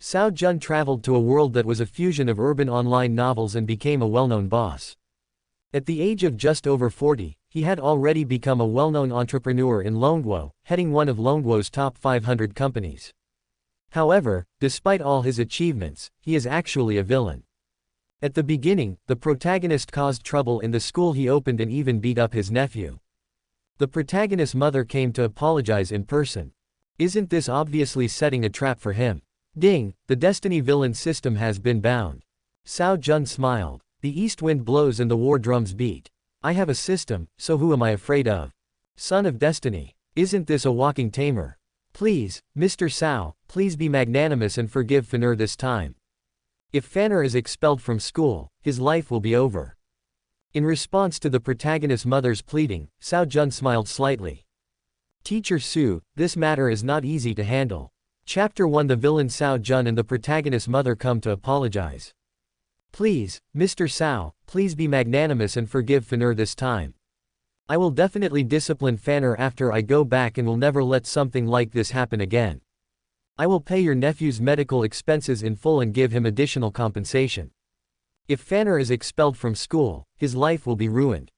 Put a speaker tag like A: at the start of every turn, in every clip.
A: Cao Jun traveled to a world that was a fusion of urban online novels and became a well-known boss. At the age of just over 40, he had already become a well-known entrepreneur in Longguo, heading one of Longguo's top 500 companies. However, despite all his achievements, he is actually a villain. At the beginning, the protagonist caused trouble in the school he opened and even beat up his nephew. The protagonist's mother came to apologize in person. Isn't this obviously setting a trap for him? Ding, the Destiny villain system has been bound. Cao Jun smiled. The east wind blows and the war drums beat. I have a system, so who am I afraid of? Son of Destiny. Isn't this a walking tamer? Please, Mr. Cao, please be magnanimous and forgive Fanner this time. If Fanner is expelled from school, his life will be over. In response to the protagonist's mother's pleading, Cao Jun smiled slightly. Teacher Su, this matter is not easy to handle. Chapter 1. The villain Cao Jun and the protagonist's mother come to apologize. Please, Mr. Cao, please be magnanimous and forgive Fanner this time. I will definitely discipline Fanner after I go back and will never let something like this happen again. I will pay your nephew's medical expenses in full and give him additional compensation. If Fanner is expelled from school, his life will be ruined.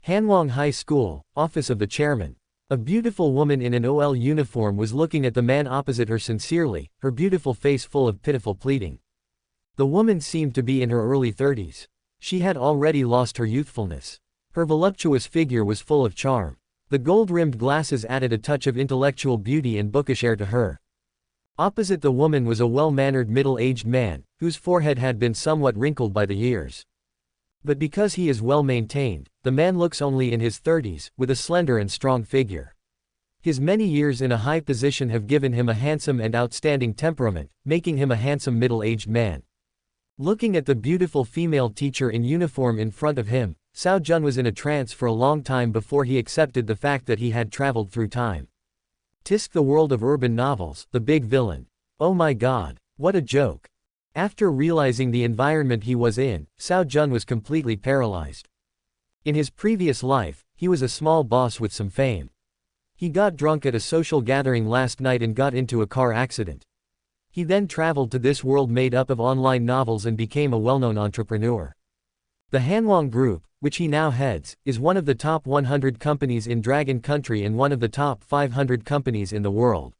A: Hanwang High School, Office of the Chairman. A beautiful woman in an OL uniform was looking at the man opposite her sincerely, her beautiful face full of pitiful pleading. The woman seemed to be in her early 30s. She had already lost her youthfulness. Her voluptuous figure was full of charm. The gold-rimmed glasses added a touch of intellectual beauty and bookish air to her. Opposite the woman was a well-mannered middle-aged man, whose forehead had been somewhat wrinkled by the years. But because he is well-maintained, the man looks only in his 30s, with a slender and strong figure. His many years in a high position have given him a handsome and outstanding temperament, making him a handsome middle-aged man. Looking at the beautiful female teacher in uniform in front of him, Cao Jun was in a trance for a long time before he accepted the fact that he had traveled through time. Tisk, the world of urban novels, the big villain. Oh my god, what a joke. After realizing the environment he was in, Cao Jun was completely paralyzed. In his previous life, he was a small boss with some fame. He got drunk at a social gathering last night and got into a car accident. He then traveled to this world made up of online novels and became a well-known entrepreneur. The Hanwang Group, which he now heads, is one of the top 100 companies in Dragon Country and one of the top 500 companies in the world.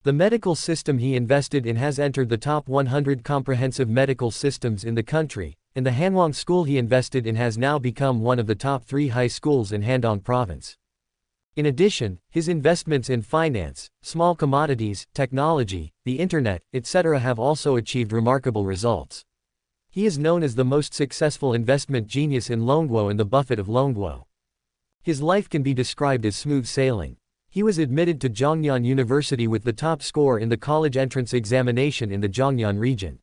A: The medical system he invested in has entered the top 100 comprehensive medical systems in the country, and the Hanwang School he invested in has now become one of the top 3 high schools in Handong Province. In addition, his investments in finance, small commodities, technology, the internet, etc. have also achieved remarkable results. He is known as the most successful investment genius in Longguo and the Buffett of Longguo. His life can be described as smooth sailing. He was admitted to Zhongnan University with the top score in the college entrance examination in the Zhongnan region.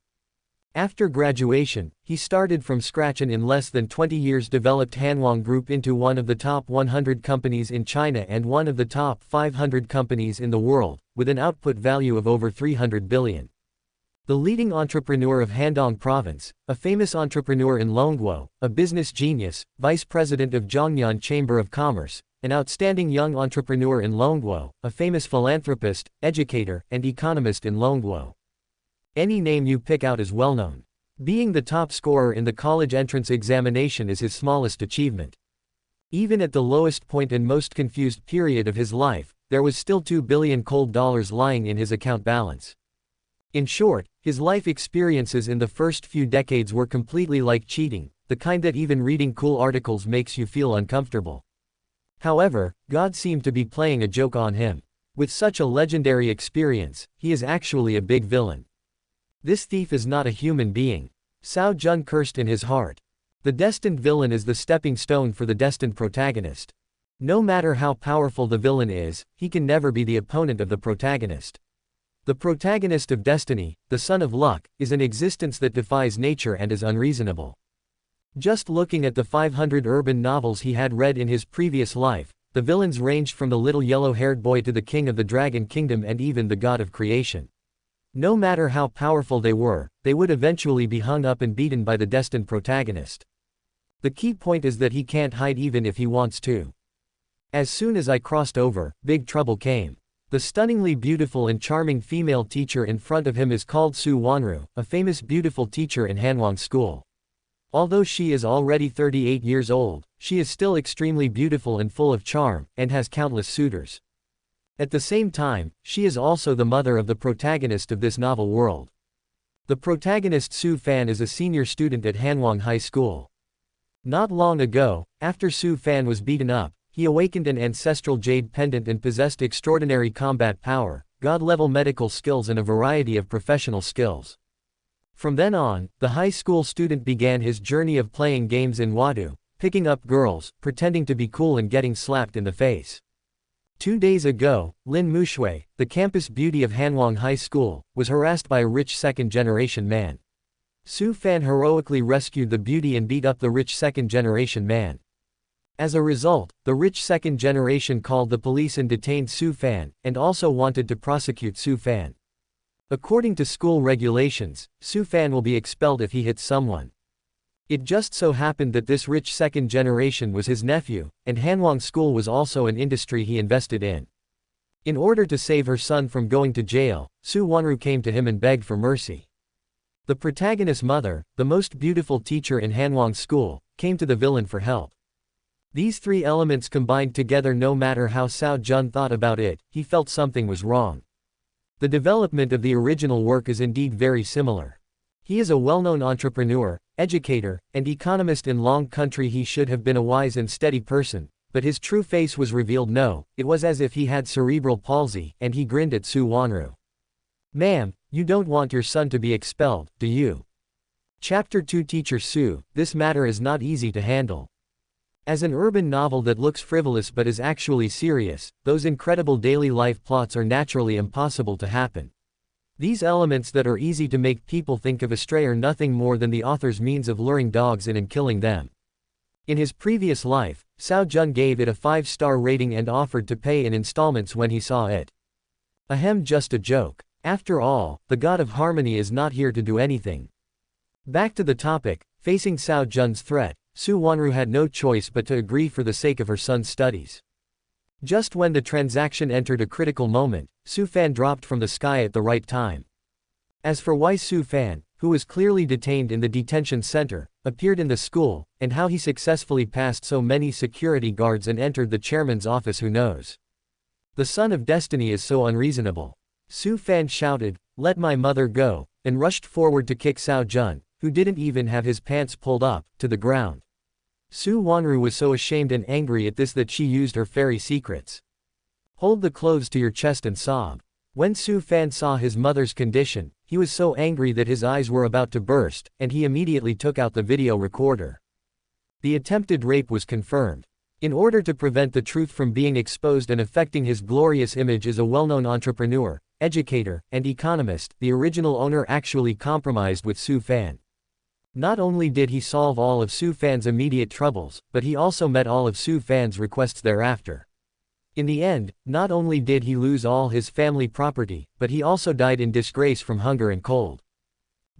A: After graduation, he started from scratch and in less than 20 years developed Hanwang Group into one of the top 100 companies in China and one of the top 500 companies in the world, with an output value of over 300 billion. The leading entrepreneur of Handong Province, a famous entrepreneur in Longguo, a business genius, vice president of Zhongnan Chamber of Commerce, an outstanding young entrepreneur in Longguo, a famous philanthropist, educator, and economist in Longguo. Any name you pick out is well known. Being the top scorer in the college entrance examination is his smallest achievement. Even at the lowest point and most confused period of his life, there was still 2 billion cold dollars lying in his account balance. In short, his life experiences in the first few decades were completely like cheating, the kind that even reading cool articles makes you feel uncomfortable. However, God seemed to be playing a joke on him. With such a legendary experience, he is actually a big villain. This thief is not a human being. Cao Jun cursed in his heart. The destined villain is the stepping stone for the destined protagonist. No matter how powerful the villain is, he can never be the opponent of the protagonist. The protagonist of destiny, the son of luck, is an existence that defies nature and is unreasonable. Just looking at the 500 urban novels he had read in his previous life, the villains ranged from the little yellow-haired boy to the king of the Dragon Kingdom and even the god of creation. No matter how powerful they were, they would eventually be hung up and beaten by the destined protagonist. The key point is that he can't hide even if he wants to. As soon as I crossed over, big trouble came. The stunningly beautiful and charming female teacher in front of him is called Su Wanru, a famous beautiful teacher in Hanwang School. Although she is already 38 years old, she is still extremely beautiful and full of charm, and has countless suitors. At the same time, she is also the mother of the protagonist of this novel world. The protagonist Su Fan is a senior student at Hanwang High School. Not long ago, after Su Fan was beaten up, he awakened an ancestral jade pendant and possessed extraordinary combat power, god-level medical skills and a variety of professional skills. From then on, the high school student began his journey of playing games in Wadu, picking up girls, pretending to be cool and getting slapped in the face. 2 days ago, Lin Mushui, the campus beauty of Hanwang High School, was harassed by a rich second-generation man. Su Fan heroically rescued the beauty and beat up the rich second-generation man. As a result, the rich second generation called the police and detained Su Fan, and also wanted to prosecute Su Fan. According to school regulations, Su Fan will be expelled if he hits someone. It just so happened that this rich second generation was his nephew, and Hanwang School was also an industry he invested in. In order to save her son from going to jail, Su Wanru came to him and begged for mercy. The protagonist's mother, the most beautiful teacher in Hanwang School, came to the villain for help. These three elements combined together. No matter how Cao Jun thought about it, he felt something was wrong. The development of the original work is indeed very similar. He is a well-known entrepreneur, educator, and economist in Long Country. He should have been a wise and steady person, but his true face was revealed. No, it was as if he had cerebral palsy, and he grinned at Su Wanru. "Ma'am, you don't want your son to be expelled, do you?" Chapter 2 Teacher Su, this matter is not easy to handle. As an urban novel that looks frivolous but is actually serious, those incredible daily life plots are naturally impossible to happen. These elements that are easy to make people think of astray are nothing more than the author's means of luring dogs in and killing them. In his previous life, Cao Jun gave it a 5-star rating and offered to pay in installments when he saw it. Ahem, just a joke. After all, the god of harmony is not here to do anything. Back to the topic, facing Cao Jun's threat, Su Wanru had no choice but to agree for the sake of her son's studies. Just when the transaction entered a critical moment, Su Fan dropped from the sky at the right time. As for why Su Fan, who was clearly detained in the detention center, appeared in the school, and how he successfully passed so many security guards and entered the chairman's office, who knows? The son of destiny is so unreasonable. Su Fan shouted, "Let my mother go," and rushed forward to kick Cao Jun, who didn't even have his pants pulled up, to the ground. Su Wanru was so ashamed and angry at this that she used her fairy secrets. Hold the clothes to your chest and sob. When Su Fan saw his mother's condition, he was so angry that his eyes were about to burst, and he immediately took out the video recorder. The attempted rape was confirmed. In order to prevent the truth from being exposed and affecting his glorious image as a well-known entrepreneur, educator, and economist, the original owner actually compromised with Su Fan. Not only did he solve all of Su Fan's immediate troubles, but he also met all of Su Fan's requests thereafter. In the end, not only did he lose all his family property, but he also died in disgrace from hunger and cold.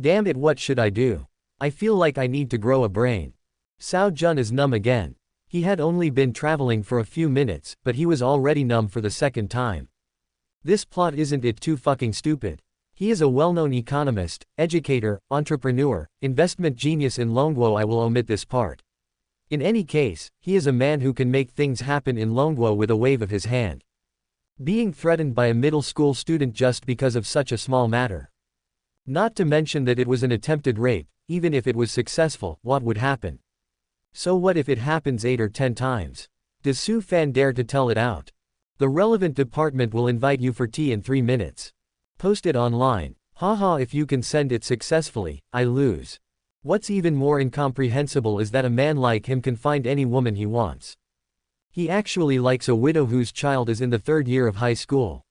A: Damn it, what should I do? I feel like I need to grow a brain. Cao Jun is numb again. He had only been traveling for a few minutes, but he was already numb for the second time. This plot, isn't it too fucking stupid? He is a well-known economist, educator, entrepreneur, investment genius in Longguo. I will omit this part. In any case, he is a man who can make things happen in Longguo with a wave of his hand. Being threatened by a middle school student just because of such a small matter. Not to mention that it was an attempted rape. Even if it was successful, what would happen? So what if it happens 8 or 10 times? Does Su Fan dare to tell it out? The relevant department will invite you for tea in 3 minutes. Post it online. Haha, if you can send it successfully, I lose. What's even more incomprehensible is that a man like him can find any woman he wants. He actually likes a widow whose child is in the 3rd year of high school.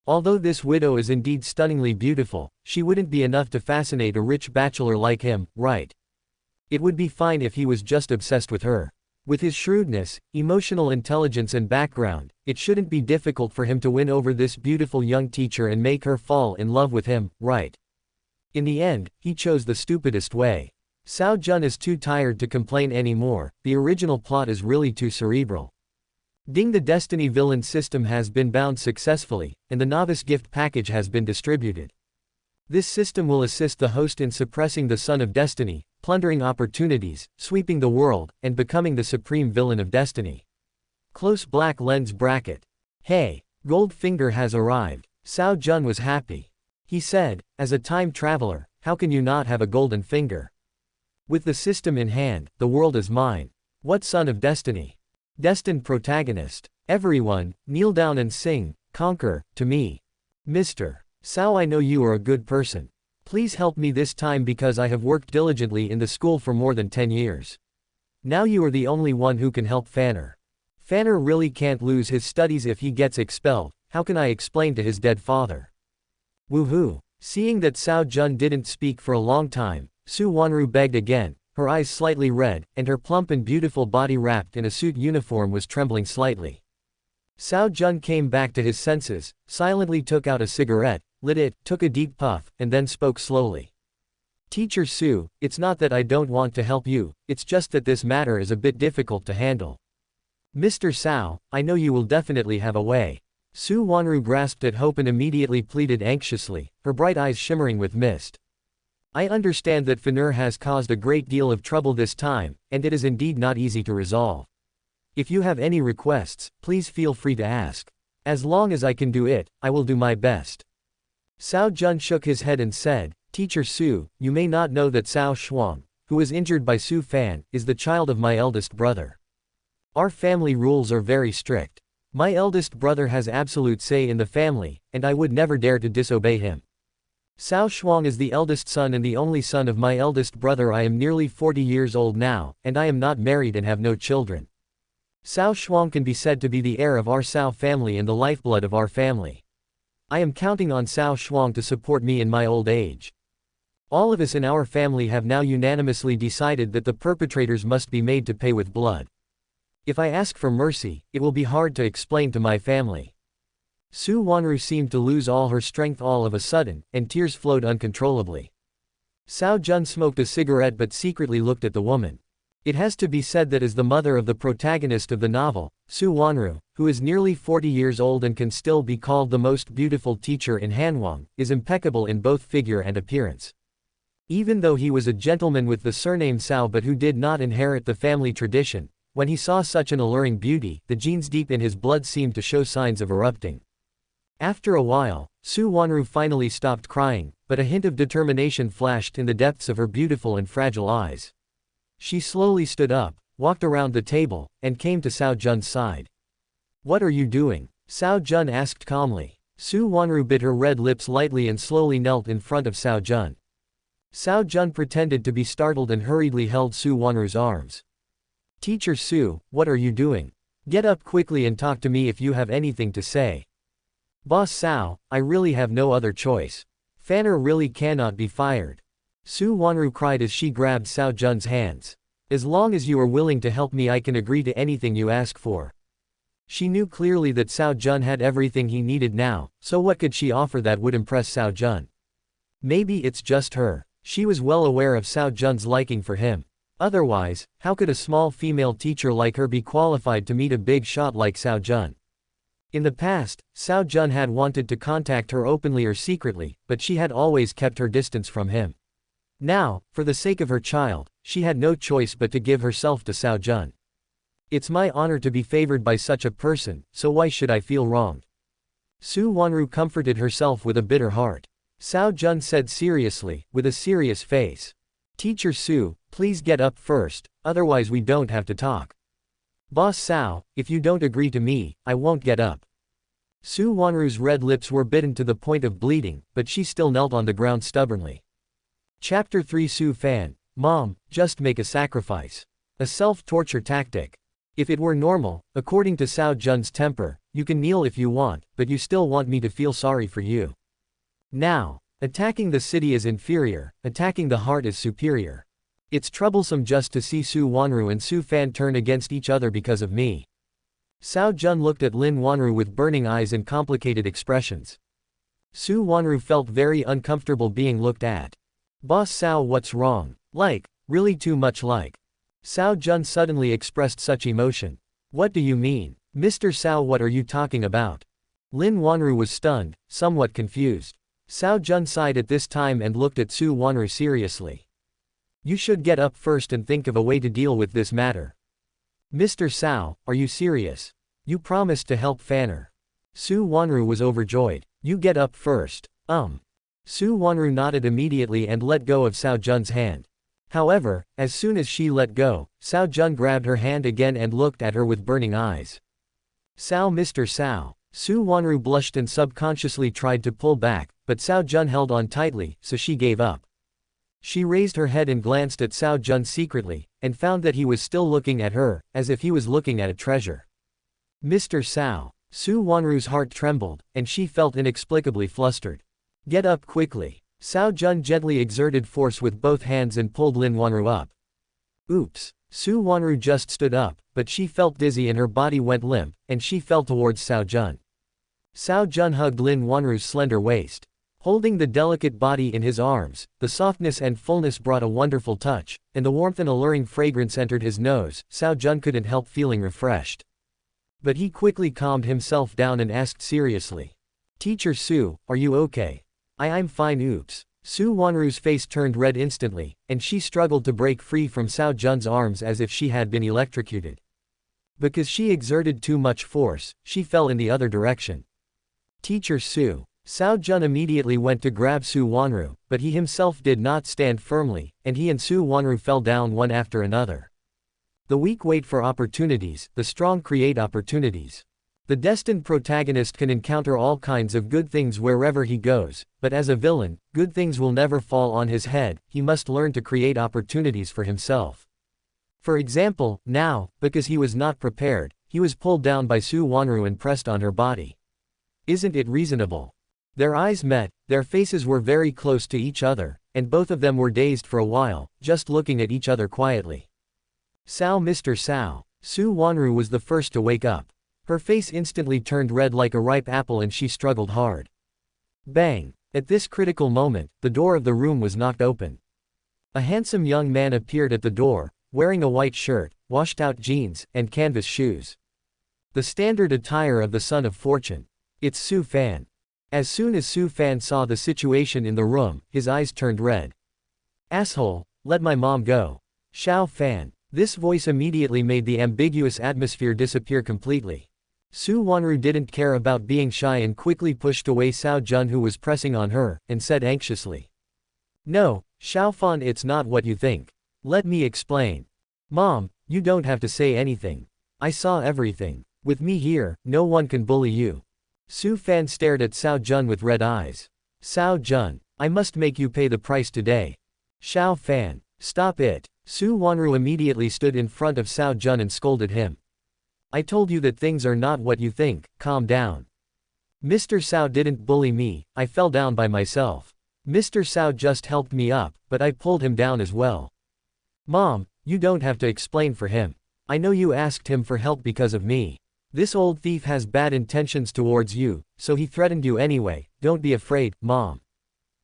A: Although this widow is indeed stunningly beautiful, she wouldn't be enough to fascinate a rich bachelor like him, right? It would be fine if he was just obsessed with her. With his shrewdness, emotional intelligence and background, it shouldn't be difficult for him to win over this beautiful young teacher and make her fall in love with him, right? In the end, he chose the stupidest way. Cao Jun is too tired to complain anymore. The original plot is really too cerebral. Ding, the Destiny villain system has been bound successfully, and the novice gift package has been distributed. This system will assist the host in suppressing the Son of Destiny, plundering opportunities, sweeping the world, and becoming the supreme villain of Destiny. Close black lens bracket. Hey, Goldfinger has arrived. Cao Jun was happy. He said, as a time traveler, how can you not have a golden finger? With the system in hand, the world is mine. What Son of Destiny? Destined protagonist. Everyone, kneel down and sing, conquer, to me. Mr. Cao, I know you are a good person. Please help me this time because I have worked diligently in the school for more than 10 years. Now you are the only one who can help Fanner. Fanner really can't lose his studies if he gets expelled. How can I explain to his dead father? Woohoo! Seeing that Cao Jun didn't speak for a long time, Su Wanru begged again, her eyes slightly red, and her plump and beautiful body wrapped in a suit uniform was trembling slightly. Cao Jun came back to his senses, silently took out a cigarette, lit it, took a deep puff, and then spoke slowly. Teacher Su, it's not that I don't want to help you, it's just that this matter is a bit difficult to handle. Mr. Cao, I know you will definitely have a way. Su Wanru grasped at hope and immediately pleaded anxiously, her bright eyes shimmering with mist. I understand that Fanner has caused a great deal of trouble this time, and it is indeed not easy to resolve. If you have any requests, please feel free to ask. As long as I can do it, I will do my best. Cao Jun shook his head and said, Teacher Su, you may not know that Cao Shuang, who was injured by Su Fan, is the child of my eldest brother. Our family rules are very strict. My eldest brother has absolute say in the family, and I would never dare to disobey him. Cao Shuang is the eldest son and the only son of my eldest brother. I am nearly 40 years old now, and I am not married and have no children. Cao Shuang can be said to be the heir of our Cao family and the lifeblood of our family. I am counting on Cao Shuang to support me in my old age. All of us in our family have now unanimously decided that the perpetrators must be made to pay with blood. If I ask for mercy, it will be hard to explain to my family. Su Wanru seemed to lose all her strength all of a sudden, and tears flowed uncontrollably. Cao Jun smoked a cigarette but secretly looked at the woman. It has to be said that as the mother of the protagonist of the novel, Su Wanru, who is nearly 40 years old and can still be called the most beautiful teacher in Hanwang, is impeccable in both figure and appearance. Even though he was a gentleman with the surname Cao but who did not inherit the family tradition, when he saw such an alluring beauty, the genes deep in his blood seemed to show signs of erupting. After a while, Su Wanru finally stopped crying, but a hint of determination flashed in the depths of her beautiful and fragile eyes. She slowly stood up, walked around the table, and came to Cao Jun's side. What are you doing? Cao Jun asked calmly. Su Wanru bit her red lips lightly and slowly knelt in front of Cao Jun. Cao Jun pretended to be startled and hurriedly held Su Wanru's arms. Teacher Su, what are you doing? Get up quickly and talk to me if you have anything to say. Boss Cao, I really have no other choice. Fanner really cannot be fired. Su Wanru cried as she grabbed Cao Jun's hands. As long as you are willing to help me, I can agree to anything you ask for. She knew clearly that Cao Jun had everything he needed now, so what could she offer that would impress Cao Jun? Maybe it's just her. She was well aware of Cao Jun's liking for him. Otherwise, how could a small female teacher like her be qualified to meet a big shot like Cao Jun? In the past, Cao Jun had wanted to contact her openly or secretly, but she had always kept her distance from him. Now, for the sake of her child, she had no choice but to give herself to Cao Jun. It's my honor to be favored by such a person, so why should I feel wronged? Su Wanru comforted herself with a bitter heart. Cao Jun said seriously, with a serious face. Teacher Su, please get up first, otherwise we don't have to talk. Boss Cao, if you don't agree to me, I won't get up. Su Wanru's red lips were bitten to the point of bleeding, but she still knelt on the ground stubbornly. Chapter 3 Su Fan, Mom, just make a sacrifice. A self-torture tactic. If it were normal, according to Cao Jun's temper, you can kneel if you want, but you still want me to feel sorry for you. Now, attacking the city is inferior, attacking the heart is superior. It's troublesome just to see Su Wanru and Su Fan turn against each other because of me. Cao Jun looked at Lin Wanru with burning eyes and complicated expressions. Su Wanru felt very uncomfortable being looked at. Boss Cao, what's wrong? Like, really too much like. Cao Jun suddenly expressed such emotion. What do you mean? Mr. Cao, what are you talking about? Lin Wanru was stunned, somewhat confused. Cao Jun sighed at this time and looked at Su Wanru seriously. You should get up first and think of a way to deal with this matter. Mr. Cao, are you serious? You promised to help Fanner. Su Wanru was overjoyed. You get up first. Su Wanru nodded immediately and let go of Cao Jun's hand. However, as soon as she let go, Cao Jun grabbed her hand again and looked at her with burning eyes. Cao, Mr. Cao. Su Wanru blushed and subconsciously tried to pull back, but Cao Jun held on tightly, so she gave up. She raised her head and glanced at Cao Jun secretly, and found that he was still looking at her, as if he was looking at a treasure. Mr. Cao. Su Wanru's heart trembled, and she felt inexplicably flustered. Get up quickly. Cao Jun gently exerted force with both hands and pulled Lin Wanru up. Oops. Su Wanru just stood up, but she felt dizzy and her body went limp, and she fell towards Cao Jun. Cao Jun hugged Lin Wanru's slender waist. Holding the delicate body in his arms, the softness and fullness brought a wonderful touch, and the warmth and alluring fragrance entered his nose. Cao Jun couldn't help feeling refreshed. But he quickly calmed himself down and asked seriously. Teacher Su, are you okay? I'm fine. Oops. Su Wanru's face turned red instantly, and she struggled to break free from Cao Jun's arms as if she had been electrocuted. Because she exerted too much force, she fell in the other direction. Teacher Su. Cao Jun immediately went to grab Su Wanru, but he himself did not stand firmly, and he and Su Wanru fell down one after another. The weak wait for opportunities, the strong create opportunities. The destined protagonist can encounter all kinds of good things wherever he goes, but as a villain, good things will never fall on his head. He must learn to create opportunities for himself. For example, now, because he was not prepared, he was pulled down by Su Wanru and pressed on her body. Isn't it reasonable? Their eyes met, their faces were very close to each other, and both of them were dazed for a while, just looking at each other quietly. Cao, Mr. Cao. Su Wanru was the first to wake up. Her face instantly turned red like a ripe apple and she struggled hard. Bang! At this critical moment, the door of the room was knocked open. A handsome young man appeared at the door, wearing a white shirt, washed-out jeans, and canvas shoes. The standard attire of the son of fortune. It's Su Fan. As soon as Su Fan saw the situation in the room, his eyes turned red. Asshole, let my mom go. Xiao Fan. This voice immediately made the ambiguous atmosphere disappear completely. Su Wanru didn't care about being shy and quickly pushed away Cao Jun who was pressing on her, and said anxiously. No, Xiao Fan, it's not what you think. Let me explain. Mom, you don't have to say anything. I saw everything. With me here, no one can bully you. Su Fan stared at Cao Jun with red eyes. Cao Jun, I must make you pay the price today. Xiao Fan, stop it. Su Wanru immediately stood in front of Cao Jun and scolded him. I told you that things are not what you think, calm down. Mr. Cao didn't bully me, I fell down by myself. Mr. Cao just helped me up, but I pulled him down as well. Mom, you don't have to explain for him. I know you asked him for help because of me. This old thief has bad intentions towards you, so he threatened you anyway. Don't be afraid, Mom.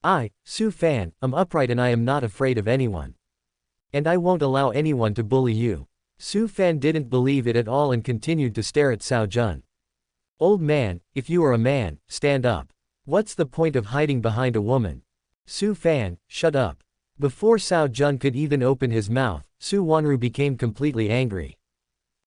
A: I, Su Fan, am upright and I am not afraid of anyone. And I won't allow anyone to bully you. Su Fan didn't believe it at all and continued to stare at Cao Jun. Old man, if you are a man, stand up. What's the point of hiding behind a woman? Su Fan, shut up. Before Cao Jun could even open his mouth, Su Wanru became completely angry.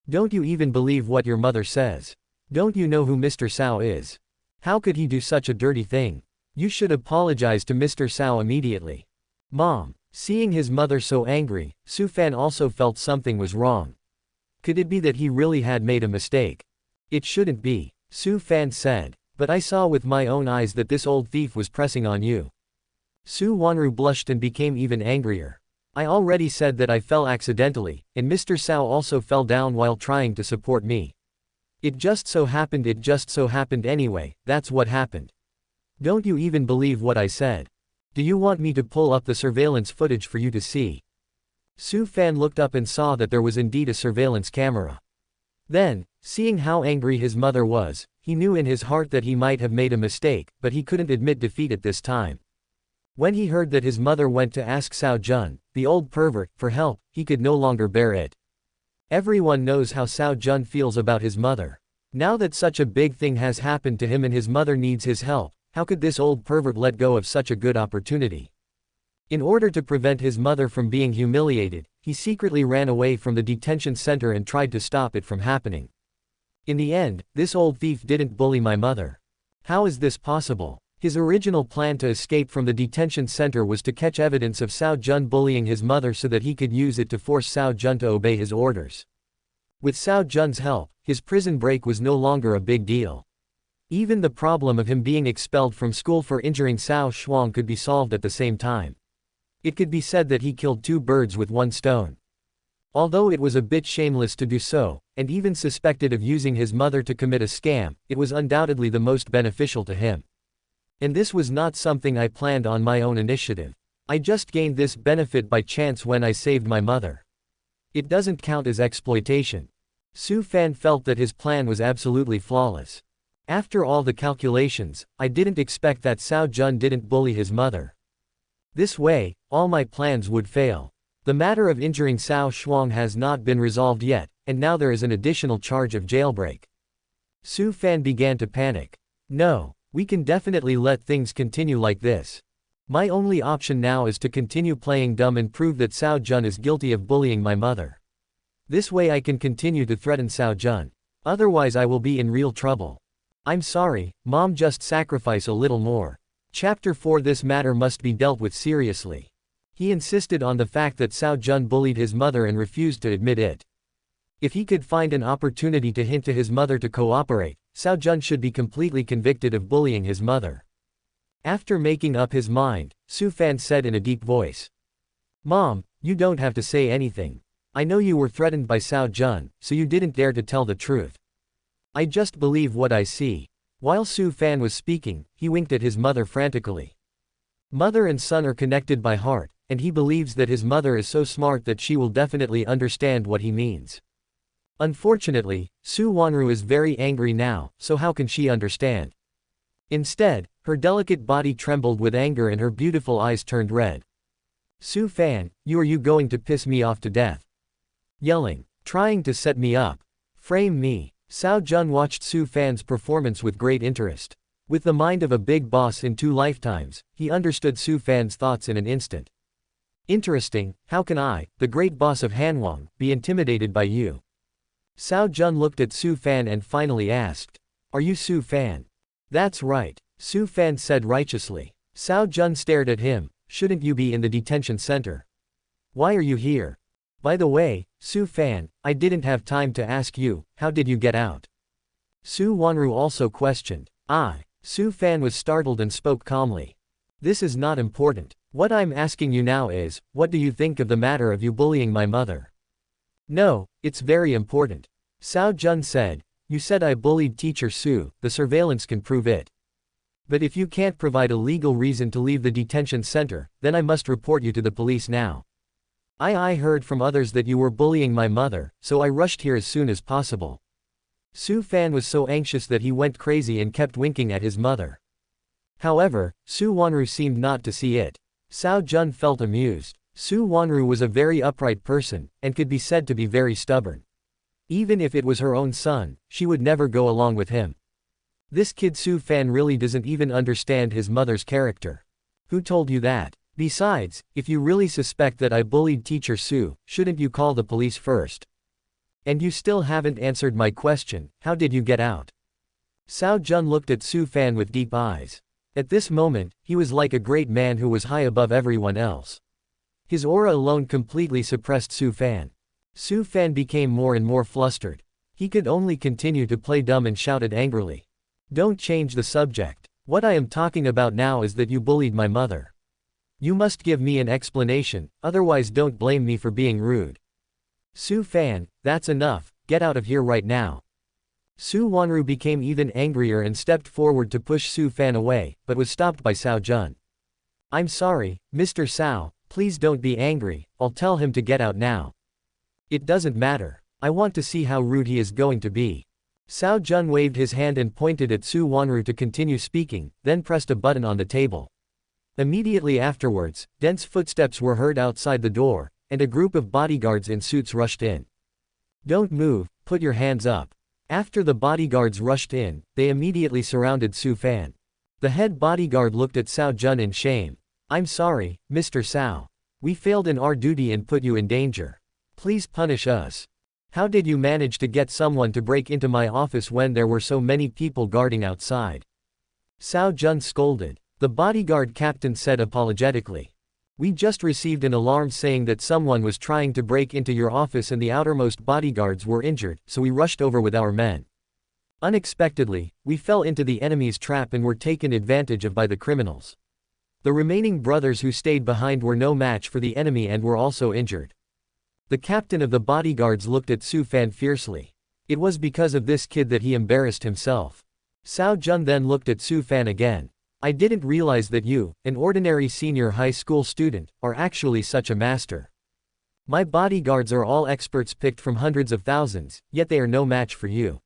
A: Don't you even believe what your mother says? Don't you know who Mr. Cao is? How could he do such a dirty thing? You should apologize to Mr. Cao immediately. Mom. Seeing his mother so angry, Su Fan also felt something was wrong. Could it be that he really had made a mistake? It shouldn't be, Su Fan said, but I saw with my own eyes that this old thief was pressing on you. Su Wanru blushed and became even angrier. I already said that I fell accidentally, and Mr. Cao also fell down while trying to support me. It just so happened anyway, that's what happened. Don't you even believe what I said? Do you want me to pull up the surveillance footage for you to see? Su Fan looked up and saw that there was indeed a surveillance camera. Then, seeing how angry his mother was, he knew in his heart that he might have made a mistake, but he couldn't admit defeat at this time. When he heard that his mother went to ask Cao Jun, the old pervert, for help, he could no longer bear it. Everyone knows how Cao Jun feels about his mother. Now that such a big thing has happened to him and his mother needs his help, how could this old pervert let go of such a good opportunity? In order to prevent his mother from being humiliated, he secretly ran away from the detention center and tried to stop it from happening. In the end, this old thief didn't bully my mother. How is this possible? His original plan to escape from the detention center was to catch evidence of Cao Jun bullying his mother so that he could use it to force Cao Jun to obey his orders. With Cao Jun's help, his prison break was no longer a big deal. Even the problem of him being expelled from school for injuring Cao Shuang could be solved at the same time. It could be said that he killed two birds with one stone. Although it was a bit shameless to do so, and even suspected of using his mother to commit a scam, it was undoubtedly the most beneficial to him. And this was not something I planned on my own initiative. I just gained this benefit by chance when I saved my mother. It doesn't count as exploitation. Su Fan felt that his plan was absolutely flawless. After all the calculations, I didn't expect that Cao Jun didn't bully his mother. This way, all my plans would fail. The matter of injuring Cao Shuang has not been resolved yet, and now there is an additional charge of jailbreak. Su Fan began to panic. No, we can definitely let things continue like this. My only option now is to continue playing dumb and prove that Cao Jun is guilty of bullying my mother. This way I can continue to threaten Cao Jun. Otherwise I will be in real trouble. I'm sorry, Mom, just sacrifice a little more. Chapter 4. This matter must be dealt with seriously. He insisted on the fact that Cao Jun bullied his mother and refused to admit it. If he could find an opportunity to hint to his mother to cooperate, Cao Jun should be completely convicted of bullying his mother. After making up his mind, Su Fan said in a deep voice. Mom, you don't have to say anything. I know you were threatened by Cao Jun, so you didn't dare to tell the truth. I just believe what I see. While Su Fan was speaking, he winked at his mother frantically. Mother and son are connected by heart, and he believes that his mother is so smart that she will definitely understand what he means. Unfortunately, Su Wanru is very angry now, so how can she understand? Instead, her delicate body trembled with anger and her beautiful eyes turned red. Su Fan, are you going to piss me off to death? Yelling, trying to set me up. Frame me. Cao Jun watched Su Fan's performance with great interest. With the mind of a big boss in 2 lifetimes, he understood Su Fan's thoughts in an instant. Interesting, how can I, the great boss of Hanwang, be intimidated by you? Cao Jun looked at Su Fan and finally asked. Are you Su Fan? That's right, Su Fan said righteously. Cao Jun stared at him. Shouldn't you be in the detention center? Why are you here? By the way, Su Fan, I didn't have time to ask you, how did you get out? Su Wanru also questioned. Su Fan was startled and spoke calmly. This is not important. What I'm asking you now is, what do you think of the matter of you bullying my mother? No, it's very important. Cao Jun said. You said I bullied teacher Su, the surveillance can prove it. But if you can't provide a legal reason to leave the detention center, then I must report you to the police now. I heard from others that you were bullying my mother, so I rushed here as soon as possible. Su Fan was so anxious that he went crazy and kept winking at his mother. However, Su Wanru seemed not to see it. Cao Jun felt amused. Su Wanru was a very upright person, and could be said to be very stubborn. Even if it was her own son, she would never go along with him. This kid Su Fan really doesn't even understand his mother's character. Who told you that? Besides, if you really suspect that I bullied teacher Su, shouldn't you call the police first? And you still haven't answered my question, how did you get out? Cao Jun looked at Su Fan with deep eyes. At this moment, he was like a great man who was high above everyone else. His aura alone completely suppressed Su Fan. Su Fan became more and more flustered. He could only continue to play dumb and shouted angrily. Don't change the subject. What I am talking about now is that you bullied my mother. You must give me an explanation, otherwise don't blame me for being rude. Su Fan, that's enough, get out of here right now. Su Wanru became even angrier and stepped forward to push Su Fan away, but was stopped by Cao Jun. I'm sorry, Mr. Cao, please don't be angry, I'll tell him to get out now. It doesn't matter. I want to see how rude he is going to be. Cao Jun waved his hand and pointed at Su Wanru to continue speaking, then pressed a button on the table. Immediately afterwards, dense footsteps were heard outside the door, and a group of bodyguards in suits rushed in. Don't move, put your hands up. After the bodyguards rushed in, they immediately surrounded Su Fan. The head bodyguard looked at Cao Jun in shame. "I'm sorry, Mr. Cao. We failed in our duty and put you in danger. Please punish us. How did you manage to get someone to break into my office when there were so many people guarding outside?" Cao Jun scolded. The bodyguard captain said apologetically. "We just received an alarm saying that someone was trying to break into your office and the outermost bodyguards were injured, so we rushed over with our men. Unexpectedly, we fell into the enemy's trap and were taken advantage of by the criminals. The remaining brothers who stayed behind were no match for the enemy and were also injured." The captain of the bodyguards looked at Su Fan fiercely. It was because of this kid that he embarrassed himself. Cao Jun then looked at Su Fan again. "I didn't realize that you, an ordinary senior high school student, are actually such a master. My bodyguards are all experts picked from hundreds of thousands, yet they are no match for you."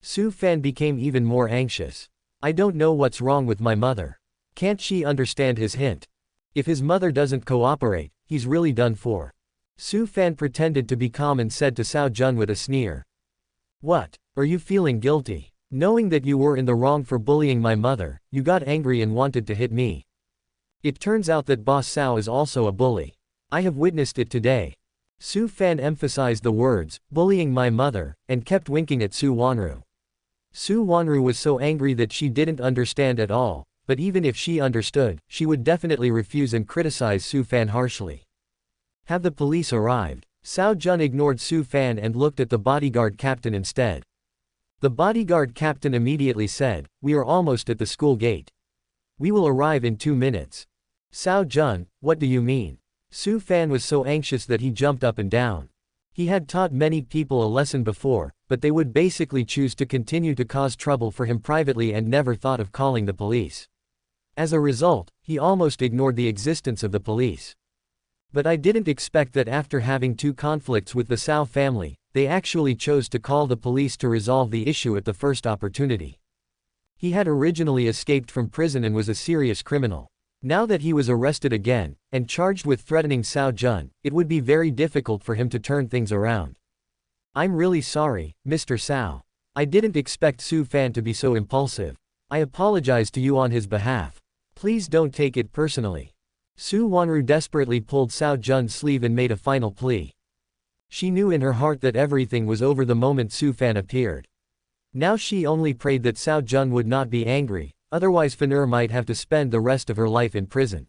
A: Su Fan became even more anxious. "I don't know what's wrong with my mother. Can't she understand his hint? If his mother doesn't cooperate, he's really done for." Su Fan pretended to be calm and said to Cao Jun with a sneer. "What? Are you feeling guilty? Knowing that you were in the wrong for bullying my mother, you got angry and wanted to hit me. It turns out that Boss Cao is also a bully. I have witnessed it today." Su Fan emphasized the words, "bullying my mother," and kept winking at Su Wanru. Su Wanru was so angry that she didn't understand at all, but even if she understood, she would definitely refuse and criticize Su Fan harshly. "Have the police arrived?" Cao Jun ignored Su Fan and looked at the bodyguard captain instead. The bodyguard captain immediately said, "We are almost at the school gate. We will arrive in 2 minutes." "Cao Jun, what do you mean?" Su Fan was so anxious that he jumped up and down. He had taught many people a lesson before, but they would basically choose to continue to cause trouble for him privately and never thought of calling the police. As a result, he almost ignored the existence of the police. "But I didn't expect that after having 2 conflicts with the Cao family, they actually chose to call the police to resolve the issue at the first opportunity." He had originally escaped from prison and was a serious criminal. Now that he was arrested again, and charged with threatening Cao Jun, it would be very difficult for him to turn things around. "I'm really sorry, Mr. Cao. I didn't expect Su Fan to be so impulsive. I apologize to you on his behalf. Please don't take it personally." Su Wanru desperately pulled Cao Jun's sleeve and made a final plea. She knew in her heart that everything was over the moment Su Fan appeared. Now she only prayed that Cao Jun would not be angry, otherwise Fanur might have to spend the rest of her life in prison.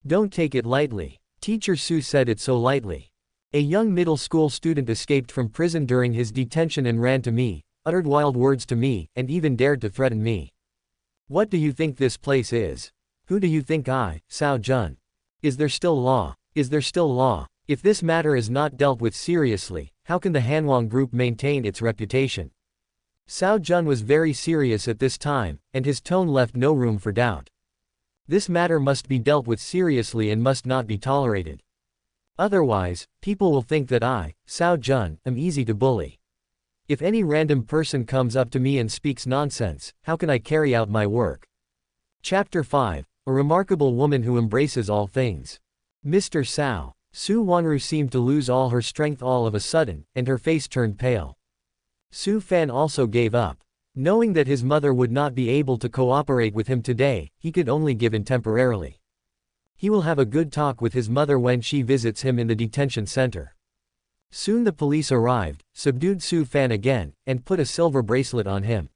A: "Don't take it lightly. Teacher Su said it so lightly. A young middle school student escaped from prison during his detention and ran to me, uttered wild words to me, and even dared to threaten me. What do you think this place is? Who do you think I, Cao Jun? Is there still law? Is there still law? If this matter is not dealt with seriously, how can the Hanwang group maintain its reputation?" Cao Jun was very serious at this time, and his tone left no room for doubt. "This matter must be dealt with seriously and must not be tolerated. Otherwise, people will think that I, Cao Jun, am easy to bully. If any random person comes up to me and speaks nonsense, how can I carry out my work?" Chapter 5. A remarkable woman who embraces all things. "Mr. Cao." Su Wanru seemed to lose all her strength all of a sudden, and her face turned pale. Su Fan also gave up. Knowing that his mother would not be able to cooperate with him today, he could only give in temporarily. He will have a good talk with his mother when she visits him in the detention center. Soon the police arrived, subdued Su Fan again, and put a silver bracelet on him.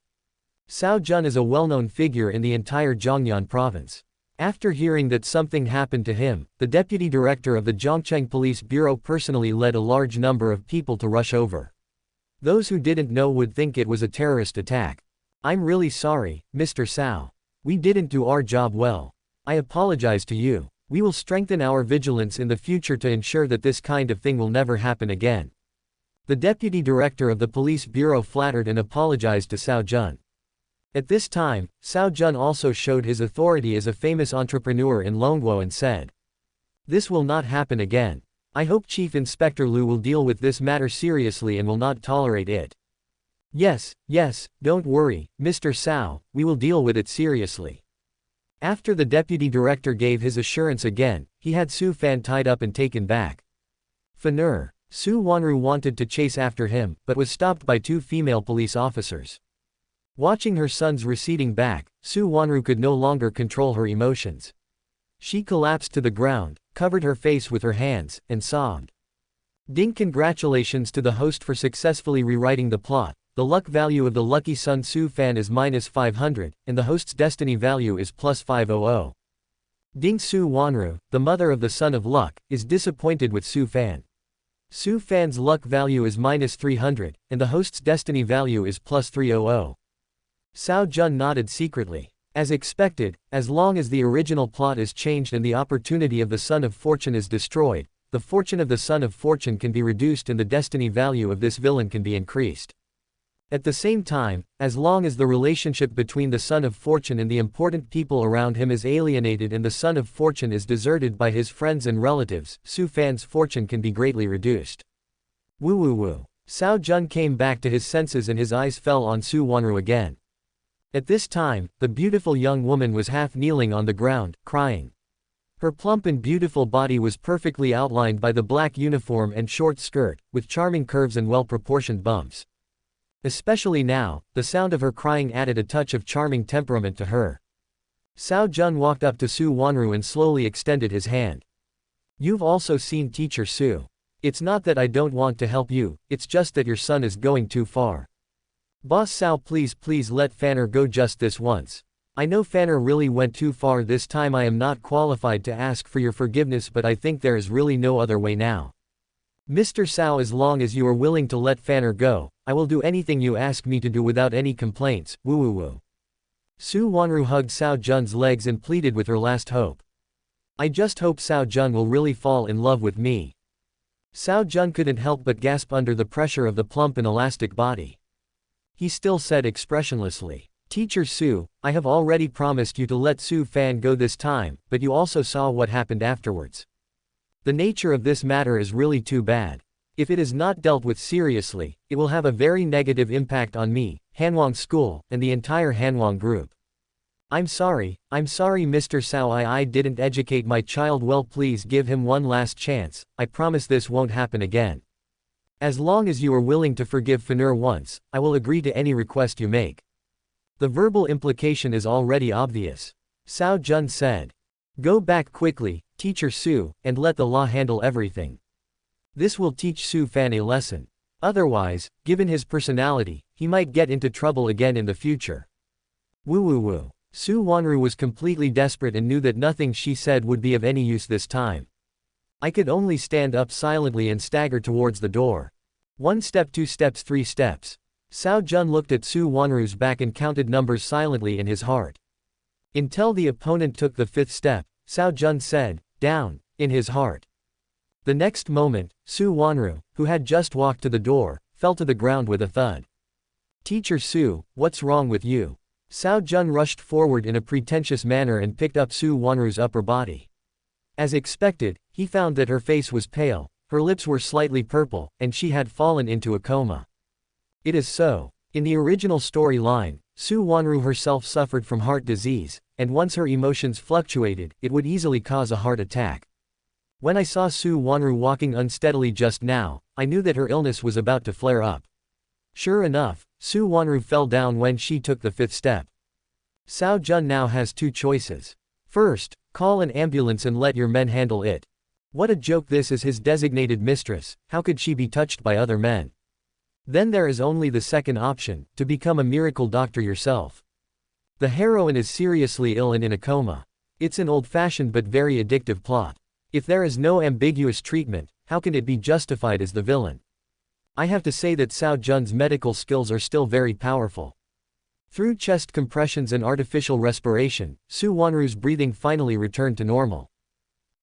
A: Cao Jun is a well-known figure in the entire Zhongnan province. After hearing that something happened to him, the deputy director of the Zhongcheng Police Bureau personally led a large number of people to rush over. Those who didn't know would think it was a terrorist attack. "I'm really sorry, Mr. Cao. We didn't do our job well. I apologize to you. We will strengthen our vigilance in the future to ensure that this kind of thing will never happen again." The deputy director of the police bureau flattered and apologized to Cao Jun. At this time, Cao Jun also showed his authority as a famous entrepreneur in Longguo and said, "This will not happen again. I hope Chief Inspector Liu will deal with this matter seriously and will not tolerate it." Yes, don't worry, Mr. Cao, we will deal with it seriously." After the deputy director gave his assurance again, he had Su Fan tied up and taken back. "Fanur, Su Wanru wanted to chase after him, but was stopped by two female police officers. Watching her son's receding back, Su Wanru could no longer control her emotions. She collapsed to the ground, covered her face with her hands, and sobbed. Ding! Congratulations to the host for successfully rewriting the plot. The luck value of the lucky son Su Fan is -500, and the host's destiny value is +500. Ding! Su Wanru, the mother of the son of luck, is disappointed with Su Fan. Su Fan's luck value is -300, and the host's destiny value is +300. Cao Jun nodded secretly. As expected, as long as the original plot is changed and the opportunity of the Son of Fortune is destroyed, the fortune of the Son of Fortune can be reduced and the destiny value of this villain can be increased. At the same time, as long as the relationship between the Son of Fortune and the important people around him is alienated and the Son of Fortune is deserted by his friends and relatives, Su Fan's fortune can be greatly reduced. Woo woo woo. Cao Jun came back to his senses and his eyes fell on Su Wanru again. At this time, the beautiful young woman was half kneeling on the ground, crying. Her plump and beautiful body was perfectly outlined by the black uniform and short skirt, with charming curves and well-proportioned bumps. Especially now, the sound of her crying added a touch of charming temperament to her. Cao Jun walked up to Su Wanru and slowly extended his hand. You've also seen Teacher Su. It's not that I don't want to help you, it's just that your son is going too far. Boss Cao, please let Fanner go just this once. I know Fanner really went too far this time. I am not qualified to ask for your forgiveness, but I think there is really no other way now. Mr. Cao, as long as you are willing to let Fanner go, I will do anything you ask me to do without any complaints. Woo woo woo. Su Wanru hugged Cao Jun's legs and pleaded with her last hope. I just hope Cao Jun will really fall in love with me. Cao Jun couldn't help but gasp under the pressure of the plump and elastic body. He still said expressionlessly, Teacher Su, I have already promised you to let Su Fan go this time, but you also saw what happened afterwards. The nature of this matter is really too bad. If it is not dealt with seriously, it will have a very negative impact on me, Hanwang School, and the entire Hanwang Group. I'm sorry, Mr. Cao, I didn't educate my child well. Please give him one last chance. I promise this won't happen again. As long as you are willing to forgive Fanner once, I will agree to any request you make. The verbal implication is already obvious. Cao Jun said. Go back quickly, Teacher Su, and let the law handle everything. This will teach Su Fan a lesson. Otherwise, given his personality, he might get into trouble again in the future. Woo woo woo. Su Wanru was completely desperate and knew that nothing she said would be of any use this time. I could only stand up silently and stagger towards the door. 1 step, 2 steps, 3 steps. Cao Jun looked at Su Wanru's back and counted numbers silently in his heart. Until the opponent took the 5th step, Cao Jun said, down, in his heart. The next moment, Su Wanru, who had just walked to the door, fell to the ground with a thud. Teacher Su, what's wrong with you? Cao Jun rushed forward in a pretentious manner and picked up Su Wanru's upper body. As expected, he found that her face was pale, her lips were slightly purple, and she had fallen into a coma. It is so. In the original storyline, Su Wanru herself suffered from heart disease, and once her emotions fluctuated, it would easily cause a heart attack. When I saw Su Wanru walking unsteadily just now, I knew that her illness was about to flare up. Sure enough, Su Wanru fell down when she took the 5th step. Cao Jun now has 2 choices. First, call an ambulance and let your men handle it. What a joke, this is his designated mistress, how could she be touched by other men? Then there is only the second option, to become a miracle doctor yourself. The heroine is seriously ill and in a coma. It's an old-fashioned but very addictive plot. If there is no ambiguous treatment, how can it be justified as the villain? I have to say that Cao Jun's medical skills are still very powerful. Through chest compressions and artificial respiration, Su Wanru's breathing finally returned to normal.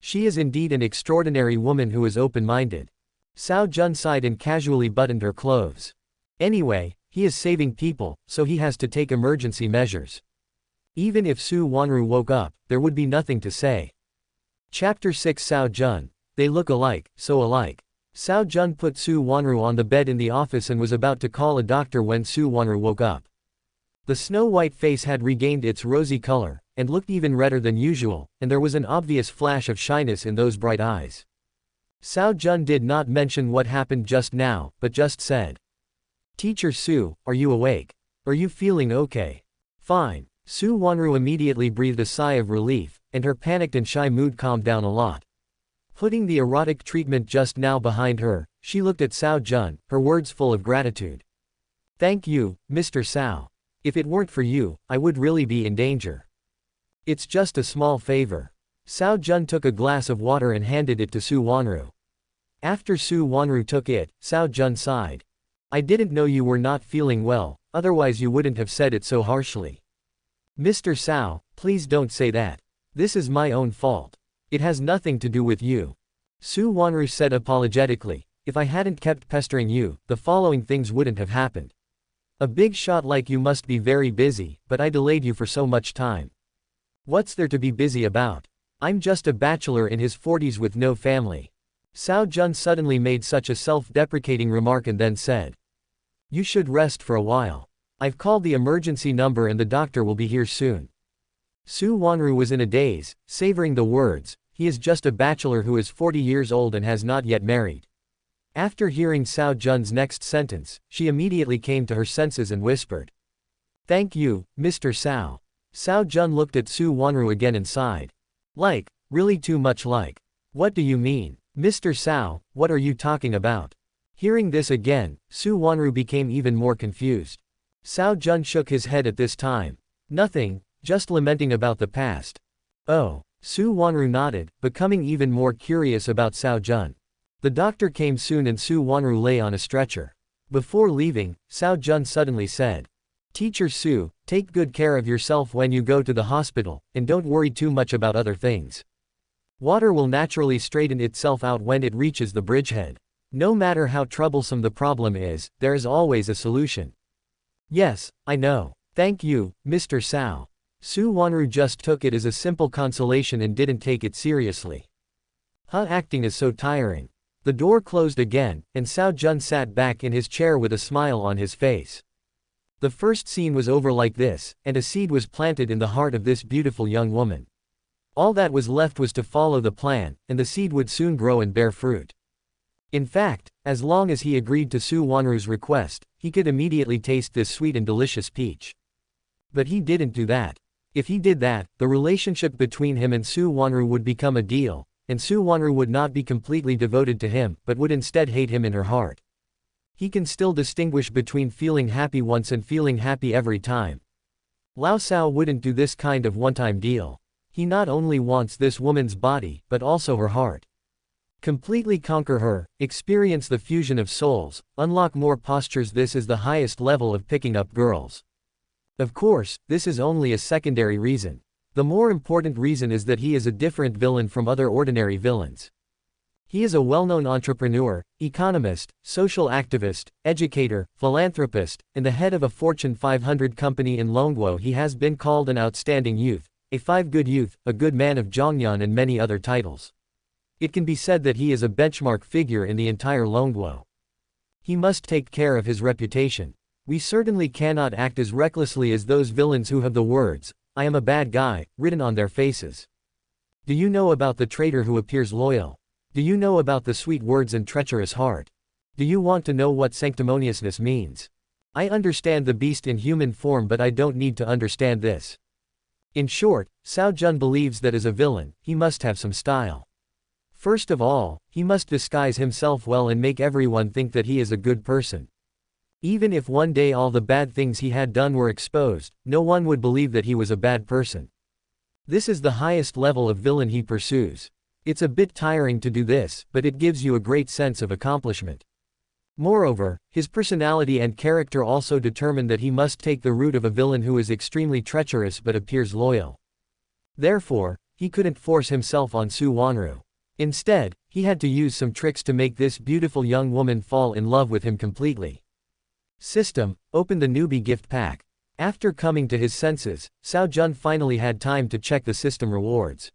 A: She is indeed an extraordinary woman who is open-minded. Cao Jun sighed and casually buttoned her clothes. Anyway, he is saving people, so he has to take emergency measures. Even if Su Wanru woke up, there would be nothing to say. Chapter 6 Cao Jun. They look alike, so alike. Cao Jun put Su Wanru on the bed in the office and was about to call a doctor when Su Wanru woke up. The snow-white face had regained its rosy color, and looked even redder than usual, and there was an obvious flash of shyness in those bright eyes. Cao Jun did not mention what happened just now, but just said, "Teacher Su, are you awake? Are you feeling okay?" "Fine." Su Wanru immediately breathed a sigh of relief, and her panicked and shy mood calmed down a lot. Putting the erotic treatment just now behind her, she looked at Cao Jun, her words full of gratitude. "Thank you, Mr. Cao. If it weren't for you, I would really be in danger. It's just a small favor." Cao Jun took a glass of water and handed it to Su Wanru. After Su Wanru took it, Cao Jun sighed. "I didn't know you were not feeling well, otherwise you wouldn't have said it so harshly." "Mr. Cao, please don't say that. This is my own fault. It has nothing to do with you." Su Wanru said apologetically, "If I hadn't kept pestering you, the following things wouldn't have happened. A big shot like you must be very busy, but I delayed you for so much time." "What's there to be busy about? I'm just a bachelor in his 40s with no family." Cao Jun suddenly made such a self-deprecating remark and then said, "You should rest for a while. I've called the emergency number and the doctor will be here soon." Su Wanru was in a daze, savoring the words, "He is just a bachelor who is 40 years old and has not yet married." After hearing Cao Jun's next sentence, she immediately came to her senses and whispered, "Thank you, Mr. Cao." Cao Jun looked at Su Wanru again and sighed. "Like, really too much like. What do you mean? Mr. Cao, what are you talking about?" Hearing this again, Su Wanru became even more confused. Cao Jun shook his head at this time. "Nothing, just lamenting about the past." "Oh." Su Wanru nodded, becoming even more curious about Cao Jun. The doctor came soon and Su Wanru lay on a stretcher. Before leaving, Cao Jun suddenly said, "Teacher Su, take good care of yourself when you go to the hospital, and don't worry too much about other things. Water will naturally straighten itself out when it reaches the bridgehead. No matter how troublesome the problem is, there is always a solution." "Yes, I know. Thank you, Mr. Cao." Su Wanru just took it as a simple consolation and didn't take it seriously. Acting is so tiring. The door closed again, and Cao Jun sat back in his chair with a smile on his face. The first scene was over like this, and a seed was planted in the heart of this beautiful young woman. All that was left was to follow the plan, and the seed would soon grow and bear fruit. In fact, as long as he agreed to Su Wanru's request, he could immediately taste this sweet and delicious peach. But he didn't do that. If he did that, the relationship between him and Su Wanru would become a deal, and Su Wanru would not be completely devoted to him, but would instead hate him in her heart. He can still distinguish between feeling happy once and feeling happy every time. Lao Cao wouldn't do this kind of one-time deal. He not only wants this woman's body, but also her heart. Completely conquer her, experience the fusion of souls, unlock more postures. This is the highest level of picking up girls. Of course, this is only a secondary reason. The more important reason is that he is a different villain from other ordinary villains. He is a well-known entrepreneur, economist, social activist, educator, philanthropist, and the head of a Fortune 500 company in Longguo. He has been called an outstanding youth, a five good youth, a good man of Zhongyan, and many other titles. It can be said that he is a benchmark figure in the entire Longguo. He must take care of his reputation. We certainly cannot act as recklessly as those villains who have the words, "I am a bad guy," written on their faces. Do you know about the traitor who appears loyal? Do you know about the sweet words and treacherous heart? Do you want to know what sanctimoniousness means? I understand the beast in human form, but I don't need to understand this. In short, Cao Jun believes that as a villain, he must have some style. First of all, he must disguise himself well and make everyone think that he is a good person. Even if one day all the bad things he had done were exposed, no one would believe that he was a bad person. This is the highest level of villain he pursues. It's a bit tiring to do this, but it gives you a great sense of accomplishment. Moreover, his personality and character also determine that he must take the route of a villain who is extremely treacherous but appears loyal. Therefore, he couldn't force himself on Su Wanru. Instead, he had to use some tricks to make this beautiful young woman fall in love with him completely. System: open the newbie gift pack. After coming to his senses, Cao Jun finally had time to check the system rewards.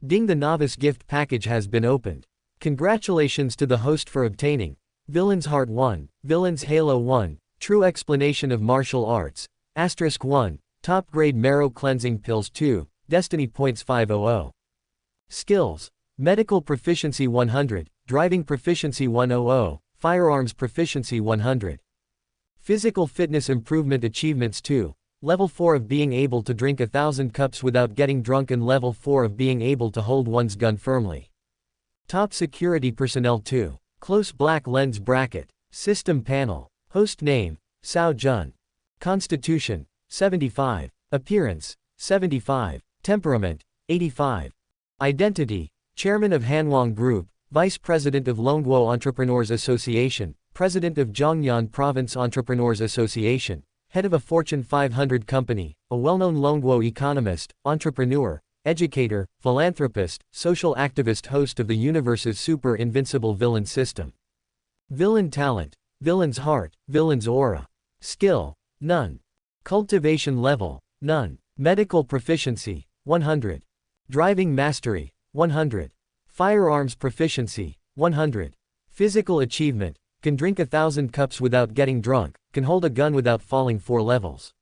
A: Ding, the novice gift package has been opened. Congratulations to the host for obtaining Villain's Heart 1, Villain's Halo 1, True Explanation of Martial Arts, *1, Top Grade Marrow Cleansing Pills 2, Destiny Points 500. Skills: Medical Proficiency 100, driving proficiency 100, firearms proficiency 100. Physical fitness improvement achievements 2. Level 4 of being able to drink 1,000 cups without getting drunk and level 4 of being able to hold one's gun firmly. Top security personnel 2. Close black lens bracket. System panel. Host name, Cao Jun. Constitution, 75. Appearance, 75. Temperament, 85. Identity, Chairman of Hanwang Group, Vice President of Longguo Entrepreneurs Association, President of Zhongnan Province Entrepreneurs Association, Head of a Fortune 500 company, a well-known Longguo economist, entrepreneur, educator, philanthropist, social activist, host of the universe's super invincible villain system. Villain talent, villain's heart, villain's aura. Skill, none. Cultivation level, none. Medical proficiency, 100. Driving mastery, 100. Firearms proficiency, 100. Physical achievement, can drink 1,000 cups without getting drunk, can hold a gun without falling 4 levels.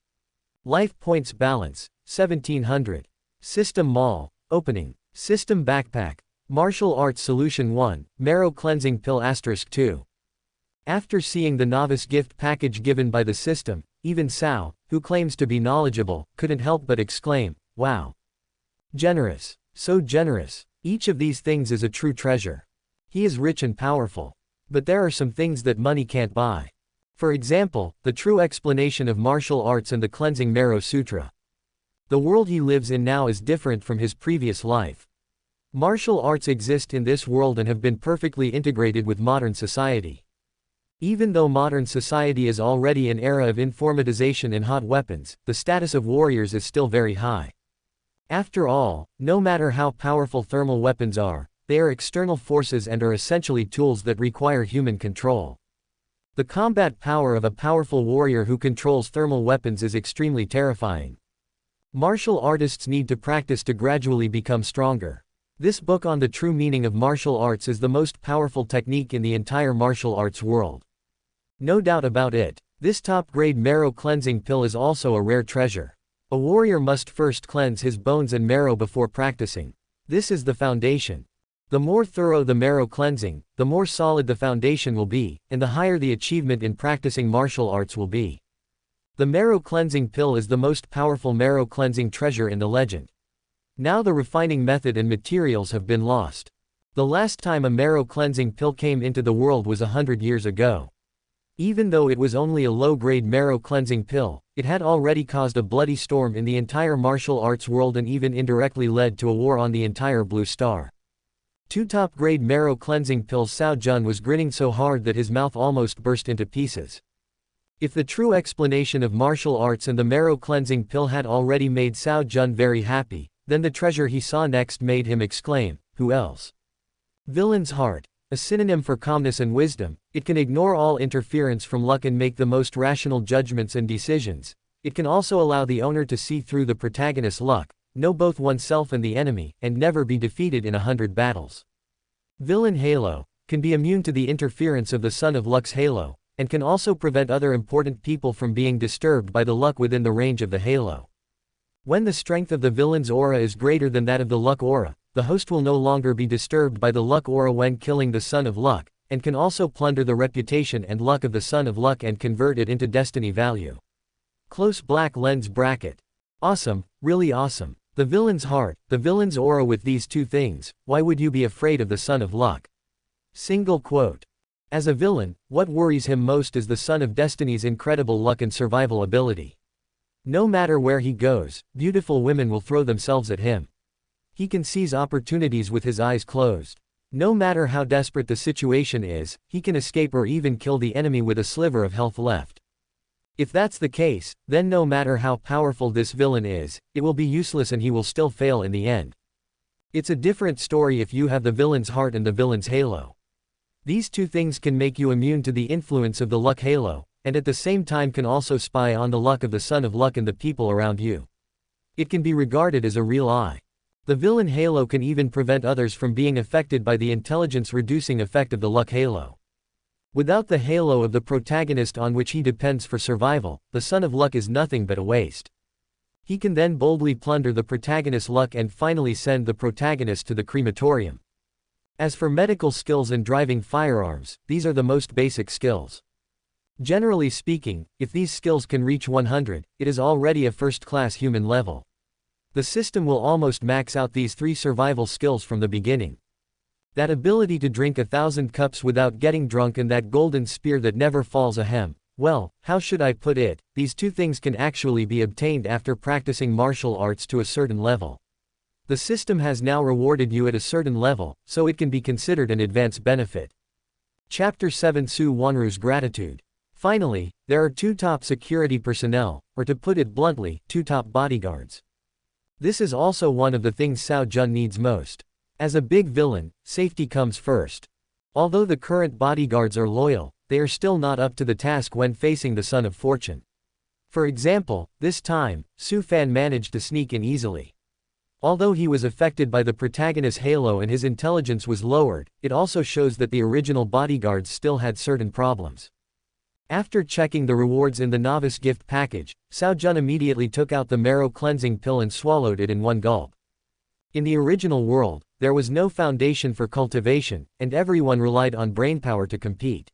A: Life points balance, 1700. System mall, opening. System backpack. Martial arts solution 1, marrow cleansing pill * 2. After seeing the novice gift package given by the system, even Cao, who claims to be knowledgeable, couldn't help but exclaim, wow. Generous. So generous. Each of these things is a true treasure. He is rich and powerful. But there are some things that money can't buy. For example, the true explanation of martial arts and the cleansing marrow sutra. The world he lives in now is different from his previous life. Martial arts exist in this world and have been perfectly integrated with modern society. Even though modern society is already an era of informatization and hot weapons, the status of warriors is still very high. After all, no matter how powerful thermal weapons are, they are external forces and are essentially tools that require human control. The combat power of a powerful warrior who controls thermal weapons is extremely terrifying. Martial artists need to practice to gradually become stronger. This book on the true meaning of martial arts is the most powerful technique in the entire martial arts world. No doubt about it, this top-grade marrow cleansing pill is also a rare treasure. A warrior must first cleanse his bones and marrow before practicing. This is the foundation. The more thorough the marrow cleansing, the more solid the foundation will be, and the higher the achievement in practicing martial arts will be. The marrow cleansing pill is the most powerful marrow cleansing treasure in the legend. Now the refining method and materials have been lost. The last time a marrow cleansing pill came into the world was 100 years ago. Even though it was only a low-grade marrow cleansing pill, it had already caused a bloody storm in the entire martial arts world and even indirectly led to a war on the entire Blue Star. 2 top-grade marrow cleansing pills. Cao Jun was grinning so hard that his mouth almost burst into pieces. If the true explanation of martial arts and the marrow cleansing pill had already made Cao Jun very happy, then the treasure he saw next made him exclaim, who else? Villain's heart. A synonym for calmness and wisdom, it can ignore all interference from luck and make the most rational judgments and decisions. It can also allow the owner to see through the protagonist's luck, know both oneself and the enemy, and never be defeated in 100 battles. Villain halo, can be immune to the interference of the son of luck's halo, and can also prevent other important people from being disturbed by the luck within the range of the halo. When the strength of the villain's aura is greater than that of the luck aura, the host will no longer be disturbed by the luck aura when killing the son of luck, and can also plunder the reputation and luck of the son of luck and convert it into destiny value. Close black lens bracket. Awesome, really awesome. The villain's heart, the villain's aura. With these 2 things, why would you be afraid of the son of luck? Single quote. As a villain, what worries him most is the son of destiny's incredible luck and survival ability. No matter where he goes, beautiful women will throw themselves at him. He can seize opportunities with his eyes closed. No matter how desperate the situation is, he can escape or even kill the enemy with a sliver of health left. If that's the case, then no matter how powerful this villain is, it will be useless and he will still fail in the end. It's a different story if you have the villain's heart and the villain's halo. These 2 things can make you immune to the influence of the luck halo, and at the same time can also spy on the luck of the son of luck and the people around you. It can be regarded as a real eye. The villain halo can even prevent others from being affected by the intelligence-reducing effect of the luck halo. Without the halo of the protagonist on which he depends for survival, the son of luck is nothing but a waste. He can then boldly plunder the protagonist's luck and finally send the protagonist to the crematorium. As for medical skills and driving firearms, these are the most basic skills. Generally speaking, if these skills can reach 100, it is already a first-class human level. The system will almost max out these 3 survival skills from the beginning. That ability to drink 1,000 cups without getting drunk and that golden spear that never falls ahem. Well, how should I put it, these 2 things can actually be obtained after practicing martial arts to a certain level. The system has now rewarded you at a certain level, so it can be considered an advanced benefit. Chapter 7 Su Wanru's Gratitude. Finally, there are 2 top security personnel, or to put it bluntly, 2 top bodyguards. This is also one of the things Cao Jun needs most. As a big villain, safety comes first. Although the current bodyguards are loyal, they are still not up to the task when facing the Son of Fortune. For example, this time, Su Fan managed to sneak in easily. Although he was affected by the protagonist's halo and his intelligence was lowered, it also shows that the original bodyguards still had certain problems. After checking the rewards in the novice gift package, Cao Jun immediately took out the marrow cleansing pill and swallowed it in one gulp. In the original world, there was no foundation for cultivation, and everyone relied on brainpower to compete.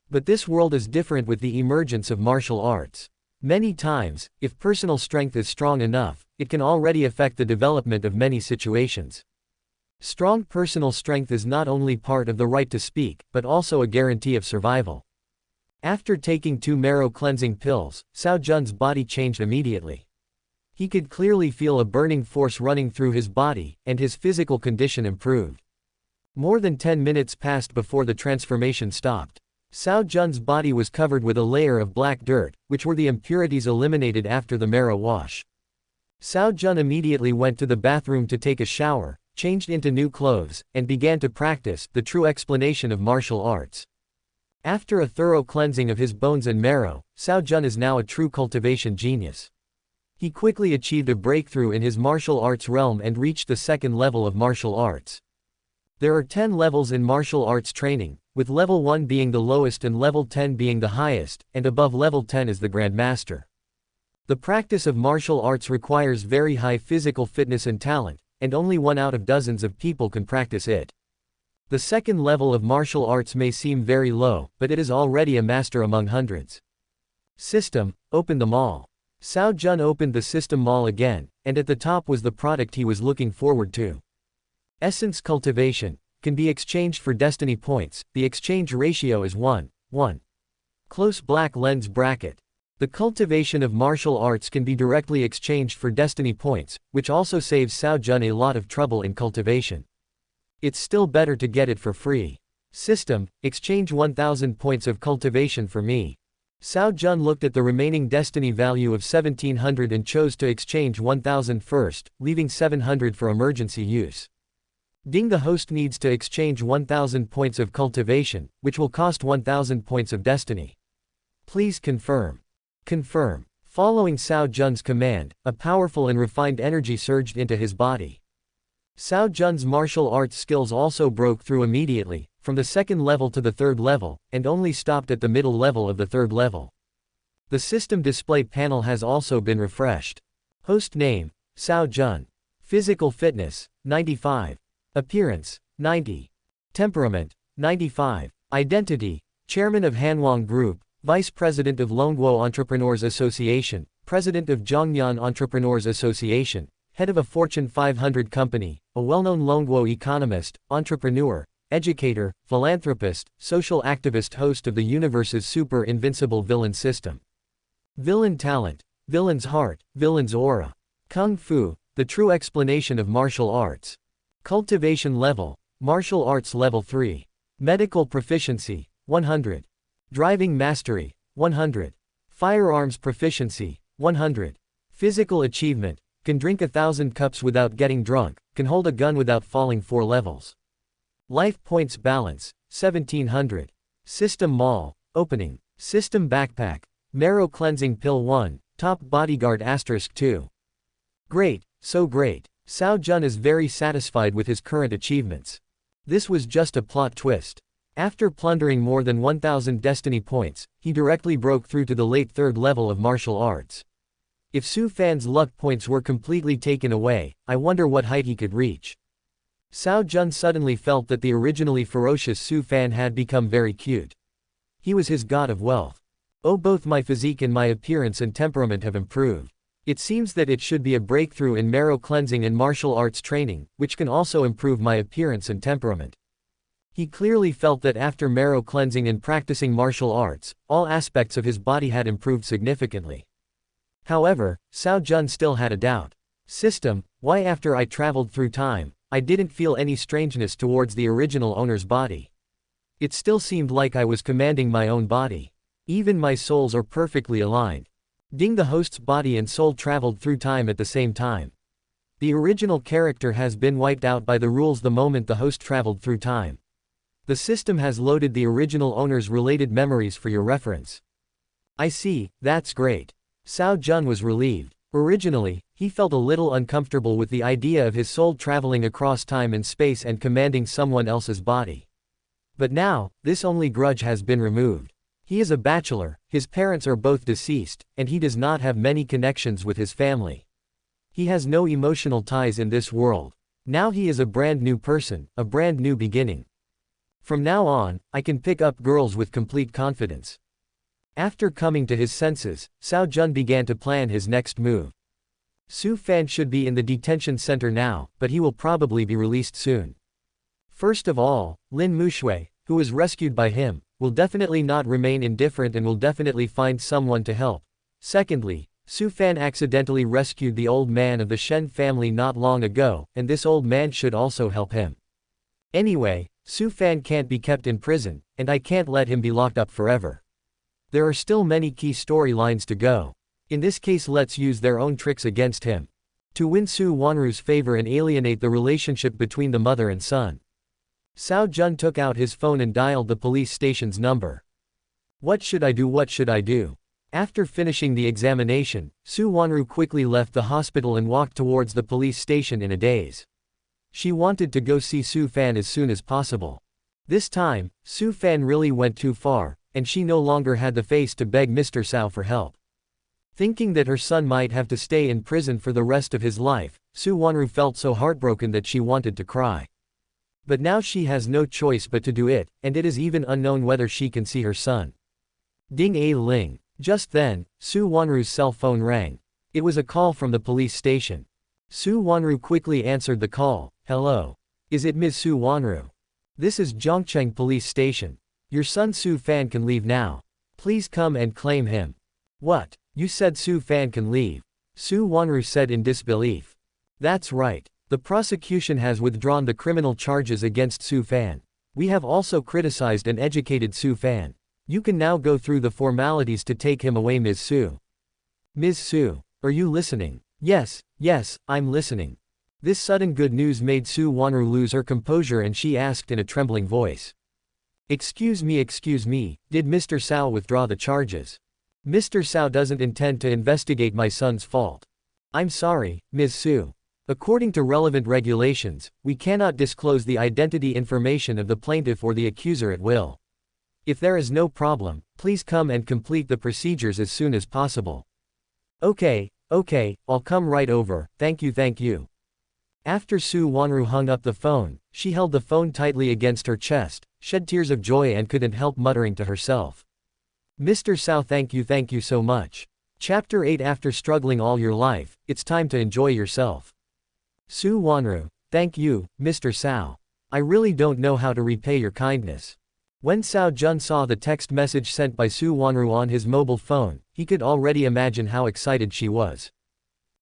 A: But this world is different with the emergence of martial arts. Many times, if personal strength is strong enough, it can already affect the development of many situations. Strong personal strength is not only part of the right to speak, but also a guarantee of survival. After taking 2 marrow cleansing pills, Cao Jun's body changed immediately. He could clearly feel a burning force running through his body, and his physical condition improved. More than 10 minutes passed before the transformation stopped. Cao Jun's body was covered with a layer of black dirt, which were the impurities eliminated after the marrow wash. Cao Jun immediately went to the bathroom to take a shower, changed into new clothes, and began to practice the true explanation of martial arts. After a thorough cleansing of his bones and marrow, Cao Jun is now a true cultivation genius. He quickly achieved a breakthrough in his martial arts realm and reached the 2nd level of martial arts. There are 10 levels in martial arts training, with level 1 being the lowest and level 10 being the highest, and above level 10 is the Grandmaster. The practice of martial arts requires very high physical fitness and talent, and only 1 out of dozens of people can practice it. The 2nd level of martial arts may seem very low, but it is already a master among hundreds. System, open them all. Cao Jun opened the system mall again, and at the top was the product he was looking forward to. Essence cultivation can be exchanged for destiny points. The exchange ratio is 1:1. Close black lens bracket. The cultivation of martial arts can be directly exchanged for destiny points, which also saves Cao Jun a lot of trouble in cultivation. It's still better to get it for free. System, exchange 1,000 points of cultivation for me. Cao Jun looked at the remaining destiny value of 1,700 and chose to exchange 1,000 first, leaving 700 for emergency use. Ding, the host needs to exchange 1,000 points of cultivation, which will cost 1,000 points of destiny. Please confirm. Confirm. Following Cao Jun's command, a powerful and refined energy surged into his body. Cao Jun's martial arts skills also broke through immediately, from the 2nd level to the 3rd level, and only stopped at the middle level of the 3rd level. The system display panel has also been refreshed. Host name, Cao Jun. Physical fitness, 95. Appearance, 90. Temperament, 95. Identity, Chairman of Hanwang Group, Vice President of Longguo Entrepreneurs Association, President of Zhongyan Entrepreneurs Association, Head of a Fortune 500 company, a well-known Longguo economist, entrepreneur, educator, philanthropist, social activist, host of the universe's super invincible villain system. Villain talent, villain's heart, villain's aura. Kung Fu, the true explanation of martial arts. Cultivation level, martial arts level 3. Medical proficiency, 100. Driving mastery, 100. Firearms proficiency, 100. Physical achievement, can drink 1,000 cups without getting drunk, can hold a gun without falling 4 levels. Life points balance, 1,700. System mall, opening. System backpack, marrow cleansing pill 1, top bodyguard * 2. Great, so great. Cao Jun is very satisfied with his current achievements. This was just a plot twist. After plundering more than 1,000 destiny points, he directly broke through to the late 3rd level of martial arts. If Su Fan's luck points were completely taken away, I wonder what height he could reach. Cao Jun suddenly felt that the originally ferocious Su Fan had become very cute. He was his god of wealth. Oh, both my physique and my appearance and temperament have improved. It seems that it should be a breakthrough in marrow cleansing and martial arts training, which can also improve my appearance and temperament. He clearly felt that after marrow cleansing and practicing martial arts, all aspects of his body had improved significantly. However, Cao Jun still had a doubt. System, why after I traveled through time, I didn't feel any strangeness towards the original owner's body. It still seemed like I was commanding my own body. Even my souls are perfectly aligned. Ding, the host's body and soul traveled through time at the same time. The original character has been wiped out by the rules the moment the host traveled through time. The system has loaded the original owner's related memories for your reference. I see, that's great. Cao Jun was relieved. Originally, he felt a little uncomfortable with the idea of his soul traveling across time and space and commanding someone else's body. But now, this only grudge has been removed. He is a bachelor, his parents are both deceased, and he does not have many connections with his family. He has no emotional ties in this world. Now he is a brand new person, a brand new beginning. From now on, I can pick up girls with complete confidence. After coming to his senses, Cao Jun began to plan his next move. Su Fan should be in the detention center now, but he will probably be released soon. First of all, Lin Mushui, who was rescued by him, will definitely not remain indifferent and will definitely find someone to help. Secondly, Su Fan accidentally rescued the old man of the Shen family not long ago, and this old man should also help him. Anyway, Su Fan can't be kept in prison, and I can't let him be locked up forever. There are still many key storylines to go. In this case, let's use their own tricks against him. To win Su Wanru's favor and alienate the relationship between the mother and son. Cao Jun took out his phone and dialed the police station's number. What should I do? What should I do? After finishing the examination, Su Wanru quickly left the hospital and walked towards the police station in a daze. She wanted to go see Su Fan as soon as possible. This time, Su Fan really went too far, and she no longer had the face to beg Mr. Cao for help. Thinking that her son might have to stay in prison for the rest of his life, Su Wanru felt so heartbroken that she wanted to cry. But now she has no choice but to do it, and it is even unknown whether she can see her son. Ding-a-ling. Just then, Su Wanru's cell phone rang. It was a call from the police station. Su Wanru quickly answered the call. Hello. Is it Ms. Su Wanru? This is Zhongcheng Police Station. Your son Su Fan can leave now. Please come and claim him. What? You said Su Fan can leave? Su Wanru said in disbelief. That's right. The prosecution has withdrawn the criminal charges against Su Fan. We have also criticized and educated Su Fan. You can now go through the formalities to take him away, Ms. Su. Ms. Su, are you listening? Yes, I'm listening. This sudden good news made Su Wanru lose her composure and she asked in a trembling voice. Excuse me, did Mr. Cao withdraw the charges? Mr. Cao doesn't intend to investigate my son's fault. I'm sorry, Ms. Su. According to relevant regulations, we cannot disclose the identity information of the plaintiff or the accuser at will. If there is no problem, please come and complete the procedures as soon as possible. Okay, I'll come right over, thank you. After Su Wanru hung up the phone, she held the phone tightly against her chest, shed tears of joy and couldn't help muttering to herself. Mr. Cao, thank you so much. Chapter 8. After struggling all your life, it's time to enjoy yourself. Su Wanru, thank you, Mr. Cao. I really don't know how to repay your kindness. When Cao Jun saw the text message sent by Su Wanru on his mobile phone, he could already imagine how excited she was.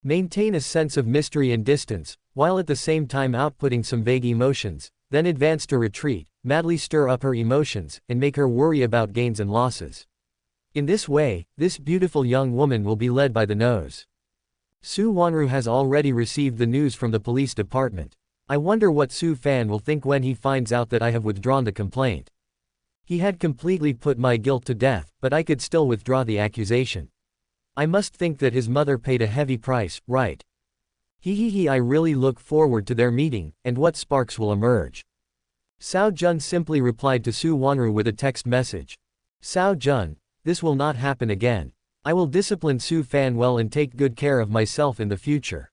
A: Maintain a sense of mystery and distance, while at the same time outputting some vague emotions, then advance to retreat, madly stir up her emotions, and make her worry about gains and losses. In this way, this beautiful young woman will be led by the nose. Su Wanru has already received the news from the police department. I wonder what Su Fan will think when he finds out that I have withdrawn the complaint. He had completely put my guilt to death, but I could still withdraw the accusation. I must think that his mother paid a heavy price, right? I really look forward to their meeting, and what sparks will emerge. Cao Jun simply replied to Su Wanru with a text message. Cao Jun, this will not happen again. I will discipline Su Fan well and take good care of myself in the future.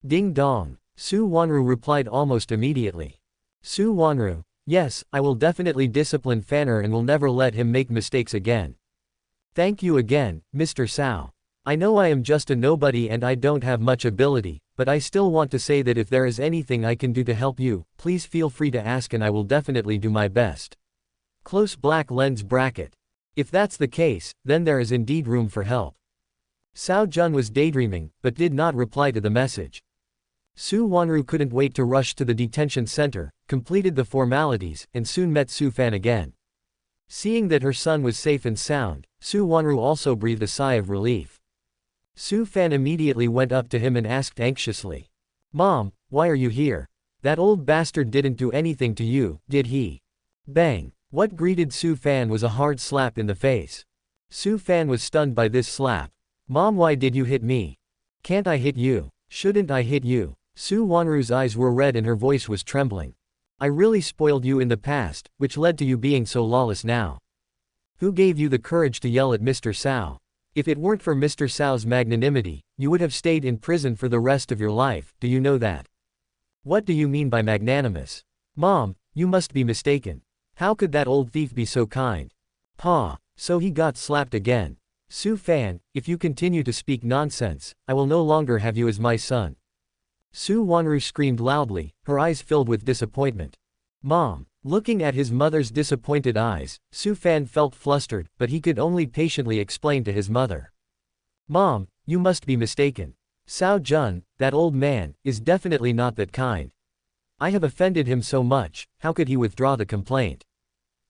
A: Ding dong. Su Wanru replied almost immediately. Su Wanru, yes, I will definitely discipline Fanner and will never let him make mistakes again. Thank you again, Mr. Cao. I know I am just a nobody and I don't have much ability, but I still want to say that if there is anything I can do to help you, please feel free to ask and I will definitely do my best. Close black lens bracket. If that's the case, then there is indeed room for help. Cao Jun was daydreaming, but did not reply to the message. Su Wanru couldn't wait to rush to the detention center, completed the formalities, and soon met Su Fan again. Seeing that her son was safe and sound, Su Wanru also breathed a sigh of relief. Su Fan immediately went up to him and asked anxiously. Mom, why are you here? That old bastard didn't do anything to you, did he? Bang! What greeted Su Fan was a hard slap in the face. Su Fan was stunned by this slap. Mom, why did you hit me? Can't I hit you? Shouldn't I hit you? Su Wanru's eyes were red and her voice was trembling. I really spoiled you in the past, which led to you being so lawless now. Who gave you the courage to yell at Mr. Cao? If it weren't for Mr. Cao's magnanimity, you would have stayed in prison for the rest of your life, do you know that? What do you mean by magnanimous? Mom, you must be mistaken. How could that old thief be so kind? Pa, so he got slapped again. Su Fan, if you continue to speak nonsense, I will no longer have you as my son. Su Wanru screamed loudly, her eyes filled with disappointment. Mom. Looking at his mother's disappointed eyes, Su Fan felt flustered, but he could only patiently explain to his mother. Mom, you must be mistaken. Cao Jun, that old man, is definitely not that kind. I have offended him so much, how could he withdraw the complaint?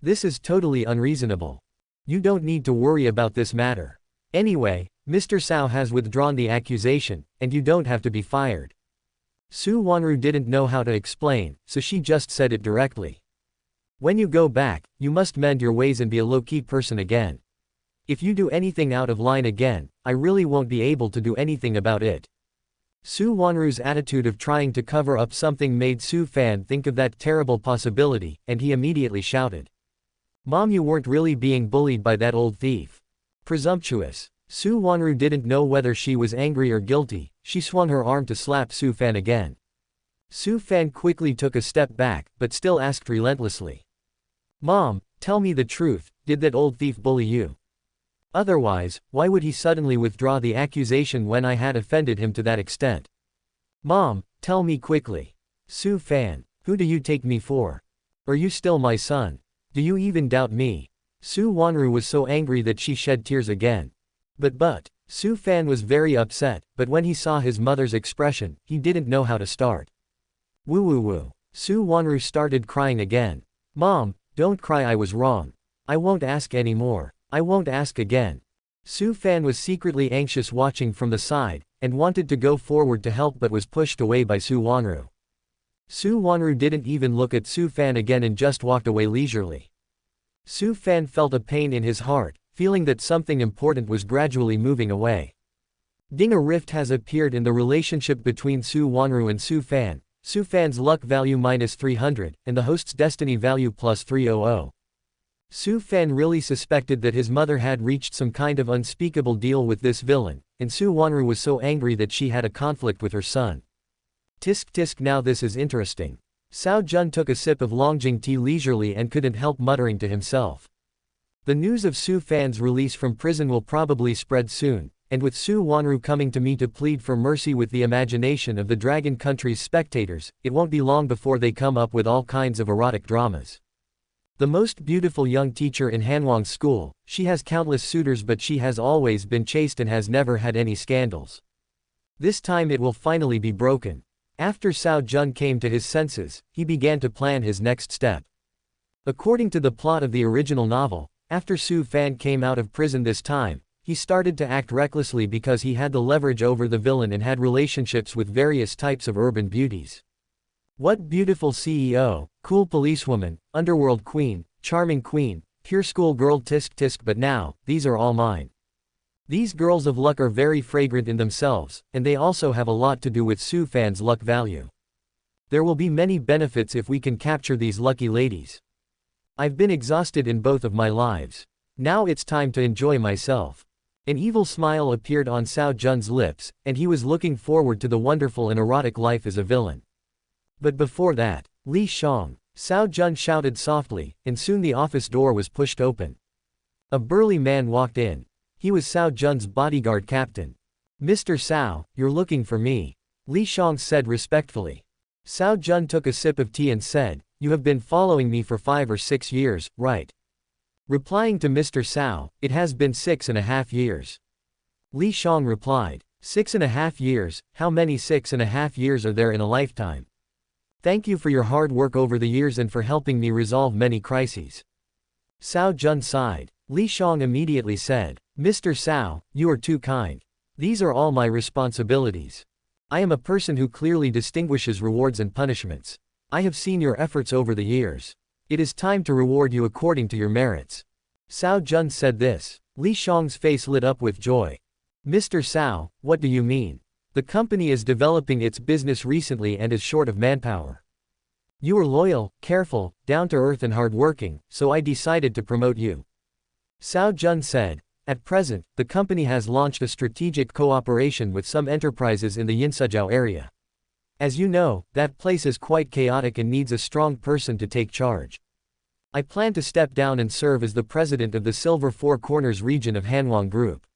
A: This is totally unreasonable. You don't need to worry about this matter. Anyway, Mr. Cao has withdrawn the accusation, and you don't have to be fired. Su Wanru didn't know how to explain, so she just said it directly. When you go back, you must mend your ways and be a low-key person again. If you do anything out of line again, I really won't be able to do anything about it. Su Wanru's attitude of trying to cover up something made Su Fan think of that terrible possibility, and he immediately shouted. Mom, you weren't really being bullied by that old thief. Presumptuous. Su Wanru didn't know whether she was angry or guilty, she swung her arm to slap Su Fan again. Su Fan quickly took a step back, but still asked relentlessly. Mom, tell me the truth, did that old thief bully you? Otherwise, why would he suddenly withdraw the accusation when I had offended him to that extent? Mom, tell me quickly. Su Fan, who do you take me for? Are you still my son? Do you even doubt me? Su Wanru was so angry that she shed tears again. But, Su Fan was very upset, but when he saw his mother's expression, he didn't know how to start. Woo woo woo. Su Wanru started crying again. Mom, don't cry, I was wrong. I won't ask anymore. I won't ask again. Su Fan was secretly anxious watching from the side, and wanted to go forward to help but was pushed away by Su Wanru. Su Wanru didn't even look at Su Fan again and just walked away leisurely. Su Fan felt a pain in his heart, feeling that something important was gradually moving away. A rift has appeared in the relationship between Su Wanru and Su Fan. Su Fan's luck value -300, and the host's destiny value +300. Su Fan really suspected that his mother had reached some kind of unspeakable deal with this villain, and Su Wanru was so angry that she had a conflict with her son. Tisk tisk, now this is interesting. Cao Jun took a sip of Longjing tea leisurely and couldn't help muttering to himself. The news of Su Fan's release from prison will probably spread soon, and with Su Wanru coming to me to plead for mercy with the imagination of the Dragon Country's spectators, it won't be long before they come up with all kinds of erotic dramas. The most beautiful young teacher in Hanwang's school, she has countless suitors but she has always been chaste and has never had any scandals. This time it will finally be broken. After Cao Jun came to his senses, he began to plan his next step. According to the plot of the original novel, after Su Fan came out of prison this time, he started to act recklessly because he had the leverage over the villain and had relationships with various types of urban beauties. What beautiful CEO, cool policewoman, underworld queen, charming queen, pure school girl, tisk tisk, but now, these are all mine. These girls of luck are very fragrant in themselves, and they also have a lot to do with Su Fan's luck value. There will be many benefits if we can capture these lucky ladies. I've been exhausted in both of my lives. Now it's time to enjoy myself. An evil smile appeared on Cao Jun's lips, and he was looking forward to the wonderful and erotic life as a villain. But before that, Li Shang, Cao Jun shouted softly, and soon the office door was pushed open. A burly man walked in. He was Cao Jun's bodyguard captain. "Mr. Cao, you're looking for me," Li Shang said respectfully. Cao Jun took a sip of tea and said, "You have been following me for 5 or 6 years, right?" Replying to Mr. Cao, "It has been 6.5 years. Li Shang replied, 6.5 years, how many 6.5 years are there in a lifetime? Thank you for your hard work over the years and for helping me resolve many crises." Cao Jun sighed. Li Shang immediately said, "Mr. Cao, you are too kind. These are all my responsibilities. I am a person who clearly distinguishes rewards and punishments. I have seen your efforts over the years. It is time to reward you according to your merits." Cao Jun said this. Li Shang's face lit up with joy. "Mr. Cao, what do you mean? The company is developing its business recently and is short of manpower. You are loyal, careful, down-to-earth and hard-working, so I decided to promote you." Cao Jun said, "At present, the company has launched a strategic cooperation with some enterprises in the Yinsuzhou area. As you know, that place is quite chaotic and needs a strong person to take charge. I plan to step down and serve as the president of the Silver Four Corners region of Hanwang Group."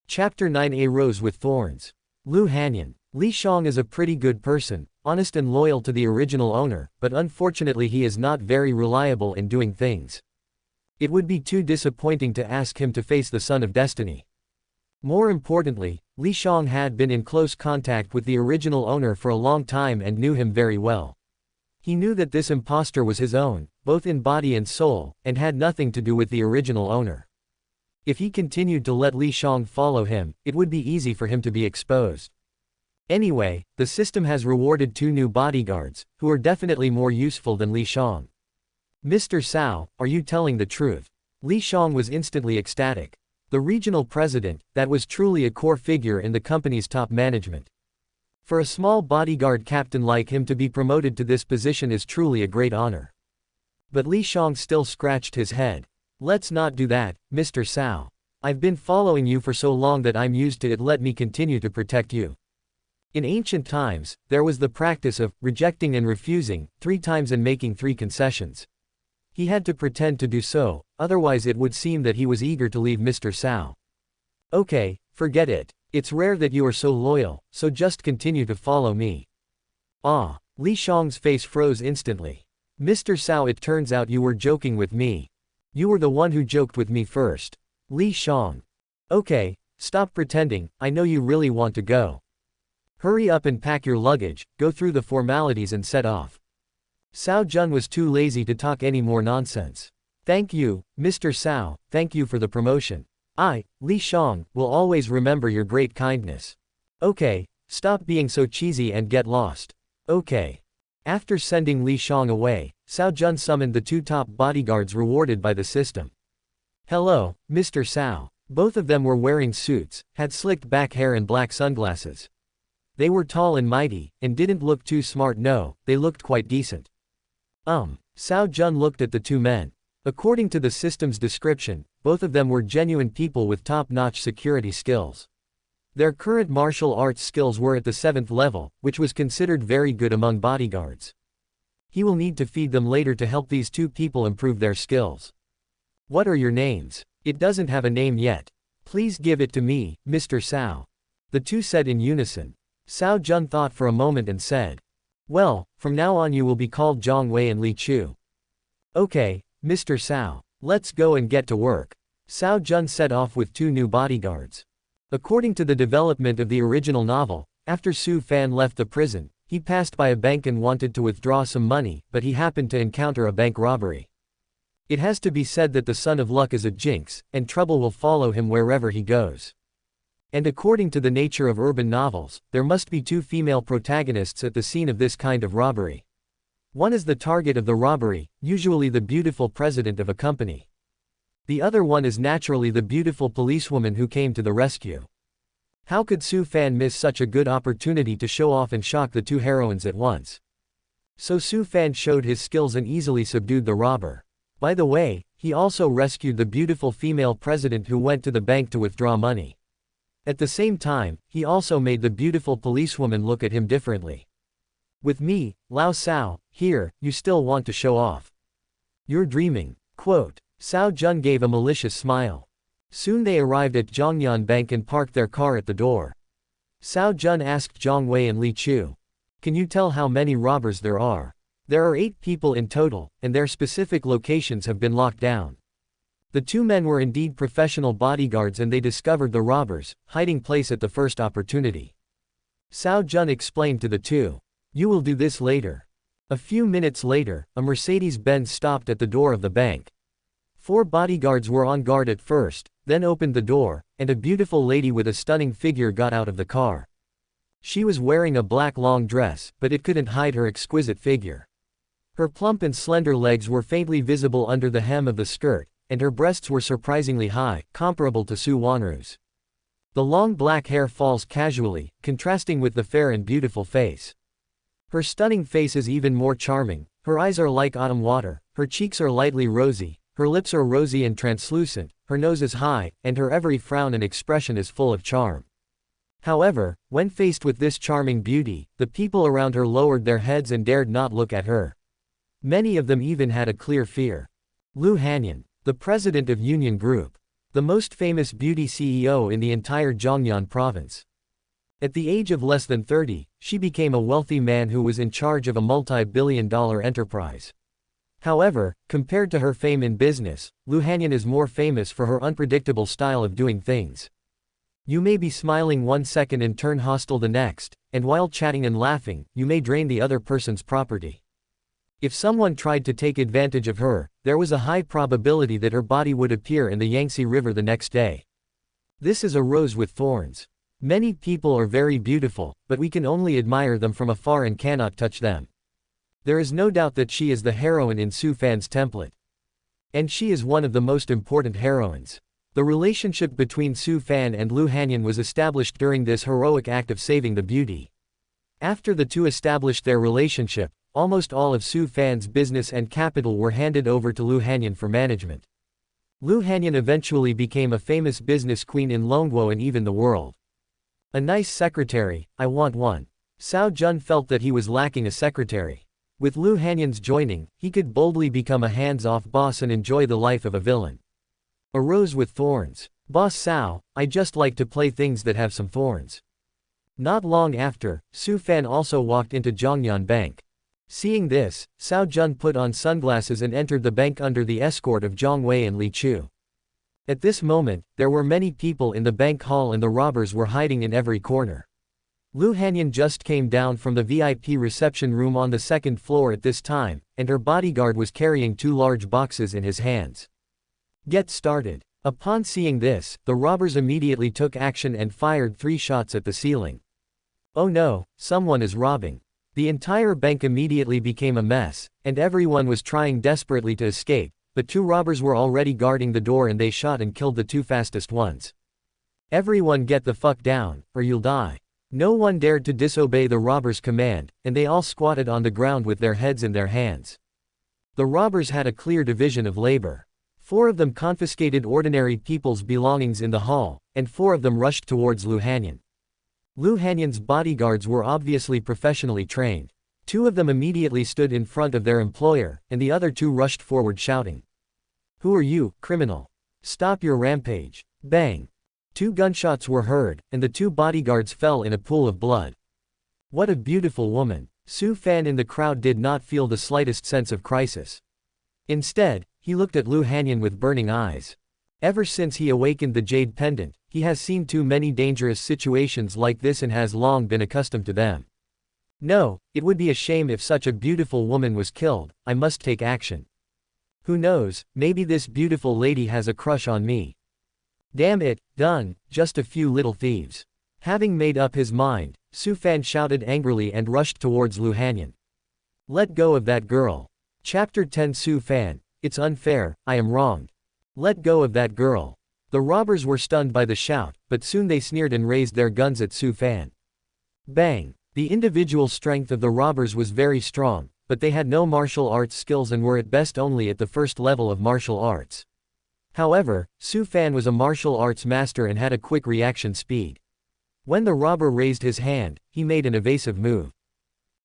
A: Chapter 9: A Rose with Thorns. Lu Hanyan. Li Shang is a pretty good person, honest and loyal to the original owner, but unfortunately he is not very reliable in doing things. It would be too disappointing to ask him to face the Son of Destiny. More importantly, Li Shang had been in close contact with the original owner for a long time and knew him very well. He knew that this impostor was his own, both in body and soul, and had nothing to do with the original owner. If he continued to let Li Shang follow him, it would be easy for him to be exposed. Anyway, the system has rewarded 2 new bodyguards, who are definitely more useful than Li Shang. "Mr. Cao, are you telling the truth?" Li Shang was instantly ecstatic. The regional president, that was truly a core figure in the company's top management. For a small bodyguard captain like him to be promoted to this position is truly a great honor. But Li Shang still scratched his head. "Let's not do that, Mr. Cao. I've been following you for so long that I'm used to it. Let me continue to protect you." In ancient times, there was the practice of rejecting and refusing 3 times and making 3 concessions. He had to pretend to do so, otherwise it would seem that he was eager to leave Mr. Cao. "Okay, forget it. It's rare that you are so loyal, so just continue to follow me." "Ah." Li Shang's face froze instantly. "Mr. Cao, it turns out you were joking with me. You were the one who joked with me first." Li Shang. "Okay, stop pretending, I know you really want to go. Hurry up and pack your luggage, go through the formalities and set off." Cao Jun was too lazy to talk any more nonsense. "Thank you, Mr. Cao, thank you for the promotion. I, Li Shang, will always remember your great kindness. Okay, stop being so cheesy and get lost. Okay." After sending Li Shang away, Cao Jun summoned the 2 top bodyguards rewarded by the system. "Hello, Mr. Cao." Both of them were wearing suits, had slicked back hair and black sunglasses. They were tall and mighty, and didn't look too smart. No, they looked quite decent. Cao Jun looked at the 2 men. According to the system's description, both of them were genuine people with top-notch security skills. Their current martial arts skills were at the 7th level, which was considered very good among bodyguards. He will need to feed them later to help these 2 people improve their skills. "What are your names?" "It doesn't have a name yet. Please give it to me, Mr. Cao." The 2 said in unison. Cao Jun thought for a moment and said, "Well, from now on you will be called Zhang Wei and Li Chu." "Okay, Mr. Cao. Let's go and get to work." Cao Jun set off with 2 new bodyguards. According to the development of the original novel, after Su Fan left the prison, he passed by a bank and wanted to withdraw some money, but he happened to encounter a bank robbery. It has to be said that the son of luck is a jinx, and trouble will follow him wherever he goes. And according to the nature of urban novels, there must be 2 female protagonists at the scene of this kind of robbery. One is the target of the robbery, usually the beautiful president of a company. The other one is naturally the beautiful policewoman who came to the rescue. How could Su Fan miss such a good opportunity to show off and shock the 2 heroines at once? So Su Fan showed his skills and easily subdued the robber. By the way, he also rescued the beautiful female president who went to the bank to withdraw money. At the same time, he also made the beautiful policewoman look at him differently. With me, Lao Cao, here, you still want to show off. You're dreaming. Quote. Cao Jun gave a malicious smile. Soon they arrived at Zhongyan Bank and parked their car at the door. Cao Jun asked Zhang Wei and Li Chu. Can you tell how many robbers there are? There are 8 people in total, and their specific locations have been locked down. The 2 men were indeed professional bodyguards and they discovered the robbers' hiding place at the first opportunity. Cao Jun explained to the 2. You will do this later. A few minutes later, a Mercedes-Benz stopped at the door of the bank. 4 bodyguards were on guard at first, then opened the door, and a beautiful lady with a stunning figure got out of the car. She was wearing a black long dress, but it couldn't hide her exquisite figure. Her plump and slender legs were faintly visible under the hem of the skirt, and her breasts were surprisingly high, comparable to Su Wanru's. The long black hair falls casually, contrasting with the fair and beautiful face. Her stunning face is even more charming, her eyes are like autumn water, her cheeks are lightly rosy, her lips are rosy and translucent, her nose is high, and her every frown and expression is full of charm. However, when faced with this charming beauty, the people around her lowered their heads and dared not look at her. Many of them even had a clear fear. Lu Hanyan, the president of Union Group, the most famous beauty CEO in the entire Zhongyan province. At the age of less than 30, she became a wealthy man who was in charge of a multi-billion-dollar enterprise. However, compared to her fame in business, Lu Hanyan is more famous for her unpredictable style of doing things. You may be smiling one second and turn hostile the next, and while chatting and laughing, you may drain the other person's property. If someone tried to take advantage of her, there was a high probability that her body would appear in the Yangtze River the next day. This is a rose with thorns. Many people are very beautiful, but we can only admire them from afar and cannot touch them. There is no doubt that she is the heroine in Su Fan's template. And she is one of the most important heroines. The relationship between Su Fan and Lu Hanyan was established during this heroic act of saving the beauty. After the 2 established their relationship, almost all of Su Fan's business and capital were handed over to Lu Hanyan for management. Lu Hanyan eventually became a famous business queen in Longguo and even the world. A nice secretary, I want one. Cao Jun felt that he was lacking a secretary. With Lu Hanyan's joining, he could boldly become a hands-off boss and enjoy the life of a villain. A rose with thorns. Boss Cao, I just like to play things that have some thorns. Not long after, Su Fan also walked into Zhongyan Bank. Seeing this, Cao Jun put on sunglasses and entered the bank under the escort of Zhang Wei and Li Chu. At this moment, there were many people in the bank hall and the robbers were hiding in every corner. Lu Hanyan just came down from the VIP reception room on the 2nd floor at this time, and her bodyguard was carrying 2 large boxes in his hands. Get started. Upon seeing this, the robbers immediately took action and fired 3 shots at the ceiling. Oh no, someone is robbing. The entire bank immediately became a mess, and everyone was trying desperately to escape, but 2 robbers were already guarding the door and they shot and killed the 2 fastest ones. Everyone get the fuck down, or you'll die. No one dared to disobey the robbers' command, and they all squatted on the ground with their heads in their hands. The robbers had a clear division of labor. 4 of them confiscated ordinary people's belongings in the hall, and 4 of them rushed towards Lu Hanyan. Lu Hanyan's bodyguards were obviously professionally trained. 2 of them immediately stood in front of their employer, and the other 2 rushed forward shouting. Who are you, criminal? Stop your rampage. Bang. 2 gunshots were heard, and the 2 bodyguards fell in a pool of blood. What a beautiful woman. Su Fan in the crowd did not feel the slightest sense of crisis. Instead, he looked at Lu Hanyan with burning eyes. Ever since he awakened the jade pendant, he has seen too many dangerous situations like this and has long been accustomed to them. No, it would be a shame if such a beautiful woman was killed. I must take action. Who knows, maybe this beautiful lady has a crush on me. Damn it, done, just a few little thieves. Having made up his mind, Su Fan shouted angrily and rushed towards Lu Hanyan. Let go of that girl. Chapter 10 Su Fan, it's unfair, I am wronged. Let go of that girl. The robbers were stunned by the shout, but soon they sneered and raised their guns at Su Fan. Bang! The individual strength of the robbers was very strong, but they had no martial arts skills and were at best only at the first level of martial arts. However, Su Fan was a martial arts master and had a quick reaction speed. When the robber raised his hand, he made an evasive move.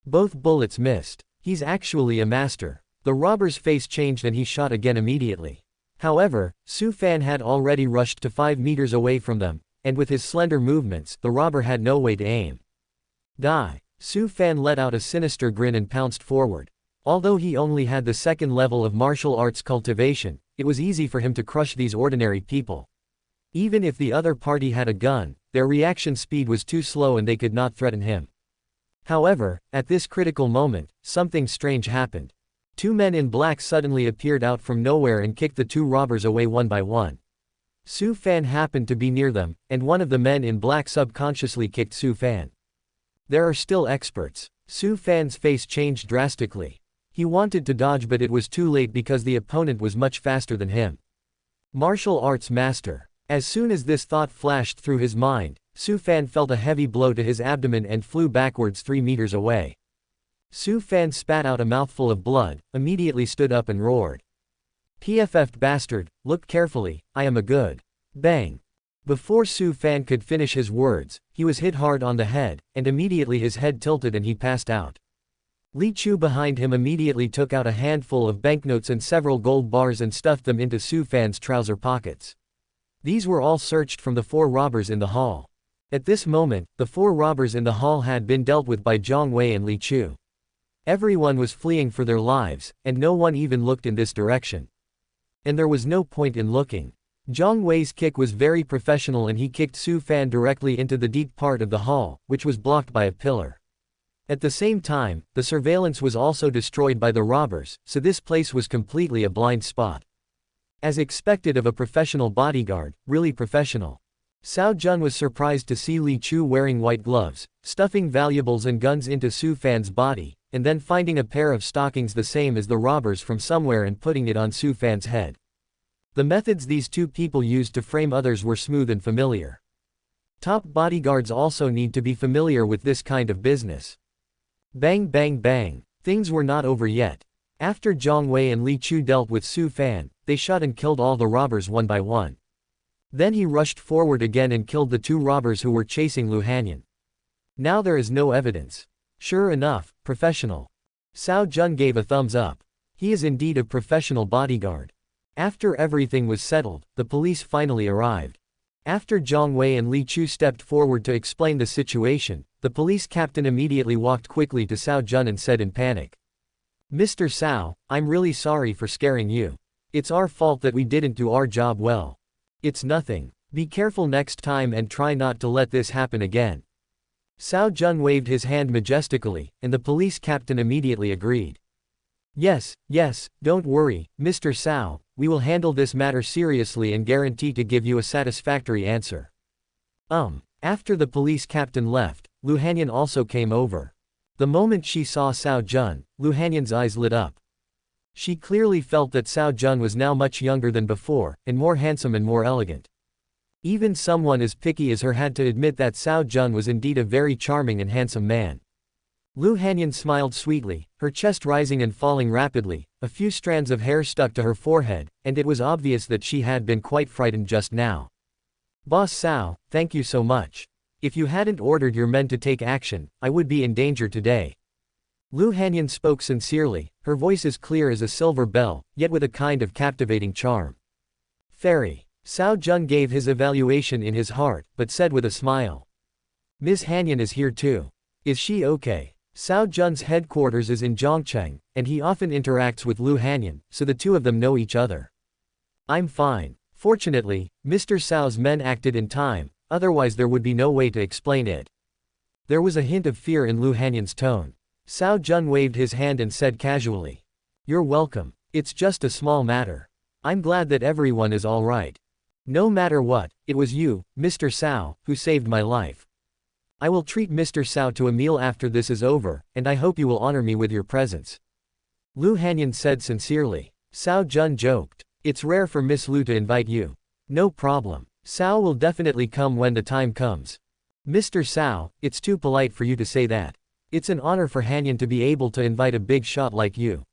A: Both bullets missed. He's actually a master. The robber's face changed and he shot again immediately. However, Su Fan had already rushed to 5 meters away from them, and with his slender movements, the robber had no way to aim. Die. Su Fan let out a sinister grin and pounced forward. Although he only had the second level of martial arts cultivation, it was easy for him to crush these ordinary people. Even if the other party had a gun, their reaction speed was too slow and they could not threaten him. However, at this critical moment, something strange happened. 2 men in black suddenly appeared out from nowhere and kicked the 2 robbers away one by one. Su Fan happened to be near them, and one of the men in black subconsciously kicked Su Fan. There are still experts. Su Fan's face changed drastically. He wanted to dodge but it was too late because the opponent was much faster than him. Martial arts master. As soon as this thought flashed through his mind, Su Fan felt a heavy blow to his abdomen and flew backwards 3 meters away. Su Fan spat out a mouthful of blood, immediately stood up and roared. "PFF'd bastard, look carefully, I am a good." Bang. Before Su Fan could finish his words, he was hit hard on the head, and immediately his head tilted and he passed out. Li Chu behind him immediately took out a handful of banknotes and several gold bars and stuffed them into Su Fan's trouser pockets. These were all searched from the 4 robbers in the hall. At this moment, the 4 robbers in the hall had been dealt with by Zhang Wei and Li Chu. Everyone was fleeing for their lives, and no one even looked in this direction. And there was no point in looking. Zhang Wei's kick was very professional and he kicked Su Fan directly into the deep part of the hall, which was blocked by a pillar. At the same time, the surveillance was also destroyed by the robbers, so this place was completely a blind spot. As expected of a professional bodyguard, really professional. Cao Jun was surprised to see Li Chu wearing white gloves, stuffing valuables and guns into Su Fan's body, and then finding a pair of stockings the same as the robbers from somewhere and putting it on Su Fan's head. The methods these 2 people used to frame others were smooth and familiar. Top bodyguards also need to be familiar with this kind of business. Bang bang bang. Things were not over yet. After Zhang Wei and Li Chu dealt with Su Fan, they shot and killed all the robbers one by one. Then he rushed forward again and killed the 2 robbers who were chasing Lu Hanyan. Now there is no evidence. Sure enough, professional. Cao Jun gave a thumbs up. He is indeed a professional bodyguard. After everything was settled, the police finally arrived. After Zhang Wei and Li Chu stepped forward to explain the situation, the police captain immediately walked quickly to Cao Jun and said in panic, "Mr. Cao, I'm really sorry for scaring you. It's our fault that we didn't do our job well. It's nothing. Be careful next time and try not to let this happen again." Cao Jun waved his hand majestically, and the police captain immediately agreed. Yes, don't worry, Mr. Cao, we will handle this matter seriously and guarantee to give you a satisfactory answer. After the police captain left, Lu Hanyan also came over. The moment she saw Cao Jun, Lu Hanyan's eyes lit up. She clearly felt that Cao Jun was now much younger than before, and more handsome and more elegant. Even someone as picky as her had to admit that Cao Jun was indeed a very charming and handsome man. Lu Hanyan smiled sweetly, her chest rising and falling rapidly, a few strands of hair stuck to her forehead, and it was obvious that she had been quite frightened just now. "Boss Cao, thank you so much. If you hadn't ordered your men to take action, I would be in danger today." Lu Hanyan spoke sincerely, her voice as clear as a silver bell, yet with a kind of captivating charm. "Fairy." Cao Jun gave his evaluation in his heart, but said with a smile. "Ms. Hanyan is here too. Is she okay?" Cao Jun's headquarters is in Zhongcheng, and he often interacts with Lu Hanyan, so the 2 of them know each other. "I'm fine. Fortunately, Mr. Cao's men acted in time, otherwise there would be no way to explain it." There was a hint of fear in Lu Hanyan's tone. Cao Jun waved his hand and said casually, "You're welcome. It's just a small matter. I'm glad that everyone is all right. No matter what, it was you, Mr. Cao, who saved my life. I will treat Mr. Cao to a meal after this is over, and I hope you will honor me with your presence." Lu Hanyan said sincerely. Cao Jun joked, "It's rare for Miss Lu to invite you." "No problem. Cao will definitely come when the time comes." "Mr. Cao, it's too polite for you to say that. It's an honor for Hanyan to be able to invite a big shot like you.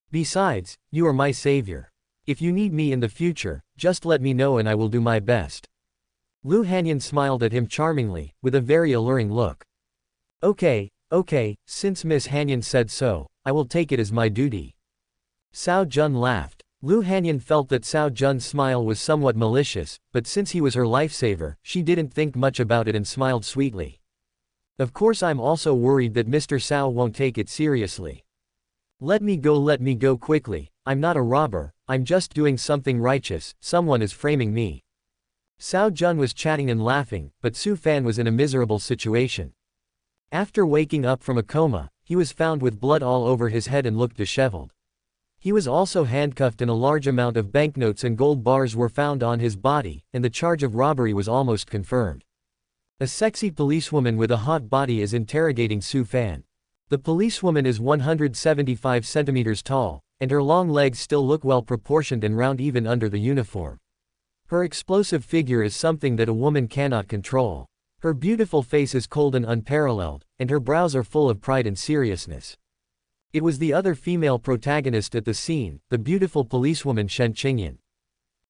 A: Besides, you are my savior. If you need me in the future, just let me know and I will do my best. Lu Hanyan smiled at him charmingly, with a very alluring look. Okay, since Miss Hanyan said so, I will take it as my duty. Cao Jun laughed. Lu Hanyan felt that Cao Jun's smile was somewhat malicious, but since he was her lifesaver, she didn't think much about it and smiled sweetly. Of course I'm also worried that Mr. Cao won't take it seriously. Let me go quickly, I'm not a robber, I'm just doing something righteous, someone is framing me. Cao Jun was chatting and laughing, but Su Fan was in a miserable situation. After waking up from a coma, he was found with blood all over his head and looked disheveled. He was also handcuffed and a large amount of banknotes and gold bars were found on his body, and the charge of robbery was almost confirmed. A sexy policewoman with a hot body is interrogating Su Fan. The policewoman is 175 centimeters tall, and her long legs still look well proportioned and round even under the uniform. Her explosive figure is something that a woman cannot control. Her beautiful face is cold and unparalleled, and her brows are full of pride and seriousness. It was the other female protagonist at the scene, the beautiful policewoman Shen Qingyan.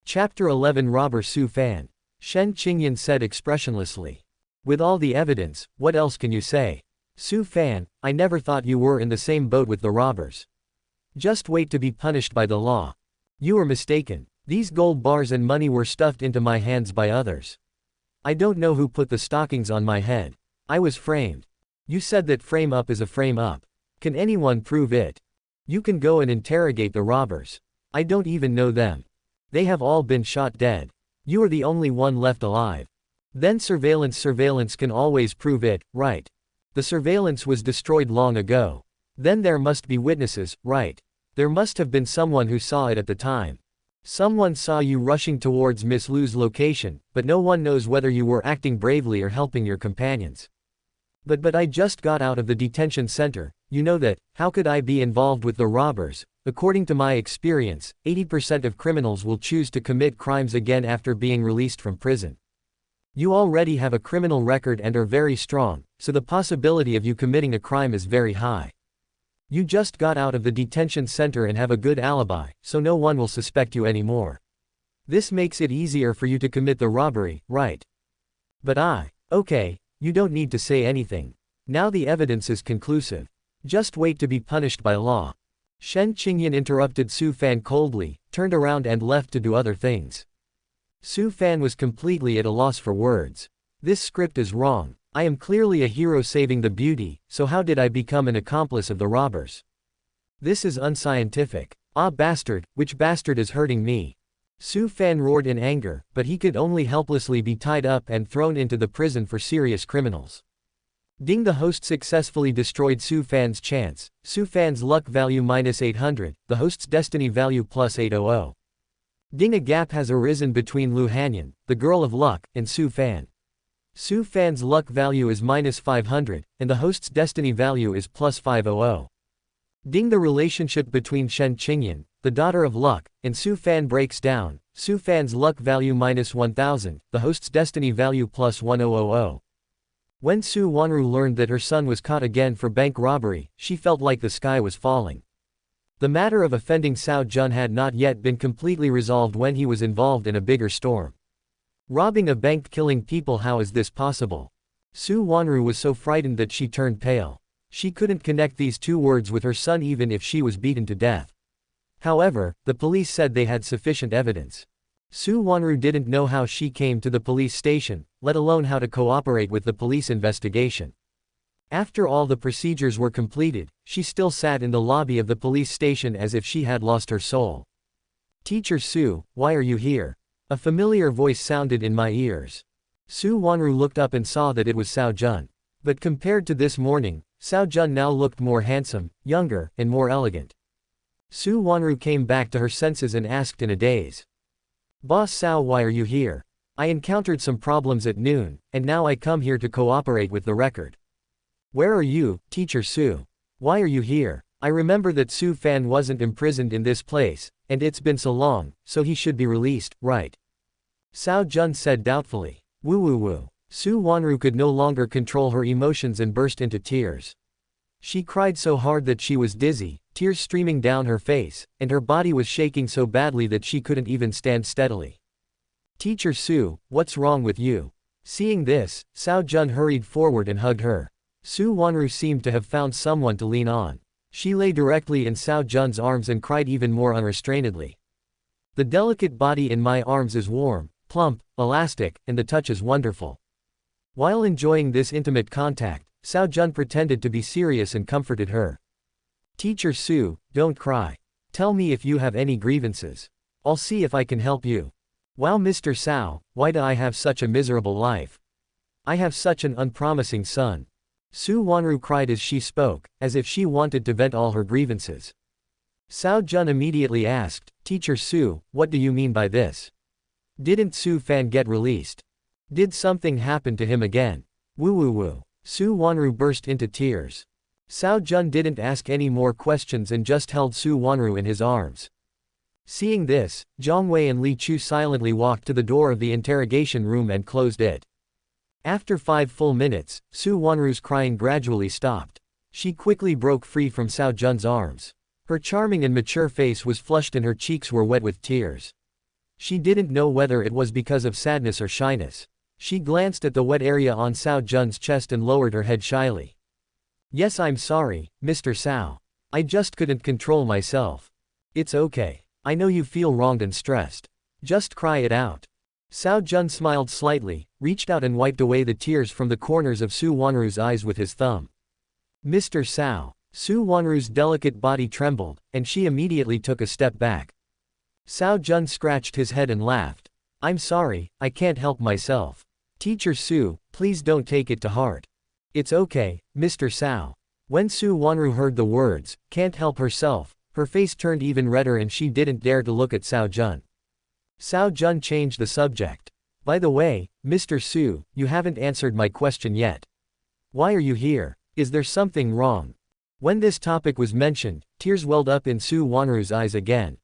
A: Chapter 11 Robber Su Fan. Shen Qingyan said expressionlessly. With all the evidence, what else can you say? Su Fan, I never thought you were in the same boat with the robbers. Just wait to be punished by the law. You were mistaken. These gold bars and money were stuffed into my hands by others. I don't know who put the stockings on my head. I was framed. You said that frame up is a frame up. Can anyone prove it? You can go and interrogate the robbers. I don't even know them. They have all been shot dead. You are the only one left alive. Then surveillance can always prove it, right? The surveillance was destroyed long ago. Then there must be witnesses, right? There must have been someone who saw it at the time. Someone saw you rushing towards Miss Lu's location, but no one knows whether you were acting bravely or helping your companions. But I just got out of the detention center, you know that, how could I be involved with the robbers? According to my experience, 80% of criminals will choose to commit crimes again after being released from prison. You already have a criminal record and are very strong, so the possibility of you committing a crime is very high. You just got out of the detention center and have a good alibi, so no one will suspect you anymore. This makes it easier for you to commit the robbery, right? But okay, you don't need to say anything. Now the evidence is conclusive. Just wait to be punished by law. Shen Qingyan interrupted Su Fan coldly, turned around and left to do other things. Su Fan was completely at a loss for words. This script is wrong. I am clearly a hero saving the beauty, so how did I become an accomplice of the robbers? This is unscientific. Ah bastard, which bastard is hurting me? Su Fan roared in anger, but he could only helplessly be tied up and thrown into the prison for serious criminals. Ding, the host successfully destroyed Su Fan's chance. Su Fan's luck value -800, the host's destiny value +800. Ding, a gap has arisen between Lu Hanyan, the girl of luck, and Su Fan. Su Fan's luck value is -500, and the host's destiny value is +500. Ding, the relationship between Shen Qingyan, the daughter of luck, and Su Fan breaks down. Su Fan's luck value -1000, the host's destiny value +1000. When Su Wanru learned that her son was caught again for bank robbery, she felt like the sky was falling. The matter of offending Cao Jun had not yet been completely resolved when he was involved in a bigger storm. Robbing a bank, killing people, how is this possible? Su Wanru was so frightened that she turned pale. She couldn't connect these two words with her son even if she was beaten to death. However, the police said they had sufficient evidence. Su Wanru didn't know how she came to the police station, let alone how to cooperate with the police investigation. After all the procedures were completed, she still sat in the lobby of the police station as if she had lost her soul. Teacher Su, why are you here? A familiar voice sounded in my ears. Su Wanru looked up and saw that it was Cao Jun. But compared to this morning, Cao Jun now looked more handsome, younger, and more elegant. Su Wanru came back to her senses and asked in a daze. Boss Cao, why are you here? I encountered some problems at noon, and now I come here to cooperate with the record. Where are you, Teacher Su? Why are you here? I remember that Su Fan wasn't imprisoned in this place, and it's been so long, so he should be released, right? Cao Jun said doubtfully. Woo. Su Wanru could no longer control her emotions and burst into tears. She cried so hard that she was dizzy, tears streaming down her face, and her body was shaking so badly that she couldn't even stand steadily. "Teacher Su, what's wrong with you?" Seeing this, Cao Jun hurried forward and hugged her. Su Wanru seemed to have found someone to lean on. She lay directly in Cao Jun's arms and cried even more unrestrainedly. "The delicate body in my arms is warm, plump, elastic, and the touch is wonderful." While enjoying this intimate contact, Cao Jun pretended to be serious and comforted her. "Teacher Su, don't cry. Tell me if you have any grievances. I'll see if I can help you." "Wow, Mr. Cao, why do I have such a miserable life? I have such an unpromising son." Su Wanru cried as she spoke, as if she wanted to vent all her grievances. Cao Jun immediately asked, "Teacher Su, what do you mean by this? Didn't Su Fan get released? Did something happen to him again?" "Woo woo woo." Su Wanru burst into tears. Cao Jun didn't ask any more questions and just held Su Wanru in his arms. Seeing this, Zhang Wei and Li Chu silently walked to the door of the interrogation room and closed it. After 5 full minutes, Su Wanru's crying gradually stopped. She quickly broke free from Cao Jun's arms. Her charming and mature face was flushed and her cheeks were wet with tears. She didn't know whether it was because of sadness or shyness. She glanced at the wet area on Cao Jun's chest and lowered her head shyly. "Yes, I'm sorry, Mr. Cao. I just couldn't control myself. It's okay. I know you feel wronged and stressed. Just cry it out." Cao Jun smiled slightly, reached out and wiped away the tears from the corners of Su Wanru's eyes with his thumb. "Mr. Cao." Su Wanru's delicate body trembled, and she immediately took a step back. Cao Jun scratched his head and laughed. "I'm sorry, I can't help myself. Teacher Su, please don't take it to heart. It's okay, Mr. Cao." When Su Wanru heard the words, "can't help herself," her face turned even redder and she didn't dare to look at Cao Jun. Cao Jun changed the subject. "By the way, Mr. Su, you haven't answered my question yet. Why are you here? Is there something wrong?" When this topic was mentioned, tears welled up in Su Wanru's eyes again.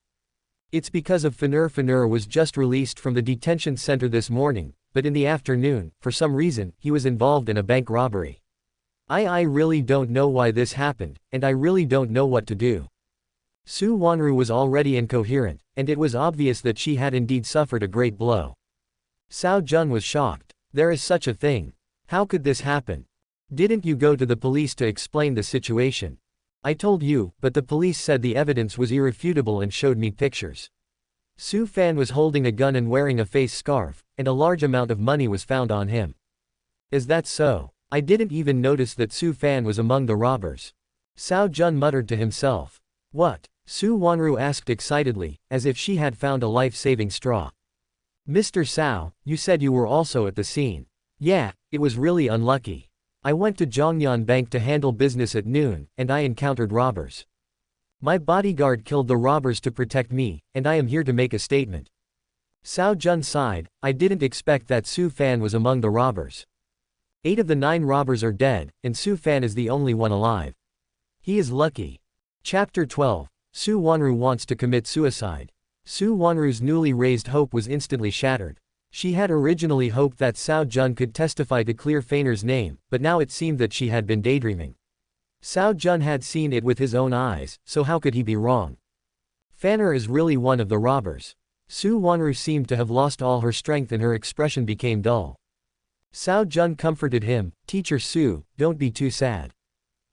A: "It's because of Fanur. Fanur was just released from the detention center this morning, but in the afternoon, for some reason, he was involved in a bank robbery. I really don't know why this happened, and I really don't know what to do." Su Wanru was already incoherent, and it was obvious that she had indeed suffered a great blow. Cao Jun was shocked. "There is such a thing. How could this happen? Didn't you go to the police to explain the situation?" "I told you, but the police said the evidence was irrefutable and showed me pictures. Su Fan was holding a gun and wearing a face scarf, and a large amount of money was found on him." "Is that so? I didn't even notice that Su Fan was among the robbers." Cao Jun muttered to himself. "What?" Su Wanru asked excitedly, as if she had found a life-saving straw. "Mr. Cao, you said you were also at the scene." "Yeah, it was really unlucky. I went to Zhongyan Bank to handle business at noon, and I encountered robbers. My bodyguard killed the robbers to protect me, and I am here to make a statement." Cao Jun sighed. "I didn't expect that Su Fan was among the robbers. 8 of the 9 robbers are dead, and Su Fan is the only one alive. He is lucky." Chapter 12. Su Wanru wants to commit suicide. Su Wanru's newly raised hope was instantly shattered. She had originally hoped that Cao Jun could testify to clear Faner's name, but now it seemed that she had been daydreaming. Cao Jun had seen it with his own eyes, so how could he be wrong? Faner is really one of the robbers. Su Wanru seemed to have lost all her strength and her expression became dull. Cao Jun comforted him, "Teacher Su, don't be too sad.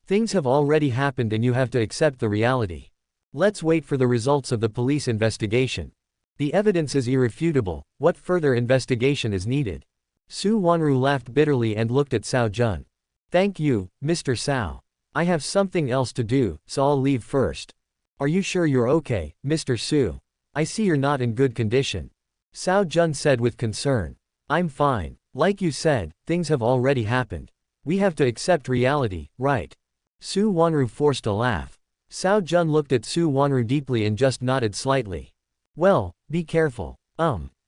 A: Things have already happened and you have to accept the reality. Let's wait for the results of the police investigation. The evidence is irrefutable, what further investigation is needed?" Su Wanru laughed bitterly and looked at Cao Jun. "Thank you, Mr. Cao. I have something else to do, so I'll leave first." "Are you sure you're okay, Mr. Su? I see you're not in good condition." Cao Jun said with concern. "I'm fine. Like you said, things have already happened. We have to accept reality, right?" Su Wanru forced a laugh. Cao Jun looked at Su Wanru deeply and just nodded slightly. "Well, be careful."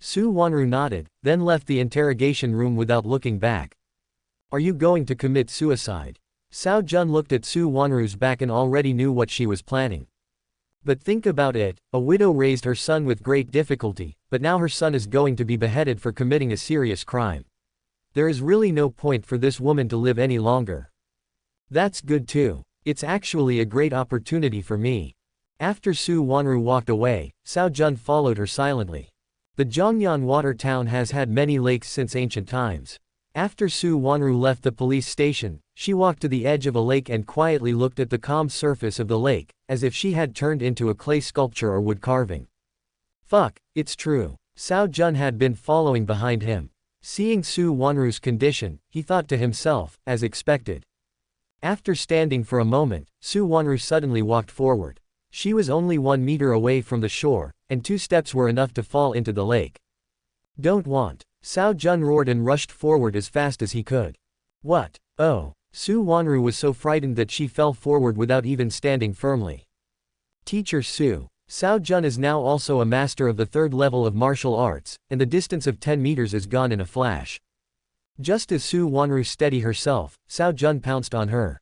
A: Su Wanru nodded, then left the interrogation room without looking back. "Are you going to commit suicide?" Cao Jun looked at Su Wanru's back and already knew what she was planning. But think about it, a widow raised her son with great difficulty, but now her son is going to be beheaded for committing a serious crime. There is really no point for this woman to live any longer. That's good too. It's actually a great opportunity for me. After Su Wanru walked away, Cao Jun followed her silently. The Zhongyan water town has had many lakes since ancient times. After Su Wanru left the police station, she walked to the edge of a lake and quietly looked at the calm surface of the lake, as if she had turned into a clay sculpture or wood carving. Fuck, it's true. Cao Jun had been following behind him. Seeing Su Wanru's condition, he thought to himself, as expected. After standing for a moment, Su Wanru suddenly walked forward. She was only 1 meter away from the shore, and 2 steps were enough to fall into the lake. Don't want. Cao Jun roared and rushed forward as fast as he could. What? Oh. Su Wanru was so frightened that she fell forward without even standing firmly. Teacher Su. Cao Jun is now also a master of the 3rd level of martial arts, and the distance of 10 meters is gone in a flash. Just as Su Wanru steadied herself, Cao Jun pounced on her.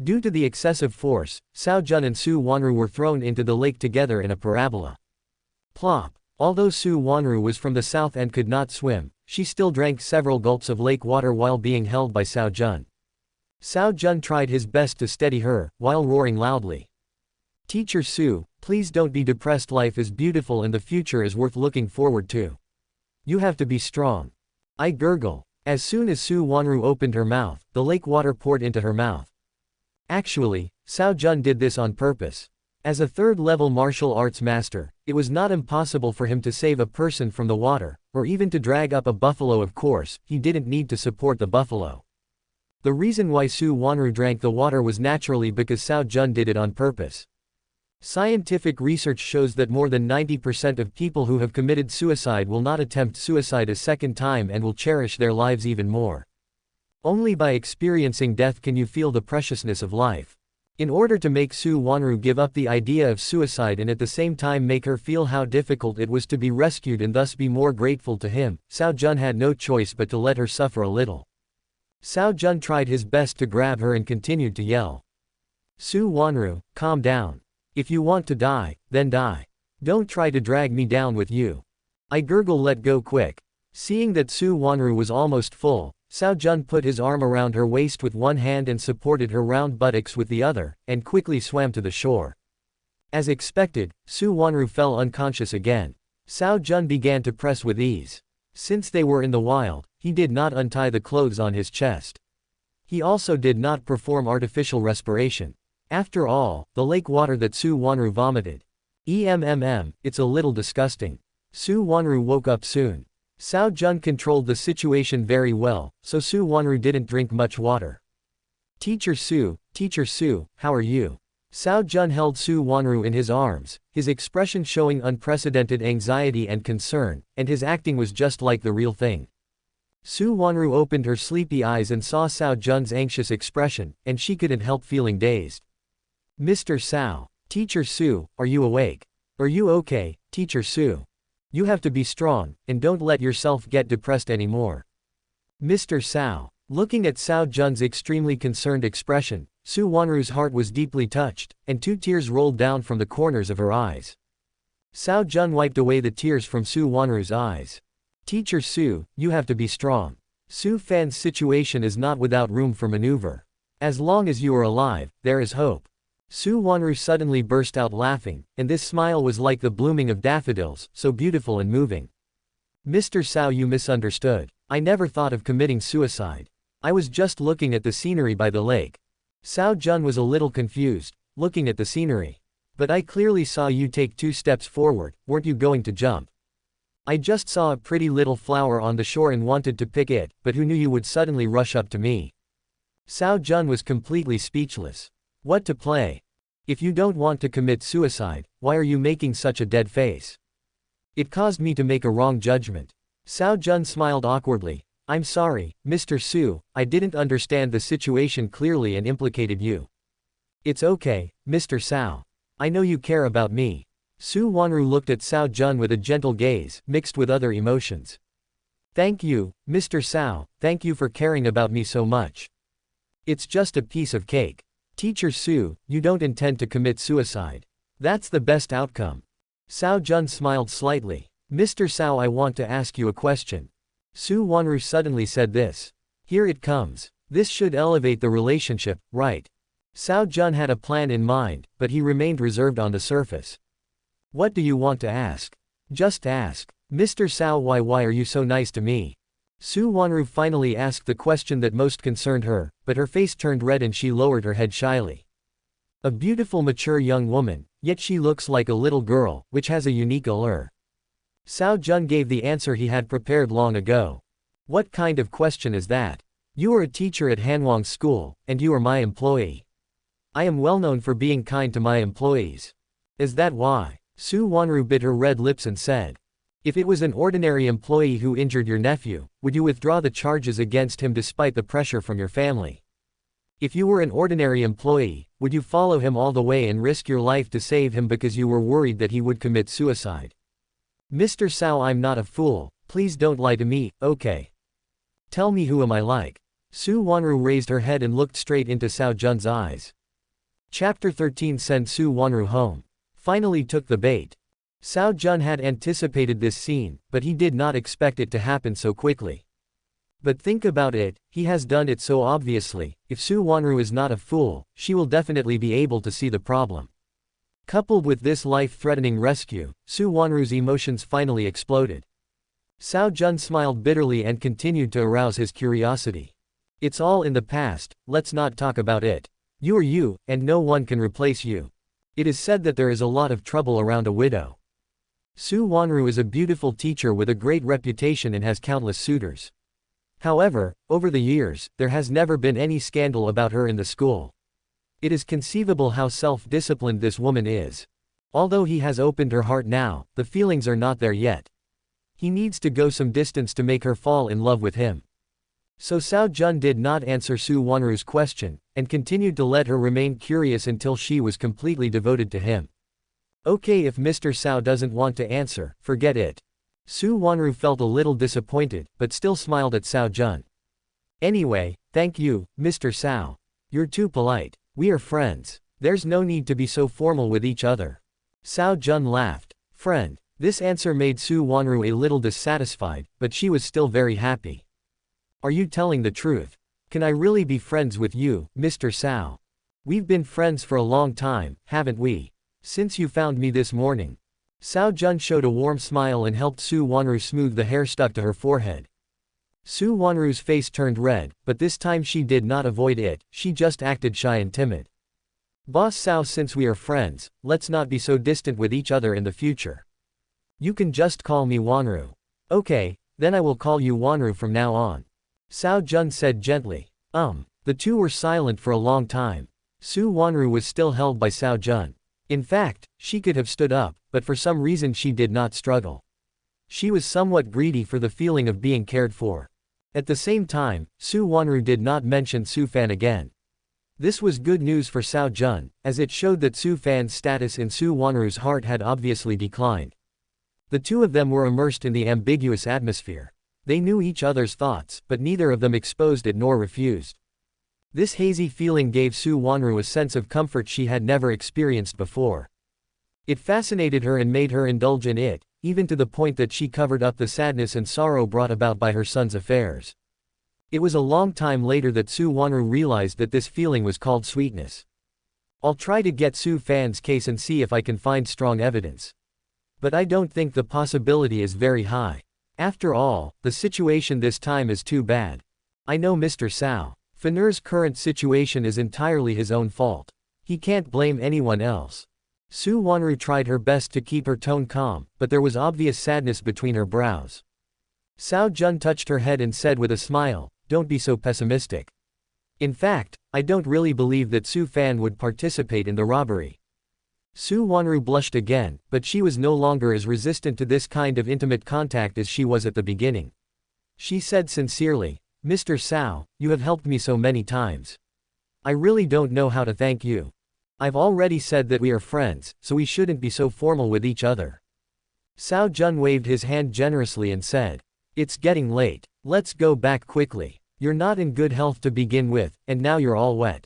A: Due to the excessive force, Cao Jun and Su Wanru were thrown into the lake together in a parabola. Plop. Although Su Wanru was from the south and could not swim, she still drank several gulps of lake water while being held by Cao Jun. Cao Jun tried his best to steady her, while roaring loudly. Teacher Su, please don't be depressed. Life is beautiful and the future is worth looking forward to. You have to be strong. I gurgle. As soon as Su Wanru opened her mouth, the lake water poured into her mouth. Actually, Cao Jun did this on purpose. As a 3rd-level martial arts master, it was not impossible for him to save a person from the water, or even to drag up a buffalo. Of course, he didn't need to support the buffalo. The reason why Su Wanru drank the water was naturally because Cao Jun did it on purpose. Scientific research shows that more than 90% of people who have committed suicide will not attempt suicide a second time and will cherish their lives even more. Only by experiencing death can you feel the preciousness of life. In order to make Su Wanru give up the idea of suicide and at the same time make her feel how difficult it was to be rescued and thus be more grateful to him, Cao Jun had no choice but to let her suffer a little. Cao Jun tried his best to grab her and continued to yell. Su Wanru, calm down. If you want to die, then die. Don't try to drag me down with you. I gurgle, let go quick. Seeing that Su Wanru was almost full, Cao Jun put his arm around her waist with one hand and supported her round buttocks with the other, and quickly swam to the shore. As expected, Su Wanru fell unconscious again. Cao Jun began to press with ease. Since they were in the wild, he did not untie the clothes on his chest. He also did not perform artificial respiration. After all, the lake water that Su Wanru vomited. It's a little disgusting. Su Wanru woke up soon. Cao Jun controlled the situation very well, so Su Wanru didn't drink much water. Teacher Su, how are you? Cao Jun held Su Wanru in his arms, his expression showing unprecedented anxiety and concern, and his acting was just like the real thing. Su Wanru opened her sleepy eyes and saw Cao Jun's anxious expression, and she couldn't help feeling dazed. Mr. Cao. Teacher Su, are you awake? Are you okay, Teacher Su? You have to be strong, and don't let yourself get depressed anymore. Mr. Cao. Looking at Cao Jun's extremely concerned expression, Su Wanru's heart was deeply touched, and 2 tears rolled down from the corners of her eyes. Cao Jun wiped away the tears from Su Wanru's eyes. Teacher Su, you have to be strong. Su Fan's situation is not without room for maneuver. As long as you are alive, there is hope. Su Wanru suddenly burst out laughing, and this smile was like the blooming of daffodils, so beautiful and moving. Mr. Cao, you misunderstood. I never thought of committing suicide. I was just looking at the scenery by the lake. Cao Jun was a little confused, looking at the scenery. But I clearly saw you take 2 steps forward, weren't you going to jump? I just saw a pretty little flower on the shore and wanted to pick it, but who knew you would suddenly rush up to me? Cao Jun was completely speechless. What to play? If you don't want to commit suicide, why are you making such a dead face? It caused me to make a wrong judgment. Cao Jun smiled awkwardly. I'm sorry, Mr. Su, I didn't understand the situation clearly and implicated you. It's okay, Mr. Cao. I know you care about me. Su Wanru looked at Cao Jun with a gentle gaze, mixed with other emotions. Thank you, Mr. Cao, thank you for caring about me so much. It's just a piece of cake. Teacher Su, you don't intend to commit suicide. That's the best outcome. Cao Jun smiled slightly. Mr. Cao, I want to ask you a question. Su Wanru suddenly said this. Here it comes. This should elevate the relationship, right? Cao Jun had a plan in mind, but he remained reserved on the surface. What do you want to ask? Just ask. Mr. Cao, why are you so nice to me? Su Wanru finally asked the question that most concerned her, but her face turned red and she lowered her head shyly. A beautiful mature young woman, yet she looks like a little girl, which has a unique allure. Cao Jun gave the answer he had prepared long ago. What kind of question is that? You are a teacher at Hanwang's school, and you are my employee. I am well known for being kind to my employees. Is that why? Su Wanru bit her red lips and said. If it was an ordinary employee who injured your nephew, would you withdraw the charges against him despite the pressure from your family? If you were an ordinary employee, would you follow him all the way and risk your life to save him because you were worried that he would commit suicide? Mr. Cao, I'm not a fool, please don't lie to me, okay? Tell me, who am I like? Su Wanru raised her head and looked straight into Cao Jun's eyes. Chapter 13. Send Su Wanru home. Finally took the bait. Cao Jun had anticipated this scene, but he did not expect it to happen so quickly. But think about it, he has done it so obviously. If Su Wanru is not a fool, she will definitely be able to see the problem. Coupled with this life-threatening rescue, Su Wanru's emotions finally exploded. Cao Jun smiled bitterly and continued to arouse his curiosity. It's all in the past, let's not talk about it. You are you, and no one can replace you. It is said that there is a lot of trouble around a widow. Su Wanru is a beautiful teacher with a great reputation and has countless suitors. However, over the years, there has never been any scandal about her in the school. It is conceivable how self-disciplined this woman is. Although he has opened her heart now, the feelings are not there yet. He needs to go some distance to make her fall in love with him. So Cao Jun did not answer Su Wanru's question, and continued to let her remain curious until she was completely devoted to him. Okay, if Mr. Cao doesn't want to answer, forget it. Su Wanru felt a little disappointed, but still smiled at Cao Jun. Anyway, thank you, Mr. Cao. You're too polite. We are friends. There's no need to be so formal with each other. Cao Jun laughed. Friend. This answer made Su Wanru a little dissatisfied, but she was still very happy. Are you telling the truth? Can I really be friends with you, Mr. Cao? We've been friends for a long time, haven't we? Since you found me this morning. Cao Jun showed a warm smile and helped Su Wanru smooth the hair stuck to her forehead. Su Wanru's face turned red, but this time she did not avoid it, she just acted shy and timid. Boss Cao, since we are friends, let's not be so distant with each other in the future. You can just call me Wanru. Okay, then I will call you Wanru from now on. Cao Jun said gently. The two were silent for a long time. Su Wanru was still held by Cao Jun. In fact, she could have stood up, but for some reason she did not struggle. She was somewhat greedy for the feeling of being cared for. At the same time, Su Wanru did not mention Su Fan again. This was good news for Cao Jun, as it showed that Su Fan's status in Su Wanru's heart had obviously declined. The two of them were immersed in the ambiguous atmosphere. They knew each other's thoughts, but neither of them exposed it nor refused. This hazy feeling gave Su Wanru a sense of comfort she had never experienced before. It fascinated her and made her indulge in it, even to the point that she covered up the sadness and sorrow brought about by her son's affairs. It was a long time later that Su Wanru realized that this feeling was called sweetness. I'll try to get Su Fan's case and see if I can find strong evidence. But I don't think the possibility is very high. After all, the situation this time is too bad. I know Mr. Cao. Faner's current situation is entirely his own fault. He can't blame anyone else. Su Wanru tried her best to keep her tone calm, but there was obvious sadness between her brows. Cao Jun touched her head and said with a smile, don't be so pessimistic. In fact, I don't really believe that Su Fan would participate in the robbery. Su Wanru blushed again, but she was no longer as resistant to this kind of intimate contact as she was at the beginning. She said sincerely, Mr. Cao, you have helped me so many times. I really don't know how to thank you. I've already said that we are friends, so we shouldn't be so formal with each other. Cao Jun waved his hand generously and said, it's getting late. Let's go back quickly. You're not in good health to begin with, and now you're all wet.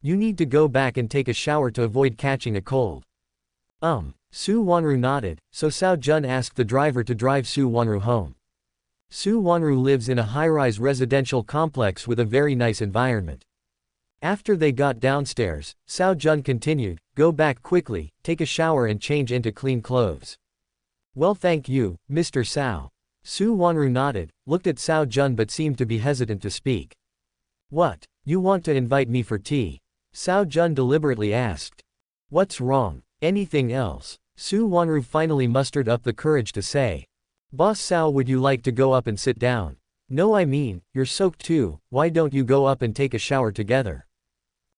A: You need to go back and take a shower to avoid catching a cold. Su Wanru nodded, so Cao Jun asked the driver to drive Su Wanru home. Su Wanru lives in a high-rise residential complex with a very nice environment. After they got downstairs, Cao Jun continued, "Go back quickly, take a shower and change into clean clothes." "Well, thank you, Mr. Cao." Su Wanru nodded, looked at Cao Jun but seemed to be hesitant to speak. "What? You want to invite me for tea?" Cao Jun deliberately asked. "What's wrong? Anything else?" Su Wanru finally mustered up the courage to say. "Boss Cao, would you like to go up and sit down?" "No, I mean, you're soaked too, why don't you go up and take a shower together?"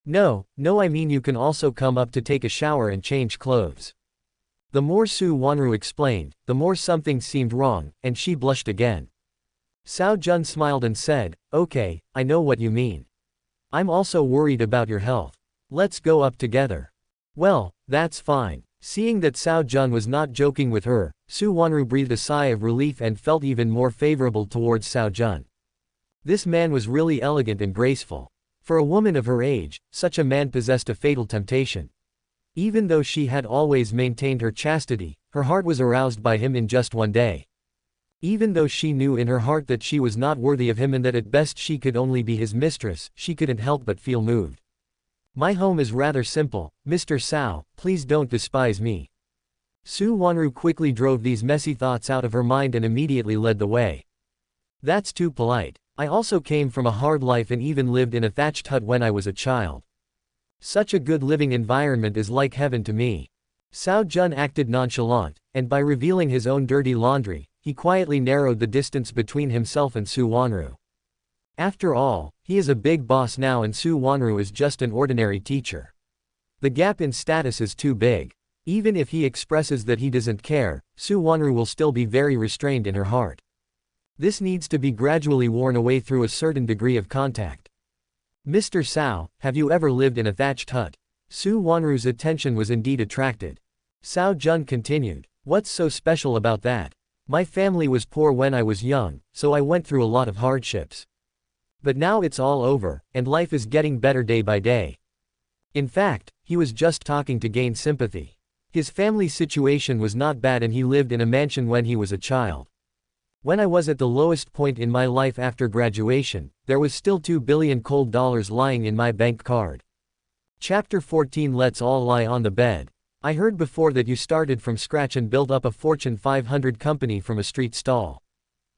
A: No, I mean you can also come up to take a shower and change clothes." The more Su Wanru explained, the more something seemed wrong, and she blushed again. Cao Jun smiled and said, "Okay, I know what you mean. I'm also worried about your health. Let's go up together." "Well, that's fine." Seeing that Cao Jun was not joking with her, Su Wanru breathed a sigh of relief and felt even more favorable towards Cao Jun. This man was really elegant and graceful. For a woman of her age, such a man possessed a fatal temptation. Even though she had always maintained her chastity, her heart was aroused by him in just one day. Even though she knew in her heart that she was not worthy of him and that at best she could only be his mistress, she couldn't help but feel moved. "My home is rather simple, Mr. Cao, please don't despise me." Su Wanru quickly drove these messy thoughts out of her mind and immediately led the way. "That's too polite. I also came from a hard life and even lived in a thatched hut when I was a child. Such a good living environment is like heaven to me." Cao Jun acted nonchalant, and by revealing his own dirty laundry, he quietly narrowed the distance between himself and Su Wanru. After all, he is a big boss now and Su Wanru is just an ordinary teacher. The gap in status is too big. Even if he expresses that he doesn't care, Su Wanru will still be very restrained in her heart. This needs to be gradually worn away through a certain degree of contact. "Mr. Cao, have you ever lived in a thatched hut?" Su Wanru's attention was indeed attracted. Cao Jun continued, "What's so special about that? My family was poor when I was young, so I went through a lot of hardships. But now it's all over, and life is getting better day by day." In fact, he was just talking to gain sympathy. His family situation was not bad and he lived in a mansion when he was a child. "When I was at the lowest point in my life after graduation, there was still $2 billion cold dollars lying in my bank card." Chapter 14. Let's all lie on the bed. "I heard before that you started from scratch and built up a Fortune 500 company from a street stall.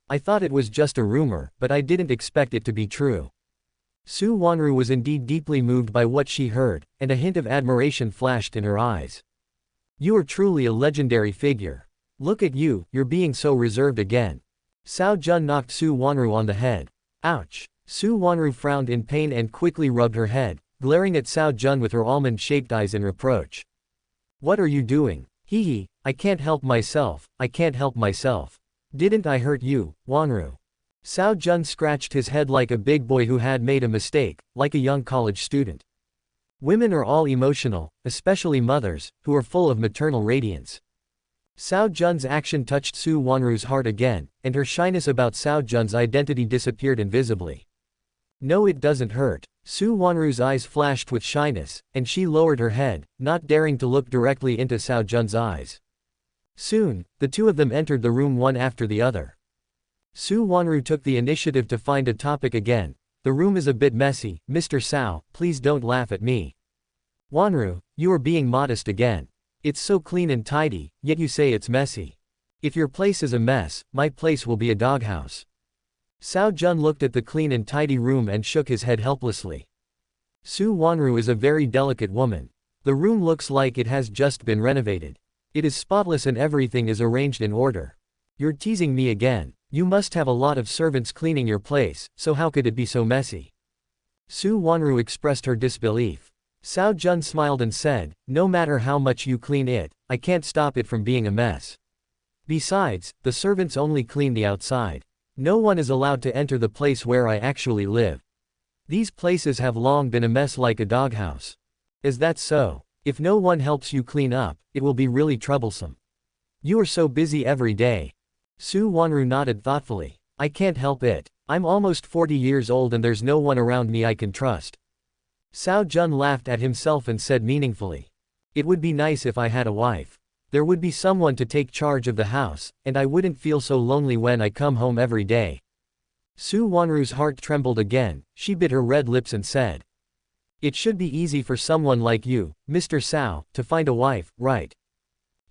A: I thought it was just a rumor, but I didn't expect it to be true." Su Wanru was indeed deeply moved by what she heard, and a hint of admiration flashed in her eyes. "You are truly a legendary figure. Look at you, you're being so reserved again." Cao Jun knocked Su Wanru on the head. "Ouch." Su Wanru frowned in pain and quickly rubbed her head, glaring at Cao Jun with her almond-shaped eyes in reproach. "What are you doing?" Hee, I can't help myself, I can't help myself. Didn't I hurt you, Wanru?" Cao Jun scratched his head like a big boy who had made a mistake, like a young college student. Women are all emotional, especially mothers, who are full of maternal radiance. Cao Jun's action touched Su Wanru's heart again, and her shyness about Cao Jun's identity disappeared invisibly. "No, it doesn't hurt." Su Wanru's eyes flashed with shyness, and she lowered her head, not daring to look directly into Cao Jun's eyes. Soon, the two of them entered the room one after the other. Su Wanru took the initiative to find a topic again. "The room is a bit messy, Mr. Cao, please don't laugh at me." "Wanru, you are being modest again. It's so clean and tidy, yet you say it's messy. If your place is a mess, my place will be a doghouse." Cao Jun looked at the clean and tidy room and shook his head helplessly. Su Wanru is a very delicate woman. The room looks like it has just been renovated. It is spotless and everything is arranged in order. "You're teasing me again. You must have a lot of servants cleaning your place, so how could it be so messy?" Su Wanru expressed her disbelief. Cao Jun smiled and said, "No matter how much you clean it, I can't stop it from being a mess. Besides, the servants only clean the outside. No one is allowed to enter the place where I actually live. These places have long been a mess like a doghouse." "Is that so? If no one helps you clean up, it will be really troublesome. You are so busy every day." Su Wanru nodded thoughtfully. "I can't help it. I'm almost 40 years old and there's no one around me I can trust." Cao Jun laughed at himself and said meaningfully, "It would be nice if I had a wife. There would be someone to take charge of the house, and I wouldn't feel so lonely when I come home every day." Su Wanru's heart trembled again, she bit her red lips and said, It should be easy for someone like you, Mr. Cao, to find a wife, right?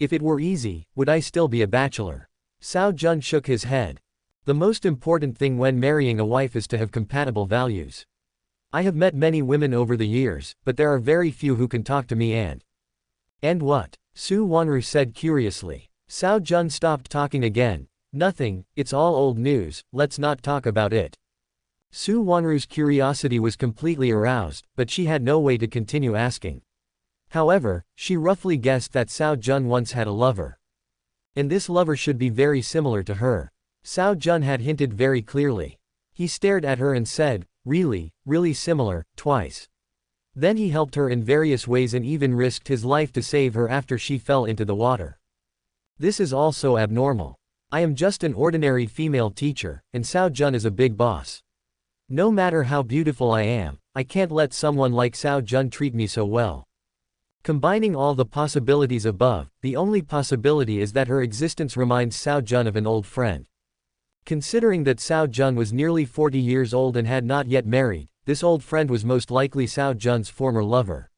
A: If it were easy, would I still be a bachelor? Cao Jun shook his head. The most important thing when marrying a wife is to have compatible values. I have met many women over the years, but there are very few who can talk to me And what? Su Wanru said curiously. Cao Jun stopped talking again. Nothing, it's all old news, let's not talk about it. Su Wanru's curiosity was completely aroused, but she had no way to continue asking. However, she roughly guessed that Cao Jun once had a lover. And this lover should be very similar to her. Cao Jun had hinted very clearly. He stared at her and said, really, really similar, twice. Then he helped her in various ways and even risked his life to save her after she fell into the water. This is also abnormal. I am just an ordinary female teacher, and Cao Jun is a big boss. No matter how beautiful I am, I can't let someone like Cao Jun treat me so well. Combining all the possibilities above, the only possibility is that her existence reminds Cao Jun of an old friend. Considering that Cao Jun was nearly 40 years old and had not yet married, this old friend was most likely Cao Jun's former lover.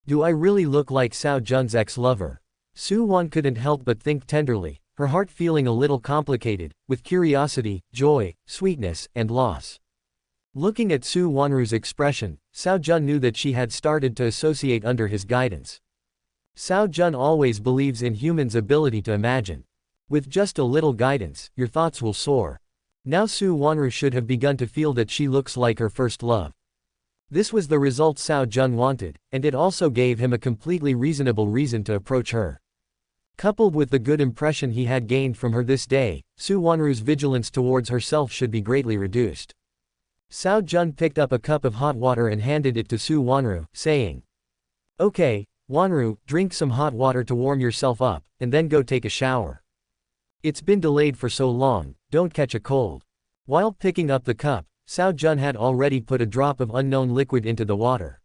A: Do I really look like Cao Jun's ex-lover? Su Wan couldn't help but think tenderly, her heart feeling a little complicated, with curiosity, joy, sweetness, and loss. Looking at Su Wanru's expression, Cao Jun knew that she had started to associate under his guidance. Cao Jun always believes in humans' ability to imagine. With just a little guidance, your thoughts will soar. Now Su Wanru should have begun to feel that she looks like her first love. This was the result Cao Jun wanted, and it also gave him a completely reasonable reason to approach her. Coupled with the good impression he had gained from her this day, Su Wanru's vigilance towards herself should be greatly reduced. Cao Jun picked up a cup of hot water and handed it to Su Wanru, saying, "Okay, Wanru, drink some hot water to warm yourself up, and then go take a shower. It's been delayed for so long, don't catch a cold." While picking up the cup, Cao Jun had already put a drop of unknown liquid into the water.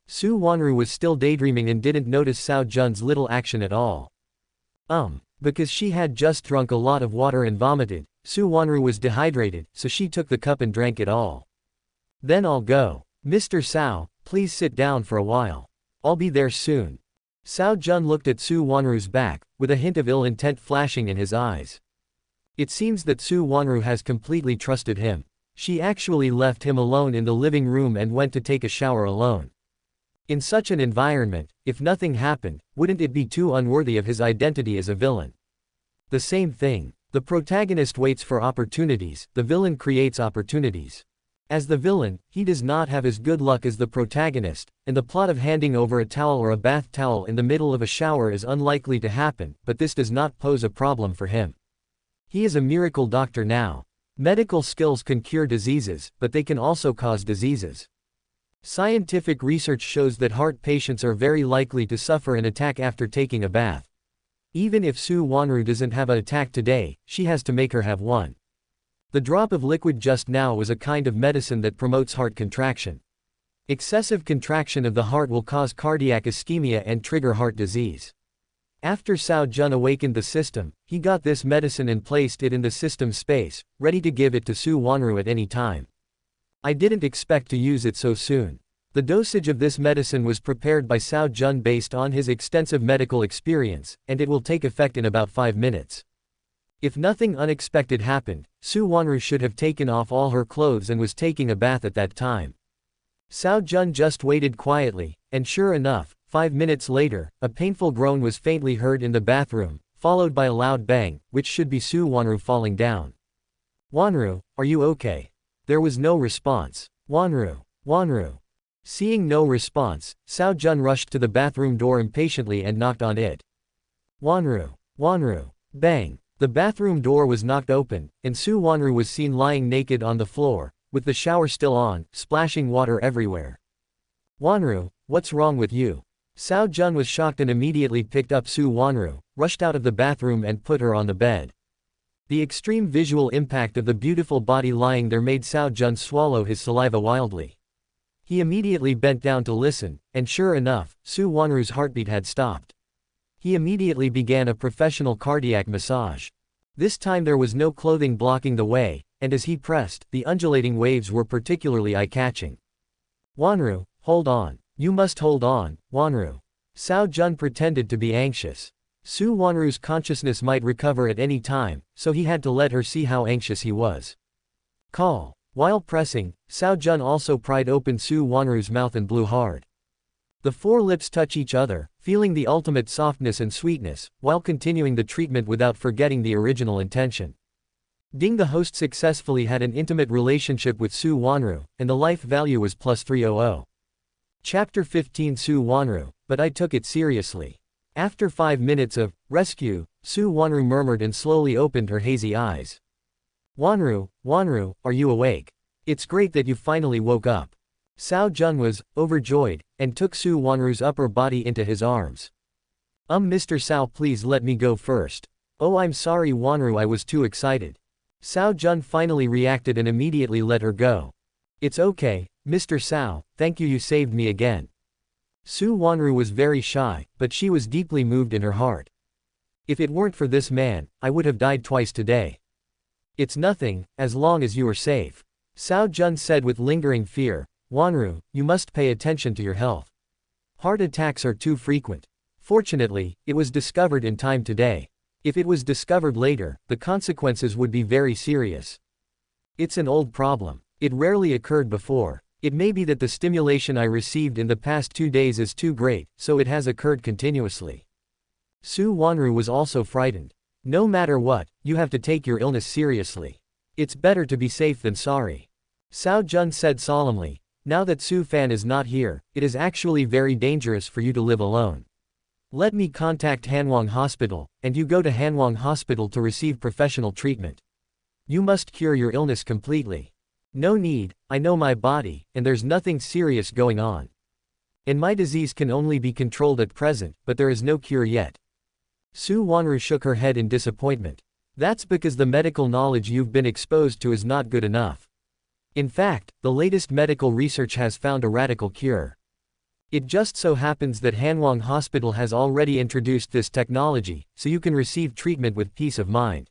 A: Su Wanru was still daydreaming and didn't notice Cao Jun's little action at all. Because she had just drunk a lot of water and vomited, Su Wanru was dehydrated, so she took the cup and drank it all. "Then I'll go. Mr. Cao, please sit down for a while. I'll be there soon." Cao Jun looked at Su Wanru's back, with a hint of ill intent flashing in his eyes. It seems that Su Wanru has completely trusted him. She actually left him alone in the living room and went to take a shower alone. In such an environment, if nothing happened, wouldn't it be too unworthy of his identity as a villain? The same thing. The protagonist waits for opportunities, the villain creates opportunities. As the villain, he does not have as good luck as the protagonist, and the plot of handing over a towel or a bath towel in the middle of a shower is unlikely to happen, but this does not pose a problem for him. He is a miracle doctor now. Medical skills can cure diseases, but they can also cause diseases. Scientific research shows that heart patients are very likely to suffer an attack after taking a bath. Even if Su Wanru doesn't have an attack today, she has to make her have one. The drop of liquid just now was a kind of medicine that promotes heart contraction. Excessive contraction of the heart will cause cardiac ischemia and trigger heart disease. After Cao Jun awakened the system, he got this medicine and placed it in the system space, ready to give it to Su Wanru at any time. I didn't expect to use it so soon. The dosage of this medicine was prepared by Cao Jun based on his extensive medical experience, and it will take effect in about 5 minutes. If nothing unexpected happened, Su Wanru should have taken off all her clothes and was taking a bath at that time. Cao Jun just waited quietly, and sure enough, 5 minutes later, a painful groan was faintly heard in the bathroom, followed by a loud bang, which should be Su Wanru falling down. "Wanru, are you okay?" There was no response. "Wanru, Wanru." Seeing no response, Cao Jun rushed to the bathroom door impatiently and knocked on it. "Wanru, Wanru." Bang! The bathroom door was knocked open, and Su Wanru was seen lying naked on the floor, with the shower still on, splashing water everywhere. "Wanru, what's wrong with you?" Cao Jun was shocked and immediately picked up Su Wanru, rushed out of the bathroom and put her on the bed. The extreme visual impact of the beautiful body lying there made Cao Jun swallow his saliva wildly. He immediately bent down to listen, and sure enough, Su Wanru's heartbeat had stopped. He immediately began a professional cardiac massage. This time there was no clothing blocking the way, and as he pressed, the undulating waves were particularly eye-catching. "Wanru, Hold on. You must hold on, Wanru. Cao Jun pretended to be anxious. Su Wanru's consciousness might recover at any time, so he had to let her see how anxious he was. Call. While pressing, Cao Jun also pried open Su Wanru's mouth and blew hard. The four lips touch each other, feeling the ultimate softness and sweetness, while continuing the treatment without forgetting the original intention. Ding the host successfully had an intimate relationship with Su Wanru, and the life value was plus 300. Chapter 15 Su Wanru, but I took it seriously. After 5 minutes of rescue, Su Wanru murmured and slowly opened her hazy eyes. Wanru, are you awake? It's great that you finally woke up. Cao Jun was overjoyed, and took Su Wanru's upper body into his arms. Mr. Cao, please let me go first. Oh, I'm sorry Wanru, I was too excited. Cao Jun finally reacted and immediately let her go. It's okay, Mr. Cao, thank you, you saved me again. Su Wanru was very shy, but she was deeply moved in her heart. If it weren't for this man, I would have died twice today. It's nothing, as long as you are safe. Cao Jun said with lingering fear, Wanru, you must pay attention to your health. Heart attacks are too frequent. Fortunately, it was discovered in time today. If it was discovered later, the consequences would be very serious. It's an old problem. It rarely occurred before. It may be that the stimulation I received in the past 2 days is too great, so it has occurred continuously. Su Wanru was also frightened. No matter what, you have to take your illness seriously. It's better to be safe than sorry. Cao Jun said solemnly, now that Su Fan is not here, it is actually very dangerous for you to live alone. Let me contact Hanwang Hospital, and you go to Hanwang Hospital to receive professional treatment. You must cure your illness completely. No need, I know my body, and there's nothing serious going on. And my disease can only be controlled at present, but there is no cure yet. Su Wanru shook her head in disappointment. That's because the medical knowledge you've been exposed to is not good enough. In fact, the latest medical research has found a radical cure. It just so happens that Hanwang Hospital has already introduced this technology, so you can receive treatment with peace of mind.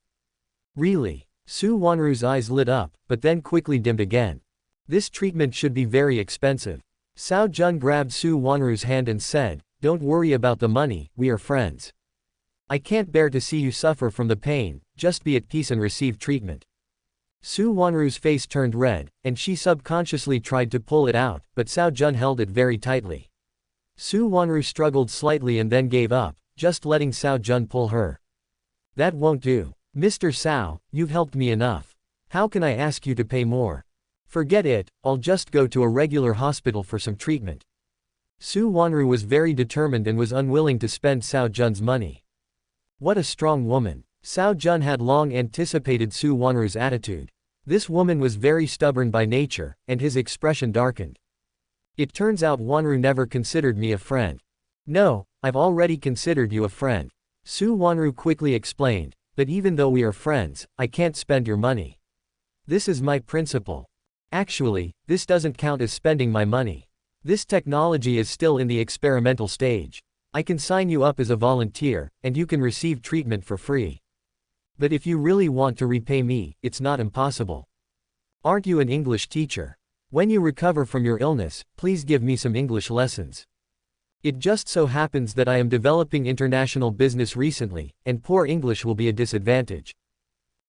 A: Really? Su Wanru's eyes lit up, but then quickly dimmed again. This treatment should be very expensive. Cao Jun grabbed Su Wanru's hand and said, don't worry about the money, we are friends. I can't bear to see you suffer from the pain, just be at peace and receive treatment. Su Wanru's face turned red, and she subconsciously tried to pull it out, but Cao Jun held it very tightly. Su Wanru struggled slightly and then gave up, just letting Cao Jun pull her. That won't do. Mr. Cao, you've helped me enough. How can I ask you to pay more? Forget it, I'll just go to a regular hospital for some treatment. Su Wanru was very determined and was unwilling to spend Cao Jun's money. What a strong woman. Cao Jun had long anticipated Su Wanru's attitude. This woman was very stubborn by nature, and his expression darkened. It turns out Wanru never considered me a friend. No, I've already considered you a friend. Su Wanru quickly explained, but even though we are friends, I can't spend your money. This is my principle. Actually, this doesn't count as spending my money. This technology is still in the experimental stage. I can sign you up as a volunteer, and you can receive treatment for free. But if you really want to repay me, it's not impossible. Aren't you an English teacher? When you recover from your illness, please give me some English lessons. It just so happens that I am developing international business recently, and poor English will be a disadvantage.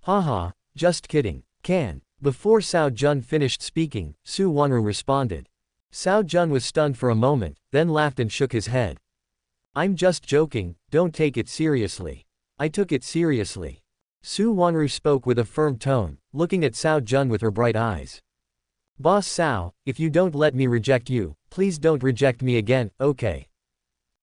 A: Haha, just kidding. Can. Before Cao Jun finished speaking, Su Wanru responded. Cao Jun was stunned for a moment, then laughed and shook his head. I'm just joking, don't take it seriously. I took it seriously. Su Wanru spoke with a firm tone, looking at Cao Jun with her bright eyes. Boss Cao, if you don't let me reject you, please don't reject me again, okay?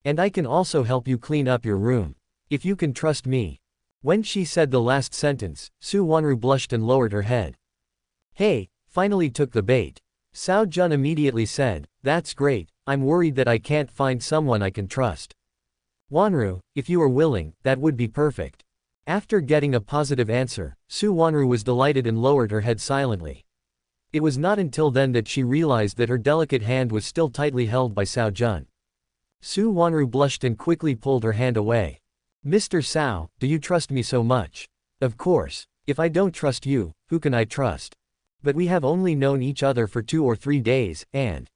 A: And I can also help you clean up your room. If you can trust me. When she said the last sentence, Su Wanru blushed and lowered her head. Hey, finally took the bait. Cao Jun immediately said, that's great, I'm worried that I can't find someone I can trust. Wanru, if you are willing, that would be perfect. After getting a positive answer, Su Wanru was delighted and lowered her head silently. It was not until then that she realized that her delicate hand was still tightly held by Cao Jun. Su Wanru blushed and quickly pulled her hand away. Mr. Cao, do you trust me so much? Of course. If I don't trust you, who can I trust? But we have only known each other for 2 or 3 days, and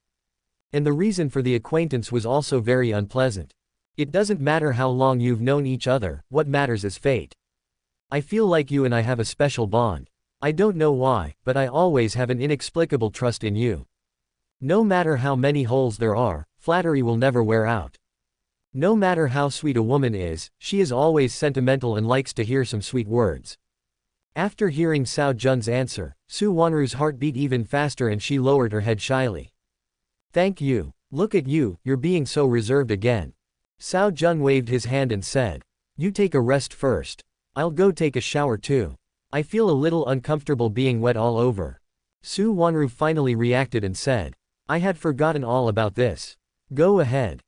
A: And the reason for the acquaintance was also very unpleasant. It doesn't matter how long you've known each other, what matters is fate. I feel like you and I have a special bond. I don't know why, but I always have an inexplicable trust in you. No matter how many holes there are, flattery will never wear out. No matter how sweet a woman is, she is always sentimental and likes to hear some sweet words. After hearing Cao Jun's answer, Su Wanru's heart beat even faster and she lowered her head shyly. Thank you. Look at you, you're being so reserved again. Cao Jun waved his hand and said. You take a rest first. I'll go take a shower too. I feel a little uncomfortable being wet all over. Su Wanru finally reacted and said. I had forgotten all about this. Go ahead.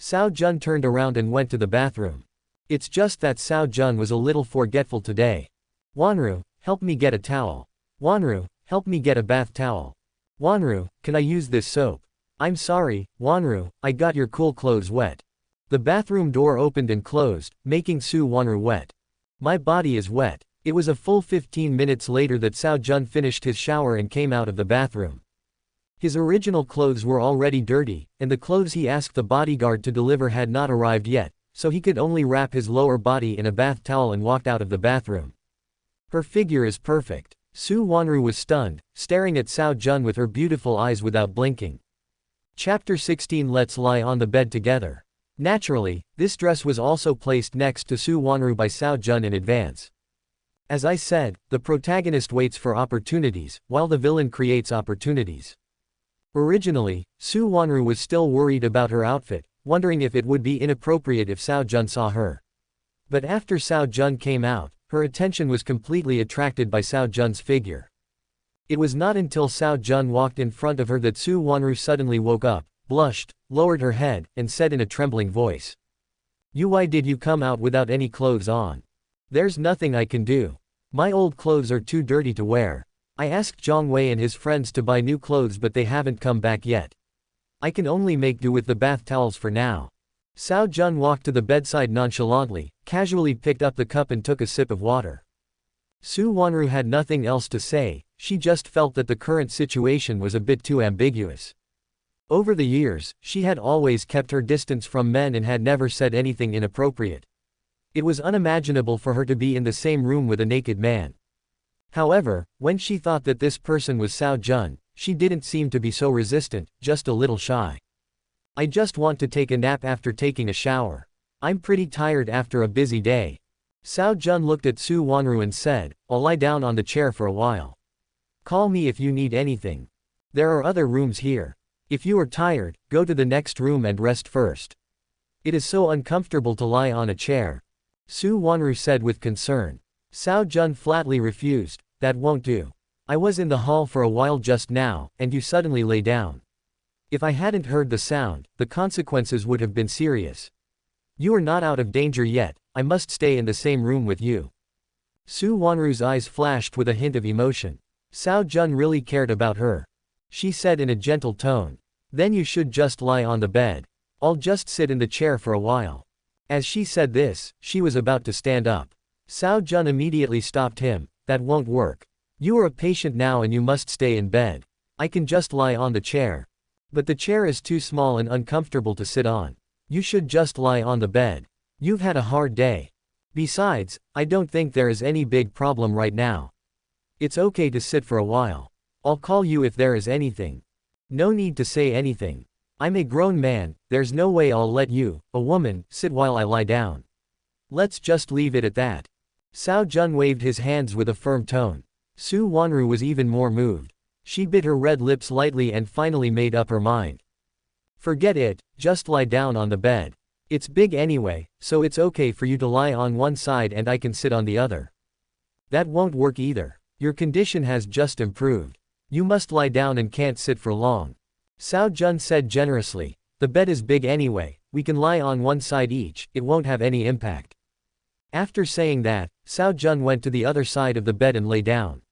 A: Cao Jun turned around and went to the bathroom. It's just that Cao Jun was a little forgetful today. Wanru, help me get a towel. Wanru, help me get a bath towel. Wanru, can I use this soap? I'm sorry, Wanru, I got your cool clothes wet. The bathroom door opened and closed, making Su Wanru wet. My body is wet. It was a full 15 minutes later that Cao Jun finished his shower and came out of the bathroom. His original clothes were already dirty, and the clothes he asked the bodyguard to deliver had not arrived yet, so he could only wrap his lower body in a bath towel and walked out of the bathroom. Her figure is perfect. Su Wanru was stunned, staring at Cao Jun with her beautiful eyes without blinking. Chapter 16. Let's lie on the bed together. Naturally, this dress was also placed next to Su Wanru by Cao Jun in advance. As I said, the protagonist waits for opportunities, while the villain creates opportunities. Originally, Su Wanru was still worried about her outfit, wondering if it would be inappropriate if Cao Jun saw her. But after Cao Jun came out, her attention was completely attracted by Cao Jun's figure. It was not until Cao Jun walked in front of her that Su Wanru suddenly woke up, blushed, lowered her head, and said in a trembling voice. Why did you come out without any clothes on? There's nothing I can do. My old clothes are too dirty to wear. I asked Zhang Wei and his friends to buy new clothes but they haven't come back yet. I can only make do with the bath towels for now. Cao Jun walked to the bedside nonchalantly, casually picked up the cup and took a sip of water. Su Wanru had nothing else to say, she just felt that the current situation was a bit too ambiguous. Over the years, she had always kept her distance from men and had never said anything inappropriate. It was unimaginable for her to be in the same room with a naked man. However, when she thought that this person was Cao Jun, she didn't seem to be so resistant, just a little shy. I just want to take a nap after taking a shower. I'm pretty tired after a busy day. Cao Jun looked at Su Wanru and said, I'll lie down on the chair for a while. Call me if you need anything. There are other rooms here. If you are tired, go to the next room and rest first. It is so uncomfortable to lie on a chair. Su Wanru said with concern. Cao Jun flatly refused, that won't do. I was in the hall for a while just now, and you suddenly lay down. If I hadn't heard the sound, the consequences would have been serious. You are not out of danger yet, I must stay in the same room with you. Su Wanru's eyes flashed with a hint of emotion. Cao Jun really cared about her. She said in a gentle tone. Then you should just lie on the bed. I'll just sit in the chair for a while. As she said this, she was about to stand up. Cao Jun immediately stopped him. That won't work. You are a patient now and you must stay in bed. I can just lie on the chair. But the chair is too small and uncomfortable to sit on. You should just lie on the bed. You've had a hard day. Besides, I don't think there is any big problem right now. It's okay to sit for a while. I'll call you if there is anything. No need to say anything. I'm a grown man, there's no way I'll let you, a woman, sit while I lie down. Let's just leave it at that. Cao Jun waved his hands with a firm tone. Su Wanru was even more moved. She bit her red lips lightly and finally made up her mind. Forget it, just lie down on the bed. It's big anyway, so it's okay for you to lie on one side and I can sit on the other. That won't work either. Your condition has just improved. You must lie down and can't sit for long. Cao Jun said generously. The bed is big anyway, we can lie on one side each, it won't have any impact. After saying that, Cao Jun went to the other side of the bed and lay down.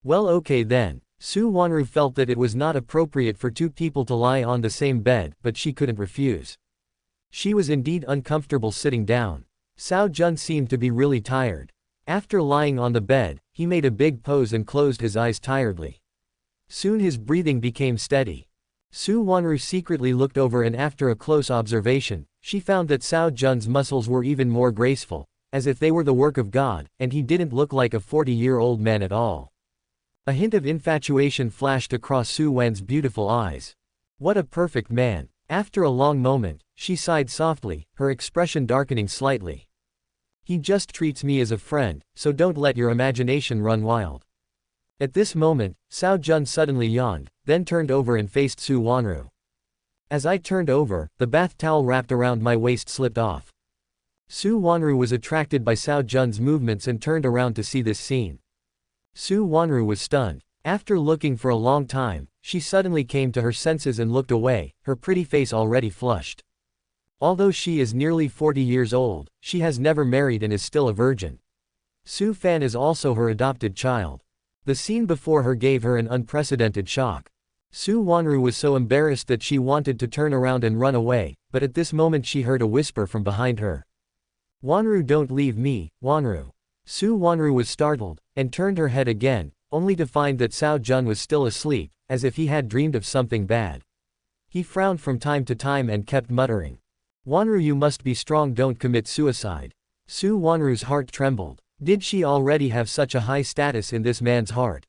A: Well, okay then. Su Wanru felt that it was not appropriate for two people to lie on the same bed, but she couldn't refuse. She was indeed uncomfortable sitting down. Cao Jun seemed to be really tired. After lying on the bed, he made a big pose and closed his eyes tiredly. Soon his breathing became steady. Su Wanru secretly looked over, and after a close observation, she found that Cao Jun's muscles were even more graceful, as if they were the work of God, and he didn't look like a 40-year-old man at all. A hint of infatuation flashed across Su Wan's beautiful eyes. What a perfect man. After a long moment, she sighed softly, her expression darkening slightly. He just treats me as a friend, so don't let your imagination run wild. At this moment, Cao Jun suddenly yawned, then turned over and faced Su Wanru. As I turned over, the bath towel wrapped around my waist slipped off. Su Wanru was attracted by Cao Jun's movements and turned around to see this scene. Su Wanru was stunned. After looking for a long time, she suddenly came to her senses and looked away, her pretty face already flushed. Although she is nearly 40 years old, she has never married and is still a virgin. Su Fan is also her adopted child. The scene before her gave her an unprecedented shock. Su Wanru was so embarrassed that she wanted to turn around and run away, but at this moment she heard a whisper from behind her. "Wanru, don't leave me, Wanru." Su Wanru was startled, and turned her head again, only to find that Cao Jun was still asleep, as if he had dreamed of something bad. He frowned from time to time and kept muttering, "Wanru, you must be strong, don't commit suicide." Su Wanru's heart trembled. Did she already have such a high status in this man's heart?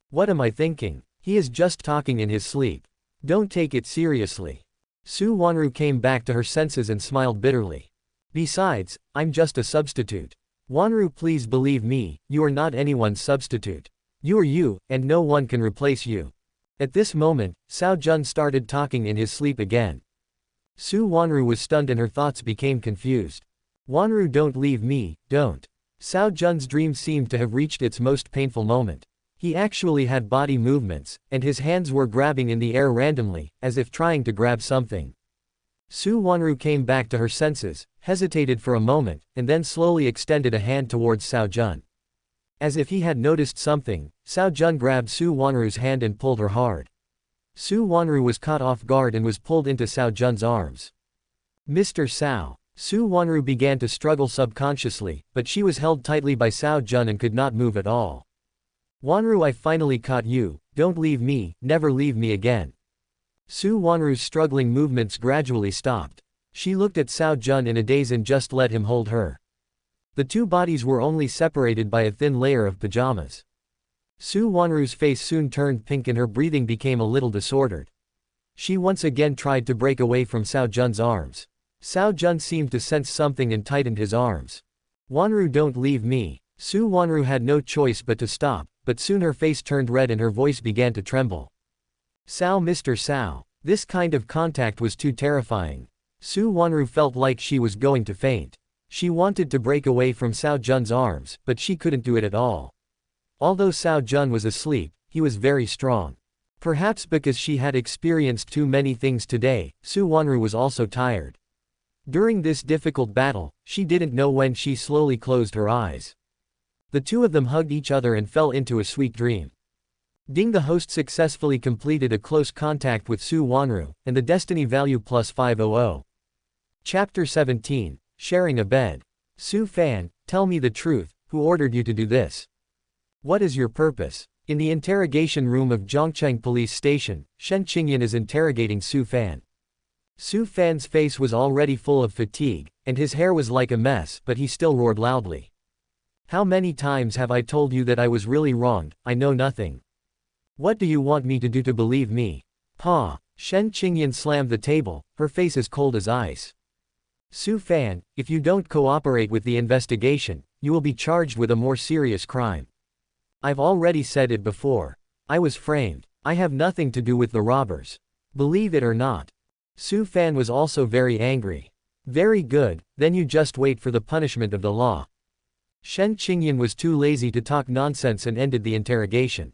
A: What am I thinking? He is just talking in his sleep. Don't take it seriously. Su Wanru came back to her senses and smiled bitterly. Besides, I'm just a substitute. Wanru, please believe me, you are not anyone's substitute. You are you, and no one can replace you. At this moment, Cao Jun started talking in his sleep again. Su Wanru was stunned and her thoughts became confused. Wanru, don't leave me, don't. Cao Jun's dream seemed to have reached its most painful moment. He actually had body movements, and his hands were grabbing in the air randomly, as if trying to grab something. Su Wanru came back to her senses, hesitated for a moment, and then slowly extended a hand towards Cao Jun. As if he had noticed something, Cao Jun grabbed Su Wanru's hand and pulled her hard. Su Wanru was caught off guard and was pulled into Cao Jun's arms. "Mr. Cao." Su Wanru began to struggle subconsciously, but she was held tightly by Cao Jun and could not move at all. "Wanru, I finally caught you, don't leave me, never leave me again." Su Wanru's struggling movements gradually stopped. She looked at Cao Jun in a daze and just let him hold her. The two bodies were only separated by a thin layer of pajamas. Su Wanru's face soon turned pink and her breathing became a little disordered. She once again tried to break away from Cao Jun's arms. Cao Jun seemed to sense something and tightened his arms. "Wanru, don't leave me." Su Wanru had no choice but to stop, but soon her face turned red and her voice began to tremble. "Cao, Mr. Cao." This kind of contact was too terrifying. Su Wanru felt like she was going to faint. She wanted to break away from Cao Jun's arms, but she couldn't do it at all. Although Cao Jun was asleep, he was very strong. Perhaps because she had experienced too many things today, Su Wanru was also tired. During this difficult battle, she didn't know when she slowly closed her eyes. The two of them hugged each other and fell into a sweet dream. Ding, the host successfully completed a close contact with Su Wanru, and the destiny value +500. Chapter 17, Sharing a Bed. Su Fan, tell me the truth, who ordered you to do this? What is your purpose? In the interrogation room of Zhongcheng Police Station, Shen Qingyan is interrogating Su Fan. Su Fan's face was already full of fatigue, and his hair was like a mess, but he still roared loudly. How many times have I told you that I was really wronged? I know nothing. What do you want me to do to believe me? Pa. Shen Qingyan slammed the table, her face as cold as ice. Su Fan, if you don't cooperate with the investigation, you will be charged with a more serious crime. I've already said it before. I was framed. I have nothing to do with the robbers. Believe it or not. Su Fan was also very angry. Very good, then you just wait for the punishment of the law. Shen Qingyan was too lazy to talk nonsense and ended the interrogation.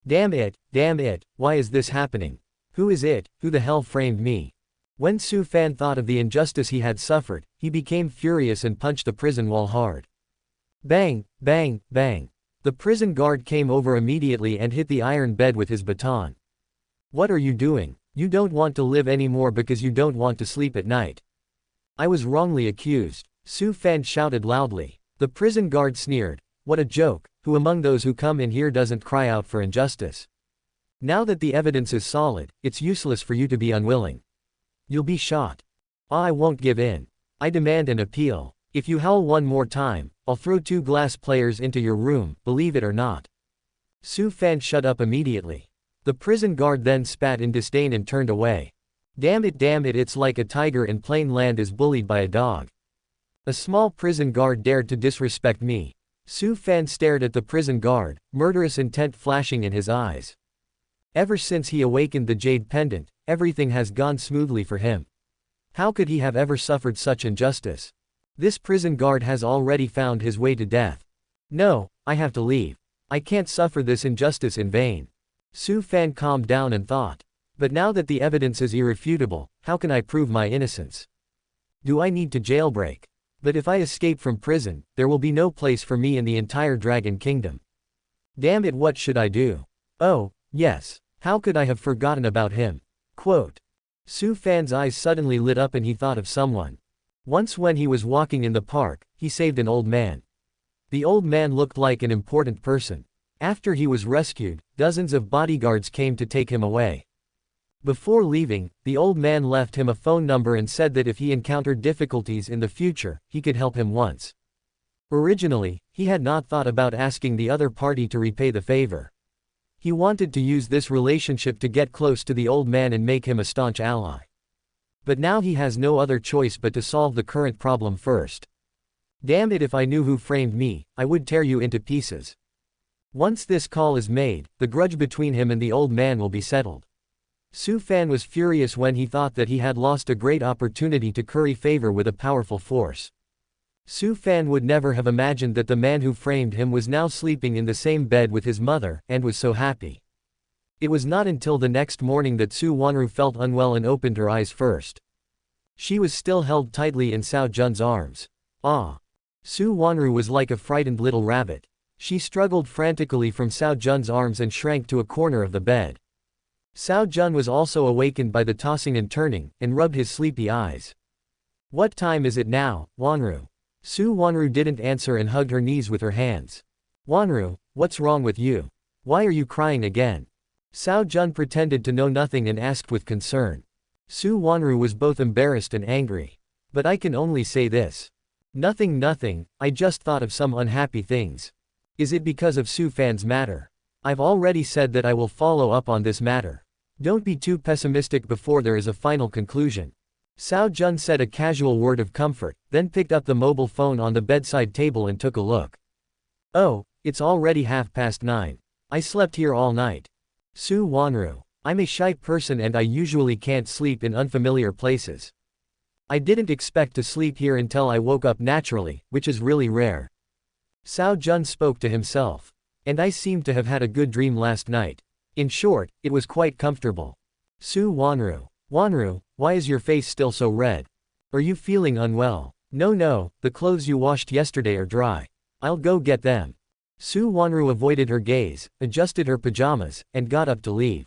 A: Damn it, why is this happening? Who is it, who the hell framed me? When Su Fan thought of the injustice he had suffered, he became furious and punched the prison wall hard. Bang, bang, bang. The prison guard came over immediately and hit the iron bed with his baton. What are you doing? You don't want to live anymore because you don't want to sleep at night. I was wrongly accused. Su Fan shouted loudly. The prison guard sneered. What a joke, who among those who come in here doesn't cry out for injustice? Now that the evidence is solid, it's useless for you to be unwilling. You'll be shot. I won't give in. I demand an appeal. If you howl one more time, I'll throw 2 glass players into your room, believe it or not. Su Fan shut up immediately. The prison guard then spat in disdain and turned away. Damn it, it's like a tiger in plain land is bullied by a dog. A small prison guard dared to disrespect me. Su Fan stared at the prison guard, murderous intent flashing in his eyes. Ever since he awakened the jade pendant, everything has gone smoothly for him. How could he have ever suffered such injustice? This prison guard has already found his way to death. No, I have to leave. I can't suffer this injustice in vain. Su Fan calmed down and thought. But now that the evidence is irrefutable, how can I prove my innocence? Do I need to jailbreak? But if I escape from prison, there will be no place for me in the entire Dragon Kingdom. Damn it, what should I do? Oh, yes. How could I have forgotten about him? Quote. Su Fan's eyes suddenly lit up and he thought of someone. Once when he was walking in the park, he saved an old man. The old man looked like an important person. After he was rescued, dozens of bodyguards came to take him away. Before leaving, the old man left him a phone number and said that if he encountered difficulties in the future, he could help him once. Originally, he had not thought about asking the other party to repay the favor. He wanted to use this relationship to get close to the old man and make him a staunch ally. But now he has no other choice but to solve the current problem first. Damn it, if I knew who framed me, I would tear you into pieces. Once this call is made, the grudge between him and the old man will be settled. Su Fan was furious when he thought that he had lost a great opportunity to curry favor with a powerful force. Su Fan would never have imagined that the man who framed him was now sleeping in the same bed with his mother, and was so happy. It was not until the next morning that Su Wanru felt unwell and opened her eyes first. She was still held tightly in Cao Jun's arms. Ah! Su Wanru was like a frightened little rabbit. She struggled frantically from Cao Jun's arms and shrank to a corner of the bed. Cao Jun was also awakened by the tossing and turning, and rubbed his sleepy eyes. What time is it now, Wanru? Su Wanru didn't answer and hugged her knees with her hands. Wanru, what's wrong with you? Why are you crying again? Cao Jun pretended to know nothing and asked with concern. Su Wanru was both embarrassed and angry. But I can only say this. Nothing, I just thought of some unhappy things. Is it because of Su Fan's matter? I've already said that I will follow up on this matter. Don't be too pessimistic before there is a final conclusion. Cao Jun said a casual word of comfort, then picked up the mobile phone on the bedside table and took a look. Oh, it's already 9:30. I slept here all night. Su Wanru. I'm a shy person and I usually can't sleep in unfamiliar places. I didn't expect to sleep here until I woke up naturally, which is really rare. Cao Jun spoke to himself. And I seemed to have had a good dream last night. In short, it was quite comfortable. Su Wanru. Wanru, why is your face still so red? Are you feeling unwell? No, the clothes you washed yesterday are dry. I'll go get them. Su Wanru avoided her gaze, adjusted her pajamas, and got up to leave.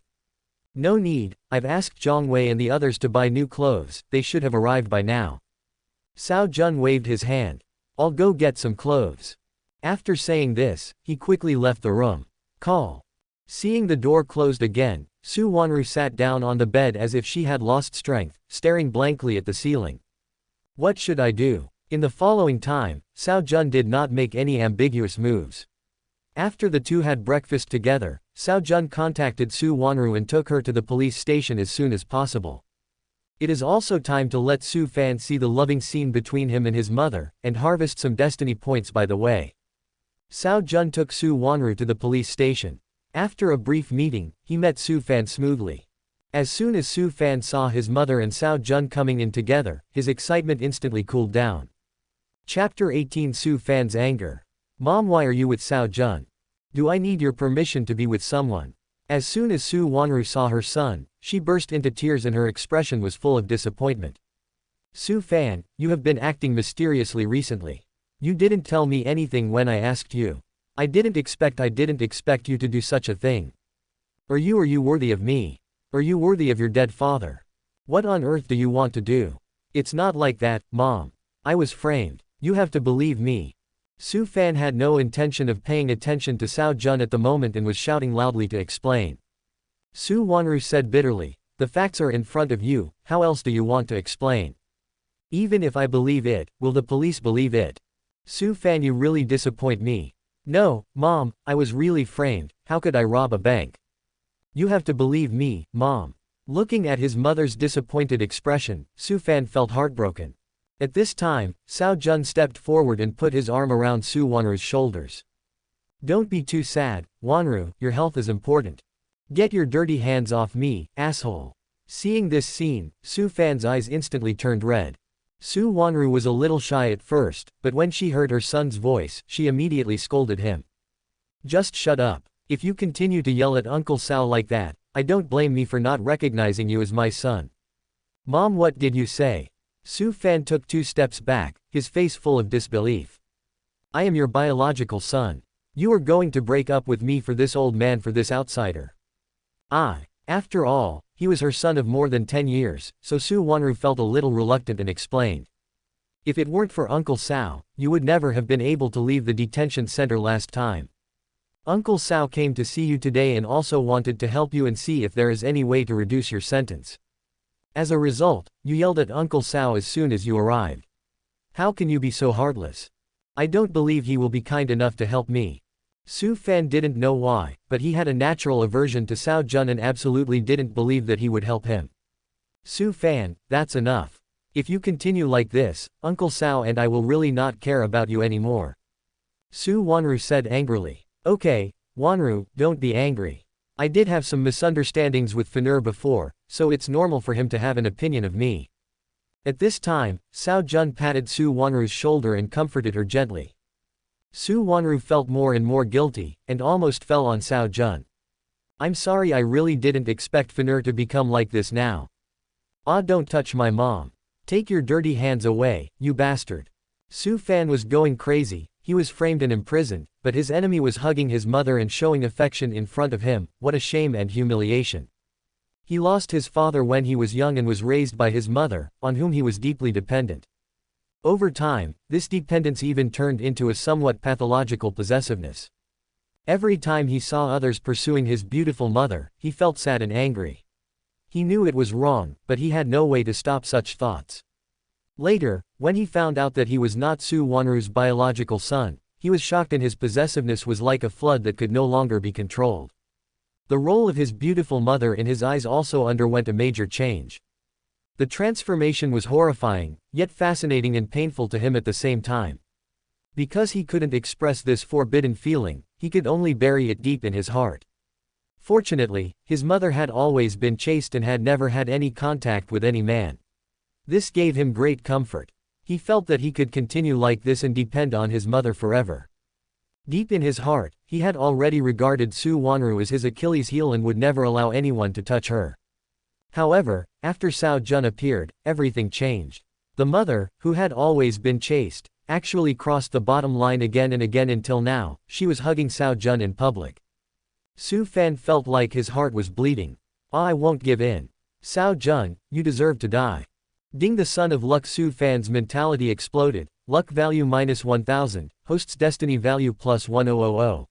A: No need, I've asked Zhang Wei and the others to buy new clothes, they should have arrived by now. Cao Jun waved his hand. I'll go get some clothes. After saying this, he quickly left the room. Call. Seeing the door closed again, Su Wanru sat down on the bed as if she had lost strength, staring blankly at the ceiling. What should I do? In the following time, Cao Jun did not make any ambiguous moves. After the two had breakfast together, Cao Jun contacted Su Wanru and took her to the police station as soon as possible. It is also time to let Su Fan see the loving scene between him and his mother, and harvest some destiny points by the way. Cao Jun took Su Wanru to the police station. After a brief meeting, he met Su Fan smoothly. As soon as Su Fan saw his mother and Cao Jun coming in together, his excitement instantly cooled down. Chapter 18 Su Fan's anger. Mom, why are you with Cao Jun? Do I need your permission to be with someone? As soon as Su Wanru saw her son, she burst into tears and her expression was full of disappointment. Su Fan, you have been acting mysteriously recently. You didn't tell me anything when I asked you. I didn't expect you to do such a thing. Are you worthy of me? Are you worthy of your dead father? What on earth do you want to do? It's not like that, Mom. I was framed. You have to believe me. Su Fan had no intention of paying attention to Cao Jun at the moment and was shouting loudly to explain. Su Wanru said bitterly. The facts are in front of you, how else do you want to explain? Even if I believe it, will the police believe it? Su Fan, you really disappoint me. No, Mom, I was really framed, how could I rob a bank? You have to believe me, Mom. Looking at his mother's disappointed expression, Su Fan felt heartbroken. At this time, Cao Jun stepped forward and put his arm around Su Wanru's shoulders. Don't be too sad, Wanru, your health is important. Get your dirty hands off me, asshole. Seeing this scene, Su Fan's eyes instantly turned red. Su Wanru was a little shy at first, but when she heard her son's voice, she immediately scolded him. Just shut up. If you continue to yell at Uncle Cao like that, I don't blame me for not recognizing you as my son. Mom, what did you say? Su Fan took 2 steps back, his face full of disbelief. I am your biological son. You are going to break up with me for this old man, for this outsider. After all, he was her son of more than 10 years, so Su Wanru felt a little reluctant and explained. If it weren't for Uncle Cao, you would never have been able to leave the detention center last time. Uncle Cao came to see you today and also wanted to help you and see if there is any way to reduce your sentence. As a result, you yelled at Uncle Cao as soon as you arrived. How can you be so heartless? I don't believe he will be kind enough to help me. Su Fan didn't know why, but he had a natural aversion to Cao Jun and absolutely didn't believe that he would help him. Su Fan, that's enough. If you continue like this, Uncle Cao and I will really not care about you anymore. Su Wanru said angrily. Okay, Wanru, don't be angry. I did have some misunderstandings with Fenner before, so it's normal for him to have an opinion of me. At this time, Cao Jun patted Su Wanru's shoulder and comforted her gently. Su Wanru felt more and more guilty, and almost fell on Cao Jun. I'm sorry, I really didn't expect Fenner to become like this now. Don't touch my mom. Take your dirty hands away, you bastard. Su Fan was going crazy, he was framed and imprisoned, but his enemy was hugging his mother and showing affection in front of him. What a shame and humiliation. He lost his father when he was young and was raised by his mother, on whom he was deeply dependent. Over time, this dependence even turned into a somewhat pathological possessiveness. Every time he saw others pursuing his beautiful mother, he felt sad and angry. He knew it was wrong, but he had no way to stop such thoughts. Later, when he found out that he was not Su Wanru's biological son, he was shocked, and his possessiveness was like a flood that could no longer be controlled. The role of his beautiful mother in his eyes also underwent a major change. The transformation was horrifying, yet fascinating and painful to him at the same time. Because he couldn't express this forbidden feeling, he could only bury it deep in his heart. Fortunately, his mother had always been chaste and had never had any contact with any man. This gave him great comfort. He felt that he could continue like this and depend on his mother forever. Deep in his heart, he had already regarded Su Wanru as his Achilles heel and would never allow anyone to touch her. However, after Cao Jun appeared, everything changed. The mother, who had always been chaste, actually crossed the bottom line again and again until now, she was hugging Cao Jun in public. Su Fan felt like his heart was bleeding. I won't give in. Cao Jun, you deserve to die. Ding, the son of luck. Su Fan's mentality exploded. Luck value -1000, host's destiny value +1000.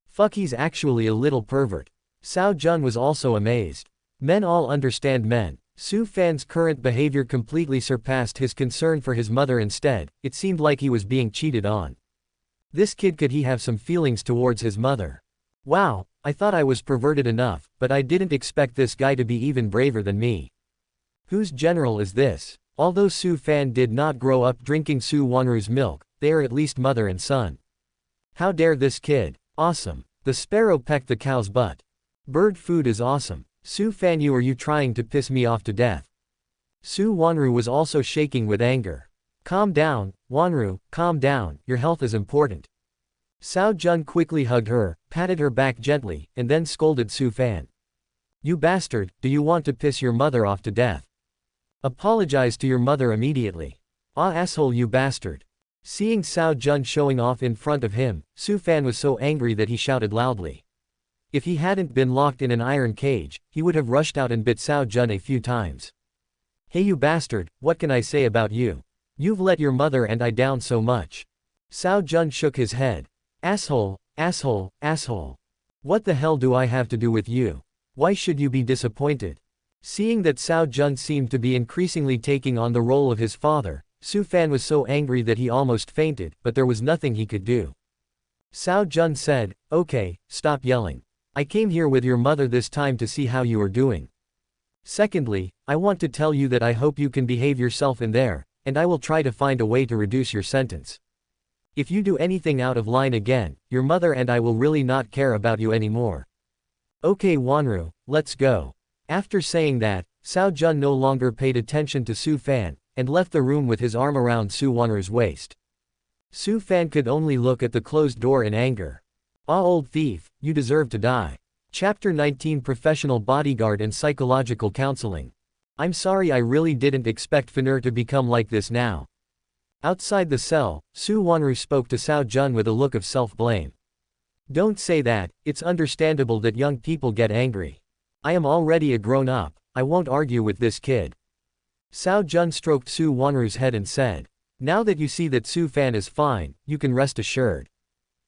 A: Fuck, he's actually a little pervert. Cao Jun was also amazed. Men all understand men. Su Fan's current behavior completely surpassed his concern for his mother. Instead, it seemed like he was being cheated on. This kid, could he have some feelings towards his mother? Wow, I thought I was perverted enough, but I didn't expect this guy to be even braver than me. Whose general is this? Although Su Fan did not grow up drinking Su Wanru's milk, they are at least mother and son. How dare this kid? Awesome. The sparrow pecked the cow's butt. Bird food is awesome. Su Fan, are you trying to piss me off to death? Su Wanru was also shaking with anger. Calm down, Wanru, calm down, your health is important. Cao Jun quickly hugged her, patted her back gently, and then scolded Su Fan. You bastard, do you want to piss your mother off to death? Apologize to your mother immediately. Asshole, you bastard. Seeing Cao Jun showing off in front of him, Su Fan was so angry that he shouted loudly. If he hadn't been locked in an iron cage, he would have rushed out and bit Cao Jun a few times. Hey you bastard, what can I say about you? You've let your mother and I down so much. Cao Jun shook his head. Asshole, asshole, asshole. What the hell do I have to do with you? Why should you be disappointed? Seeing that Cao Jun seemed to be increasingly taking on the role of his father, Su Fan was so angry that he almost fainted, but there was nothing he could do. Cao Jun said, "Okay, stop yelling. I came here with your mother this time to see how you are doing. Secondly, I want to tell you that I hope you can behave yourself in there, and I will try to find a way to reduce your sentence. If you do anything out of line again, your mother and I will really not care about you anymore. Okay Wanru, let's go." After saying that, Cao Jun no longer paid attention to Su Fan, and left the room with his arm around Su Wanru's waist. Su Fan could only look at the closed door in anger. "Ah old thief, you deserve to die." Chapter 19 Professional Bodyguard and Psychological Counseling. I'm sorry, I really didn't expect Fanur to become like this now. Outside the cell, Su Wanru spoke to Cao Jun with a look of self-blame. Don't say that, it's understandable that young people get angry. I am already a grown-up, I won't argue with this kid. Cao Jun stroked Su Wanru's head and said, "Now that you see that Su Fan is fine, you can rest assured.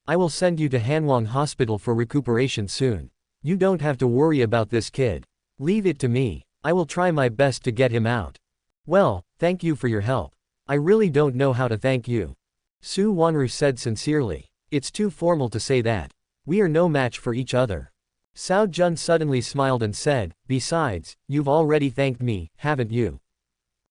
A: I will send you to Hanwang Hospital for recuperation soon. You don't have to worry about this kid. Leave it to me, I will try my best to get him out." "Well, thank you for your help. I really don't know how to thank you," Su Wanru said sincerely. "It's too formal to say that. We are no match for each other." Cao Jun suddenly smiled and said, "Besides, you've already thanked me, haven't you?"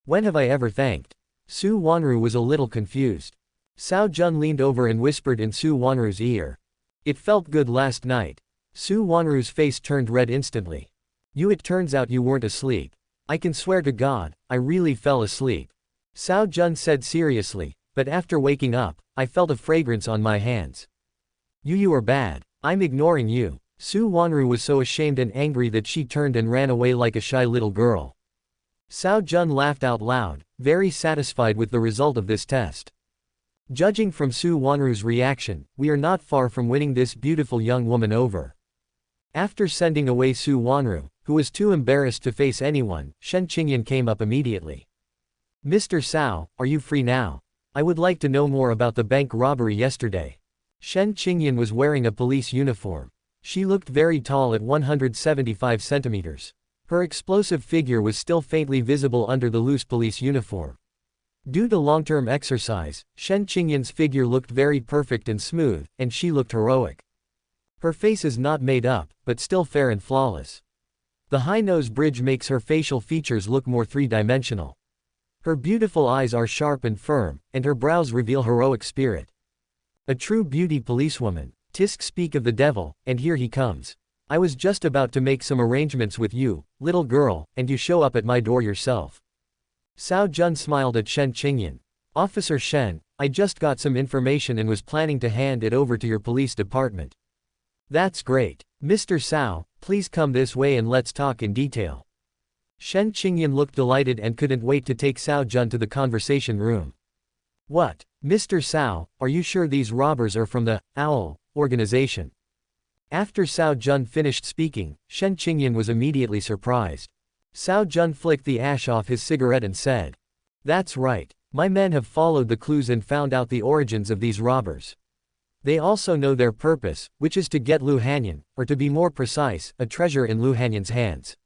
A: "When have I ever thanked?" Su Wanru was a little confused. Cao Jun leaned over and whispered in Su Wanru's ear. "It felt good last night." Su Wanru's face turned red instantly. It turns out you weren't asleep. I can swear to God, I really fell asleep," Cao Jun said seriously, "but after waking up, I felt a fragrance on my hands." You are bad. I'm ignoring you." Su Wanru was so ashamed and angry that she turned and ran away like a shy little girl. Cao Jun laughed out loud, very satisfied with the result of this test. Judging from Su Wanru's reaction, we are not far from winning this beautiful young woman over. After sending away Su Wanru, who was too embarrassed to face anyone, Shen Qingyan came up immediately. "Mr. Cao, are you free now? I would like to know more about the bank robbery yesterday." Shen Qingyan was wearing a police uniform. She looked very tall at 175 centimeters. Her explosive figure was still faintly visible under the loose police uniform. Due to long-term exercise, Shen Qingyan's figure looked very perfect and smooth, and she looked heroic. Her face is not made up, but still fair and flawless. The high nose bridge makes her facial features look more three-dimensional. Her beautiful eyes are sharp and firm, and her brows reveal heroic spirit. A true beauty policewoman. Tisk speak of the devil, and here he comes. I was just about to make some arrangements with you, little girl, and you show up at my door yourself. Cao Jun smiled at Shen Qingyan. "Officer Shen, I just got some information and was planning to hand it over to your police department." "That's great. Mr. Cao, please come this way and let's talk in detail." Shen Qingyan looked delighted and couldn't wait to take Cao Jun to the conversation room. "What, Mr. Cao, are you sure these robbers are from the Owl organization?" After Cao Jun finished speaking, Shen Qingyan was immediately surprised. Cao Jun flicked the ash off his cigarette and said, "That's right. My men have followed the clues and found out the origins of these robbers. They also know their purpose, which is to get Lu Hanyan, or to be more precise, a treasure in Lu Hanyan's hands.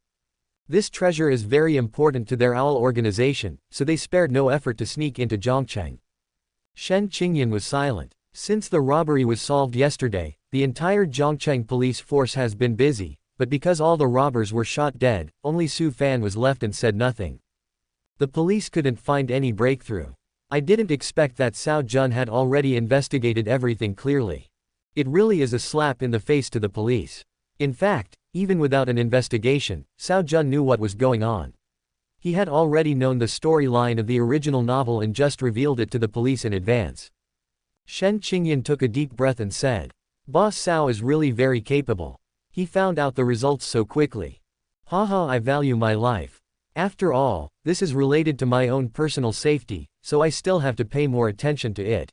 A: This treasure is very important to their Owl organization, so they spared no effort to sneak into Zhongcheng." Shen Qingyan was silent. Since the robbery was solved yesterday, the entire Zhongcheng police force has been busy, but because all the robbers were shot dead, only Su Fan was left and said nothing. The police couldn't find any breakthrough. I didn't expect that Cao Jun had already investigated everything clearly. It really is a slap in the face to the police. In fact, even without an investigation, Cao Jun knew what was going on. He had already known the storyline of the original novel and just revealed it to the police in advance. Shen Qingyan took a deep breath and said, "Boss Cao is really very capable. He found out the results so quickly. Haha, I value my life. After all, this is related to my own personal safety, so I still have to pay more attention to it."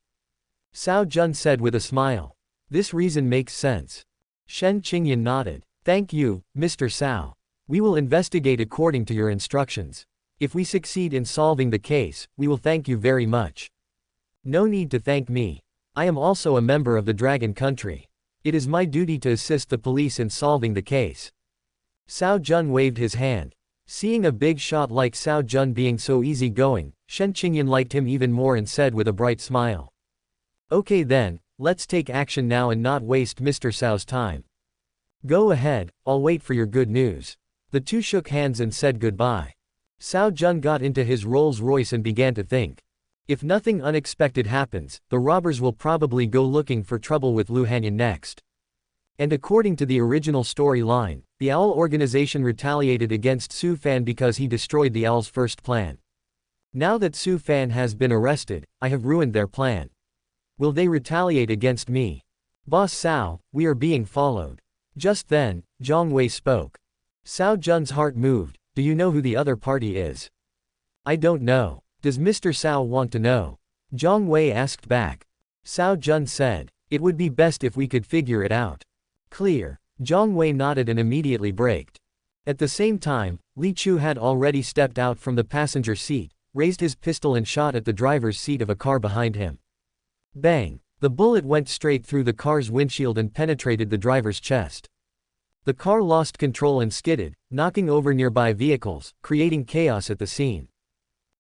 A: Cao Jun said with a smile. "This reason makes sense." Shen Qingyan nodded. "Thank you, Mr. Cao. We will investigate according to your instructions. If we succeed in solving the case, we will thank you very much." "No need to thank me. I am also a member of the Dragon Country. It is my duty to assist the police in solving the case." Cao Jun waved his hand. Seeing a big shot like Cao Jun being so easygoing, Shen Qingyan liked him even more and said with a bright smile. Okay then, let's take action now and not waste Mr. Cao's time. Go ahead, I'll wait for your good news. The two shook hands and said goodbye. Cao Jun got into his Rolls-Royce and began to think. If nothing unexpected happens, the robbers will probably go looking for trouble with Lu Hanyan next. And according to the original storyline, the Owl organization retaliated against Su Fan because he destroyed the Owl's first plan. Now that Su Fan has been arrested, I have ruined their plan. Will they retaliate against me? Boss Cao, we are being followed. Just then, Zhang Wei spoke. Cao Jun's heart moved. Do you know who the other party is? I don't know. Does Mr. Cao want to know? Zhang Wei asked back. Cao Jun said, it would be best if we could figure it out. Clear. Zhang Wei nodded and immediately braked. At the same time, Li Chu had already stepped out from the passenger seat, raised his pistol and shot at the driver's seat of a car behind him. Bang! The bullet went straight through the car's windshield and penetrated the driver's chest. The car lost control and skidded, knocking over nearby vehicles, creating chaos at the scene.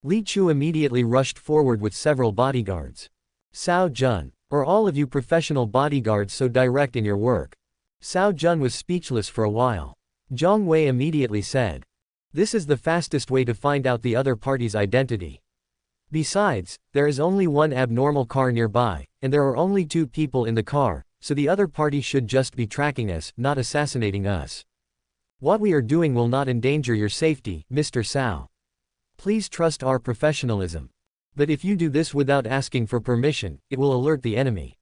A: Li Chu immediately rushed forward with several bodyguards. Cao Jun, are all of you professional bodyguards so direct in your work? Cao Jun was speechless for a while. Zhang Wei immediately said. This is the fastest way to find out the other party's identity. Besides, there is only one abnormal car nearby, and there are only 2 people in the car, so the other party should just be tracking us, not assassinating us. What we are doing will not endanger your safety, Mr. Cao. Please trust our professionalism. But if you do this without asking for permission, it will alert the enemy.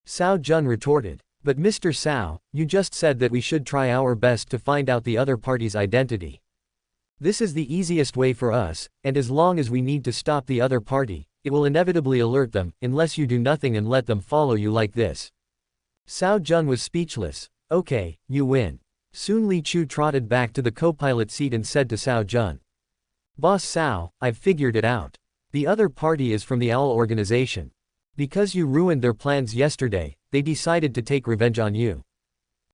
A: Cao Jun retorted. But Mr. Cao, you just said that we should try our best to find out the other party's identity. This is the easiest way for us, and as long as we need to stop the other party, it will inevitably alert them, unless you do nothing and let them follow you like this. Cao Jun was speechless. Okay, you win. Soon Li Chu trotted back to the co-pilot seat and said to Cao Jun. Boss Cao, I've figured it out. The other party is from the Owl organization. Because you ruined their plans yesterday, they decided to take revenge on you.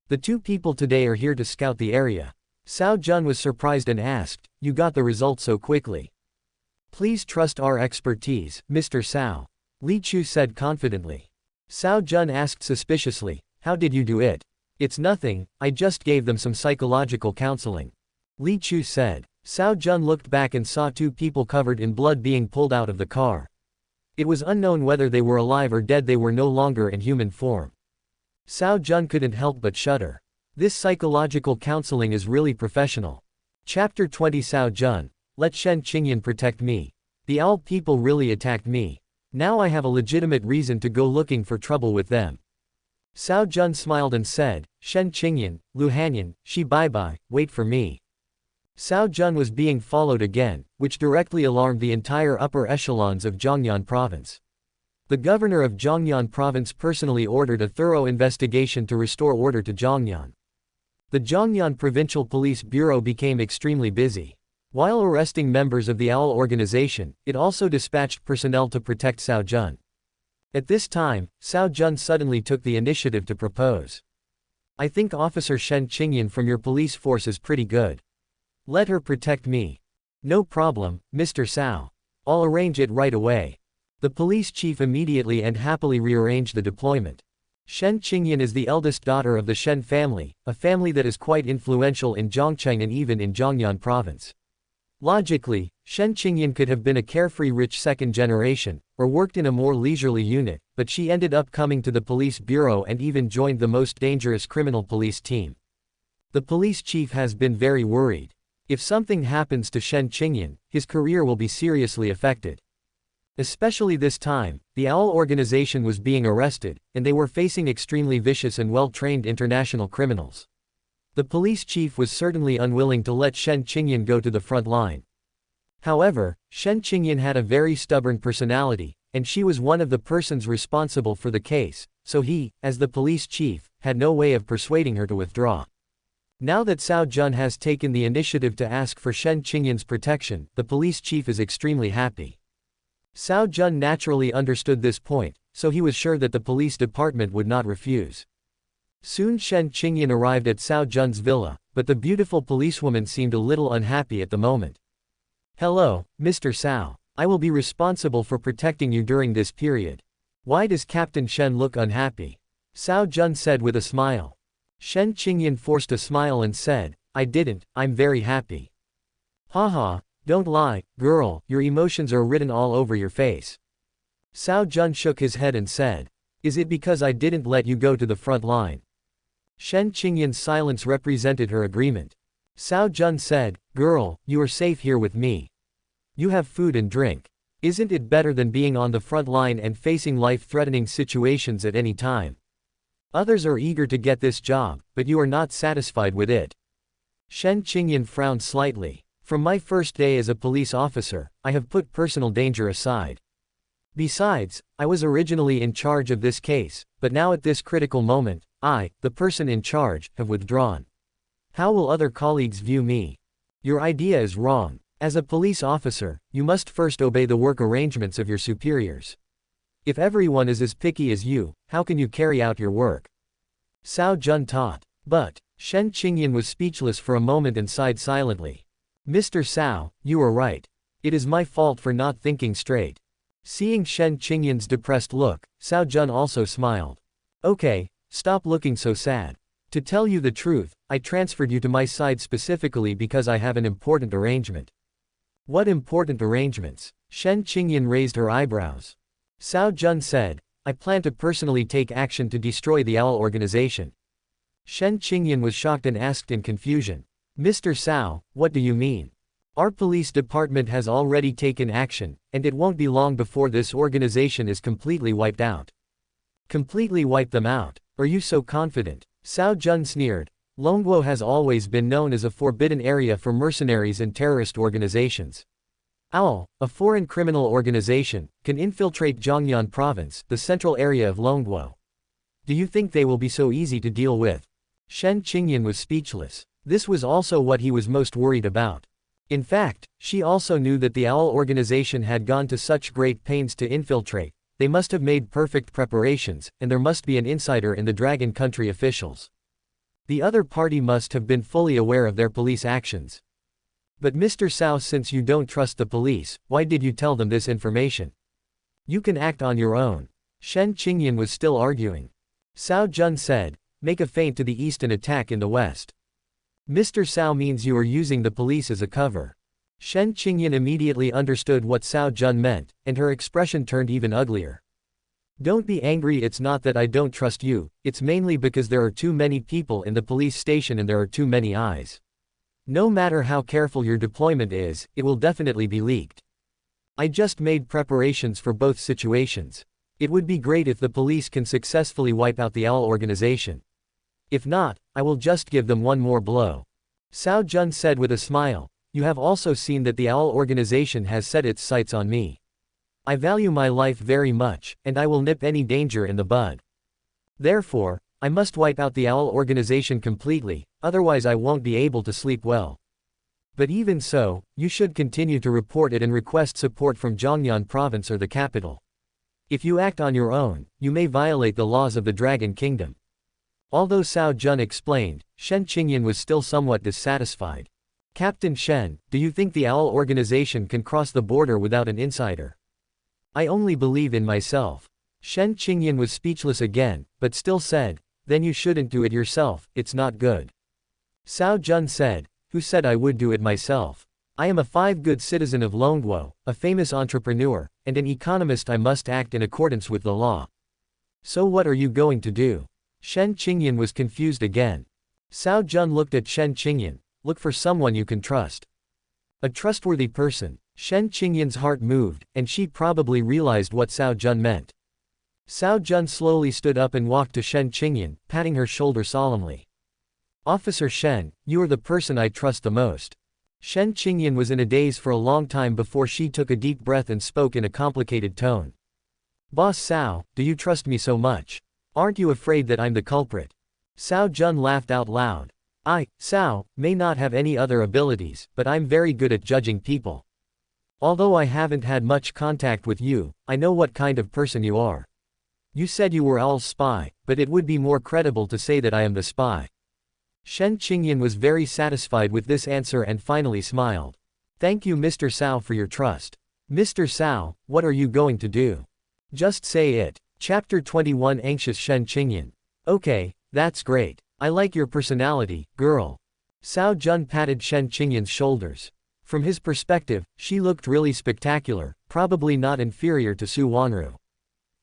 A: The 2 people today are here to scout the area. Cao Jun was surprised and asked, you got the result so quickly. Please trust our expertise, Mr. Cao. Li Chu said confidently. Cao Jun asked suspiciously, how did you do it? It's nothing, I just gave them some psychological counseling. Li Chu said. Cao Jun looked back and saw 2 people covered in blood being pulled out of the car. It was unknown whether they were alive or dead. They were no longer in human form. Cao Jun couldn't help but shudder. This psychological counseling is really professional. Chapter 20 Cao Jun, let Shen Qingyan protect me. The Owl people really attacked me. Now I have a legitimate reason to go looking for trouble with them. Cao Jun smiled and said, Shen Qingyan, Lu Hanyan, Shi bye-bye, wait for me. Cao Jun was being followed again, which directly alarmed the entire upper echelons of Zhongnan province. The governor of Zhongnan province personally ordered a thorough investigation to restore order to Zhongnan. The Zhongnan Provincial Police Bureau became extremely busy. While arresting members of the Owl organization, it also dispatched personnel to protect Cao Jun. At this time, Cao Jun suddenly took the initiative to propose. I think Officer Shen Qingyan from your police force is pretty good. Let her protect me. No problem, Mr. Cao. I'll arrange it right away. The police chief immediately and happily rearranged the deployment. Shen Qingyan is the eldest daughter of the Shen family, a family that is quite influential in Zhongcheng and even in Zhongnan province. Logically, Shen Qingyan could have been a carefree rich second generation, or worked in a more leisurely unit, but she ended up coming to the police bureau and even joined the most dangerous criminal police team. The police chief has been very worried. If something happens to Shen Qingyan, his career will be seriously affected. Especially this time, the Owl organization was being arrested, and they were facing extremely vicious and well-trained international criminals. The police chief was certainly unwilling to let Shen Qingyan go to the front line. However, Shen Qingyan had a very stubborn personality, and she was one of the persons responsible for the case, so he, as the police chief, had no way of persuading her to withdraw. Now that Cao Jun has taken the initiative to ask for Shen Qingyan's protection, the police chief is extremely happy. Cao Jun naturally understood this point, so he was sure that the police department would not refuse. Soon Shen Qingyan arrived at Cao Jun's villa, but the beautiful policewoman seemed a little unhappy at the moment. Hello, Mr. Cao. I will be responsible for protecting you during this period. Why does Captain Shen look unhappy? Cao Jun said with a smile. Shen Qingyan forced a smile and said, I didn't, I'm very happy. Haha, don't lie, girl, your emotions are written all over your face. Cao Jun shook his head and said, is it because I didn't let you go to the front line? Shen Qingyan's silence represented her agreement. Cao Jun said, girl, you are safe here with me. You have food and drink. Isn't it better than being on the front line and facing life-threatening situations at any time? Others are eager to get this job, but you are not satisfied with it. Shen Qingyan frowned slightly. From my first day as a police officer, I have put personal danger aside. Besides, I was originally in charge of this case, but now at this critical moment, I, the person in charge, have withdrawn. How will other colleagues view me? Your idea is wrong. As a police officer, you must first obey the work arrangements of your superiors. If everyone is as picky as you, how can you carry out your work? Cao Jun taught. But, Shen Qingyan was speechless for a moment and sighed silently. Mr. Cao, you are right. It is my fault for not thinking straight. Seeing Shen Qingyan's depressed look, Cao Jun also smiled. Okay, stop looking so sad. To tell you the truth, I transferred you to my side specifically because I have an important arrangement. What important arrangements? Shen Qingyan raised her eyebrows. Cao Jun said, I plan to personally take action to destroy the OWL organization. Shen Qingyan was shocked and asked in confusion. Mr. Cao, what do you mean? Our police department has already taken action, and it won't be long before this organization is completely wiped out. Completely wipe them out? Are you so confident? Cao Jun sneered. Longguo has always been known as a forbidden area for mercenaries and terrorist organizations. OWL, a foreign criminal organization, can infiltrate Zhongyan province, the central area of Longguo. Do you think they will be so easy to deal with? Shen Qingyan was speechless. This was also what he was most worried about. In fact, she also knew that the OWL organization had gone to such great pains to infiltrate. They must have made perfect preparations, and there must be an insider in the Dragon Country officials. The other party must have been fully aware of their police actions. But Mr. Cao, since you don't trust the police, why did you tell them this information? You can act on your own. Shen Qingyan was still arguing. Cao Jun said, make a feint to the east and attack in the west. Mr. Cao means you are using the police as a cover. Shen Qingyan immediately understood what Cao Jun meant, and her expression turned even uglier. Don't be angry, it's not that I don't trust you, it's mainly because there are too many people in the police station and there are too many eyes. No matter how careful your deployment is, it will definitely be leaked. I just made preparations for both situations. It would be great if the police can successfully wipe out the OWL organization. If not, I will just give them one more blow. Cao Jun said with a smile, you have also seen that the OWL organization has set its sights on me. I value my life very much, and I will nip any danger in the bud. Therefore, I must wipe out the OWL organization completely, otherwise I won't be able to sleep well. But even so, you should continue to report it and request support from Zhongyan province or the capital. If you act on your own, you may violate the laws of the Dragon Kingdom. Although Cao Jun explained, Shen Qingyan was still somewhat dissatisfied. Captain Shen, do you think the OWL organization can cross the border without an insider? I only believe in myself. Shen Qingyan was speechless again, but still said, then you shouldn't do it yourself, it's not good. Cao Jun said, who said I would do it myself? I am a good citizen of Longguo, a famous entrepreneur, and an economist. I must act in accordance with the law. So what are you going to do? Shen Qingyan was confused again. Cao Jun looked at Shen Qingyan, look for someone you can trust. A trustworthy person. Shen Qingyan's heart moved, and she probably realized what Cao Jun meant. Cao Jun slowly stood up and walked to Shen Qingyan, patting her shoulder solemnly. Officer Shen, you are the person I trust the most. Shen Qingyan was in a daze for a long time before she took a deep breath and spoke in a complicated tone. Boss Cao, do you trust me so much? Aren't you afraid that I'm the culprit? Cao Jun laughed out loud. I, Cao, may not have any other abilities, but I'm very good at judging people. Although I haven't had much contact with you, I know what kind of person you are. You said you were OWL's spy, but it would be more credible to say that I am the spy. Shen Qingyan was very satisfied with this answer and finally smiled. Thank you Mr. Cao for your trust. Mr. Cao, what are you going to do? Just say it. Chapter 21 Anxious Shen Qingyan. Okay, that's great. I like your personality, girl. Cao Jun patted Shen Qingyan's shoulders. From his perspective, she looked really spectacular, probably not inferior to Su Wanru.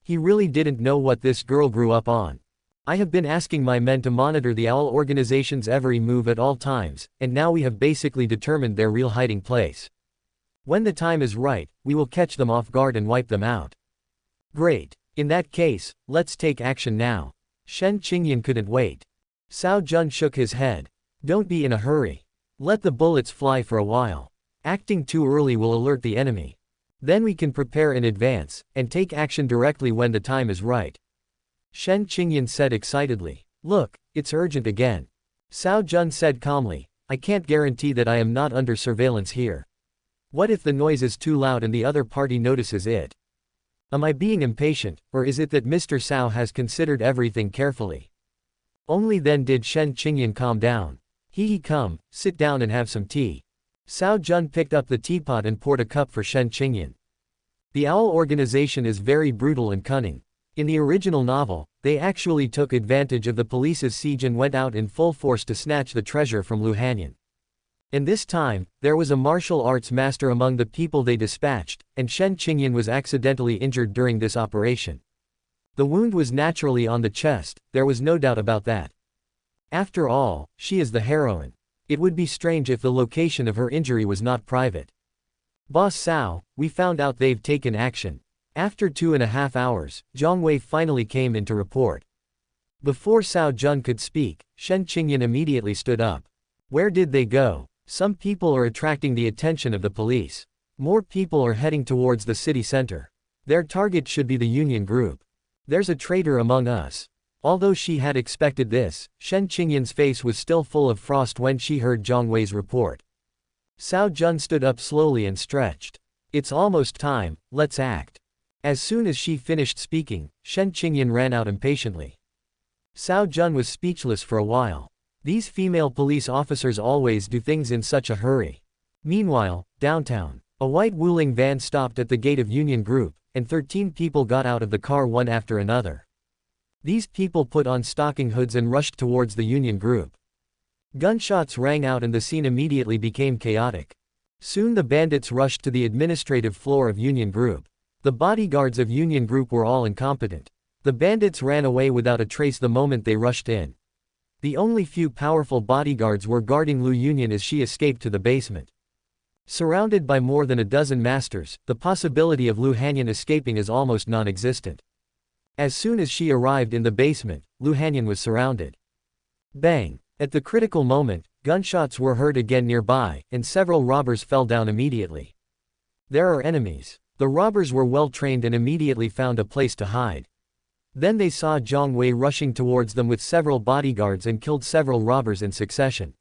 A: He really didn't know what this girl grew up on. I have been asking my men to monitor the owl organization's every move at all times, and now we have basically determined their real hiding place. When the time is right, we will catch them off guard and wipe them out. Great. In that case, let's take action now. Shen Qingyan couldn't wait. Cao Jun shook his head. Don't be in a hurry. Let the bullets fly for a while. Acting too early will alert the enemy. Then we can prepare in advance, and take action directly when the time is right. Shen Qingyan said excitedly. Look, it's urgent again. Cao Jun said calmly. I can't guarantee that I am not under surveillance here. What if the noise is too loud and the other party notices it? Am I being impatient, or is it that Mr. Cao has considered everything carefully? Only then did Shen Qingyan calm down. Come, sit down and have some tea. Cao Jun picked up the teapot and poured a cup for Shen Qingyan. The owl organization is very brutal and cunning. In the original novel, they actually took advantage of the police's siege and went out in full force to snatch the treasure from Lu Hanyan. And this time, there was a martial arts master among the people they dispatched, and Shen Qingyan was accidentally injured during this operation. The wound was naturally on the chest, there was no doubt about that. After all, she is the heroine. It would be strange if the location of her injury was not private. Boss Cao, we found out they've taken action. After 2.5 hours, Zhang Wei finally came in to report. Before Cao Jun could speak, Shen Qingyan immediately stood up. Where did they go? Some people are attracting the attention of the police. More people are heading towards the city center. Their target should be the Union Group. There's a traitor among us. Although she had expected this, Shen Qingyan's face was still full of frost when she heard Zhang Wei's report. Cao Jun stood up slowly and stretched. It's almost time, let's act. As soon as she finished speaking, Shen Qingyan ran out impatiently. Cao Jun was speechless for a while. These female police officers always do things in such a hurry. Meanwhile, downtown, a white Wuling van stopped at the gate of Union Group, and 13 people got out of the car one after another. These people put on stocking hoods and rushed towards the Union Group. Gunshots rang out and the scene immediately became chaotic. Soon the bandits rushed to the administrative floor of Union Group. The bodyguards of Union Group were all incompetent. The bandits ran away without a trace the moment they rushed in. The only few powerful bodyguards were guarding Lu Union as she escaped to the basement. Surrounded by more than a dozen masters, the possibility of Lu Hanyan escaping is almost non-existent. As soon as she arrived in the basement, Lu Hanyan was surrounded. Bang! At the critical moment, gunshots were heard again nearby, and several robbers fell down immediately. There are enemies. The robbers were well trained and immediately found a place to hide. Then they saw Zhang Wei rushing towards them with several bodyguards and killed several robbers in succession.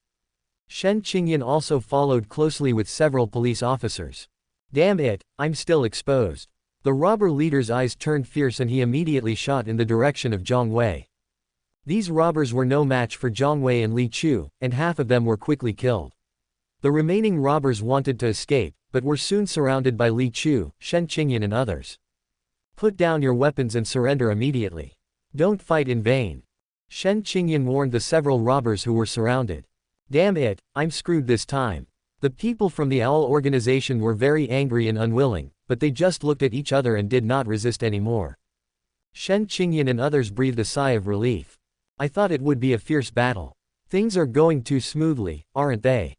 A: Shen Qingyan also followed closely with several police officers. Damn it, I'm still exposed. The robber leader's eyes turned fierce and he immediately shot in the direction of Zhang Wei. These robbers were no match for Zhang Wei and Li Chu, and half of them were quickly killed. The remaining robbers wanted to escape, but were soon surrounded by Li Chu, Shen Qingyan and others. Put down your weapons and surrender immediately. Don't fight in vain. Shen Qingyan warned the several robbers who were surrounded. Damn it, I'm screwed this time. The people from the Owl organization were very angry and unwilling, but they just looked at each other and did not resist anymore. Shen Qingyan and others breathed a sigh of relief. I thought it would be a fierce battle. Things are going too smoothly, aren't they?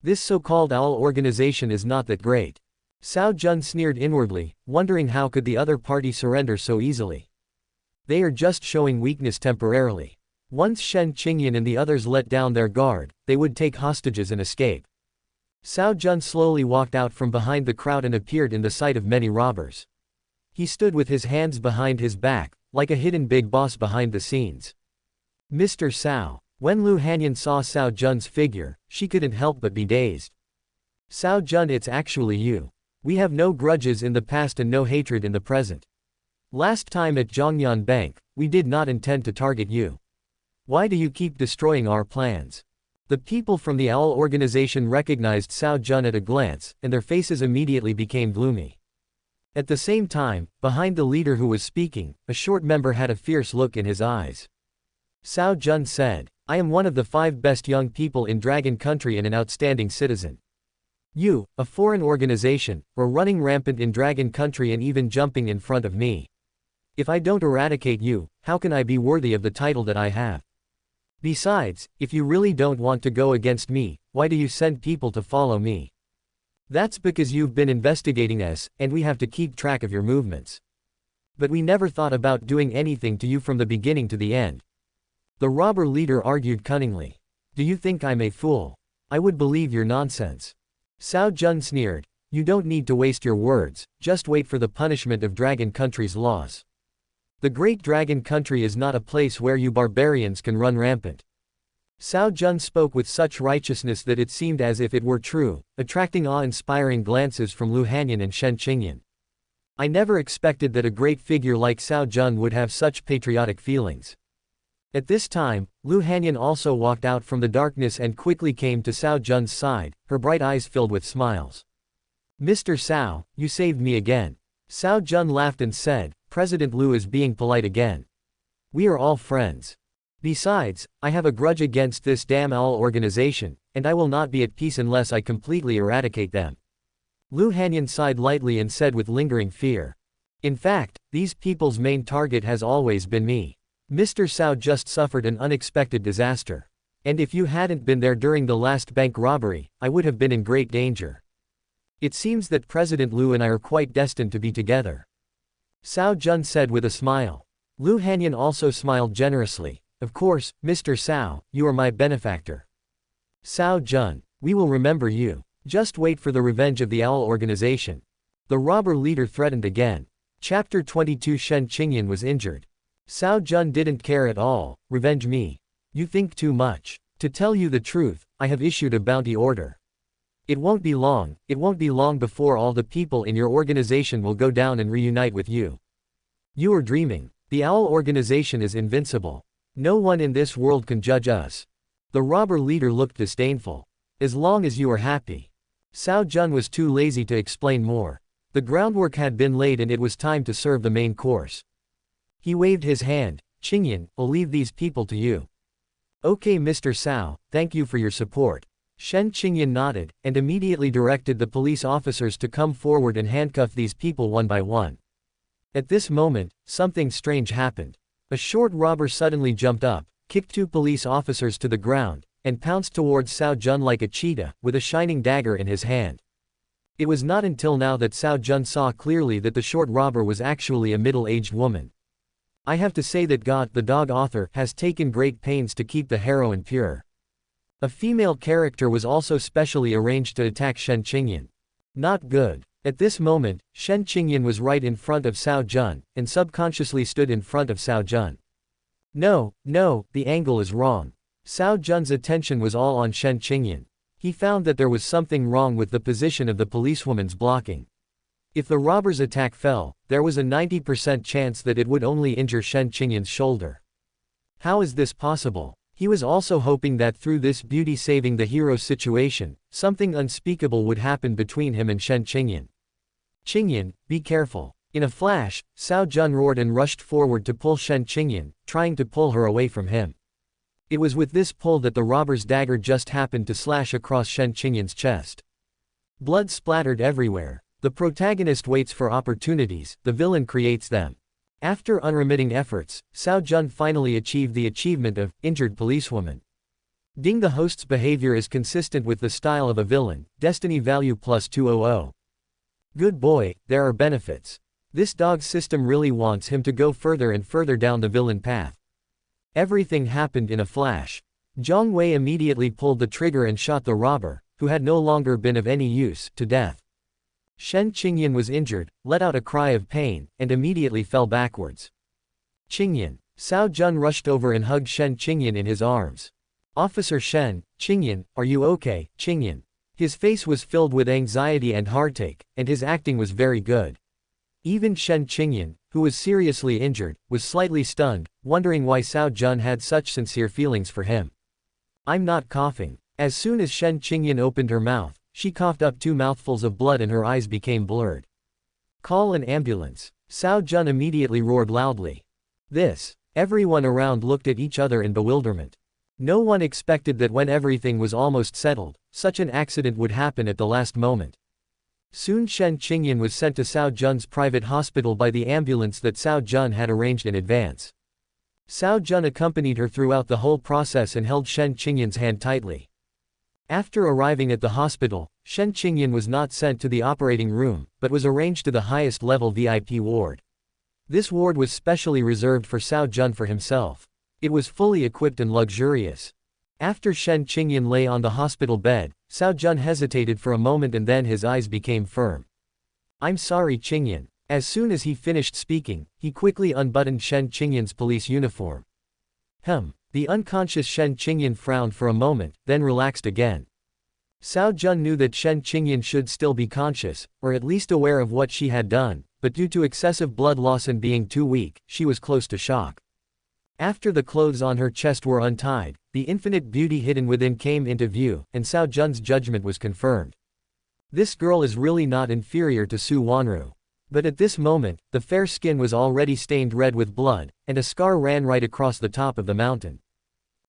A: This so-called Owl organization is not that great. Cao Jun sneered inwardly, wondering how could the other party surrender so easily. They are just showing weakness temporarily. Once Shen Qingyan and the others let down their guard, they would take hostages and escape. Cao Jun slowly walked out from behind the crowd and appeared in the sight of many robbers. He stood with his hands behind his back, like a hidden big boss behind the scenes. Mr. Cao. When Lu Hanyan saw Cao Jun's figure, she couldn't help but be dazed. Cao Jun, it's actually you. We have no grudges in the past and no hatred in the present. Last time at Zhongyan Bank, we did not intend to target you. Why do you keep destroying our plans? The people from the Owl organization recognized Cao Jun at a glance, and their faces immediately became gloomy. At the same time, behind the leader who was speaking, a short member had a fierce look in his eyes. Cao Jun said, "I am one of the 5 best young people in Dragon Country and an outstanding citizen. You, a foreign organization, are running rampant in Dragon Country and even jumping in front of me. If I don't eradicate you, how can I be worthy of the title that I have? Besides, if you really don't want to go against me, why do you send people to follow me? That's because you've been investigating us, and we have to keep track of your movements. But we never thought about doing anything to you from the beginning to the end." The robber leader argued cunningly. "Do you think I'm a fool? I would believe your nonsense." Cao Jun sneered, "You don't need to waste your words, just wait for the punishment of Dragon Country's laws. The Great Dragon Country is not a place where you barbarians can run rampant." Cao Jun spoke with such righteousness that it seemed as if it were true, attracting awe-inspiring glances from Lu Hanyan and Shen Qingyan. "I never expected that a great figure like Cao Jun would have such patriotic feelings." At this time, Lu Hanyan also walked out from the darkness and quickly came to Cao Jun's side, her bright eyes filled with smiles. "Mr. Cao, you saved me again." Cao Jun laughed and said, "President Lu is being polite again. We are all friends. Besides, I have a grudge against this damn owl organization, and I will not be at peace unless I completely eradicate them." Lu Hanyan sighed lightly and said with lingering fear, "In fact, these people's main target has always been me. Mr. Cao just suffered an unexpected disaster. And if you hadn't been there during the last bank robbery, I would have been in great danger. It seems that President Lu and I are quite destined to be together." Cao Jun said with a smile. Lu Hanyan also smiled generously. "Of course, Mr. Cao, you are my benefactor. Cao Jun, we will remember you. Just wait for the revenge of the Owl organization." The robber leader threatened again. Chapter 22 Shen Qingyan was injured. Cao Jun didn't care at all. "Revenge me? You think too much. To tell you the truth, I have issued a bounty order. It won't be long before all the people in your organization will go down and reunite with you. You are dreaming. The Owl organization is invincible. No one in this world can judge us." The robber leader looked disdainful. "As long as you are happy." Cao Jun was too lazy to explain more. The groundwork had been laid and it was time to serve the main course. He waved his hand. "Qingyan, I'll leave these people to you." "Okay Mr. Cao, thank you for your support." Shen Qingyan nodded, and immediately directed the police officers to come forward and handcuff these people one by one. At this moment, something strange happened. A short robber suddenly jumped up, kicked 2 police officers to the ground, and pounced towards Cao Jun like a cheetah, with a shining dagger in his hand. It was not until now that Cao Jun saw clearly that the short robber was actually a middle-aged woman. I have to say that God, the dog author, has taken great pains to keep the heroine pure. A female character was also specially arranged to attack Shen Qingyan. Not good. At this moment, Shen Qingyan was right in front of Cao Jun, and subconsciously stood in front of Cao Jun. No, the angle is wrong. Cao Jun's attention was all on Shen Qingyan. He found that there was something wrong with the position of the policewoman's blocking. If the robber's attack fell, there was a 90% chance that it would only injure Shen Qingyan's shoulder. How is this possible? He was also hoping that through this beauty saving the hero's situation, something unspeakable would happen between him and Shen Qingyan. "Qingyan, be careful." In a flash, Cao Jun roared and rushed forward to pull Shen Qingyan, trying to pull her away from him. It was with this pull that the robber's dagger just happened to slash across Shen Qingyan's chest. Blood splattered everywhere. The protagonist waits for opportunities, the villain creates them. After unremitting efforts, Cao Jun finally achieved the achievement of injured policewoman. Ding, the host's behavior is consistent with the style of a villain, destiny value plus 200. Good boy, there are benefits. This dog system really wants him to go further and further down the villain path. Everything happened in a flash. Zhang Wei immediately pulled the trigger and shot the robber, who had no longer been of any use, to death. Shen Qingyan was injured, let out a cry of pain, and immediately fell backwards. "Qingyan." Cao Jun rushed over and hugged Shen Qingyan in his arms. "Officer Shen, Qingyan, are you okay, Qingyan?" His face was filled with anxiety and heartache, and his acting was very good. Even Shen Qingyan, who was seriously injured, was slightly stunned, wondering why Cao Jun had such sincere feelings for him. "I'm not coughing." As soon as Shen Qingyan opened her mouth, she coughed up 2 mouthfuls of blood and her eyes became blurred. "Call an ambulance." Cao Jun immediately roared loudly. Everyone around looked at each other in bewilderment. No one expected that when everything was almost settled, such an accident would happen at the last moment. Soon Shen Qingyan was sent to Cao Jun's private hospital by the ambulance that Cao Jun had arranged in advance. Cao Jun accompanied her throughout the whole process and held Shen Qingyan's hand tightly. After arriving at the hospital, Shen Qingyan was not sent to the operating room, but was arranged to the highest level VIP ward. This ward was specially reserved for Cao Jun for himself. It was fully equipped and luxurious. After Shen Qingyan lay on the hospital bed, Cao Jun hesitated for a moment and then his eyes became firm. "I'm sorry, Qingyan." As soon as he finished speaking, he quickly unbuttoned Shen Qingyan's police uniform. The unconscious Shen Qingyan frowned for a moment, then relaxed again. Cao Jun knew that Shen Qingyan should still be conscious, or at least aware of what she had done, but due to excessive blood loss and being too weak, she was close to shock. After the clothes on her chest were untied, the infinite beauty hidden within came into view, and Cao Jun's judgment was confirmed. This girl is really not inferior to Su Wanru. But at this moment, the fair skin was already stained red with blood, and a scar ran right across the top of the mountain.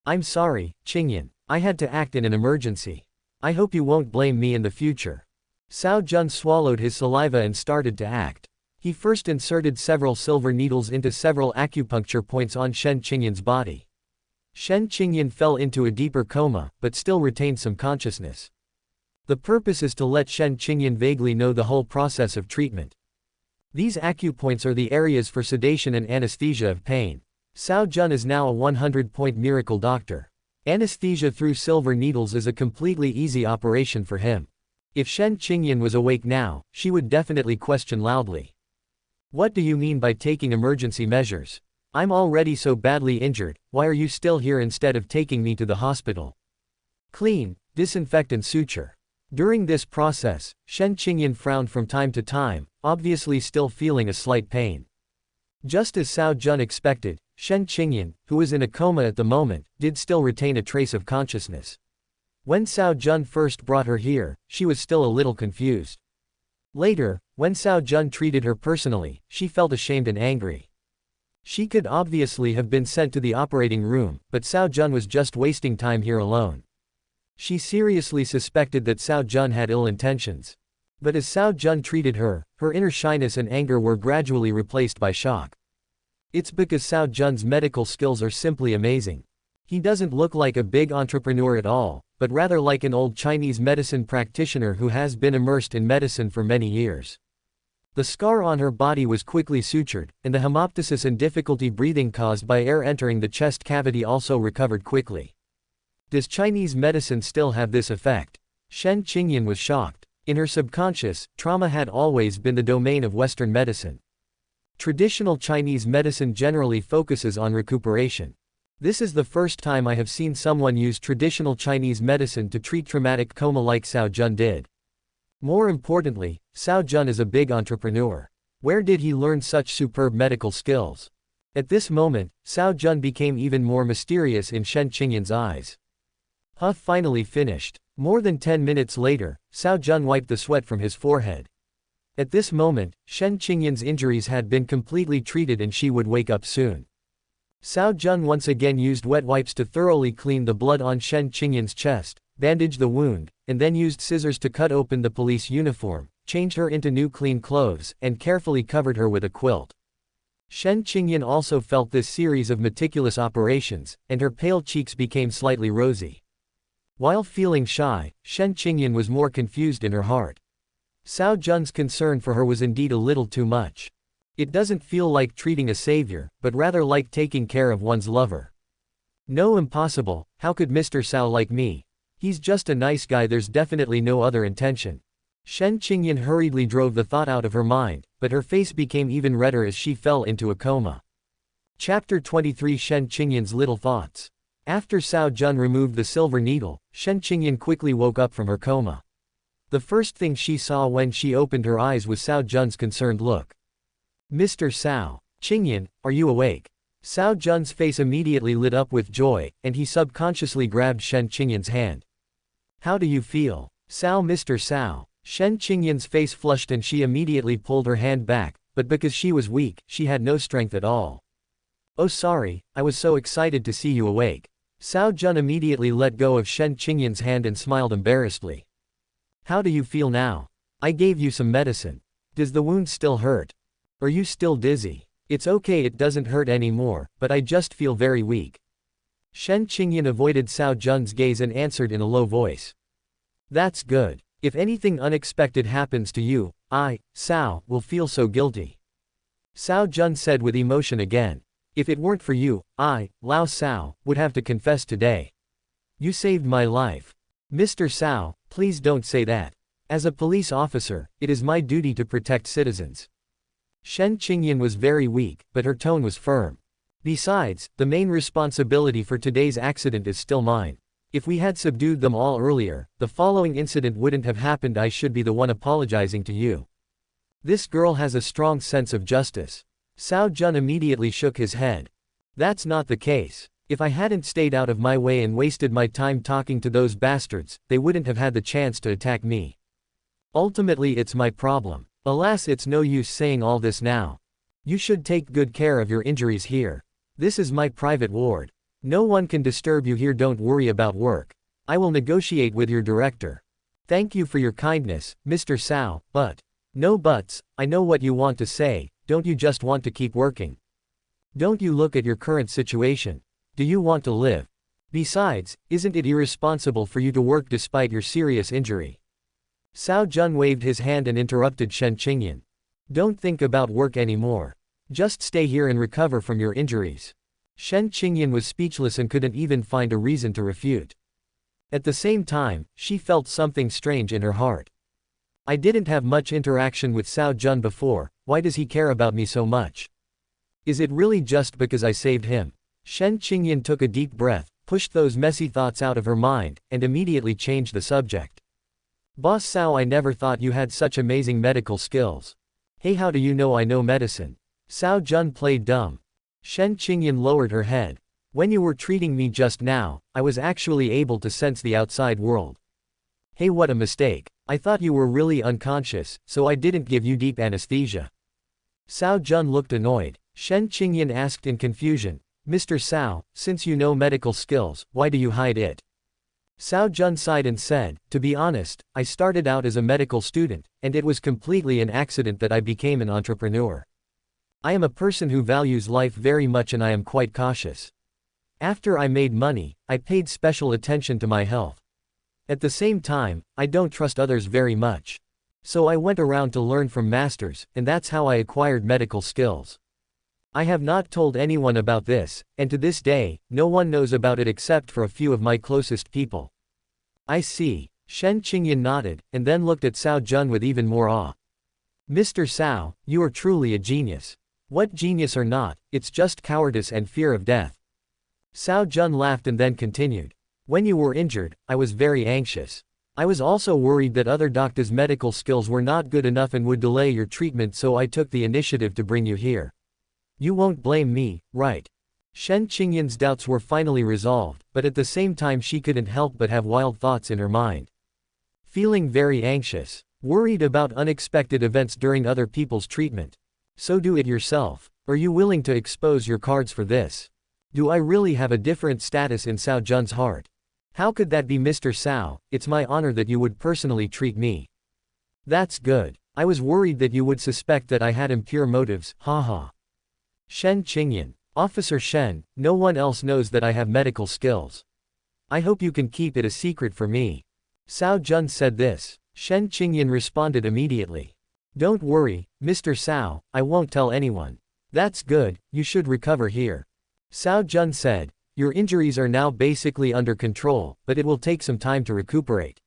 A: "I'm sorry, Qingyan. I had to act in an emergency. I hope you won't blame me in the future." Cao Jun swallowed his saliva and started to act. He first inserted several silver needles into several acupuncture points on Shen Qingyan's body. Shen Qingyan fell into a deeper coma, but still retained some consciousness. The purpose is to let Shen Qingyan vaguely know the whole process of treatment. These acupoints are the areas for sedation and anesthesia of pain. Cao Jun is now a 100-point miracle doctor. Anesthesia through silver needles is a completely easy operation for him. If Shen Qingyan was awake now, she would definitely question loudly. "What do you mean by taking emergency measures? I'm already so badly injured, why are you still here instead of taking me to the hospital? Clean, disinfect and suture." During this process, Shen Qingyan frowned from time to time, obviously still feeling a slight pain. Just as Cao Jun expected, Shen Qingyan, who was in a coma at the moment, did still retain a trace of consciousness. When Cao Jun first brought her here, she was still a little confused. Later, when Cao Jun treated her personally, she felt ashamed and angry. She could obviously have been sent to the operating room, but Cao Jun was just wasting time here alone. She seriously suspected that Cao Jun had ill intentions. But as Cao Jun treated her, her inner shyness and anger were gradually replaced by shock. It's because Cao Jun's medical skills are simply amazing. He doesn't look like a big entrepreneur at all, but rather like an old Chinese medicine practitioner who has been immersed in medicine for many years. The scar on her body was quickly sutured, and the hemoptysis and difficulty breathing caused by air entering the chest cavity also recovered quickly. Does Chinese medicine still have this effect? Shen Qingyan was shocked. In her subconscious, trauma had always been the domain of Western medicine. Traditional Chinese medicine generally focuses on recuperation. This is the first time I have seen someone use traditional Chinese medicine to treat traumatic coma like Cao Jun did. More importantly, Cao Jun is a big entrepreneur. Where did he learn such superb medical skills? At this moment, Cao Jun became even more mysterious in Shen Qingyan's eyes. Finally finished. More than 10 minutes later, Cao Jun wiped the sweat from his forehead. At this moment, Shen Qingyan's injuries had been completely treated and she would wake up soon. Cao Jun once again used wet wipes to thoroughly clean the blood on Shen Qingyan's chest, bandage the wound, and then used scissors to cut open the police uniform, changed her into new clean clothes, and carefully covered her with a quilt. Shen Qingyan also felt this series of meticulous operations, and her pale cheeks became slightly rosy. While feeling shy, Shen Qingyan was more confused in her heart. Cao Jun's concern for her was indeed a little too much. It doesn't feel like treating a savior, but rather like taking care of one's lover. No, impossible. How could Mr. Cao like me? He's just a nice guy, there's definitely no other intention. Shen Qingyan hurriedly drove the thought out of her mind, but her face became even redder as she fell into a coma. Chapter 23 Shen Qingyan's Little Thoughts. After Cao Jun removed the silver needle, Shen Qingyan quickly woke up from her coma. The first thing she saw when she opened her eyes was Cao Jun's concerned look. "Mr. Cao. Qingyan, are you awake?" Cao Jun's face immediately lit up with joy, and he subconsciously grabbed Shen Qingyan's hand. How do you feel? Sao, Mr. Sao. Shen Qingyan's face flushed and she immediately pulled her hand back, but because she was weak, she had no strength at all. Oh sorry, I was so excited to see you awake. Cao Jun immediately let go of Shen Qingyan's hand and smiled embarrassedly. How do you feel now? I gave you some medicine. Does the wound still hurt? Are you still dizzy? It's okay, it doesn't hurt anymore, but I just feel very weak. Shen Qingyan avoided Cao Jun's gaze and answered in a low voice. That's good. If anything unexpected happens to you, I, Cao, will feel so guilty. Cao Jun said with emotion again. If it weren't for you, I, Lao Cao, would have to confess today. You saved my life. Mr. Cao, please don't say that. As a police officer, it is my duty to protect citizens. Shen Qingyan was very weak, but her tone was firm. Besides, the main responsibility for today's accident is still mine. If we had subdued them all earlier, the following incident wouldn't have happened. I should be the one apologizing to you. This girl has a strong sense of justice. Cao Jun immediately shook his head. That's not the case. If I hadn't stayed out of my way and wasted my time talking to those bastards, they wouldn't have had the chance to attack me. Ultimately it's my problem. Alas, it's no use saying all this now. You should take good care of your injuries here. This is my private ward. No one can disturb you here. Don't worry about work. I will negotiate with your director. Thank you for your kindness, Mr. Cao, but. No buts, I know what you want to say. Don't you just want to keep working? Don't you look at your current situation? Do you want to live? Besides, isn't it irresponsible for you to work despite your serious injury? Cao Jun waved his hand and interrupted Shen Qingyan. Don't think about work anymore. Just stay here and recover from your injuries. Shen Qingyan was speechless and couldn't even find a reason to refute. At the same time, she felt something strange in her heart. I didn't have much interaction with Cao Jun before, why does he care about me so much? Is it really just because I saved him? Shen Qingyan took a deep breath, pushed those messy thoughts out of her mind, and immediately changed the subject. Boss Cao, I never thought you had such amazing medical skills. Hey, how do you know I know medicine? Cao Jun played dumb. Shen Qingyan lowered her head. When you were treating me just now, I was actually able to sense the outside world. Hey, what a mistake. I thought you were really unconscious, so I didn't give you deep anesthesia. Cao Jun looked annoyed. Shen Qingyan asked in confusion, Mr. Cao, since you know medical skills, why do you hide it? Cao Jun sighed and said, to be honest, I started out as a medical student, and it was completely an accident that I became an entrepreneur. I am a person who values life very much and I am quite cautious. After I made money, I paid special attention to my health. At the same time, I don't trust others very much. So I went around to learn from masters, and that's how I acquired medical skills. I have not told anyone about this, and to this day, no one knows about it except for a few of my closest people. I see. Shen Qingyan nodded, and then looked at Cao Jun with even more awe. Mr. Cao, you are truly a genius. What genius or not, it's just cowardice and fear of death. Cao Jun laughed and then continued. When you were injured, I was very anxious. I was also worried that other doctors' medical skills were not good enough and would delay your treatment, so I took the initiative to bring you here. You won't blame me, right? Shen Qingyan's doubts were finally resolved, but at the same time she couldn't help but have wild thoughts in her mind. Feeling very anxious, worried about unexpected events during other people's treatment. So do it yourself. Are you willing to expose your cards for this? Do I really have a different status in Cao Jun's heart? How could that be, Mr. Cao? It's my honor that you would personally treat me. That's good. I was worried that you would suspect that I had impure motives, haha. Shen Qingyan. Officer Shen, no one else knows that I have medical skills. I hope you can keep it a secret for me. Cao Jun said this. Shen Qingyan responded immediately. Don't worry, Mr. Cao, I won't tell anyone. That's good, you should recover here. Cao Jun said. Your injuries are now basically under control, but it will take some time to recuperate.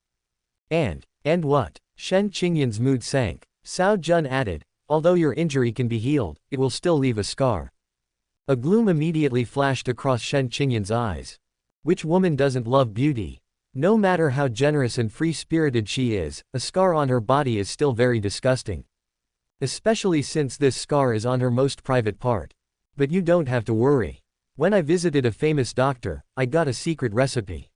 A: And what? Shen Qingyan's mood sank. Cao Jun added, although your injury can be healed, it will still leave a scar. A gloom immediately flashed across Shen Qingyan's eyes. Which woman doesn't love beauty? No matter how generous and free-spirited she is, a scar on her body is still very disgusting. Especially since this scar is on her most private part. But you don't have to worry. When I visited a famous doctor, I got a secret recipe.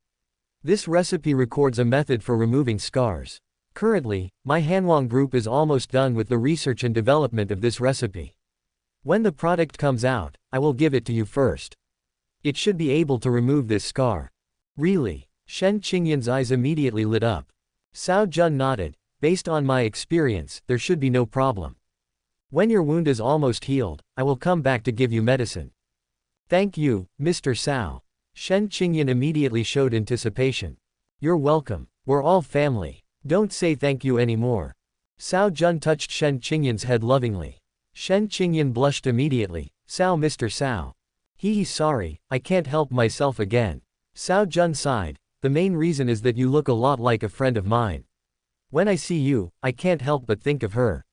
A: This recipe records a method for removing scars. Currently, my Hanwang group is almost done with the research and development of this recipe. When the product comes out, I will give it to you first. It should be able to remove this scar. Really? Shen Qingyan's eyes immediately lit up. Cao Jun nodded. Based on my experience, there should be no problem. When your wound is almost healed, I will come back to give you medicine. Thank you, Mr. Cao. Shen Qingyan immediately showed anticipation. You're welcome. We're all family. Don't say thank you anymore. Cao Jun touched Shen Qingyan's head lovingly. Shen Qingyan blushed immediately. Cao, Mr. Cao. Sorry, I can't help myself again. Cao Jun sighed. The main reason is that you look a lot like a friend of mine. When I see you, I can't help but think of her.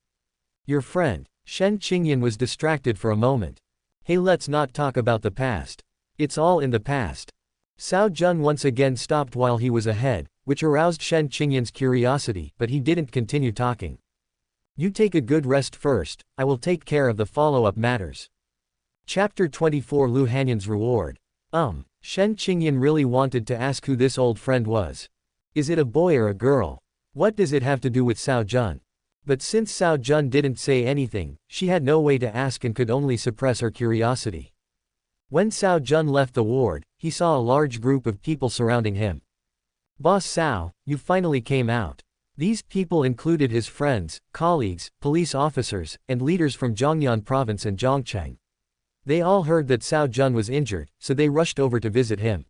A: Your friend. Shen Qingyan was distracted for a moment. Hey, let's not talk about the past. It's all in the past. Cao Jun once again stopped while he was ahead, which aroused Shen Qingyan's curiosity, but he didn't continue talking. You take a good rest first, I will take care of the follow-up matters. Chapter 24 Lu Hanyan's Reward. Shen Qingyan really wanted to ask who this old friend was. Is it a boy or a girl? What does it have to do with Cao Jun? But since Cao Jun didn't say anything, she had no way to ask and could only suppress her curiosity. When Cao Jun left the ward, he saw a large group of people surrounding him. Boss Cao, you finally came out. These people included his friends, colleagues, police officers, and leaders from Zhongyan province and Zhongcheng. They all heard that Cao Jun was injured, so they rushed over to visit him.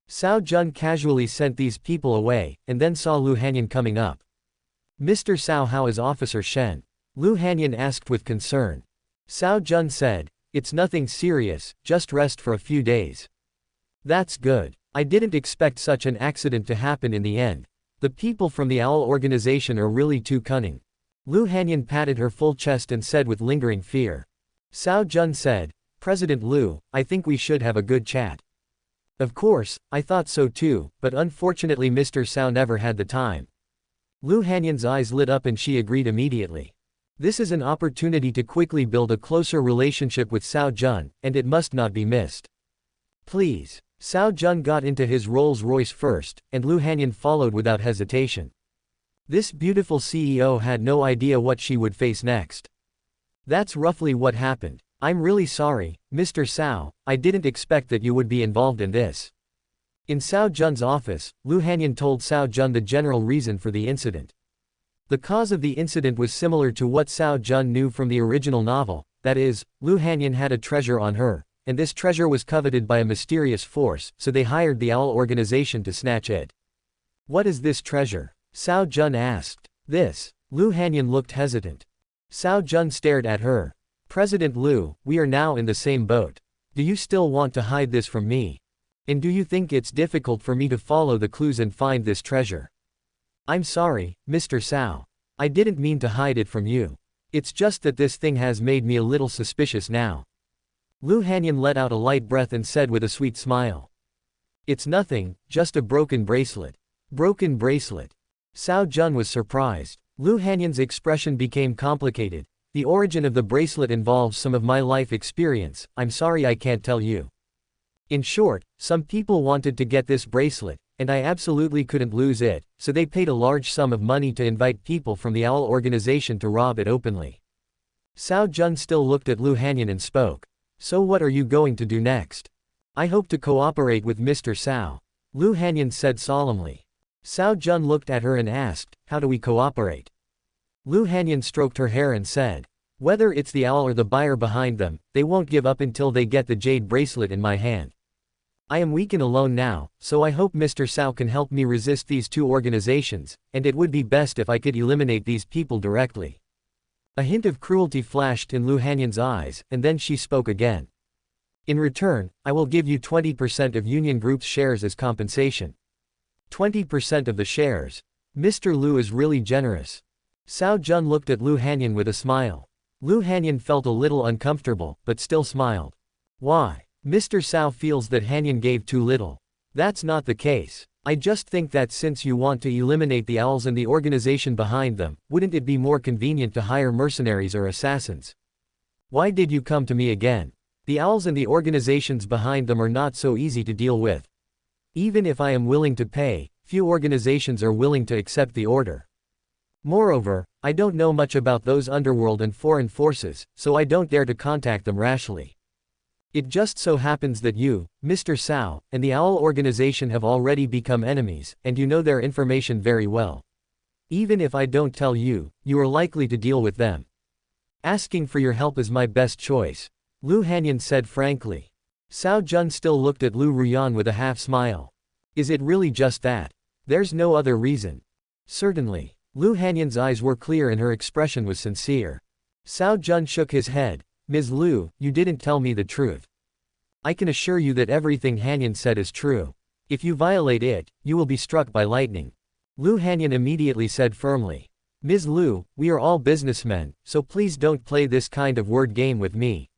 A: Cao Jun casually sent these people away, and then saw Lu Hanyan coming up. Mr. Cao, how is Officer Shen? Lu Hanyan asked with concern. Cao Jun said, it's nothing serious, just rest for a few days. That's good. I didn't expect such an accident to happen in the end. The people from the Owl organization are really too cunning. Lu Hanyan patted her full chest and said with lingering fear. Cao Jun said, President Lu, I think we should have a good chat. Of course, I thought so too, but unfortunately Mr. Cao never had the time. Lu Hanyan's eyes lit up and she agreed immediately. This is an opportunity to quickly build a closer relationship with Cao Jun, and it must not be missed. Please. Cao Jun got into his Rolls-Royce first, and Lu Hanyan followed without hesitation. This beautiful CEO had no idea what she would face next. That's roughly what happened. I'm really sorry, Mr. Cao, I didn't expect that you would be involved in this. In Cao Jun's office, Lu Hanyan told Cao Jun the general reason for the incident. The cause of the incident was similar to what Cao Jun knew from the original novel, that is, Lu Hanyan had a treasure on her, and this treasure was coveted by a mysterious force, so they hired the Owl organization to snatch it. What is this treasure? Cao Jun asked. This. Lu Hanyan looked hesitant. Cao Jun stared at her. President Lu, we are now in the same boat. Do you still want to hide this from me? And do you think it's difficult for me to follow the clues and find this treasure? I'm sorry, Mr. Cao. I didn't mean to hide it from you. It's just that this thing has made me a little suspicious now. Lu Hanyan let out a light breath and said with a sweet smile. It's nothing, just a broken bracelet. Broken bracelet. Cao Jun was surprised. Lu Hanyan's expression became complicated. The origin of the bracelet involves some of my life experience, I'm sorry I can't tell you. In short, some people wanted to get this bracelet, and I absolutely couldn't lose it, so they paid a large sum of money to invite people from the Owl organization to rob it openly. Cao Jun still looked at Lu Hanyan and spoke. So what are you going to do next? I hope to cooperate with Mr. Cao. Lu Hanyan said solemnly. Cao Jun looked at her and asked, how do we cooperate? Lu Hanyan stroked her hair and said, whether it's the owl or the buyer behind them, they won't give up until they get the jade bracelet in my hand. I am weak and alone now, so I hope Mr. Cao can help me resist these two organizations, and it would be best if I could eliminate these people directly. A hint of cruelty flashed in Lu Hanyan's eyes, and then she spoke again. In return, I will give you 20% of Union Group's shares as compensation. 20% of the shares. Mr. Lu is really generous. Cao Jun looked at Lu Hanyan with a smile. Lu Hanyan felt a little uncomfortable, but still smiled. Why? Mr. Cao feels that Hanyan gave too little. That's not the case. I just think that since you want to eliminate the owls and the organization behind them, wouldn't it be more convenient to hire mercenaries or assassins? Why did you come to me again? The owls and the organizations behind them are not so easy to deal with. Even if I am willing to pay, few organizations are willing to accept the order. Moreover, I don't know much about those underworld and foreign forces, so I don't dare to contact them rashly. It just so happens that you, Mr. Cao, and the Owl organization have already become enemies, and you know their information very well. Even if I don't tell you, you are likely to deal with them. Asking for your help is my best choice, Lu Hanyan said frankly. Cao Jun still looked at Lu Ruyan with a half-smile. Is it really just that? There's no other reason. Certainly. Lu Hanyan's eyes were clear and her expression was sincere. Cao Jun shook his head. Ms. Lu, you didn't tell me the truth. I can assure you that everything Hanyan said is true. If you violate it, you will be struck by lightning. Lu Hanyan immediately said firmly. Ms. Lu, we are all businessmen, so please don't play this kind of word game with me.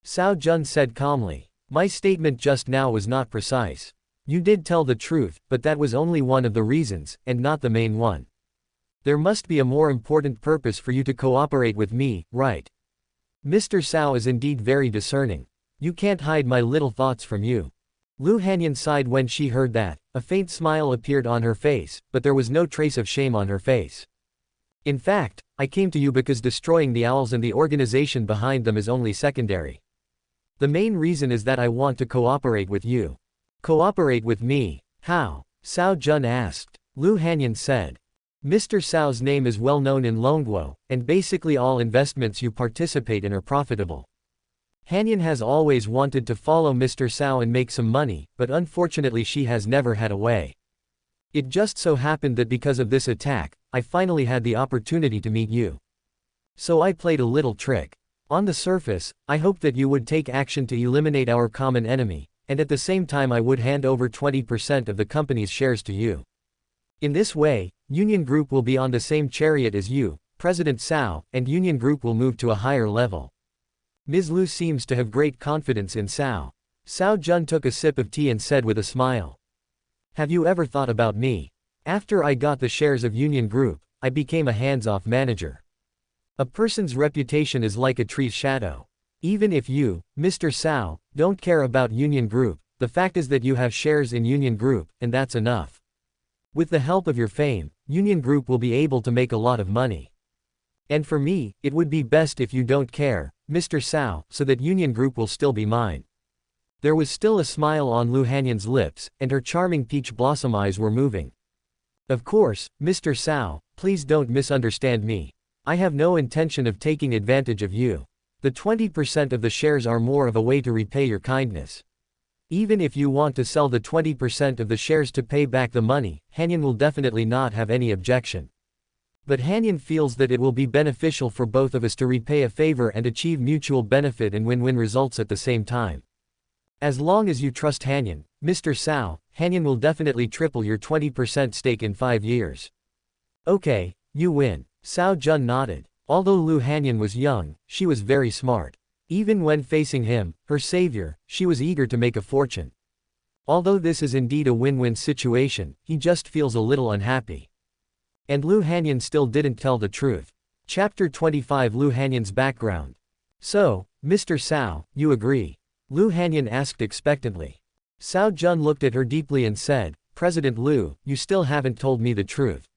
A: Cao Jun said calmly. My statement just now was not precise. You did tell the truth, but that was only one of the reasons, and not the main one. There must be a more important purpose for you to cooperate with me, right? Mr. Cao is indeed very discerning. You can't hide my little thoughts from you. Lu Hanyan sighed when she heard that. A faint smile appeared on her face, but there was no trace of shame on her face. In fact, I came to you because destroying the owls and the organization behind them is only secondary. The main reason is that I want to cooperate with you. Cooperate with me? How? Cao Jun asked. Lu Hanyan said. Mr. Cao's name is well known in Longguo, and basically all investments you participate in are profitable. Hanyan has always wanted to follow Mr. Cao and make some money, but unfortunately she has never had a way. It just so happened that because of this attack, I finally had the opportunity to meet you. So I played a little trick. On the surface, I hoped that you would take action to eliminate our common enemy, and at the same time I would hand over 20% of the company's shares to you. In this way, Union Group will be on the same chariot as you, President Cao, and Union Group will move to a higher level. Ms. Lu seems to have great confidence in Cao. Cao Jun took a sip of tea and said with a smile. Have you ever thought about me? After I got the shares of Union Group, I became a hands-off manager. A person's reputation is like a tree's shadow. Even if you, Mr. Cao, don't care about Union Group, the fact is that you have shares in Union Group, and that's enough. With the help of your fame, Union Group will be able to make a lot of money. And for me, it would be best if you don't care, Mr. Cao, so that Union Group will still be mine. There was still a smile on Lu Hanyan's lips, and her charming peach blossom eyes were moving. Of course, Mr. Cao, please don't misunderstand me. I have no intention of taking advantage of you. The 20% of the shares are more of a way to repay your kindness. Even if you want to sell the 20% of the shares to pay back the money, Hanyan will definitely not have any objection. But Hanyan feels that it will be beneficial for both of us to repay a favor and achieve mutual benefit and win-win results at the same time. As long as you trust Hanyan, Mr. Cao, Hanyan will definitely triple your 20% stake in 5 years. Okay, you win. Cao Jun nodded. Although Lu Hanyan was young, she was very smart. Even when facing him, her savior, she was eager to make a fortune. Although this is indeed a win-win situation, he just feels a little unhappy. And Lu Hanyan still didn't tell the truth. Chapter 25 Lu Hanyan's background. So, Mr. Cao, you agree? Lu Hanyan asked expectantly. Cao Jun looked at her deeply and said, President Lu, you still haven't told me the truth.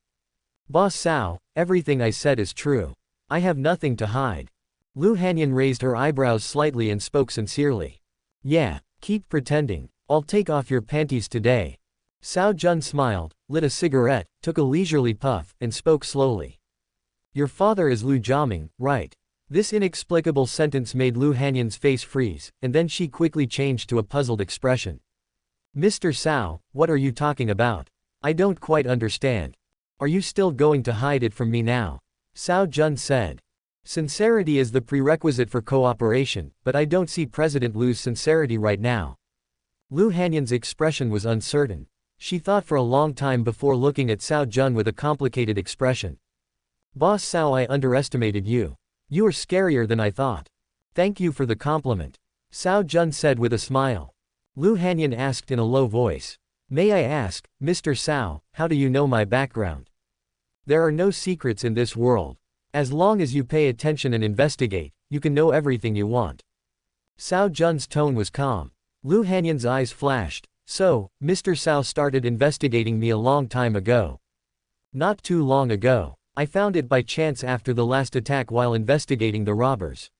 A: Boss Cao, everything I said is true. I have nothing to hide. Lu Hanyan raised her eyebrows slightly and spoke sincerely. Yeah, keep pretending. I'll take off your panties today. Cao Jun smiled, lit a cigarette, took a leisurely puff, and spoke slowly. Your father is Lu Jiaming, right? This inexplicable sentence made Lu Hanyan's face freeze, and then she quickly changed to a puzzled expression. Mr. Cao, what are you talking about? I don't quite understand. Are you still going to hide it from me now? Cao Jun said. Sincerity is the prerequisite for cooperation, but I don't see President Lu's sincerity right now. Lu Hanyan's expression was uncertain. She thought for a long time before looking at Cao Jun with a complicated expression. Boss Cao, I underestimated you. You are scarier than I thought. Thank you for the compliment. Cao Jun said with a smile. Lu Hanyan asked in a low voice. May I ask, Mr. Cao, how do you know my background? There are no secrets in this world. As long as you pay attention and investigate, you can know everything you want. Cao Jun's tone was calm. Lu Hanyan's eyes flashed. So, Mr. Cao started investigating me a long time ago. Not too long ago. I found it by chance after the last attack while investigating the robbers.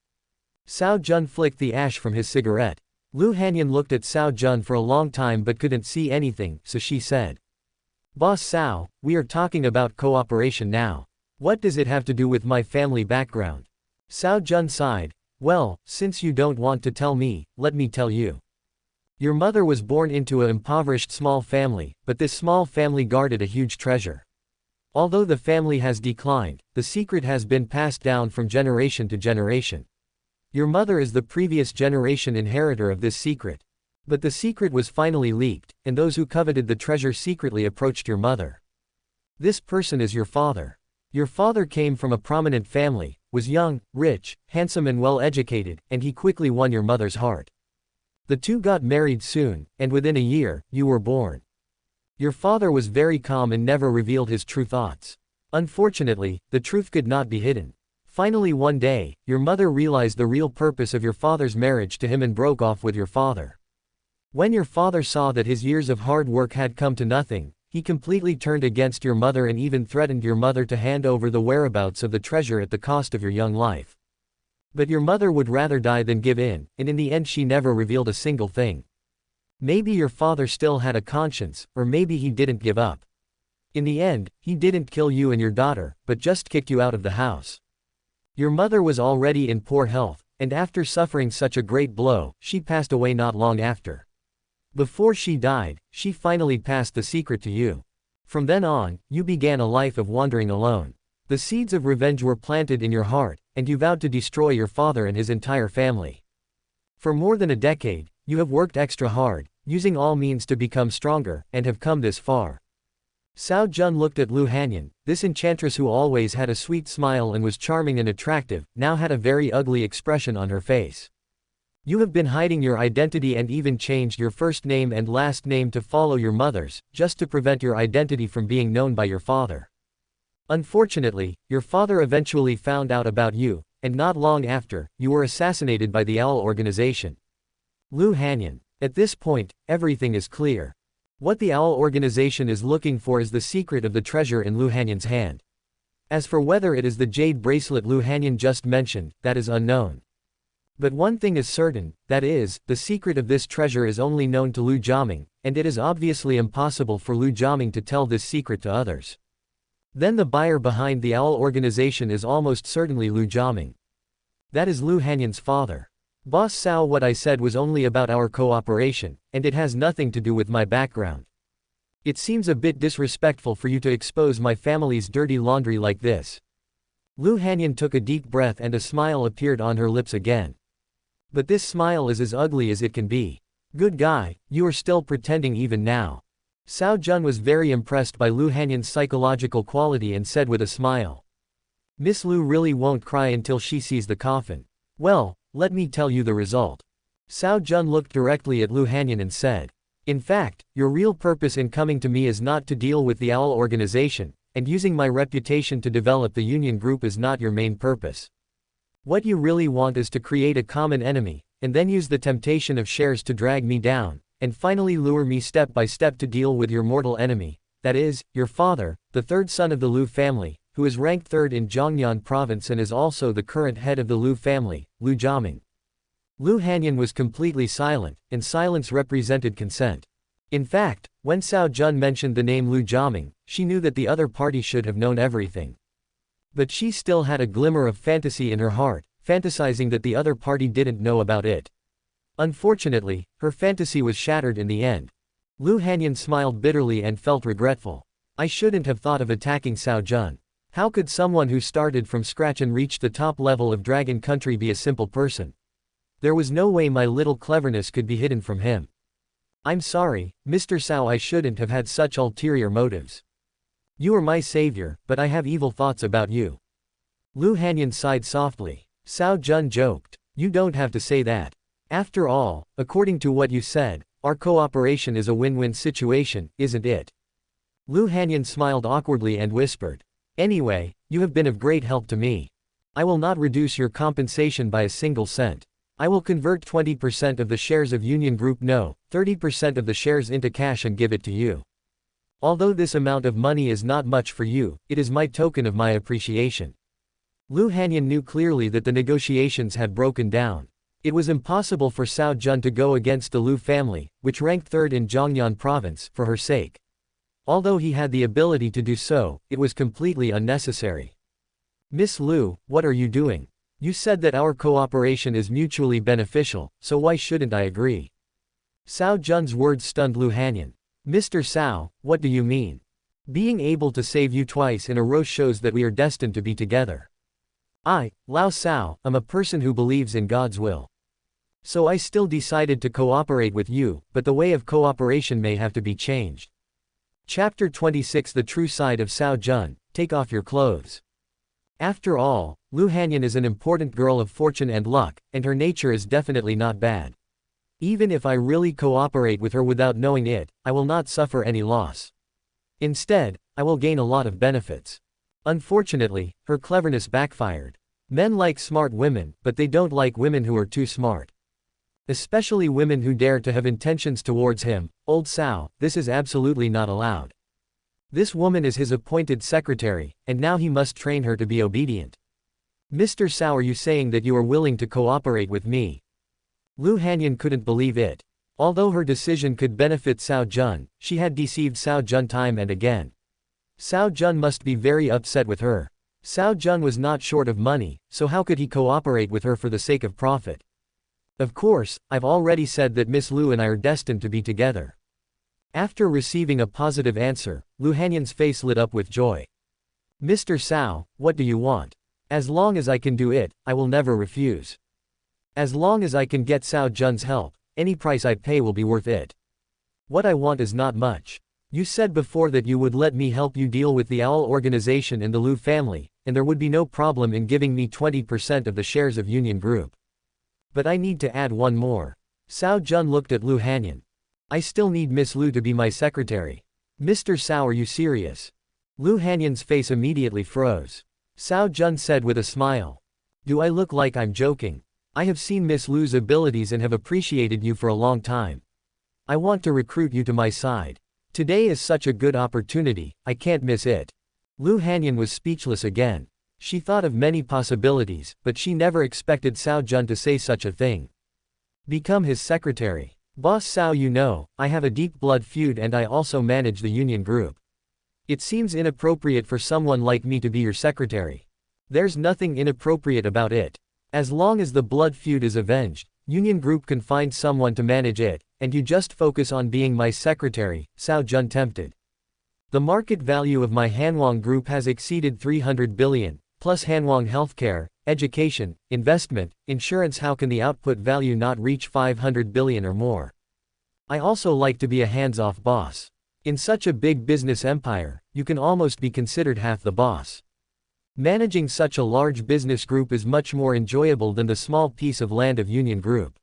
A: Cao Jun flicked the ash from his cigarette. Lu Hanyan looked at Cao Jun for a long time but couldn't see anything, so she said. Boss Cao, we are talking about cooperation now. What does it have to do with my family background? Cao Jun sighed. Well, since you don't want to tell me, let me tell you. Your mother was born into an impoverished small family, but this small family guarded a huge treasure. Although the family has declined, the secret has been passed down from generation to generation. Your mother is the previous generation inheritor of this secret. But the secret was finally leaked, and those who coveted the treasure secretly approached your mother. This person is your father. Your father came from a prominent family, was young, rich, handsome and well educated, and he quickly won your mother's heart. The two got married soon, and within a year, you were born. Your father was very calm and never revealed his true thoughts. Unfortunately, the truth could not be hidden. Finally one day, your mother realized the real purpose of your father's marriage to him and broke off with your father. When your father saw that his years of hard work had come to nothing, he completely turned against your mother and even threatened your mother to hand over the whereabouts of the treasure at the cost of your young life. But your mother would rather die than give in, and in the end she never revealed a single thing. Maybe your father still had a conscience, or maybe he didn't give up. In the end, he didn't kill you and your daughter, but just kicked you out of the house. Your mother was already in poor health, and after suffering such a great blow, she passed away not long after. Before she died, she finally passed the secret to you. From then on, you began a life of wandering alone. The seeds of revenge were planted in your heart, and you vowed to destroy your father and his entire family. For more than a decade, you have worked extra hard, using all means to become stronger, and have come this far. Cao Jun looked at Lu Hanyan. This enchantress who always had a sweet smile and was charming and attractive, now had a very ugly expression on her face. You have been hiding your identity and even changed your first name and last name to follow your mother's, just to prevent your identity from being known by your father. Unfortunately, your father eventually found out about you, and not long after, you were assassinated by the Owl organization. Lu Hanyan. At this point, everything is clear. What the Owl organization is looking for is the secret of the treasure in Lu Hanyan's hand. As for whether it is the jade bracelet Lu Hanyan just mentioned, that is unknown. But one thing is certain, that is, the secret of this treasure is only known to Lu Jiaming, and it is obviously impossible for Lu Jiaming to tell this secret to others. Then the buyer behind the Owl organization is almost certainly Lu Jiaming. That is Lu Hanyan's father. Boss Cao, what I said was only about our cooperation, and it has nothing to do with my background. It seems a bit disrespectful for you to expose my family's dirty laundry like this. Lu Hanyan took a deep breath and a smile appeared on her lips again. But this smile is as ugly as it can be. Good guy, you are still pretending even now. Cao Jun was very impressed by Lu Hanyan's psychological quality and said with a smile. Miss Lu really won't cry until she sees the coffin. Well, let me tell you the result. Cao Jun looked directly at Lu Hanyan and said. In fact, your real purpose in coming to me is not to deal with the Owl organization, and using my reputation to develop the Union Group is not your main purpose. What you really want is to create a common enemy, and then use the temptation of shares to drag me down, and finally lure me step by step to deal with your mortal enemy, that is, your father, the third son of the Lu family, who is ranked third in Zhongnan province and is also the current head of the Lu family, Lu Jiaming. Lu Hanyan was completely silent, and silence represented consent. In fact, when Cao Jun mentioned the name Lu Jiaming, she knew that the other party should have known everything. But she still had a glimmer of fantasy in her heart, fantasizing that the other party didn't know about it. Unfortunately, her fantasy was shattered in the end. Lu Hanyan smiled bitterly and felt regretful. I shouldn't have thought of attacking Cao Jun. How could someone who started from scratch and reached the top level of Dragon Country be a simple person? There was no way my little cleverness could be hidden from him. I'm sorry, Mr. Cao, I shouldn't have had such ulterior motives. You are my savior, but I have evil thoughts about you. Lu Hanyan sighed softly. Cao Jun joked. You don't have to say that. After all, according to what you said, our cooperation is a win-win situation, isn't it? Lu Hanyan smiled awkwardly and whispered. Anyway, you have been of great help to me. I will not reduce your compensation by a single cent. I will convert 20% of the shares of Union Group, no, 30% of the shares into cash and give it to you. Although this amount of money is not much for you, it is my token of my appreciation. Lu Hanyan knew clearly that the negotiations had broken down. It was impossible for Cao Jun to go against the Lu family, which ranked third in Zhongnan province, for her sake. Although he had the ability to do so, it was completely unnecessary. Miss Lu, what are you doing? You said that our cooperation is mutually beneficial, so why shouldn't I agree? Cao Jun's words stunned Lu Hanyan. Mr. Cao, what do you mean? Being able to save you twice in a row shows that we are destined to be together. I, Lao Cao, am a person who believes in God's will. So I still decided to cooperate with you, but the way of cooperation may have to be changed. Chapter 26 The True Side of Cao Jun, Take Off Your Clothes. After all, Lu Hanyan is an important girl of fortune and luck, and her nature is definitely not bad. Even if I really cooperate with her without knowing it, I will not suffer any loss. Instead, I will gain a lot of benefits. Unfortunately, her cleverness backfired. Men like smart women, but they don't like women who are too smart. Especially women who dare to have intentions towards him. Old Cao, this is absolutely not allowed. This woman is his appointed secretary, and now he must train her to be obedient. Mr. Cao, are you saying that you are willing to cooperate with me? Lu Hanyan couldn't believe it. Although her decision could benefit Cao Jun, she had deceived Cao Jun time and again. Cao Jun must be very upset with her. Cao Jun was not short of money, so how could he cooperate with her for the sake of profit? Of course, I've already said that Miss Lu and I are destined to be together. After receiving a positive answer, Lu Hanyan's face lit up with joy. Mr. Cao, what do you want? As long as I can do it, I will never refuse. As long as I can get Cao Jun's help, any price I pay will be worth it. What I want is not much. You said before that you would let me help you deal with the Owl organization and the Lu family, and there would be no problem in giving me 20% of the shares of Union Group. But I need to add one more. Cao Jun looked at Lu Hanyan. I still need Miss Lu to be my secretary. Mr. Cao, are you serious? Lu Hanyan's face immediately froze. Cao Jun said with a smile. Do I look like I'm joking? I have seen Miss Lu's abilities and have appreciated you for a long time. I want to recruit you to my side. Today is such a good opportunity, I can't miss it. Lu Hanyan was speechless again. She thought of many possibilities, but she never expected Cao Jun to say such a thing. Become his secretary. Boss Cao, you know, I have a deep blood feud and I also manage the Union Group. It seems inappropriate for someone like me to be your secretary. There's nothing inappropriate about it. As long as the blood feud is avenged, Union Group can find someone to manage it, and you just focus on being my secretary, Cao Jun tempted. The market value of my Hanwang Group has exceeded 300 billion, plus Hanwang Healthcare, education, investment, insurance. How can the output value not reach 500 billion or more? I also like to be a hands-off boss. In such a big business empire, you can almost be considered half the boss. Managing such a large business group is much more enjoyable than the small piece of land of Union Group.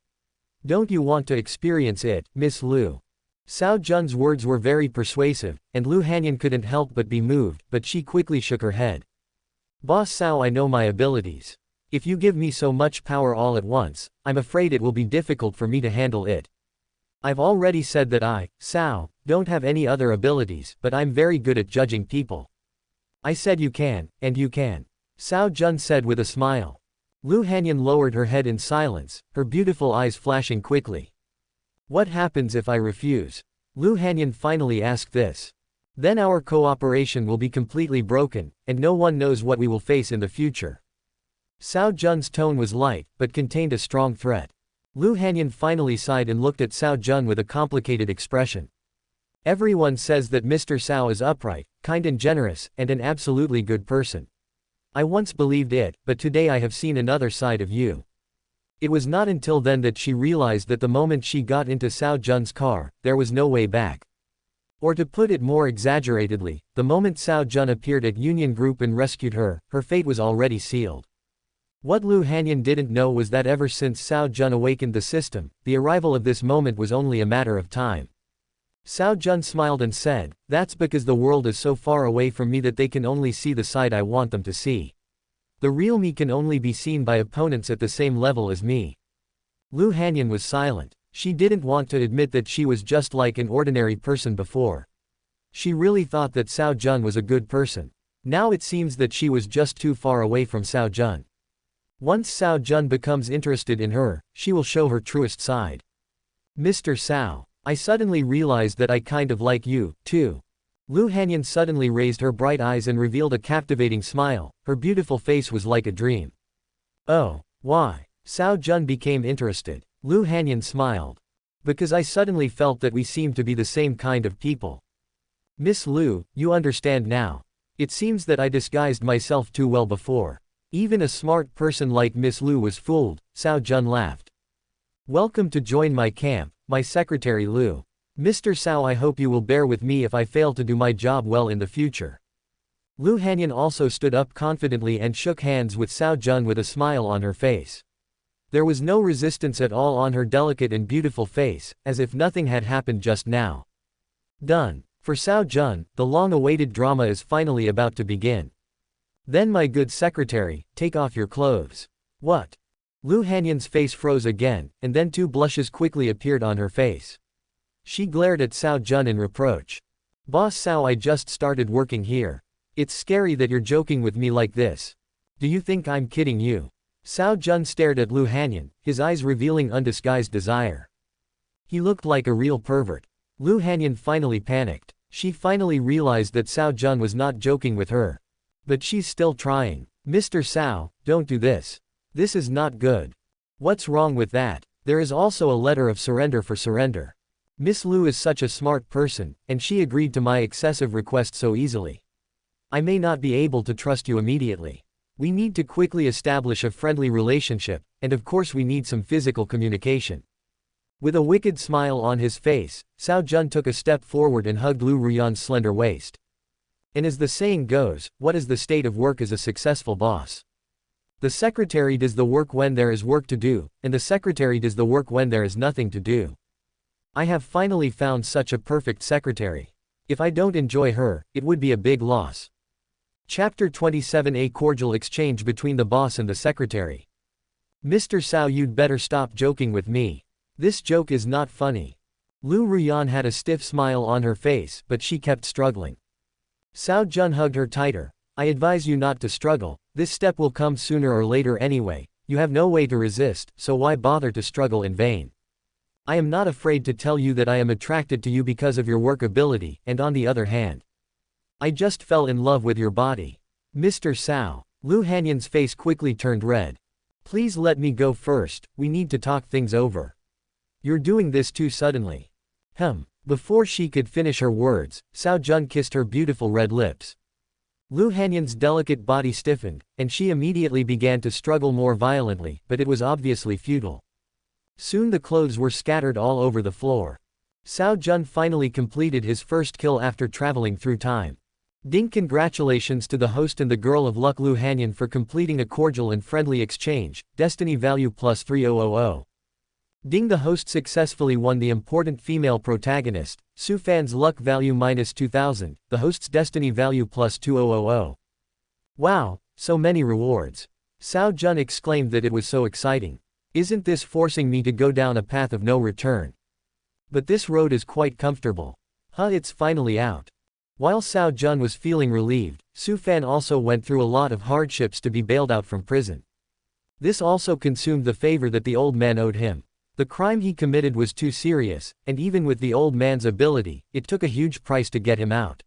A: Don't you want to experience it, Miss Lu? Cao Jun's words were very persuasive, and Lu Hanyan couldn't help but be moved, but she quickly shook her head. Boss Cao, I know my abilities. If you give me so much power all at once, I'm afraid it will be difficult for me to handle it. I've already said that I, Cao, don't have any other abilities, but I'm very good at judging people. I said you can, and you can. Cao Jun said with a smile. Lu Hanyan lowered her head in silence, her beautiful eyes flashing quickly. What happens if I refuse? Lu Hanyan finally asked this. Then our cooperation will be completely broken, and no one knows what we will face in the future. Cao Jun's tone was light, but contained a strong threat. Lu Hanyan finally sighed and looked at Cao Jun with a complicated expression. Everyone says that Mr. Cao is upright, kind and generous, and an absolutely good person. I once believed it, but today I have seen another side of you. It was not until then that she realized that the moment she got into Cao Jun's car, there was no way back. Or to put it more exaggeratedly, the moment Cao Jun appeared at Union Group and rescued her, her fate was already sealed. What Lu Hanyan didn't know was that ever since Cao Jun awakened the system, the arrival of this moment was only a matter of time. Cao Jun smiled and said, that's because the world is so far away from me that they can only see the side I want them to see. The real me can only be seen by opponents at the same level as me. Lu Hanyan was silent. She didn't want to admit that she was just like an ordinary person before. She really thought that Cao Jun was a good person. Now it seems that she was just too far away from Cao Jun. Once Cao Jun becomes interested in her, she will show her truest side. Mr. Cao, I suddenly realized that I kind of like you, too. Lu Hanyan suddenly raised her bright eyes and revealed a captivating smile. Her beautiful face was like a dream. Oh, why? Cao Jun became interested. Lu Hanyan smiled. Because I suddenly felt that we seemed to be the same kind of people. Miss Lu, you understand now. It seems that I disguised myself too well before. Even a smart person like Miss Lu was fooled. Cao Jun laughed. Welcome to join my camp, my secretary Lu. Mr. Cao, I hope you will bear with me if I fail to do my job well in the future. Lu Hanyan also stood up confidently and shook hands with Cao Jun with a smile on her face. There was no resistance at all on her delicate and beautiful face, as if nothing had happened just now. Done. For Cao Jun, the long-awaited drama is finally about to begin. Then my good secretary, take off your clothes. What? Lu Hanyan's face froze again, and then two blushes quickly appeared on her face. She glared at Cao Jun in reproach. Boss Cao, I just started working here. It's scary that you're joking with me like this. Do you think I'm kidding you? Cao Jun stared at Lu Hanyan, his eyes revealing undisguised desire. He looked like a real pervert. Lu Hanyan finally panicked. She finally realized that Cao Jun was not joking with her. But she's still trying. Mr. Cao, don't do this. This is not good. What's wrong with that? There is also a letter of surrender for surrender. Miss Lu is such a smart person, and she agreed to my excessive request so easily. I may not be able to trust you immediately. We need to quickly establish a friendly relationship, and of course we need some physical communication. With a wicked smile on his face, Cao Jun took a step forward and hugged Lu Ruyan's slender waist. And as the saying goes, what is the state of work as a successful boss? The secretary does the work when there is work to do, and the secretary does the work when there is nothing to do. I have finally found such a perfect secretary. If I don't enjoy her, it would be a big loss. Chapter 27: A cordial exchange between the boss and the secretary. Mr. Cao, you'd better stop joking with me. This joke is not funny. Lu Ruyan had a stiff smile on her face, but she kept struggling. Cao Jun hugged her tighter. I advise you not to struggle, this step will come sooner or later anyway, you have no way to resist, so why bother to struggle in vain? I am not afraid to tell you that I am attracted to you because of your work ability, and on the other hand, I just fell in love with your body. Mr. Cao. Lu Hanyan's face quickly turned red. Please let me go first, we need to talk things over. You're doing this too suddenly. Before she could finish her words, Cao Jun kissed her beautiful red lips. Lu Hanyan's delicate body stiffened, and she immediately began to struggle more violently, but it was obviously futile. Soon the clothes were scattered all over the floor. Cao Jun finally completed his first kill after traveling through time. Ding! Congratulations to the host and the girl of luck Lu Hanyan for completing a cordial and friendly exchange, destiny value plus 3000. Ding! The host successfully won the important female protagonist, Su Fan's luck value minus 2000, the host's destiny value plus 2000. Wow, so many rewards. Cao Jun exclaimed that it was so exciting. Isn't this forcing me to go down a path of no return? But this road is quite comfortable. It's finally out. While Cao Jun was feeling relieved, Su Fan also went through a lot of hardships to be bailed out from prison. This also consumed the favor that the old man owed him. The crime he committed was too serious, and even with the old man's ability, it took a huge price to get him out.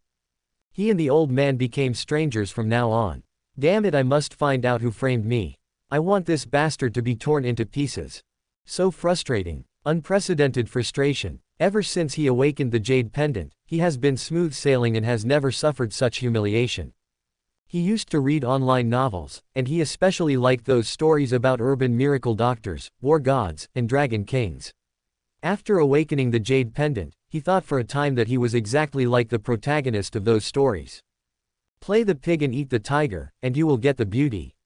A: He and the old man became strangers from now on. Damn it, I must find out who framed me. I want this bastard to be torn into pieces. So frustrating. Unprecedented frustration. Ever since he awakened the Jade Pendant, he has been smooth sailing and has never suffered such humiliation. He used to read online novels, and he especially liked those stories about urban miracle doctors, war gods, and dragon kings. After awakening the Jade Pendant, he thought for a time that he was exactly like the protagonist of those stories. Play the pig and eat the tiger, and you will get the beauty.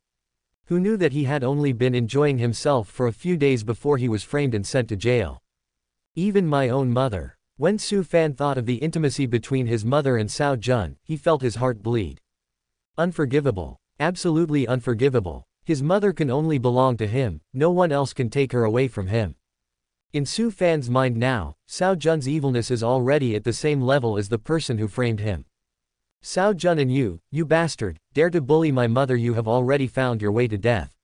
A: Who knew that he had only been enjoying himself for a few days before he was framed and sent to jail? Even my own mother. When Su Fan thought of the intimacy between his mother and Cao Jun, he felt his heart bleed. Unforgivable. Absolutely unforgivable. His mother can only belong to him, no one else can take her away from him. In Su Fan's mind now, Cao Jun's evilness is already at the same level as the person who framed him. Cao Jun, and you bastard, dare to bully my mother, you have already found your way to death.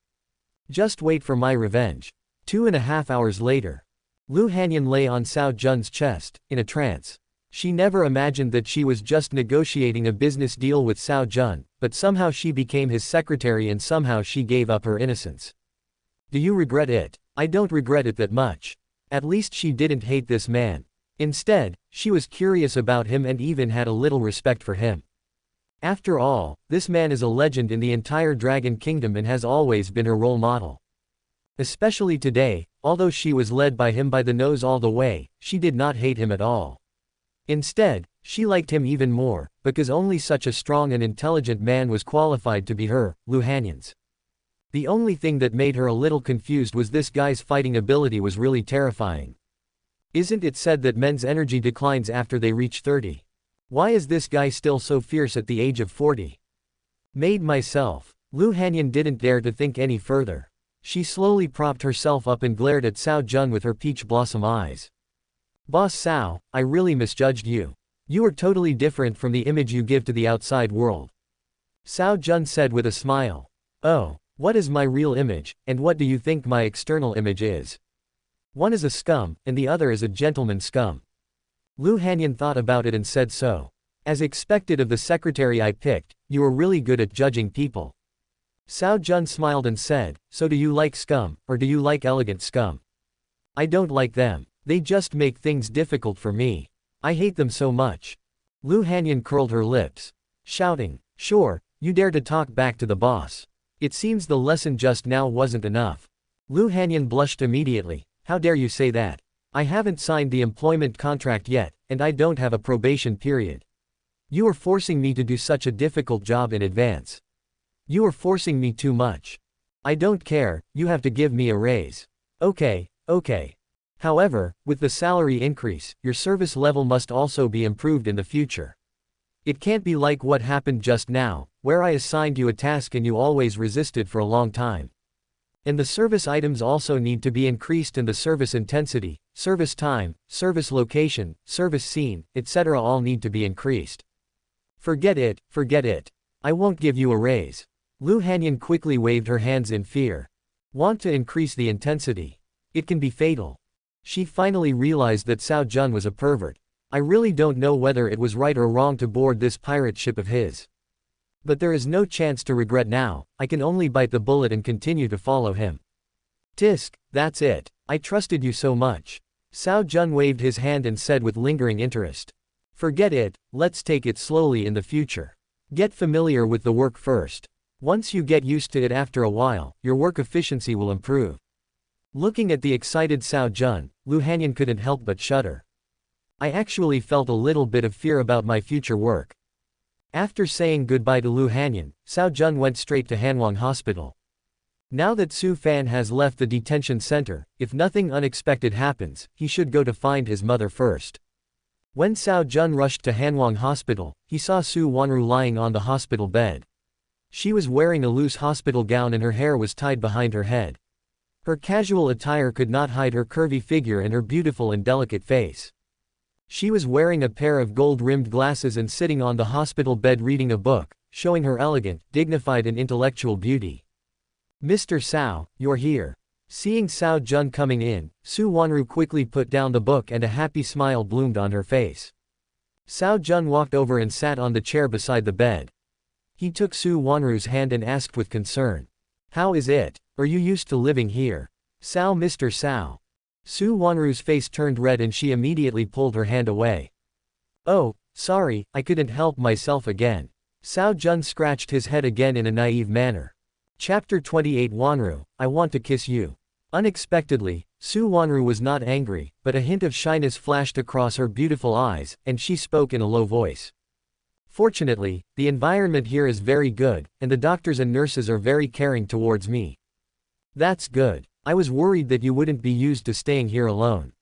A: Just wait for my revenge. 2.5 hours later. Lu Hanyan lay on Cao Jun's chest, in a trance. She never imagined that she was just negotiating a business deal with Cao Jun, but somehow she became his secretary and somehow she gave up her innocence. Do you regret it? I don't regret it that much. At least she didn't hate this man. Instead, she was curious about him and even had a little respect for him. After all, this man is a legend in the entire Dragon Kingdom and has always been her role model. Especially today, although she was led by him by the nose all the way, she did not hate him at all. Instead, she liked him even more, because only such a strong and intelligent man was qualified to be her, Lu Hanyan's. The only thing that made her a little confused was this guy's fighting ability was really terrifying. Isn't it said that men's energy declines after they reach 30? Why is this guy still so fierce at the age of 40? Made myself. Lu Hanyan didn't dare to think any further. She slowly propped herself up and glared at Cao Jun with her peach blossom eyes. Boss Cao, I really misjudged you. You are totally different from the image you give to the outside world. Cao Jun said with a smile. Oh, what is my real image, and what do you think my external image is? One is a scum, and the other is a gentleman scum. Lu Hanyan thought about it and said so. As expected of the secretary I picked, you are really good at judging people. Cao Jun smiled and said, so do you like scum, or do you like elegant scum? I don't like them. They just make things difficult for me. I hate them so much. Lu Hanyan curled her lips, shouting, sure, you dare to talk back to the boss. It seems the lesson just now wasn't enough. Lu Hanyan blushed immediately. How dare you say that? I haven't signed the employment contract yet, and I don't have a probation period. You are forcing me to do such a difficult job in advance. You are forcing me too much. I don't care, you have to give me a raise. Okay. However, with the salary increase, your service level must also be improved in the future. It can't be like what happened just now, where I assigned you a task and you always resisted for a long time. And the service items also need to be increased, and the service intensity, service time, service location, service scene, etc. all need to be increased. Forget it. I won't give you a raise. Lu Hanyan quickly waved her hands in fear. Want to increase the intensity? It can be fatal. She finally realized that Cao Jun was a pervert. I really don't know whether it was right or wrong to board this pirate ship of his. But there is no chance to regret now, I can only bite the bullet and continue to follow him. Tisk, that's it. I trusted you so much. Cao Jun waved his hand and said with lingering interest. Forget it, let's take it slowly in the future. Get familiar with the work first. Once you get used to it after a while, your work efficiency will improve. Looking at the excited Cao Jun, Lu Hanyan couldn't help but shudder. I actually felt a little bit of fear about my future work. After saying goodbye to Lu Hanyan, Cao Jun went straight to Hanwang Hospital. Now that Su Fan has left the detention center, if nothing unexpected happens, he should go to find his mother first. When Cao Jun rushed to Hanwang Hospital, he saw Su Wanru lying on the hospital bed. She was wearing a loose hospital gown and her hair was tied behind her head. Her casual attire could not hide her curvy figure and her beautiful and delicate face. She was wearing a pair of gold-rimmed glasses and sitting on the hospital bed reading a book, showing her elegant, dignified and intellectual beauty. Mr. Cao, you're here. Seeing Cao Jun coming in, Su Wanru quickly put down the book and a happy smile bloomed on her face. Cao Jun walked over and sat on the chair beside the bed. He took Su Wanru's hand and asked with concern. How is it? Are you used to living here? Mr. Cao. Su Wanru's face turned red and she immediately pulled her hand away. Oh, sorry, I couldn't help myself again. Cao Jun scratched his head again in a naive manner. Chapter 28 Wanru, I want to kiss you. Unexpectedly, Su Wanru was not angry, but a hint of shyness flashed across her beautiful eyes, and she spoke in a low voice. Fortunately, the environment here is very good, and the doctors and nurses are very caring towards me. That's good. I was worried that you wouldn't be used to staying here alone.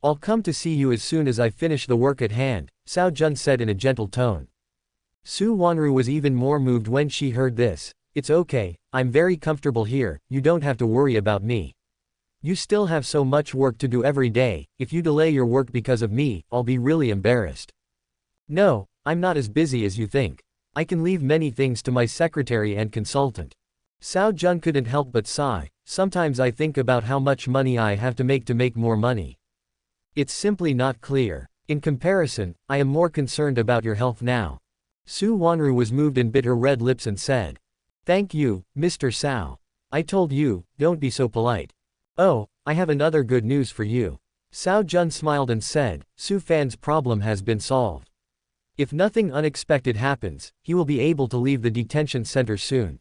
A: I'll come to see you as soon as I finish the work at hand, Cao Jun said in a gentle tone. Su Wanru was even more moved when she heard this. It's okay, I'm very comfortable here, you don't have to worry about me. You still have so much work to do every day, if you delay your work because of me, I'll be really embarrassed. No, I'm not as busy as you think. I can leave many things to my secretary and consultant. Cao Jun couldn't help but sigh. Sometimes I think about how much money I have to make more money. It's simply not clear. In comparison, I am more concerned about your health now. Su Wanru was moved and bit her red lips and said. Thank you, Mr. Cao. I told you, don't be so polite. Oh, I have another good news for you. Cao Jun smiled and said, Su Fan's problem has been solved. If nothing unexpected happens, he will be able to leave the detention center soon.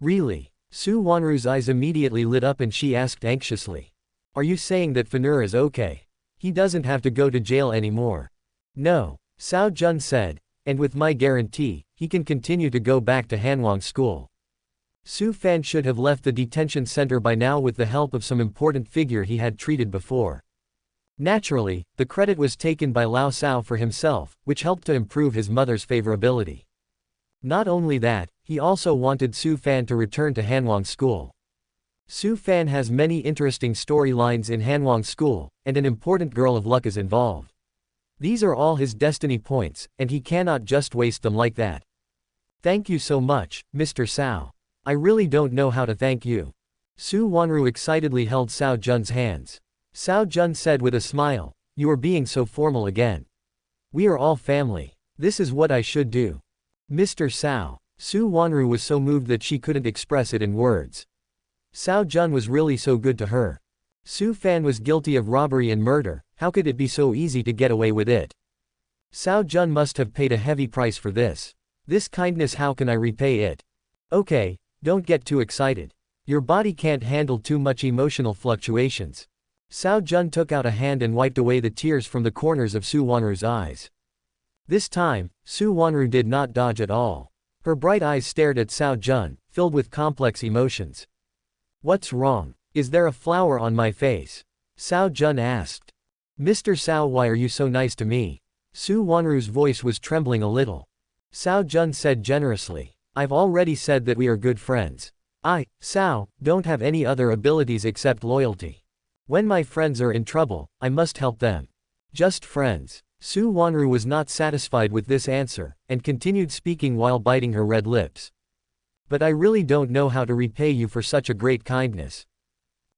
A: Really? Su Wanru's eyes immediately lit up and she asked anxiously. Are you saying that Fanur is okay? He doesn't have to go to jail anymore. No, Cao Jun said, and with my guarantee, he can continue to go back to Hanwang School. Su Fan should have left the detention center by now with the help of some important figure he had treated before. Naturally, the credit was taken by Lao Cao for himself, which helped to improve his mother's favorability. Not only that, he also wanted Su Fan to return to Hanwang School. Su Fan has many interesting storylines in Hanwang School, and an important girl of luck is involved. These are all his destiny points, and he cannot just waste them like that. Thank you so much, Mr. Cao. I really don't know how to thank you. Su Wanru excitedly held Cao Jun's hands. Cao Jun said with a smile, you are being so formal again. We are all family. This is what I should do. Mr. Cao. Su Wanru was so moved that she couldn't express it in words. Cao Jun was really so good to her. Su Fan was guilty of robbery and murder, how could it be so easy to get away with it? Cao Jun must have paid a heavy price for this. This kindness, how can I repay it? Okay, don't get too excited. Your body can't handle too much emotional fluctuations. Cao Jun took out a hand and wiped away the tears from the corners of Su Wanru's eyes. This time, Su Wanru did not dodge at all. Her bright eyes stared at Cao Jun, filled with complex emotions. What's wrong? Is there a flower on my face? Cao Jun asked. Mr. Cao, why are you so nice to me? Su Wanru's voice was trembling a little. Cao Jun said generously. I've already said that we are good friends. I, Cao, don't have any other abilities except loyalty. When my friends are in trouble, I must help them. Just friends. Su Wanru was not satisfied with this answer, and continued speaking while biting her red lips. But I really don't know how to repay you for such a great kindness.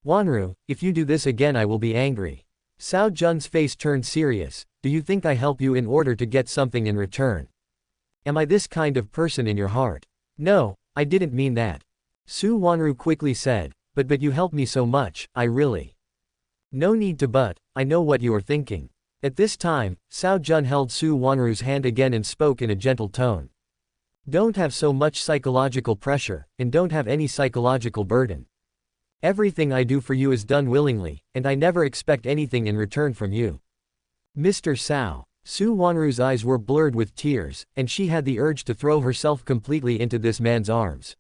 A: Wanru, if you do this again I will be angry. Cao Jun's face turned serious. Do you think I help you in order to get something in return? Am I this kind of person in your heart? No, I didn't mean that. Su Wanru quickly said, but you help me so much, I really. No need to but, I know what you are thinking. At this time, Cao Jun held Su Wanru's hand again and spoke in a gentle tone. Don't have so much psychological pressure, and don't have any psychological burden. Everything I do for you is done willingly, and I never expect anything in return from you. Mr. Cao. Su Wanru's eyes were blurred with tears, and she had the urge to throw herself completely into this man's arms.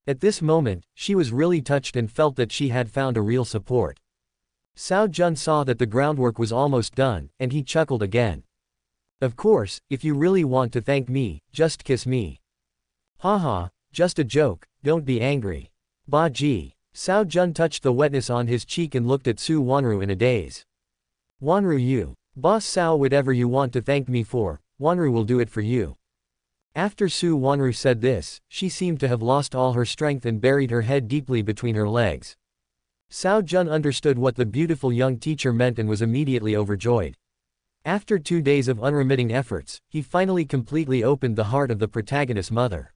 A: At this moment, she was really touched and felt that she had found a real support. Cao Jun saw that the groundwork was almost done, and he chuckled again. Of course, if you really want to thank me, just kiss me. Haha, just a joke, don't be angry. Ba ji. Cao Jun touched the wetness on his cheek and looked at Su Wanru in a daze. Wanru, you. Boss Cao, whatever you want to thank me for, Wanru will do it for you. After Su Wanru said this, she seemed to have lost all her strength and buried her head deeply between her legs. Cao Jun understood what the beautiful young teacher meant and was immediately overjoyed. After 2 days of unremitting efforts, he finally completely opened the heart of the protagonist's mother.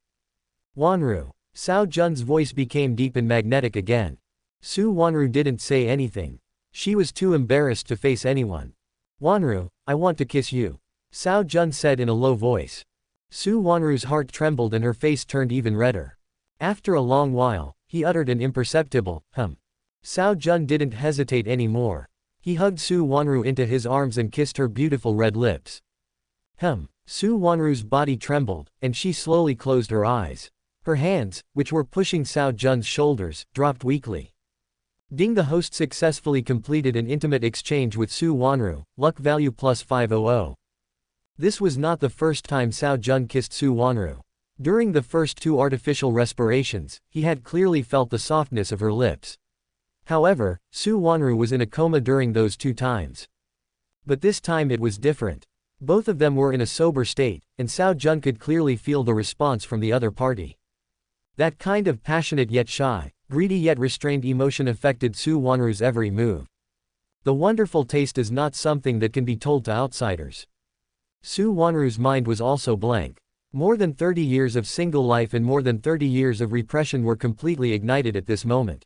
A: Wanru. Cao Jun's voice became deep and magnetic again. Su Wanru didn't say anything. She was too embarrassed to face anyone. Wanru, I want to kiss you. Cao Jun said in a low voice. Su Wanru's heart trembled and her face turned even redder. After a long while, he uttered an imperceptible, Cao Jun didn't hesitate anymore. He hugged Su Wanru into his arms and kissed her beautiful red lips. Su Wanru's body trembled, and she slowly closed her eyes. Her hands, which were pushing Cao Jun's shoulders, dropped weakly. Ding, the host successfully completed an intimate exchange with Su Wanru, luck value +500. This was not the first time Cao Jun kissed Su Wanru. During the first 2 artificial respirations, he had clearly felt the softness of her lips. However, Su Wanru was in a coma during those 2 times. But this time it was different. Both of them were in a sober state, and Cao Jun could clearly feel the response from the other party. That kind of passionate yet shy, greedy yet restrained emotion affected Su Wanru's every move. The wonderful taste is not something that can be told to outsiders. Su Wanru's mind was also blank. More than 30 years of single life and more than 30 years of repression were completely ignited at this moment.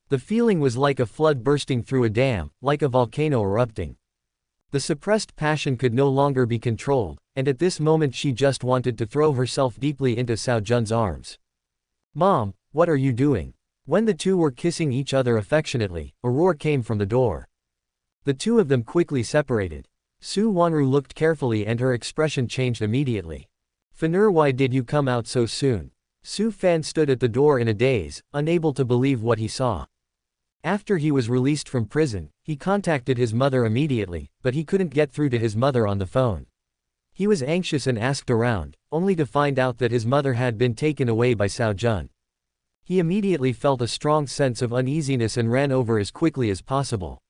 A: The feeling was like a flood bursting through a dam, like a volcano erupting. The suppressed passion could no longer be controlled, and at this moment she just wanted to throw herself deeply into Cao Jun's arms. "Mom, what are you doing?" When the 2 were kissing each other affectionately, a roar came from the door. The 2 of them quickly separated. Su Wanru looked carefully and her expression changed immediately. "Fanur, why did you come out so soon?" Su Fan stood at the door in a daze, unable to believe what he saw. After he was released from prison, he contacted his mother immediately, but he couldn't get through to his mother on the phone. He was anxious and asked around, only to find out that his mother had been taken away by Cao Jun. He immediately felt a strong sense of uneasiness and ran over as quickly as possible.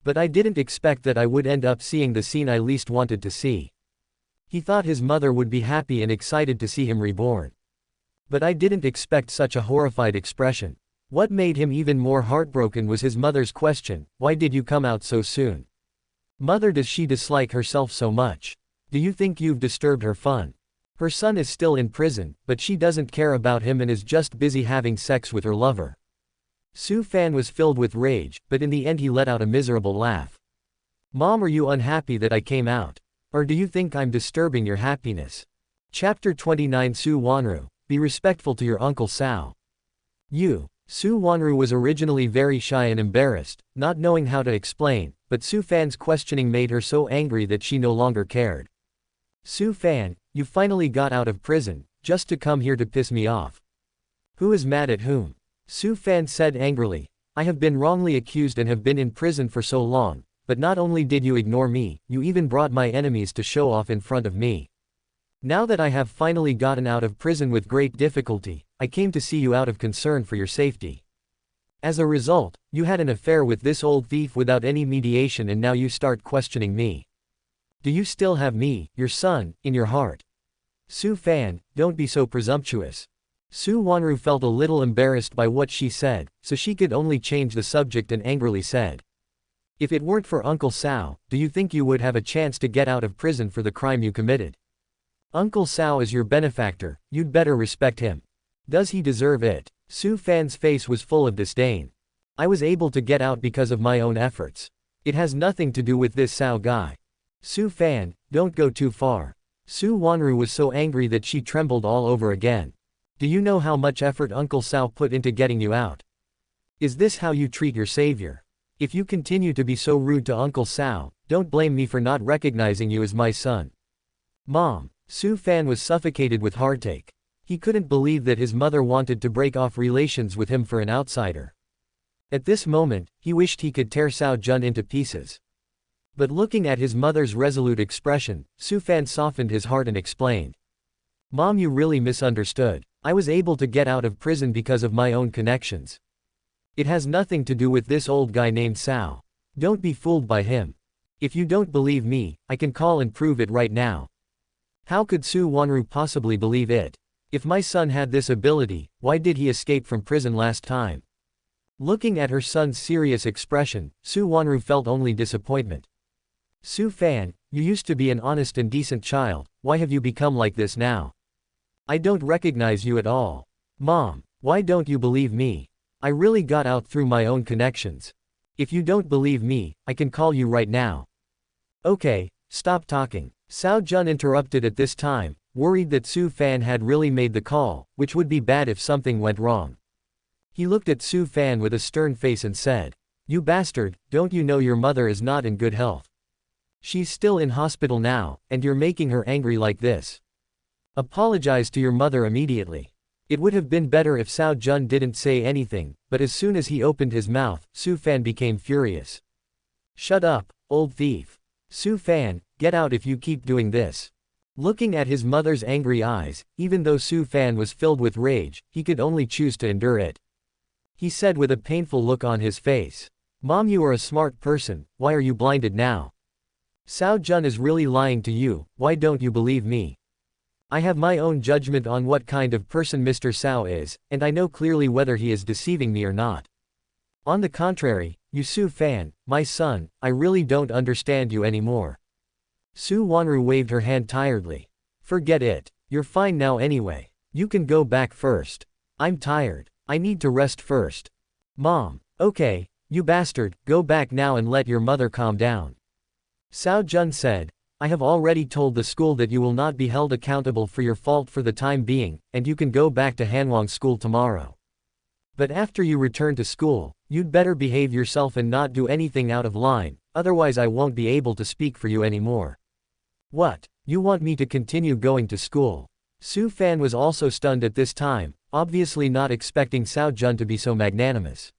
A: "But I didn't expect that I would end up seeing the scene I least wanted to see." He thought his mother would be happy and excited to see him reborn. But I didn't expect such a horrified expression. What made him even more heartbroken was his mother's question, "Why did you come out so soon? Mother, does she dislike herself so much? Do you think you've disturbed her fun? Her son is still in prison, but she doesn't care about him and is just busy having sex with her lover." Su Fan was filled with rage, but in the end he let out a miserable laugh. "Mom, are you unhappy that I came out? Or do you think I'm disturbing your happiness?" Chapter 29 Su Wanru, be respectful to your Uncle Cao. Su Wanru was originally very shy and embarrassed, not knowing how to explain, but Su Fan's questioning made her so angry that she no longer cared. "Su Fan, you finally got out of prison, just to come here to piss me off. Who is mad at whom?" Su Fan said angrily. "I have been wrongly accused and have been in prison for so long, but not only did you ignore me, you even brought my enemies to show off in front of me. Now that I have finally gotten out of prison with great difficulty, I came to see you out of concern for your safety. As a result, you had an affair with this old thief without any mediation and now you start questioning me. Do you still have me, your son, in your heart? Su Fan, don't be so presumptuous." Su Wanru felt a little embarrassed by what she said, so she could only change the subject and angrily said, "If it weren't for Uncle Cao, do you think you would have a chance to get out of prison for the crime you committed? Uncle Cao is your benefactor, you'd better respect him. Does he deserve it?" Su Fan's face was full of disdain. "I was able to get out because of my own efforts. It has nothing to do with this Cao guy. Su Fan, don't go too far." Su Wanru was so angry that she trembled all over again. "Do you know how much effort Uncle Cao put into getting you out? Is this how you treat your savior? If you continue to be so rude to Uncle Cao, don't blame me for not recognizing you as my son." "Mom." Su Fan was suffocated with heartache. He couldn't believe that his mother wanted to break off relations with him for an outsider. At this moment, he wished he could tear Cao Jun into pieces. But looking at his mother's resolute expression, Su Fan softened his heart and explained. "Mom, you really misunderstood. I was able to get out of prison because of my own connections. It has nothing to do with this old guy named Cao. Don't be fooled by him. If you don't believe me, I can call and prove it right now." How could Su Wanru possibly believe it? If my son had this ability, why did he escape from prison last time? Looking at her son's serious expression, Su Wanru felt only disappointment. "Su Fan, you used to be an honest and decent child, why have you become like this now? I don't recognize you at all. Mom, why don't you believe me? I really got out through my own connections. If you don't believe me, I can call you right now." "Okay, stop talking." Cao Jun interrupted at this time, worried that Su Fan had really made the call, which would be bad if something went wrong. He looked at Su Fan with a stern face and said, "You bastard, don't you know your mother is not in good health? She's still in hospital now, and you're making her angry like this. Apologize to your mother immediately." It would have been better if Cao Jun didn't say anything, but as soon as he opened his mouth, Su Fan became furious. "Shut up, old thief. Su Fan, get out if you keep doing this." Looking at his mother's angry eyes, even though Su Fan was filled with rage, he could only choose to endure it. He said with a painful look on his face. Mom, you are a smart person, why are you blinded now? Cao Jun is really lying to you, why don't you believe me? I have my own judgment on what kind of person Mr. Cao is, and I know clearly whether he is deceiving me or not. On the contrary, you Su Fan, my son, I really don't understand you anymore. Su Wanru waved her hand tiredly. Forget it. You're fine now anyway. You can go back first. I'm tired. I need to rest first. Mom. Okay, you bastard, go back now and let your mother calm down. Cao Jun said, I have already told the school that you will not be held accountable for your fault for the time being, and you can go back to Hanwang school tomorrow. But after you return to school, you'd better behave yourself and not do anything out of line, otherwise I won't be able to speak for you anymore. What? You want me to continue going to school? Su Fan was also stunned at this time, obviously not expecting Cao Jun to be so magnanimous.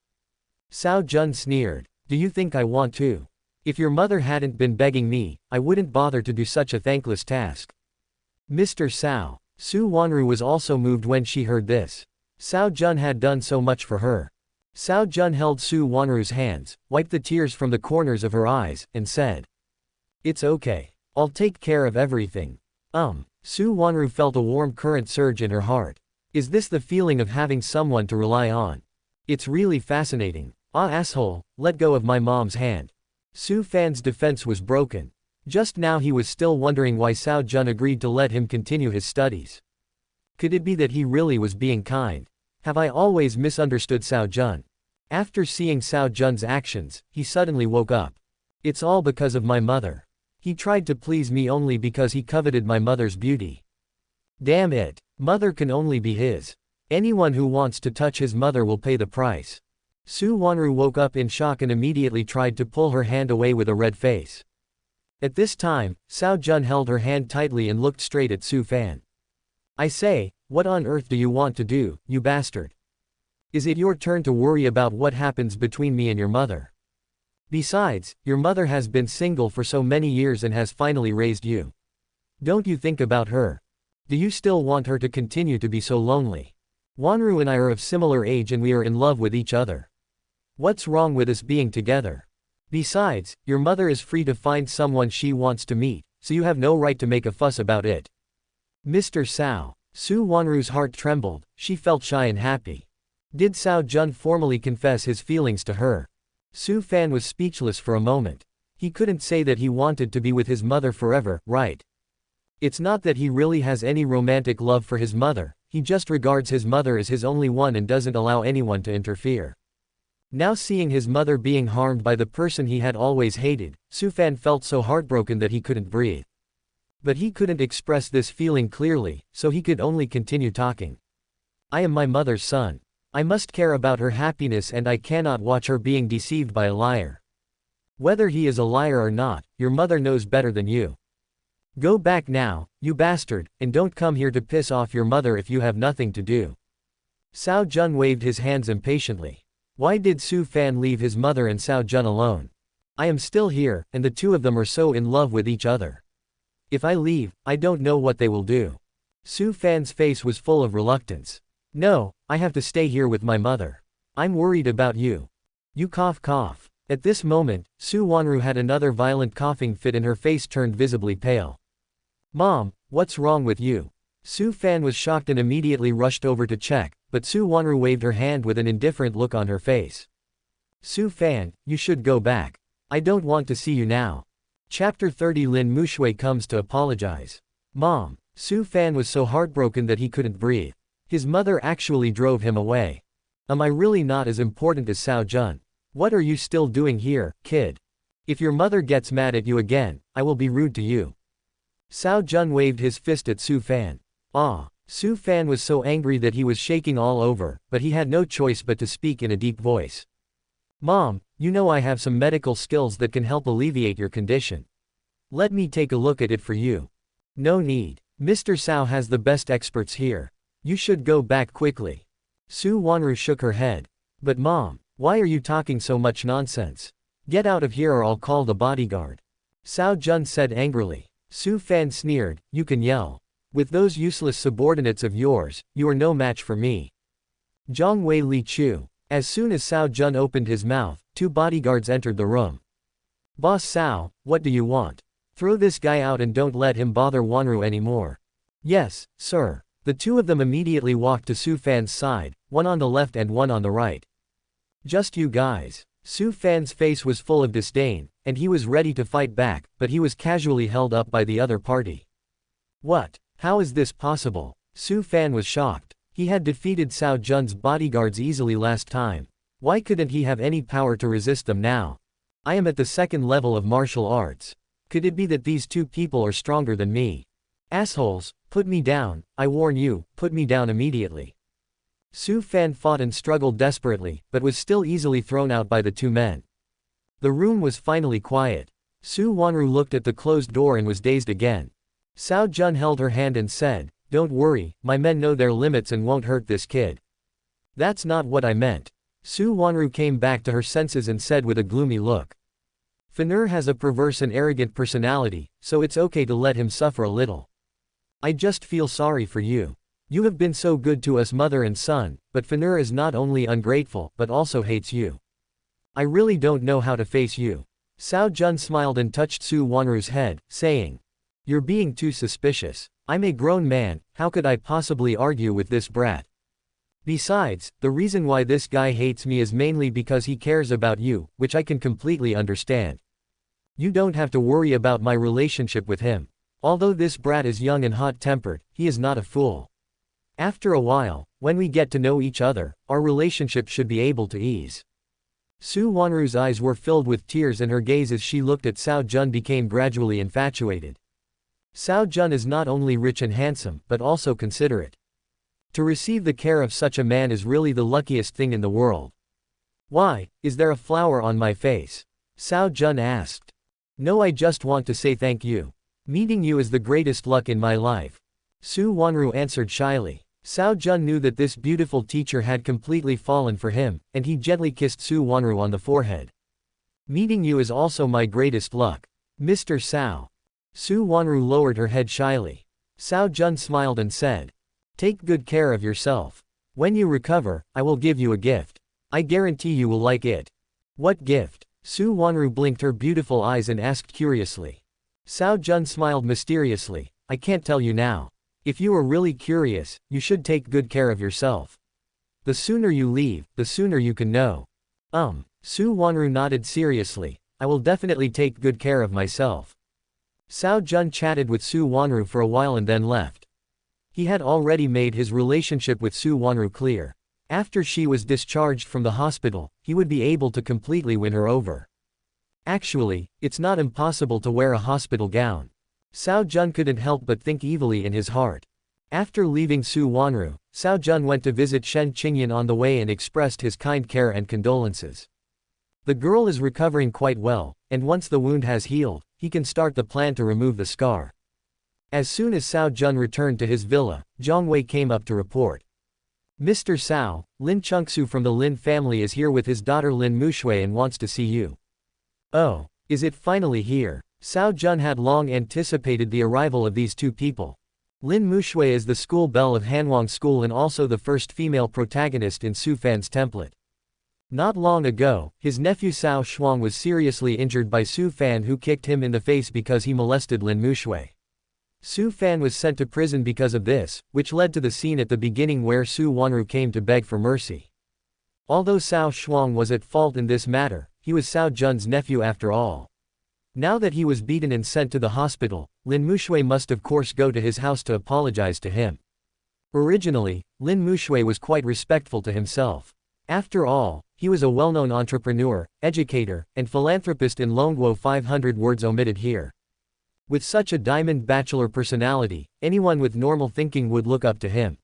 A: Cao Jun sneered, do you think I want to? If your mother hadn't been begging me, I wouldn't bother to do such a thankless task. Mr. Cao. Su Wanru was also moved when she heard this. Cao Jun had done so much for her. Cao Jun held Su Wanru's hands, wiped the tears from the corners of her eyes, and said, it's okay. I'll take care of everything. Su Wanru felt a warm current surge in her heart. Is this the feeling of having someone to rely on? It's really fascinating. Ah, asshole, let go of my mom's hand. Su Fan's defense was broken. Just now he was still wondering why Cao Jun agreed to let him continue his studies. Could it be that he really was being kind? Have I always misunderstood Cao Jun? After seeing Cao Jun's actions, he suddenly woke up. It's all because of my mother. He tried to please me only because he coveted my mother's beauty. Damn it. Mother can only be his. Anyone who wants to touch his mother will pay the price. Su Wanru woke up in shock and immediately tried to pull her hand away with a red face. At this time, Cao Jun held her hand tightly and looked straight at Su Fan. I say, what on earth do you want to do, you bastard? Is it your turn to worry about what happens between me and your mother? Besides, your mother has been single for so many years and has finally raised you. Don't you think about her? Do you still want her to continue to be so lonely? Wanru and I are of similar age and we are in love with each other. What's wrong with us being together? Besides, your mother is free to find someone she wants to meet, so you have no right to make a fuss about it. Mr. Cao. Su Wanru's heart trembled, she felt shy and happy. Did Cao Jun formally confess his feelings to her? Su Fan was speechless for a moment. He couldn't say that he wanted to be with his mother forever, right? It's not that he really has any romantic love for his mother, he just regards his mother as his only one and doesn't allow anyone to interfere. Now seeing his mother being harmed by the person he had always hated, Su Fan felt so heartbroken that he couldn't breathe. But he couldn't express this feeling clearly, so he could only continue talking. I am my mother's son. I must care about her happiness and I cannot watch her being deceived by a liar. Whether he is a liar or not, your mother knows better than you. Go back now, you bastard, and don't come here to piss off your mother if you have nothing to do. Cao Jun waved his hands impatiently. Why did Su Fan leave his mother and Cao Jun alone? I am still here, and the two of them are so in love with each other. If I leave, I don't know what they will do. Su Fan's face was full of reluctance. No, I have to stay here with my mother. I'm worried about you. You cough. At this moment, Su Wanru had another violent coughing fit and her face turned visibly pale. Mom, what's wrong with you? Su Fan was shocked and immediately rushed over to check, but Su Wanru waved her hand with an indifferent look on her face. Su Fan, you should go back. I don't want to see you now. Chapter 30 Lin Mushui comes to apologize. Mom. Su Fan was so heartbroken that he couldn't breathe. His mother actually drove him away. Am I really not as important as Cao Jun? What are you still doing here, kid? If your mother gets mad at you again, I will be rude to you. Cao Jun waved his fist at Su Fan. Su Fan was so angry that he was shaking all over, but he had no choice but to speak in a deep voice. Mom, you know I have some medical skills that can help alleviate your condition. Let me take a look at it for you. No need. Mr. Cao has the best experts here. You should go back quickly. Su Wanru shook her head. But Mom, why are you talking so much nonsense? Get out of here or I'll call the bodyguard. Cao Jun said angrily. Su Fan sneered, you can yell. With those useless subordinates of yours, you are no match for me. Zhang Wei Li Chu. As soon as Cao Jun opened his mouth, 2 bodyguards entered the room. Boss Cao, what do you want? Throw this guy out and don't let him bother Wanru anymore. Yes, sir. The 2 of them immediately walked to Su Fan's side, one on the left and one on the right. Just you guys. Su Fan's face was full of disdain, and he was ready to fight back, but he was casually held up by the other party. What? How is this possible? Su Fan was shocked. He had defeated Cao Jun's bodyguards easily last time. Why couldn't he have any power to resist them now? I am at the 2nd level of martial arts. Could it be that these 2 people are stronger than me? Assholes, put me down, I warn you, put me down immediately. Su Fan fought and struggled desperately, but was still easily thrown out by the 2 men. The room was finally quiet. Su Wanru looked at the closed door and was dazed again. Cao Jun held her hand and said, don't worry, my men know their limits and won't hurt this kid. That's not what I meant. Su Wanru came back to her senses and said with a gloomy look. Fenrir has a perverse and arrogant personality, so it's okay to let him suffer a little. I just feel sorry for you. You have been so good to us mother and son, but Fenrir is not only ungrateful but also hates you. I really don't know how to face you. Cao Jun smiled and touched Su Wanru's head, saying, you're being too suspicious. I'm a grown man, how could I possibly argue with this brat? Besides, the reason why this guy hates me is mainly because he cares about you, which I can completely understand. You don't have to worry about my relationship with him. Although this brat is young and hot-tempered, he is not a fool. After a while, when we get to know each other, our relationship should be able to ease. Su Wanru's eyes were filled with tears and her gaze as she looked at Cao Jun became gradually infatuated. Cao Jun is not only rich and handsome, but also considerate. To receive the care of such a man is really the luckiest thing in the world. Why, is there a flower on my face? Cao Jun asked. No, I just want to say thank you. Meeting you is the greatest luck in my life. Su Wanru answered shyly. Cao Jun knew that this beautiful teacher had completely fallen for him, and he gently kissed Su Wanru on the forehead. Meeting you is also my greatest luck. Mr. Cao. Su Wanru lowered her head shyly. Cao Jun smiled and said, take good care of yourself. When you recover, I will give you a gift. I guarantee you will like it. What gift? Su Wanru blinked her beautiful eyes and asked curiously. Cao Jun smiled mysteriously, I can't tell you now. If you are really curious, you should take good care of yourself. The sooner you leave, the sooner you can know. Su Wanru nodded seriously, I will definitely take good care of myself. Cao Jun chatted with Su Wanru for a while and then left. He had already made his relationship with Su Wanru clear. After she was discharged from the hospital, he would be able to completely win her over. Actually, it's not impossible to wear a hospital gown. Cao Jun couldn't help but think evilly in his heart. After leaving Su Wanru, Cao Jun went to visit Shen Qingyan on the way and expressed his kind care and condolences. The girl is recovering quite well, and once the wound has healed, he can start the plan to remove the scar. As soon as Cao Jun returned to his villa, Zhang Wei came up to report. Mr. Cao, Lin Chengsu from the Lin family is here with his daughter Lin Mushui and wants to see you. Oh, is it finally here? Cao Jun had long anticipated the arrival of these 2 people. Lin Mushui is the school belle of Hanwang School and also the first female protagonist in Su Fan's template. Not long ago, his nephew Cao Shuang was seriously injured by Su Fan, who kicked him in the face because he molested Lin Mushui. Su Fan was sent to prison because of this, which led to the scene at the beginning where Su Wanru came to beg for mercy. Although Cao Shuang was at fault in this matter, he was Cao Jun's nephew after all. Now that he was beaten and sent to the hospital, Lin Mushui must of course go to his house to apologize to him. Originally, Lin Mushui was quite respectful to himself. After all, he was a well-known entrepreneur, educator, and philanthropist in Longguo. 500 words omitted here. With such a diamond bachelor personality, anyone with normal thinking would look up to him.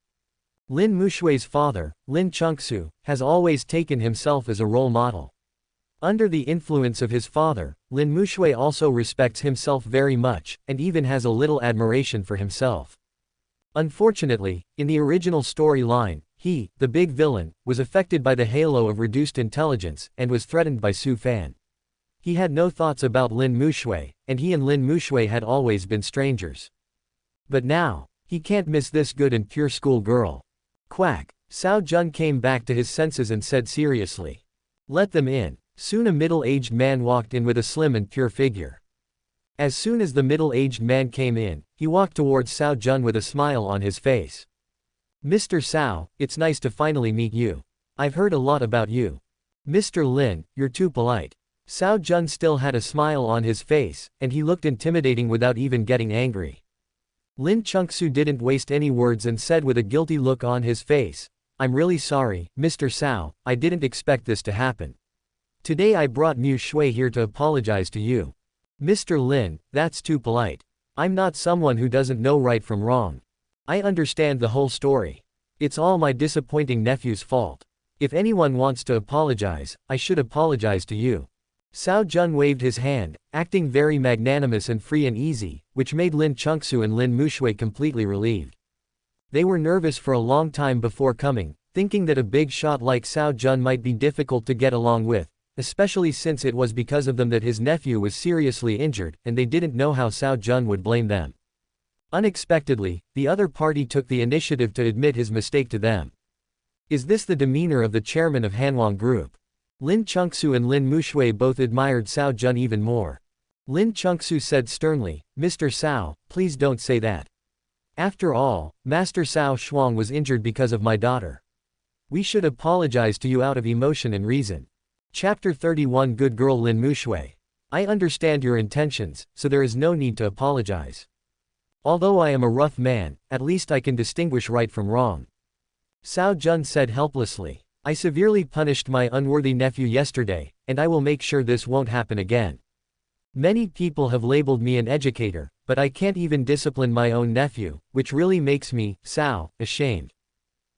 A: Lin Mushui's father, Lin Chengsu, has always taken himself as a role model. Under the influence of his father, Lin Mushui also respects himself very much, and even has a little admiration for himself. Unfortunately, in the original storyline, he, the big villain, was affected by the halo of reduced intelligence, and was threatened by Su Fan. He had no thoughts about Lin Mushui, and he and Lin Mushui had always been strangers. But now, he can't miss this good and pure school girl. Quack. Cao Jun came back to his senses and said seriously. Let them in. Soon a middle-aged man walked in with a slim and pure figure. As soon as the middle-aged man came in, he walked towards Cao Jun with a smile on his face. Mr. Cao, it's nice to finally meet you. I've heard a lot about you. Mr. Lin, you're too polite. Cao Jun still had a smile on his face, and he looked intimidating without even getting angry. Lin Chengsu didn't waste any words and said with a guilty look on his face, I'm really sorry, Mr. Cao, I didn't expect this to happen. Today I brought Mu Shui here to apologize to you. Mr. Lin, that's too polite. I'm not someone who doesn't know right from wrong. I understand the whole story. It's all my disappointing nephew's fault. If anyone wants to apologize, I should apologize to you. Cao Jun waved his hand, acting very magnanimous and free and easy, which made Lin Chengsu and Lin Mushui completely relieved. They were nervous for a long time before coming, thinking that a big shot like Cao Jun might be difficult to get along with, especially since it was because of them that his nephew was seriously injured, and they didn't know how Cao Jun would blame them. Unexpectedly, the other party took the initiative to admit his mistake to them. Is this the demeanor of the chairman of Hanwang Group? Lin Chengsu and Lin Mushui both admired Cao Jun even more. Lin Chengsu said sternly, Mr. Cao, please don't say that. After all, Master Cao Shuang was injured because of my daughter. We should apologize to you out of emotion and reason. Chapter 31 Good Girl Lin Mushui. I understand your intentions, so there is no need to apologize. Although I am a rough man, at least I can distinguish right from wrong. Cao Jun said helplessly. I severely punished my unworthy nephew yesterday, and I will make sure this won't happen again. Many people have labeled me an educator, but I can't even discipline my own nephew, which really makes me, Cao, ashamed.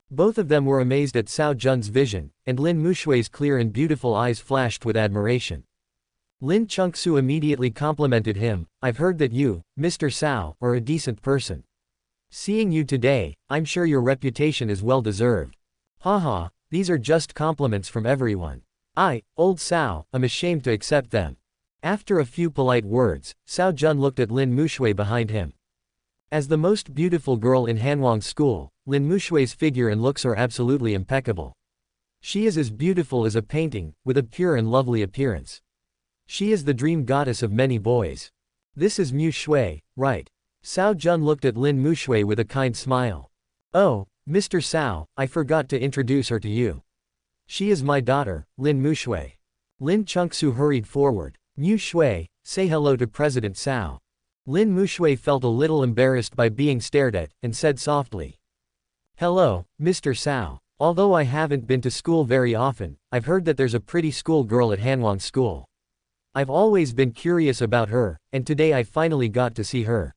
A: Both of them were amazed at Cao Jun's vision, and Lin Mushui's clear and beautiful eyes flashed with admiration. Lin Chengsu immediately complimented him, I've heard that you, Mr. Cao, are a decent person. Seeing you today, I'm sure your reputation is well deserved. Haha, these are just compliments from everyone. I, old Cao, am ashamed to accept them. After a few polite words, Cao Jun looked at Lin Mushui behind him. As the most beautiful girl in Hanwang School, Lin Mushui's figure and looks are absolutely impeccable. She is as beautiful as a painting, with a pure and lovely appearance. She is the dream goddess of many boys. This is Mu Shui, right? Cao Jun looked at Lin Mushui with a kind smile. Oh, Mr. Cao, I forgot to introduce her to you. She is my daughter, Lin Mushui. Lin Chengsu hurried forward. Mu Shui, say hello to President Cao. Lin Mushui felt a little embarrassed by being stared at, and said softly. Hello, Mr. Cao. Although I haven't been to school very often, I've heard that there's a pretty school girl at Hanwang School. I've always been curious about her, and today I finally got to see her.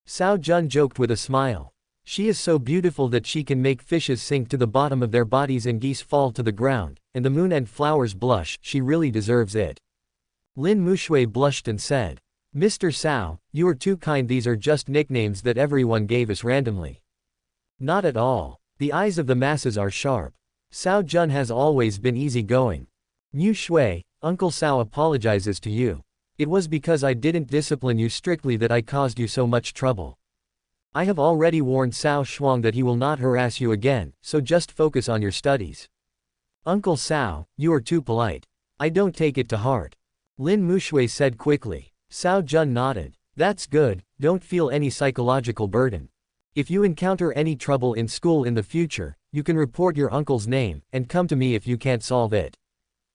A: Cao Jun joked with a smile. She is so beautiful that she can make fishes sink to the bottom of their bodies and geese fall to the ground, and the moon and flowers blush, she really deserves it. Lin Mushui blushed and said. Mr. Cao, you are too kind, these are just nicknames that everyone gave us randomly. Not at all. The eyes of the masses are sharp. Cao Jun has always been easygoing. Mu Shui, Uncle Cao apologizes to you. It was because I didn't discipline you strictly that I caused you so much trouble. I have already warned Cao Shuang that he will not harass you again, so just focus on your studies. Uncle Cao, you are too polite. I don't take it to heart. Lin Mushui said quickly. Cao Jun nodded. That's good, don't feel any psychological burden. If you encounter any trouble in school in the future, you can report your uncle's name, and come to me if you can't solve it.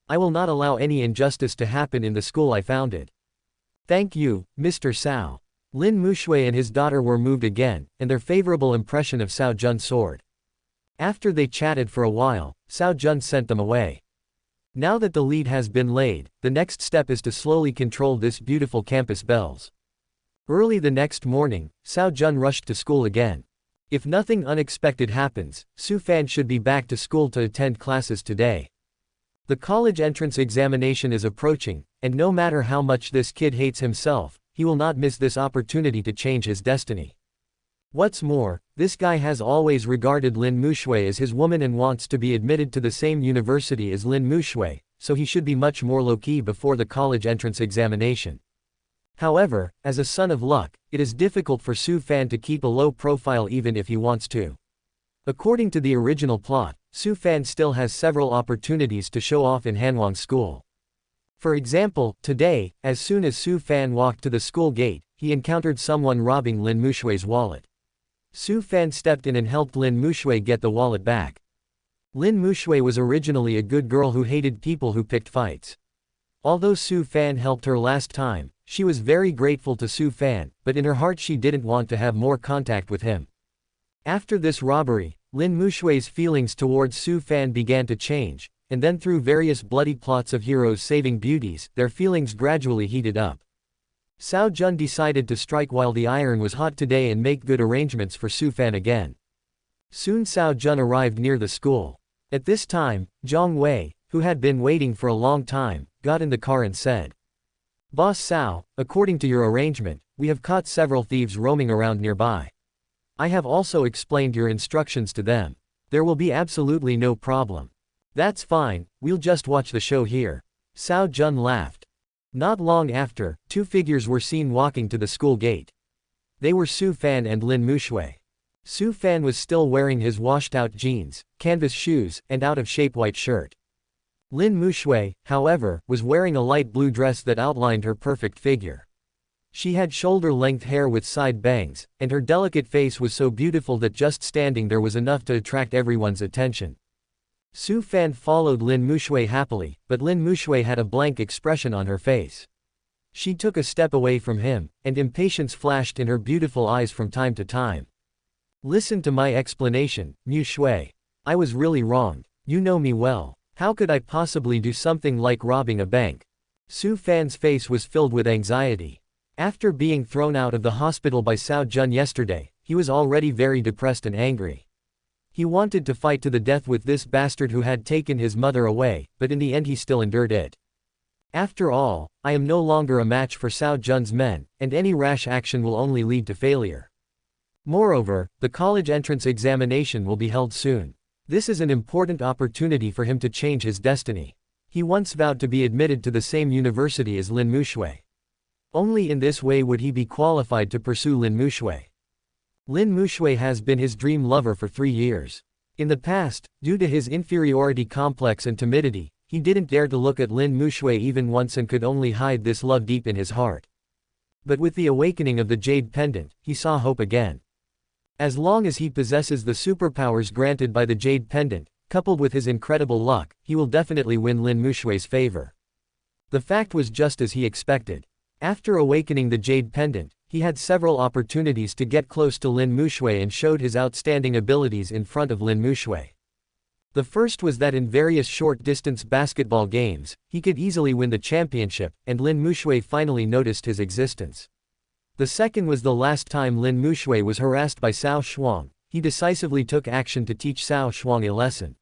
A: I will not allow any injustice to happen in the school I founded. Thank you, Mr. Cao. Lin Mushui and his daughter were moved again, and their favorable impression of Cao Jun soared. After they chatted for a while, Cao Jun sent them away. Now that the lead has been laid, the next step is to slowly control this beautiful campus bells. Early the next morning, Cao Jun rushed to school again. If nothing unexpected happens, Su Fan should be back to school to attend classes today. The college entrance examination is approaching, and no matter how much this kid hates himself, he will not miss this opportunity to change his destiny. What's more, this guy has always regarded Lin Mushui as his woman and wants to be admitted to the same university as Lin Mushui, so he should be much more low-key before the college entrance examination. However, as a son of luck, it is difficult for Su Fan to keep a low profile even if he wants to. According to the original plot, Su Fan still has several opportunities to show off in Hanwang's school. For example, today, as soon as Su Fan walked to the school gate, he encountered someone robbing Lin Mushui's wallet. Su Fan stepped in and helped Lin Mushui get the wallet back. Lin Mushui was originally a good girl who hated people who picked fights. Although Su Fan helped her last time, she was very grateful to Su Fan, but in her heart she didn't want to have more contact with him. After this robbery, Lin Mushui's feelings towards Su Fan began to change, and then through various bloody plots of heroes saving beauties, their feelings gradually heated up. Cao Jun decided to strike while the iron was hot today and make good arrangements for Su Fan again. Soon Cao Jun arrived near the school. At this time, Zhang Wei, who had been waiting for a long time, got in the car and said, "Boss Cao, according to your arrangement, we have caught several thieves roaming around nearby. I have also explained your instructions to them. There will be absolutely no problem." "That's fine, we'll just watch the show here." Cao Jun laughed. Not long after, two figures were seen walking to the school gate. They were Su Fan and Lin Mushui. Su Fan was still wearing his washed-out jeans, canvas shoes, and out-of-shape white shirt. Lin Mushui, however, was wearing a light blue dress that outlined her perfect figure. She had shoulder-length hair with side bangs, and her delicate face was so beautiful that just standing there was enough to attract everyone's attention. Su Fan followed Lin Mushui happily, but Lin Mushui had a blank expression on her face. She took a step away from him, and impatience flashed in her beautiful eyes from time to time. "Listen to my explanation, Mushui. I was really wrong. You know me well. How could I possibly do something like robbing a bank?" Su Fan's face was filled with anxiety. After being thrown out of the hospital by Cao Jun yesterday, he was already very depressed and angry. He wanted to fight to the death with this bastard who had taken his mother away, but in the end he still endured it. "After all, I am no longer a match for Cao Jun's men, and any rash action will only lead to failure. Moreover, the college entrance examination will be held soon. This is an important opportunity for him to change his destiny. He once vowed to be admitted to the same university as Lin Mushui. Only in this way would he be qualified to pursue Lin Mushui. Lin Mushui has been his dream lover for 3 years. In the past, due to his inferiority complex and timidity, he didn't dare to look at Lin Mushui even once and could only hide this love deep in his heart. But with the awakening of the Jade Pendant, he saw hope again. As long as he possesses the superpowers granted by the Jade Pendant, coupled with his incredible luck, he will definitely win Lin Mushui's favor. The fact was just as he expected. After awakening the Jade Pendant, he had several opportunities to get close to Lin Mushui and showed his outstanding abilities in front of Lin Mushui. The first was that in various short-distance basketball games, he could easily win the championship, and Lin Mushui finally noticed his existence. The second was the last time Lin Mushui was harassed by Cao Shuang, he decisively took action to teach Cao Shuang a lesson.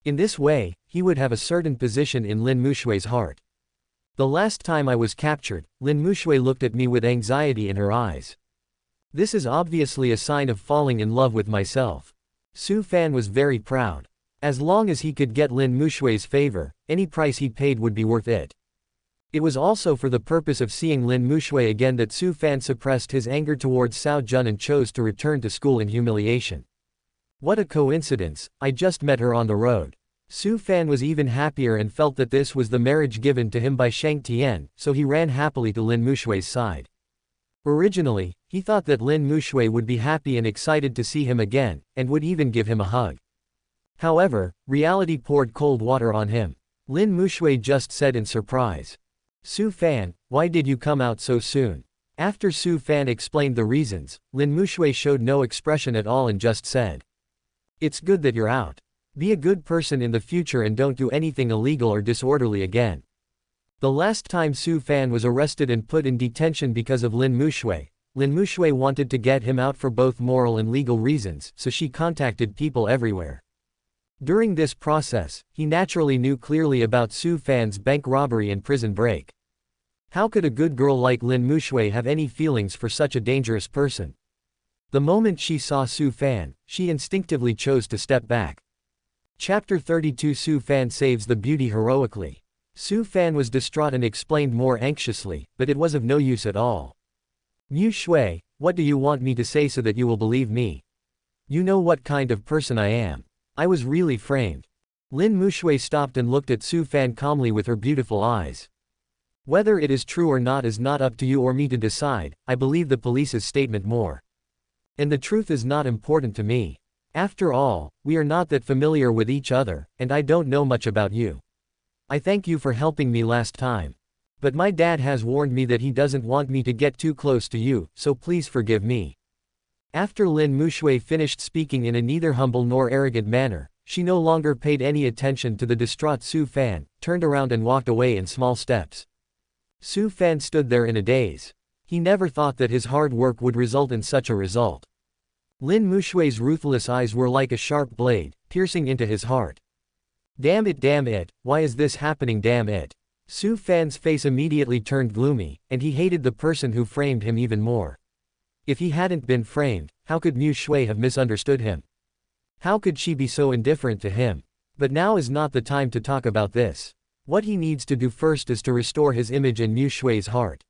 A: In this way, he would have a certain position in Lin Mushui's heart. The last time I was captured, Lin Mushui looked at me with anxiety in her eyes. This is obviously a sign of falling in love with myself. Su Fan was very proud. As long as he could get Lin Mushui's favor, any price he paid would be worth it. It was also for the purpose of seeing Lin Mushui again that Su Fan suppressed his anger towards Cao Jun and chose to return to school in humiliation. What a coincidence, I just met her on the road. Su Fan was even happier and felt that this was the marriage given to him by Shang Tian, so he ran happily to Lin Mushui's side. Originally, he thought that Lin Mushui would be happy and excited to see him again, and would even give him a hug. However, reality poured cold water on him. Lin Mushui just said in surprise, "Su Fan, why did you come out so soon?" After Su Fan explained the reasons, Lin Mushui showed no expression at all and just said, "It's good that you're out. Be a good person in the future and don't do anything illegal or disorderly again." The last time Su Fan was arrested and put in detention because of Lin Mushui wanted to get him out for both moral and legal reasons, so she contacted people everywhere. During this process, he naturally knew clearly about Su Fan's bank robbery and prison break. How could a good girl like Lin Mushui have any feelings for such a dangerous person? The moment she saw Su Fan, she instinctively chose to step back. Chapter 32 Su Fan saves the beauty heroically. Su Fan was distraught and explained more anxiously, but it was of no use at all. Mu Shui, what do you want me to say so that you will believe me? You know what kind of person I am. I was really framed. Lin Mushui stopped and looked at Su Fan calmly with her beautiful eyes. Whether it is true or not is not up to you or me to decide, I believe the police's statement more. And the truth is not important to me. After all, we are not that familiar with each other, and I don't know much about you. I thank you for helping me last time. But my dad has warned me that he doesn't want me to get too close to you, so please forgive me. After Lin Mushui finished speaking in a neither humble nor arrogant manner, she no longer paid any attention to the distraught Su Fan, turned around and walked away in small steps. Su Fan stood there in a daze. He never thought that his hard work would result in such a result. Lin Mushui's ruthless eyes were like a sharp blade, piercing into his heart. Damn it, why is this happening, damn it? Su Fan's face immediately turned gloomy, and he hated the person who framed him even more. If he hadn't been framed, how could Mu Shui have misunderstood him? How could she be so indifferent to him? But now is not the time to talk about this. What he needs to do first is to restore his image in Mu Shui's heart.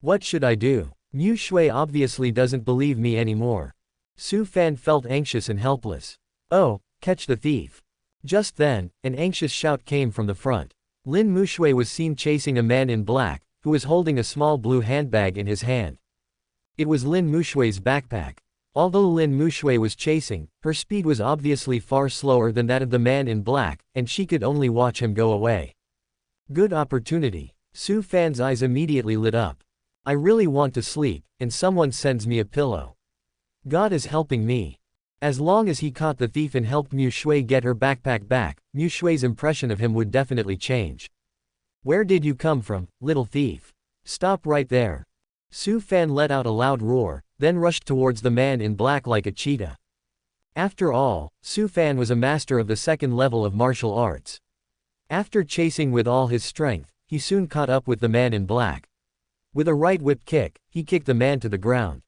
A: What should I do? Mu Shui obviously doesn't believe me anymore. Su Fan felt anxious and helpless. Oh, catch the thief. Just then, an anxious shout came from the front. Lin Mushui was seen chasing a man in black, who was holding a small blue handbag in his hand. It was Lin Mushui's backpack. Although Lin Mushui was chasing, her speed was obviously far slower than that of the man in black, and she could only watch him go away. Good opportunity. Su Fan's eyes immediately lit up. I really want to sleep, and someone sends me a pillow. God is helping me. As long as he caught the thief and helped Mu Shui get her backpack back, Mu Shui's impression of him would definitely change. Where did you come from, little thief? Stop right there. Su Fan let out a loud roar, then rushed towards the man in black like a cheetah. After all, Su Fan was a master of the second level of martial arts. After chasing with all his strength, he soon caught up with the man in black. With a right whip kick, he kicked the man to the ground.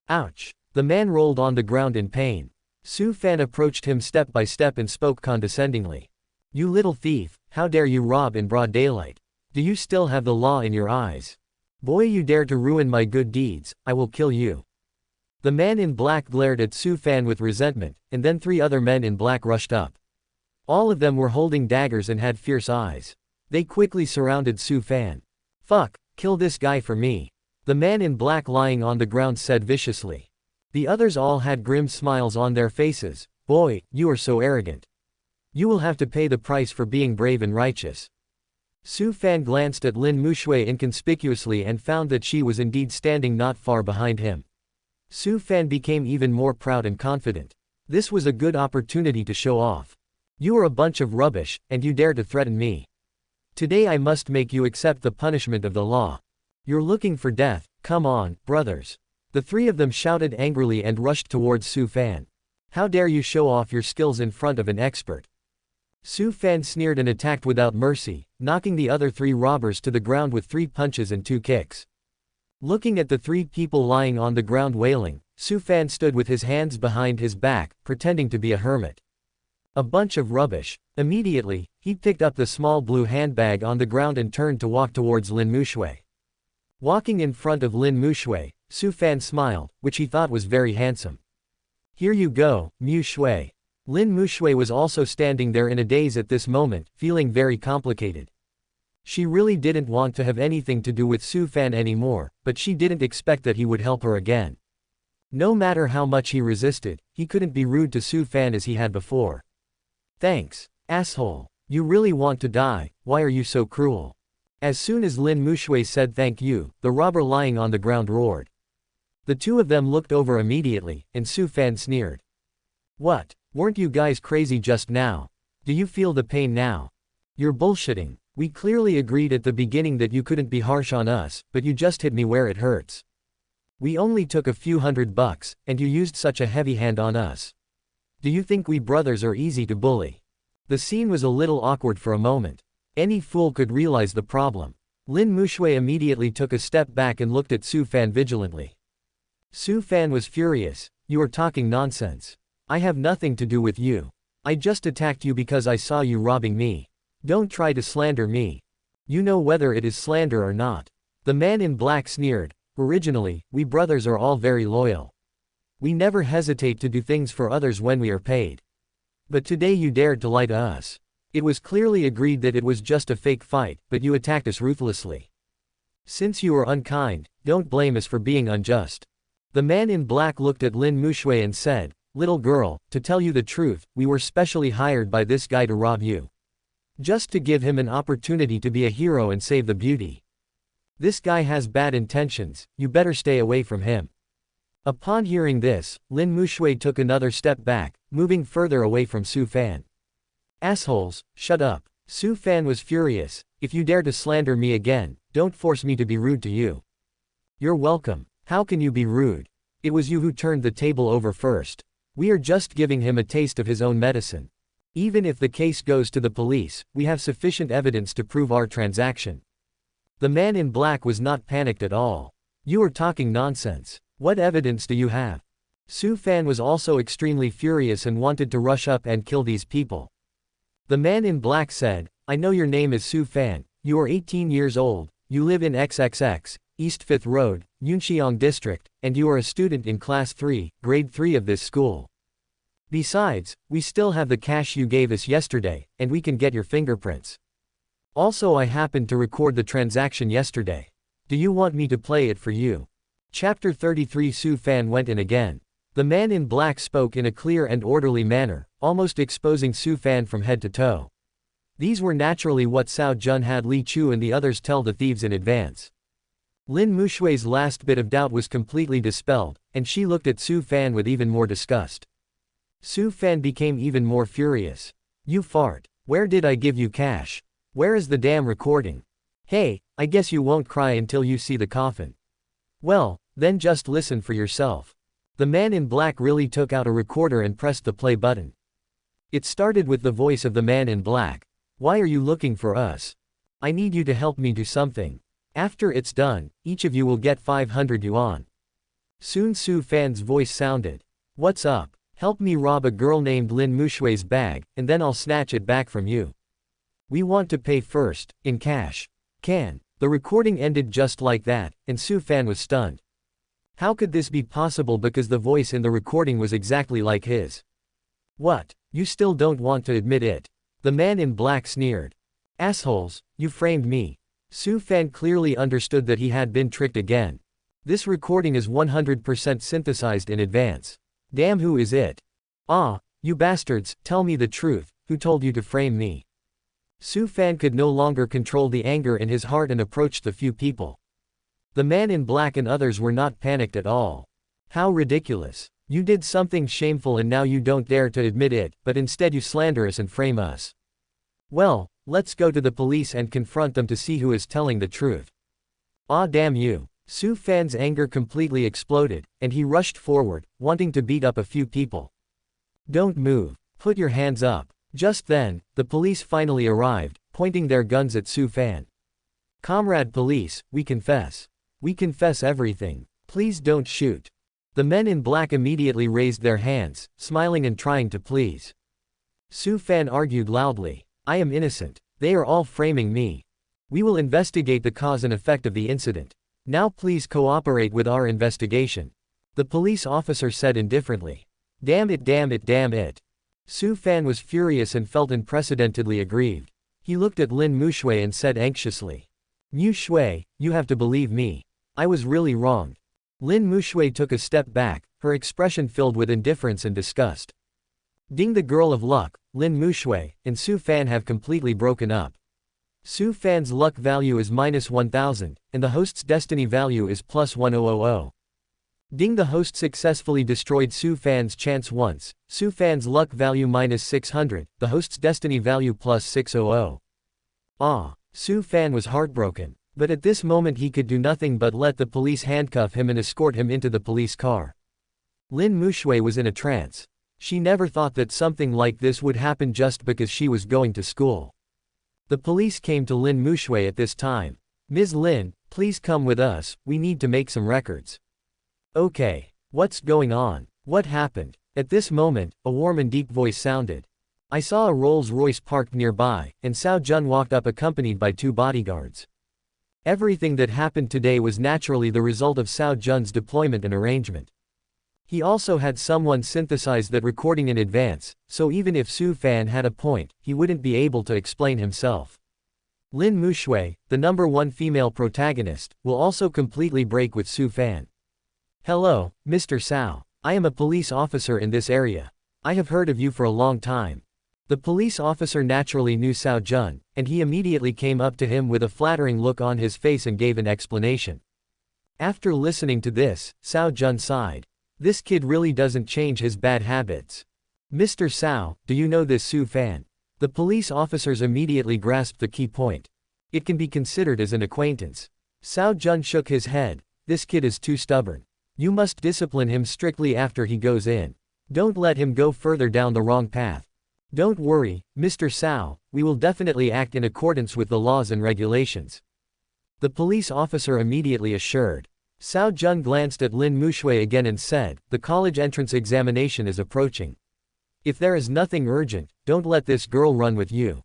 A: Ouch! The man rolled on the ground in pain. Su Fan approached him step by step and spoke condescendingly. You little thief, how dare you rob in broad daylight? Do you still have the law in your eyes? Boy, you dare to ruin my good deeds, I will kill you. The man in black glared at Su Fan with resentment, and then 3 other men in black rushed up. All of them were holding daggers and had fierce eyes. They quickly surrounded Su Fan. Fuck, kill this guy for me. The man in black lying on the ground said viciously. The others all had grim smiles on their faces. Boy, you are so arrogant. You will have to pay the price for being brave and righteous. Su Fan glanced at Lin Mushui inconspicuously and found that she was indeed standing not far behind him. Su Fan became even more proud and confident. This was a good opportunity to show off. You are a bunch of rubbish, and you dare to threaten me. Today I must make you accept the punishment of the law. You're looking for death, come on, brothers. The 3 of them shouted angrily and rushed towards Su Fan. How dare you show off your skills in front of an expert? Su Fan sneered and attacked without mercy, knocking the other 3 robbers to the ground with 3 punches and 2 kicks. Looking at the 3 people lying on the ground wailing, Su Fan stood with his hands behind his back, pretending to be a hermit. A bunch of rubbish. Immediately, he picked up the small blue handbag on the ground and turned to walk towards Lin Mushui. Walking in front of Lin Mushui, Su Fan smiled, which he thought was very handsome. Here you go, Mu Shui. Lin Mushui was also standing there in a daze at this moment, feeling very complicated. She really didn't want to have anything to do with Su Fan anymore, but she didn't expect that he would help her again. No matter how much he resisted, he couldn't be rude to Su Fan as he had before. Thanks, asshole. You really want to die, why are you so cruel? As soon as Lin Mushui said thank you, the robber lying on the ground roared. The 2 of them looked over immediately, and Su Fan sneered. What, weren't you guys crazy just now? Do you feel the pain now? You're bullshitting. We clearly agreed at the beginning that you couldn't be harsh on us, but you just hit me where it hurts. We only took a few $100, and you used such a heavy hand on us. Do you think we brothers are easy to bully? The scene was a little awkward for a moment. Any fool could realize the problem. Lin Mushui immediately took a step back and looked at Su Fan vigilantly. Su Fan was furious. You are talking nonsense. I have nothing to do with you. I just attacked you because I saw you robbing me. Don't try to slander me. You know whether it is slander or not. The man in black sneered. Originally, we brothers are all very loyal. We never hesitate to do things for others when we are paid. But today you dared to lie to us. It was clearly agreed that it was just a fake fight, but you attacked us ruthlessly. Since you are unkind, don't blame us for being unjust. The man in black looked at Lin Mushui and said, little girl, to tell you the truth, we were specially hired by this guy to rob you. Just to give him an opportunity to be a hero and save the beauty. This guy has bad intentions, you better stay away from him. Upon hearing this, Lin Mushui took another step back, moving further away from Su Fan. Assholes, shut up. Su Fan was furious. If you dare to slander me again, don't force me to be rude to you. You're welcome. How can you be rude? It was you who turned the table over first. We are just giving him a taste of his own medicine. Even if the case goes to the police, we have sufficient evidence to prove our transaction. The man in black was not panicked at all. You are talking nonsense. What evidence do you have? Su Fan was also extremely furious and wanted to rush up and kill these people. The man in black said, I know your name is Su Fan, you are 18 years old, you live in XXX, East 5th Road, Yunxiang District, and you are a student in Class 3, Grade 3 of this school. Besides, we still have the cash you gave us yesterday, and we can get your fingerprints. Also, I happened to record the transaction yesterday. Do you want me to play it for you? Chapter 33. Su Fan went in again. The man in black spoke in a clear and orderly manner, almost exposing Su Fan from head to toe. These were naturally what Cao Jun had Li Chu and the others tell the thieves in advance. Lin Mushui's last bit of doubt was completely dispelled, and she looked at Su Fan with even more disgust. Su Fan became even more furious. You fart. Where did I give you cash? Where is the damn recording? Hey, I guess you won't cry until you see the coffin. Well, then just listen for yourself. The man in black really took out a recorder and pressed the play button. It started with the voice of the man in black. Why are you looking for us? I need you to help me do something. After it's done, each of you will get 500 yuan. Soon Su Fan's voice sounded. What's up? Help me rob a girl named Lin Mushui's bag, and then I'll snatch it back from you. We want to pay first, in cash. Can. The recording ended just like that, and Su Fan was stunned. How could this be possible because the voice in the recording was exactly like his? What? You still don't want to admit it? The man in black sneered. Assholes, you framed me. Su Fan clearly understood that he had been tricked again. This recording is 100% synthesized in advance. Damn, who is it? Ah, you bastards, tell me the truth, who told you to frame me? Su Fan could no longer control the anger in his heart and approached the few people. The man in black and others were not panicked at all. How ridiculous. You did something shameful and now you don't dare to admit it, but instead you slander us and frame us. Well, let's go to the police and confront them to see who is telling the truth. Ah, damn you. Su Fan's anger completely exploded, and he rushed forward, wanting to beat up a few people. Don't move. Put your hands up. Just then, the police finally arrived, pointing their guns at Su Fan. Comrade police, we confess. We confess everything. Please don't shoot. The men in black immediately raised their hands, smiling and trying to please. Su Fan argued loudly. I am innocent. They are all framing me. We will investigate the cause and effect of the incident. Now please cooperate with our investigation. The police officer said indifferently. Damn it, damn it, damn it. Su Fan was furious and felt unprecedentedly aggrieved. He looked at Lin Mushui and said anxiously. Mushui, you have to believe me. I was really wronged. Lin Mushui took a step back, her expression filled with indifference and disgust. Ding, the girl of luck, Lin Mushui, and Su Fan have completely broken up. Su Fan's luck value is -1000, and the host's destiny value is +1000. Ding, the host successfully destroyed Su Fan's chance once. Su Fan's luck value -600, the host's destiny value +600. Ah, Su Fan was heartbroken. But at this moment he could do nothing but let the police handcuff him and escort him into the police car. Lin Mushui was in a trance. She never thought that something like this would happen just because she was going to school. The police came to Lin Mushui at this time. Ms. Lin, please come with us, we need to make some records. Okay. What's going on? What happened? At this moment, a warm and deep voice sounded. I saw a Rolls-Royce parked nearby, and Cao Jun walked up accompanied by 2 bodyguards. Everything that happened today was naturally the result of Cao Jun's deployment and arrangement. He also had someone synthesize that recording in advance, so even if Su Fan had a point, he wouldn't be able to explain himself. Lin Mushui, the #1 female protagonist, will also completely break with Su Fan. Hello, Mr. Cao. I am a police officer in this area. I have heard of you for a long time. The police officer naturally knew Cao Jun, and he immediately came up to him with a flattering look on his face and gave an explanation. After listening to this, Cao Jun sighed. This kid really doesn't change his bad habits. Mr. Cao, do you know this Su Fan? The police officers immediately grasped the key point. It can be considered as an acquaintance. Cao Jun shook his head. This kid is too stubborn. You must discipline him strictly after he goes in. Don't let him go further down the wrong path. Don't worry, Mr. Cao, we will definitely act in accordance with the laws and regulations. The police officer immediately assured. Cao Jun glanced at Lin Mushui again and said, the college entrance examination is approaching. If there is nothing urgent, don't let this girl run with you.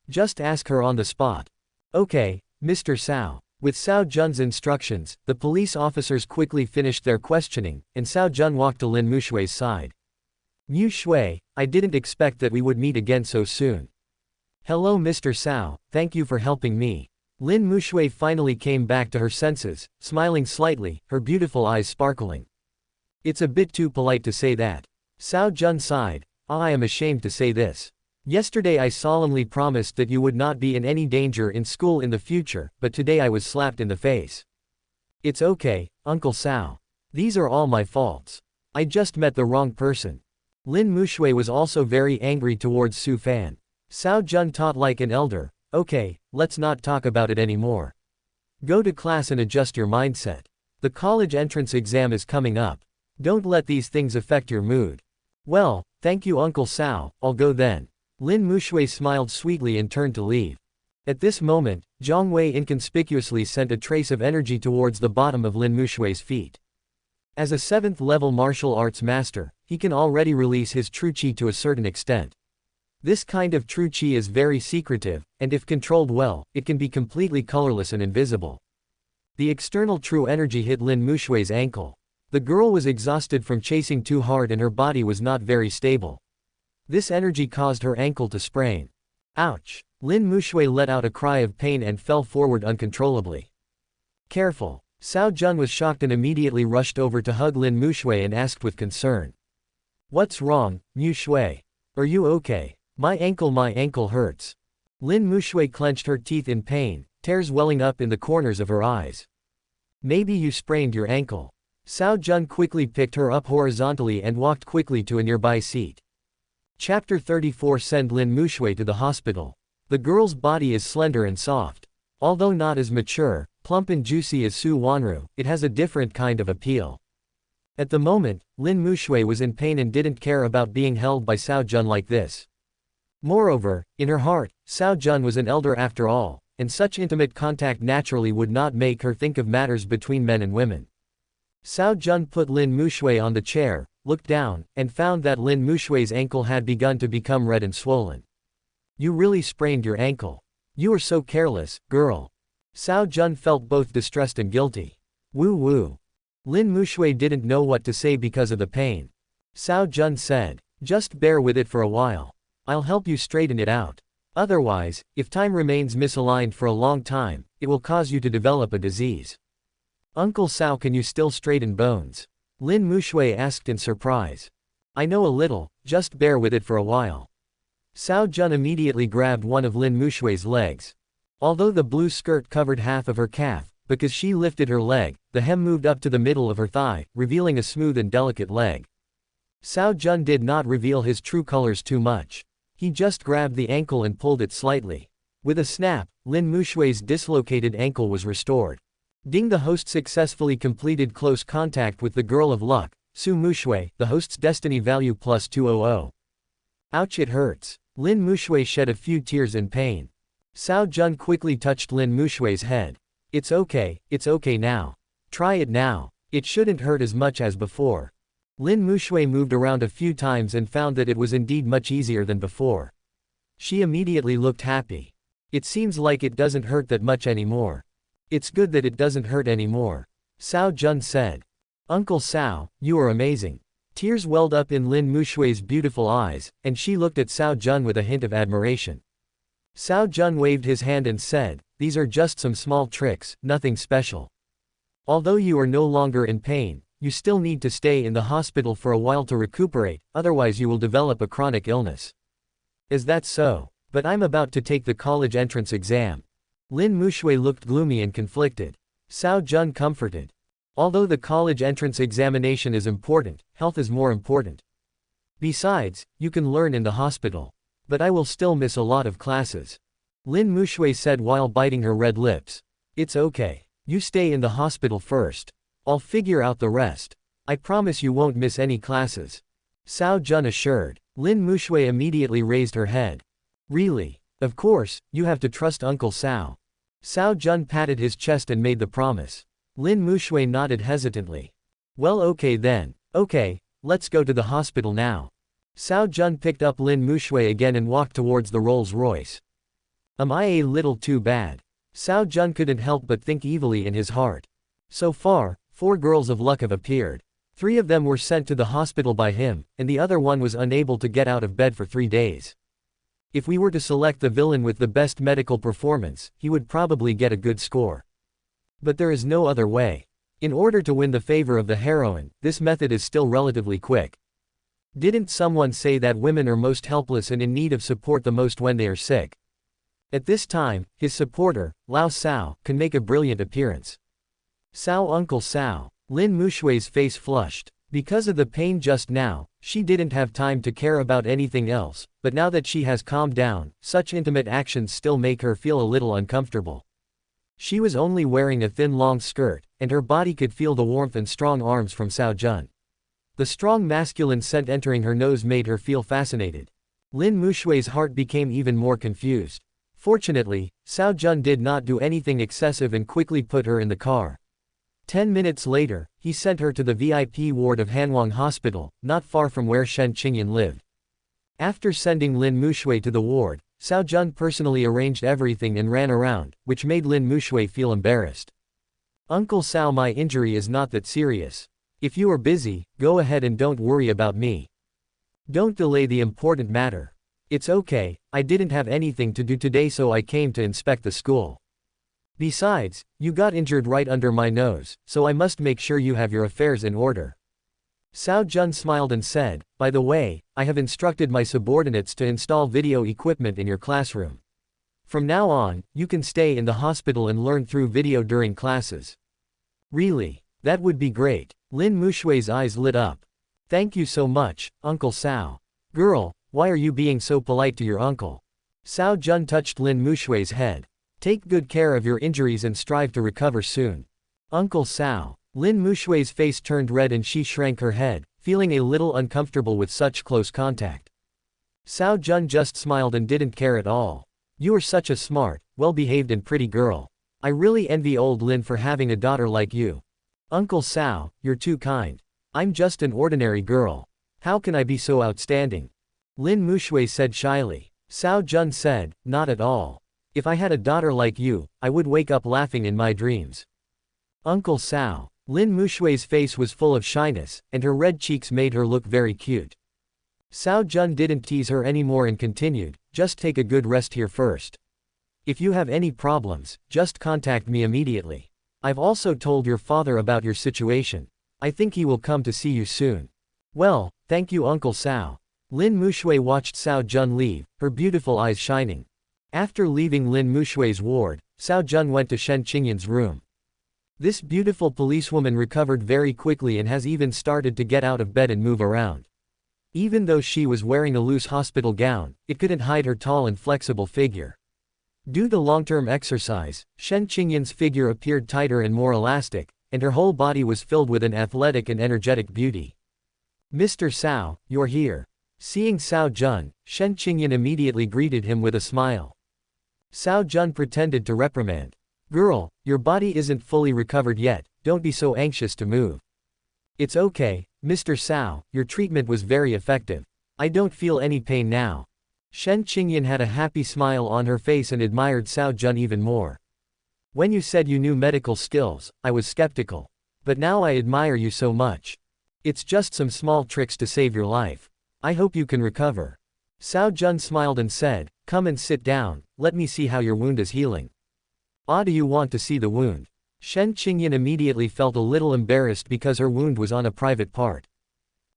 A: Just ask her on the spot. Okay, Mr. Cao. With Cao Jun's instructions, the police officers quickly finished their questioning, and Cao Jun walked to Lin Mushui's side. Mushui, I didn't expect that we would meet again so soon. Hello Mr. Cao, thank you for helping me. Lin Mushui finally came back to her senses, smiling slightly, her beautiful eyes sparkling. It's a bit too polite to say that. Cao Jun sighed. I am ashamed to say this. Yesterday I solemnly promised that you would not be in any danger in school in the future, but today I was slapped in the face. It's okay, Uncle Cao. These are all my faults. I just met the wrong person. Lin Mushui was also very angry towards Su Fan. Cao Jun taught like an elder. Okay, let's not talk about it anymore. Go to class and adjust your mindset. The college entrance exam is coming up. Don't let these things affect your mood. Well, thank you Uncle Cao, I'll go then. Lin Mushui smiled sweetly and turned to leave. At this moment, Zhang Wei inconspicuously sent a trace of energy towards the bottom of Lin Mushui's feet. As a 7th level martial arts master, he can already release his true qi to a certain extent. This kind of true qi is very secretive, and if controlled well, it can be completely colorless and invisible. The external true energy hit Lin Mushui's ankle. The girl was exhausted from chasing too hard and her body was not very stable. This energy caused her ankle to sprain. Ouch! Lin Mushui let out a cry of pain and fell forward uncontrollably. Careful! Cao Jun was shocked and immediately rushed over to hug Lin Mushui and asked with concern. What's wrong, Mushui? Are you okay? My ankle hurts. Lin Mushui clenched her teeth in pain, tears welling up in the corners of her eyes. Maybe you sprained your ankle. Cao Jun quickly picked her up horizontally and walked quickly to a nearby seat. Chapter 34. Send Lin Mushui to the hospital. The girl's body is slender and soft. Although not as mature, plump and juicy as Su Wanru, it has a different kind of appeal. At the moment, Lin Mushui was in pain and didn't care about being held by Cao Jun like this. Moreover, in her heart, Cao Jun was an elder after all, and such intimate contact naturally would not make her think of matters between men and women. Cao Jun put Lin Mushui on the chair, looked down, and found that Lin Mushui's ankle had begun to become red and swollen. You really sprained your ankle. You are so careless, girl. Cao Jun felt both distressed and guilty. Woo woo. Lin Mushui didn't know what to say because of the pain. Cao Jun said, just bear with it for a while. I'll help you straighten it out. Otherwise, if time remains misaligned for a long time, it will cause you to develop a disease. Uncle Cao, can you still straighten bones? Lin Mushui asked in surprise. I know a little, just bear with it for a while. Cao Jun immediately grabbed one of Lin Mushui's legs. Although the blue skirt covered half of her calf, because she lifted her leg, the hem moved up to the middle of her thigh, revealing a smooth and delicate leg. Cao Jun did not reveal his true colors too much. He just grabbed the ankle and pulled it slightly. With a snap, Lin Mushui's dislocated ankle was restored. Ding! The host successfully completed close contact with the girl of luck, Su Mushui, the host's destiny value plus 200. Ouch, it hurts. Lin Mushui shed a few tears in pain. Cao Jun quickly touched Lin Mushui's head. It's okay now. Try it now. It shouldn't hurt as much as before. Lin Mushui moved around a few times and found that it was indeed much easier than before. She immediately looked happy. It seems like it doesn't hurt that much anymore. It's good that it doesn't hurt anymore. Cao Jun said. Uncle Cao, you are amazing. Tears welled up in Lin Mushui's beautiful eyes, and she looked at Cao Jun with a hint of admiration. Cao Jun waved his hand and said, these are just some small tricks, nothing special. Although you are no longer in pain, you still need to stay in the hospital for a while to recuperate, otherwise you will develop a chronic illness. Is that so? But I'm about to take the college entrance exam. Lin Mushui looked gloomy and conflicted. Cao Jun comforted. Although the college entrance examination is important, health is more important. Besides, you can learn in the hospital. But I will still miss a lot of classes. Lin Mushui said while biting her red lips. It's okay. You stay in the hospital first. I'll figure out the rest. I promise you won't miss any classes. Cao Jun assured. Lin Mushui immediately raised her head. Really? Of course, you have to trust Uncle Cao. Cao Jun patted his chest and made the promise. Lin Mushui nodded hesitantly. Well, okay then. Okay, let's go to the hospital now. Cao Jun picked up Lin Mushui again and walked towards the Rolls-Royce. Am I a little too bad? Cao Jun couldn't help but think evilly in his heart. So far, 4 girls of luck have appeared. 3 of them were sent to the hospital by him, and the other one was unable to get out of bed for 3 days. If we were to select the villain with the best medical performance, he would probably get a good score. But there is no other way. In order to win the favor of the heroine, this method is still relatively quick. Didn't someone say that women are most helpless and in need of support the most when they are sick? At this time, his supporter, Lao Cao, can make a brilliant appearance. Cao Uncle Cao. Lin Mushui's face flushed. Because of the pain just now, she didn't have time to care about anything else, but now that she has calmed down, such intimate actions still make her feel a little uncomfortable. She was only wearing a thin long skirt, and her body could feel the warmth and strong arms from Cao Jun. The strong masculine scent entering her nose made her feel fascinated. Lin Mushui's heart became even more confused. Fortunately, Cao Jun did not do anything excessive and quickly put her in the car. 10 minutes later, he sent her to the VIP ward of Hanwang Hospital, not far from where Shen Qingyan lived. After sending Lin Mushui to the ward, Cao Jun personally arranged everything and ran around, which made Lin Mushui feel embarrassed. Uncle Cao, my injury is not that serious. If you are busy, go ahead and don't worry about me. Don't delay the important matter. It's okay, I didn't have anything to do today so I came to inspect the school. Besides, you got injured right under my nose, so I must make sure you have your affairs in order. Cao Jun smiled and said, by the way, I have instructed my subordinates to install video equipment in your classroom. From now on, you can stay in the hospital and learn through video during classes. Really? That would be great. Lin Mushui's eyes lit up. Thank you so much, Uncle Cao. Girl, why are you being so polite to your uncle? Cao Jun touched Lin Mushui's head. Take good care of your injuries and strive to recover soon. Uncle Cao. Lin Mushui's face turned red and she shrank her head, feeling a little uncomfortable with such close contact. Cao Jun just smiled and didn't care at all. You are such a smart, well-behaved and pretty girl. I really envy old Lin for having a daughter like you. Uncle Cao, you're too kind. I'm just an ordinary girl. How can I be so outstanding? Lin Mushui said shyly. Cao Jun said, not at all. If I had a daughter like you, I would wake up laughing in my dreams. Uncle Cao. Lin Mushui's face was full of shyness, and her red cheeks made her look very cute. Cao Jun didn't tease her anymore and continued, just take a good rest here first. If you have any problems, just contact me immediately. I've also told your father about your situation. I think he will come to see you soon. Well, thank you Uncle Cao. Lin Mushui watched Cao Jun leave, her beautiful eyes shining. After leaving Lin Mushui's ward, Cao Jun went to Shen Qingyan's room. This beautiful policewoman recovered very quickly and has even started to get out of bed and move around. Even though she was wearing a loose hospital gown, it couldn't hide her tall and flexible figure. Due to long-term exercise, Shen Qingyan's figure appeared tighter and more elastic, and her whole body was filled with an athletic and energetic beauty. Mr. Cao, you're here. Seeing Cao Jun, Shen Qingyan immediately greeted him with a smile. Cao Jun pretended to reprimand. Girl, your body isn't fully recovered yet, don't be so anxious to move. It's okay, Mr. Cao, your treatment was very effective. I don't feel any pain now. Shen Qingyan had a happy smile on her face and admired Cao Jun even more. When you said you knew medical skills, I was skeptical. But now I admire you so much. It's just some small tricks to save your life. I hope you can recover. Cao Jun smiled and said, come and sit down, let me see how your wound is healing. Ah, do you want to see the wound? Shen Qingyan immediately felt a little embarrassed because her wound was on a private part.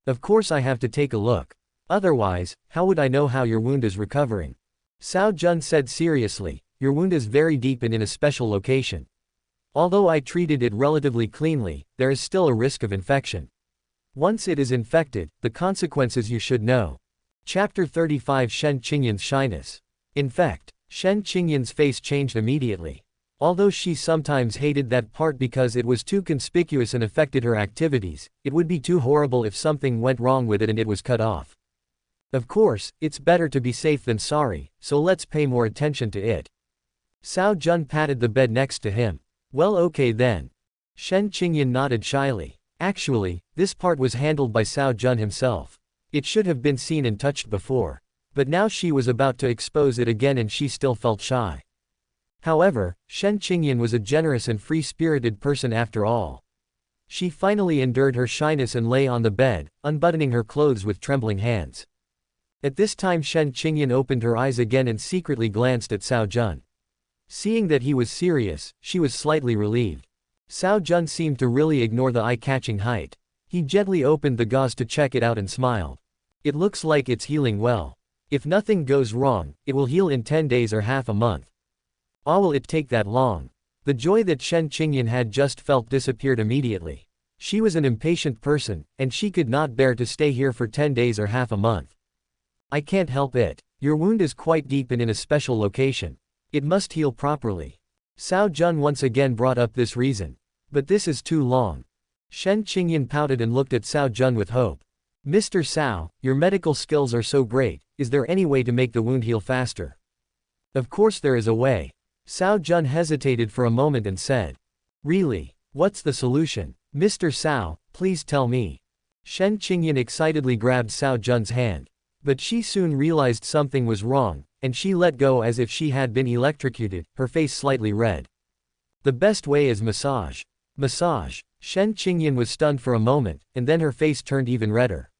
A: Of course I have to take a look. Otherwise, how would I know how your wound is recovering? Cao Jun said seriously, your wound is very deep and in a special location. Although I treated it relatively cleanly, there is still a risk of infection. Once it is infected, the consequences you should know. Chapter 35 Shen Qingyan's Shyness. In fact, Shen Qingyan's face changed immediately. Although she sometimes hated that part because it was too conspicuous and affected her activities, it would be too horrible if something went wrong with it and it was cut off. Of course, it's better to be safe than sorry, so let's pay more attention to it. Cao Jun patted the bed next to him. Well, okay then. Shen Qingyan nodded shyly. Actually, this part was handled by Cao Jun himself. It should have been seen and touched before. But now she was about to expose it again and she still felt shy. However, Shen Qingyan was a generous and free-spirited person after all. She finally endured her shyness and lay on the bed, unbuttoning her clothes with trembling hands. At this time Shen Qingyan opened her eyes again and secretly glanced at Cao Jun. Seeing that he was serious, she was slightly relieved. Cao Jun seemed to really ignore the eye-catching height. He gently opened the gauze to check it out and smiled. It looks like it's healing well. If nothing goes wrong, it will heal in 10 days or half a month. Ah, will it take that long? The joy that Shen Qingyan had just felt disappeared immediately. She was an impatient person, and she could not bear to stay here for 10 days or half a month. I can't help it. Your wound is quite deep and in a special location. It must heal properly. Cao Jun once again brought up this reason. But this is too long. Shen Qingyan pouted and looked at Cao Jun with hope. Mr. Cao, your medical skills are so great, is there any way to make the wound heal faster? Of course there is a way. Cao Jun hesitated for a moment and said. Really? What's the solution? Mr. Cao, please tell me. Shen Qingyan excitedly grabbed Cao Jun's hand. But she soon realized something was wrong, and she let go as if she had been electrocuted, her face slightly red. The best way is massage. Massage. Shen Qingyan was stunned for a moment, and then her face turned even redder.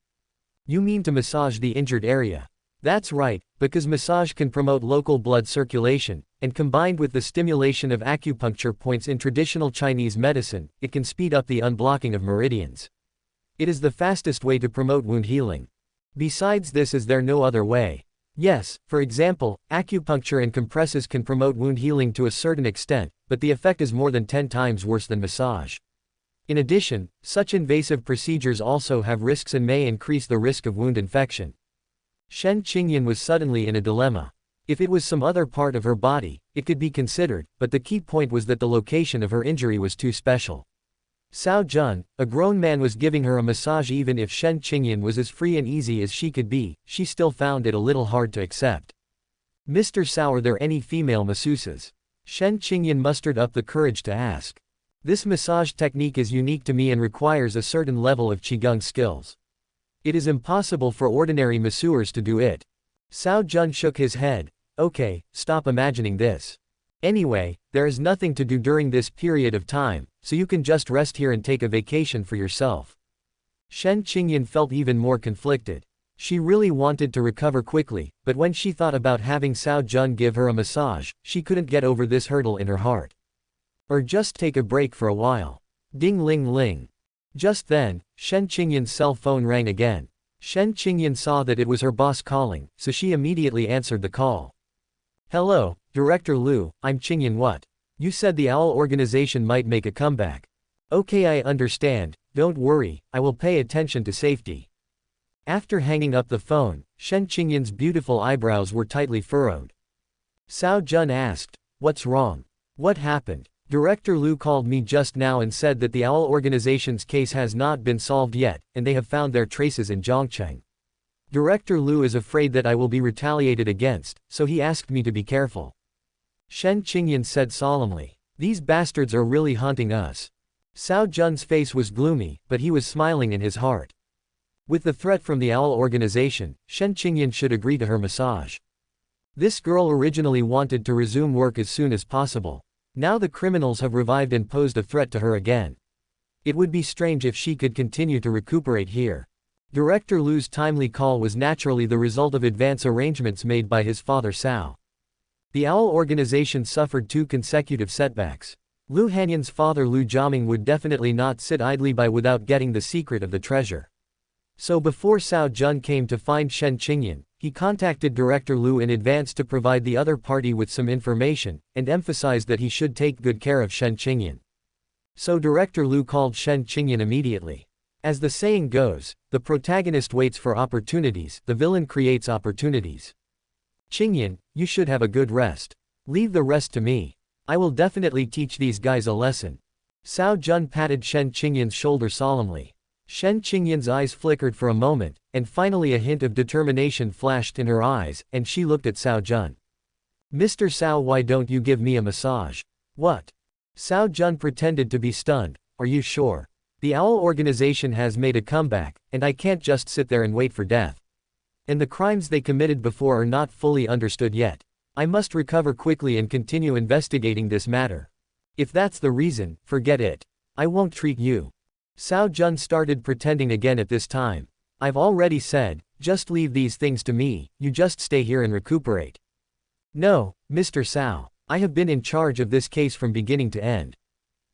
A: You mean to massage the injured area? That's right, because massage can promote local blood circulation, and combined with the stimulation of acupuncture points in traditional Chinese medicine, it can speed up the unblocking of meridians. It is the fastest way to promote wound healing. Besides this, is there no other way? Yes, for example, acupuncture and compresses can promote wound healing to a certain extent, but the effect is more than 10 times worse than massage. In addition, such invasive procedures also have risks and may increase the risk of wound infection. Shen Qingyan was suddenly in a dilemma. If it was some other part of her body, it could be considered, but the key point was that the location of her injury was too special. Cao Jun, a grown man, was giving her a massage. Even if Shen Qingyan was as free and easy as she could be, she still found it a little hard to accept. Mr. Cao, are there any female masseuses? Shen Qingyan mustered up the courage to ask. This massage technique is unique to me and requires a certain level of qigong skills. It is impossible for ordinary masseurs to do it. Cao Jun shook his head. Okay, stop imagining this. Anyway, there is nothing to do during this period of time, so you can just rest here and take a vacation for yourself. Shen Qingyan felt even more conflicted. She really wanted to recover quickly, but when she thought about having Cao Jun give her a massage, she couldn't get over this hurdle in her heart. Or just take a break for a while. Ding ling ling. Just then, Shen Qingyan's cell phone rang again. Shen Qingyan saw that it was her boss calling, so she immediately answered the call. Hello, Director Liu, I'm Qingyan. What? You said the OWL organization might make a comeback. Okay, I understand, don't worry, I will pay attention to safety. After hanging up the phone, Shen Qingyan's beautiful eyebrows were tightly furrowed. Cao Jun asked, what's wrong? What happened? Director Liu called me just now and said that the OWL organization's case has not been solved yet, and they have found their traces in Zhongcheng. Director Liu is afraid that I will be retaliated against, so he asked me to be careful. Shen Qingyan said solemnly. These bastards are really haunting us. Cao Jun's face was gloomy, but he was smiling in his heart. With the threat from the Owl organization, Shen Qingyan should agree to her massage. This girl originally wanted to resume work as soon as possible. Now the criminals have revived and posed a threat to her again. It would be strange if she could continue to recuperate here. Director Lu's timely call was naturally the result of advance arrangements made by his father Cao. The Owl organization suffered 2 consecutive setbacks. Lu Hanyan's father Lu Jiaming would definitely not sit idly by without getting the secret of the treasure. So before Cao Jun came to find Shen Qingyan, he contacted Director Lu in advance to provide the other party with some information, and emphasized that he should take good care of Shen Qingyan. So Director Lu called Shen Qingyan immediately. As the saying goes, the protagonist waits for opportunities, the villain creates opportunities. Qingyan, you should have a good rest. Leave the rest to me. I will definitely teach these guys a lesson. Cao Jun patted Shen Qingyan's shoulder solemnly. Shen Qingyan's eyes flickered for a moment, and finally a hint of determination flashed in her eyes, and she looked at Cao Jun. Mr. Cao, why don't you give me a massage? What? Cao Jun pretended to be stunned. Are you sure? The Owl organization has made a comeback, and I can't just sit there and wait for death. And the crimes they committed before are not fully understood yet. I must recover quickly and continue investigating this matter. If that's the reason, forget it. I won't treat you. Cao Jun started pretending again at this time. I've already said, just leave these things to me, you just stay here and recuperate. No, Mr. Cao. I have been in charge of this case from beginning to end.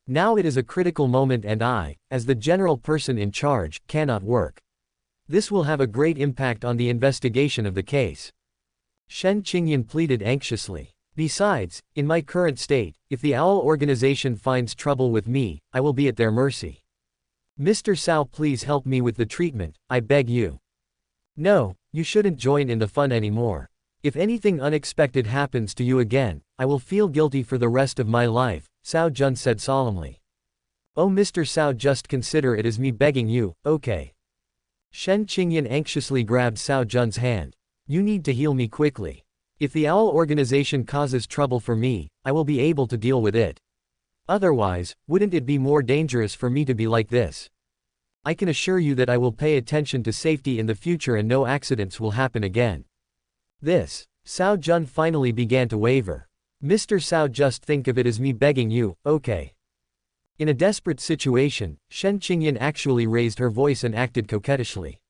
A: Now it is a critical moment and I, as the general person in charge, cannot work. This will have a great impact on the investigation of the case. Shen Qingyan pleaded anxiously. Besides, in my current state, if the Owl organization finds trouble with me, I will be at their mercy. Mr. Cao, please help me with the treatment, I beg you. No, you shouldn't join in the fun anymore. If anything unexpected happens to you again, I will feel guilty for the rest of my life, Cao Jun said solemnly. Oh Mr. Cao, just consider it as me begging you, okay? Shen Qingyan anxiously grabbed Cao Jun's hand. You need to heal me quickly. If the Owl organization causes trouble for me, I will be able to deal with it. Otherwise, wouldn't it be more dangerous for me to be like this? I can assure you that I will pay attention to safety in the future and no accidents will happen again. Cao Jun finally began to waver. Mr. Cao, just think of it as me begging you, okay? In a desperate situation, Shen Qingyan actually raised her voice and acted coquettishly.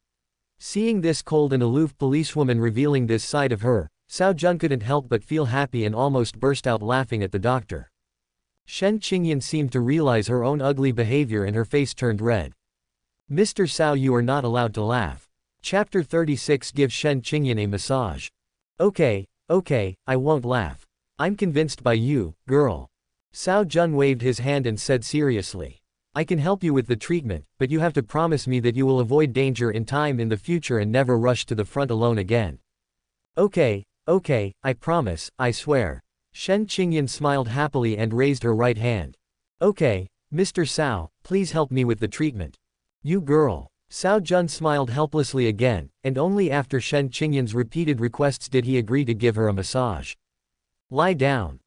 A: Seeing this cold and aloof policewoman revealing this side of her, Cao Jun couldn't help but feel happy and almost burst out laughing at the doctor. Shen Qingyan seemed to realize her own ugly behavior and her face turned red. Mr. Cao, you are not allowed to laugh. Chapter 36 Give Shen Qingyan a massage. Okay, I won't laugh. I'm convinced by you, girl. Cao Jun waved his hand and said seriously. I can help you with the treatment, but you have to promise me that you will avoid danger in time in the future and never rush to the front alone again. Okay, I promise, I swear. Shen Qingyan smiled happily and raised her right hand. Okay, Mr. Cao, please help me with the treatment. You girl. Cao Jun smiled helplessly again, and only after Shen Qingyan's repeated requests did he agree to give her a massage. Lie down.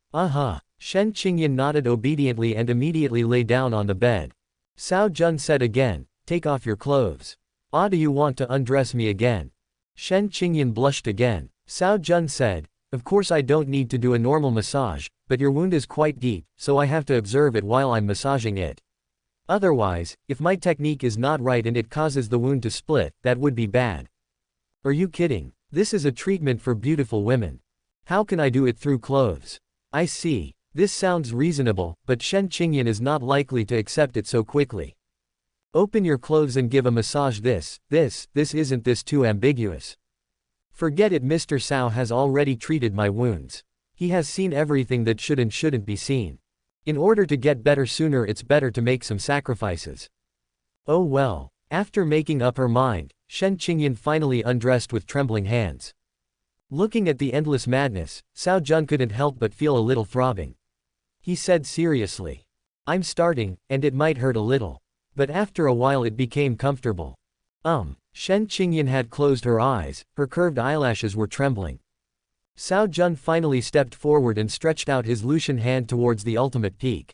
A: Shen Qingyan nodded obediently and immediately lay down on the bed. Cao Jun said again, take off your clothes. Do you want to undress me again? Shen Qingyan blushed again. Cao Jun said, of course I don't need to do a normal massage, but your wound is quite deep, so I have to observe it while I'm massaging it. Otherwise, if my technique is not right and it causes the wound to split, that would be bad. Are you kidding? This is a treatment for beautiful women. How can I do it through clothes? I see. This sounds reasonable, but Shen Qingyan is not likely to accept it so quickly. Open your clothes and give a massage. Isn't this too ambiguous? Forget it, Mr. Cao has already treated my wounds. He has seen everything that should and shouldn't be seen. In order to get better sooner, it's better to make some sacrifices. Oh well. After making up her mind, Shen Qingyan finally undressed with trembling hands. Looking at the endless madness, Cao Jun couldn't help but feel a little throbbing. He said seriously. I'm starting, and it might hurt a little. But after a while it became comfortable. Shen Qingyan had closed her eyes, her curved eyelashes were trembling. Cao Jun finally stepped forward and stretched out his Lucian hand towards the ultimate peak.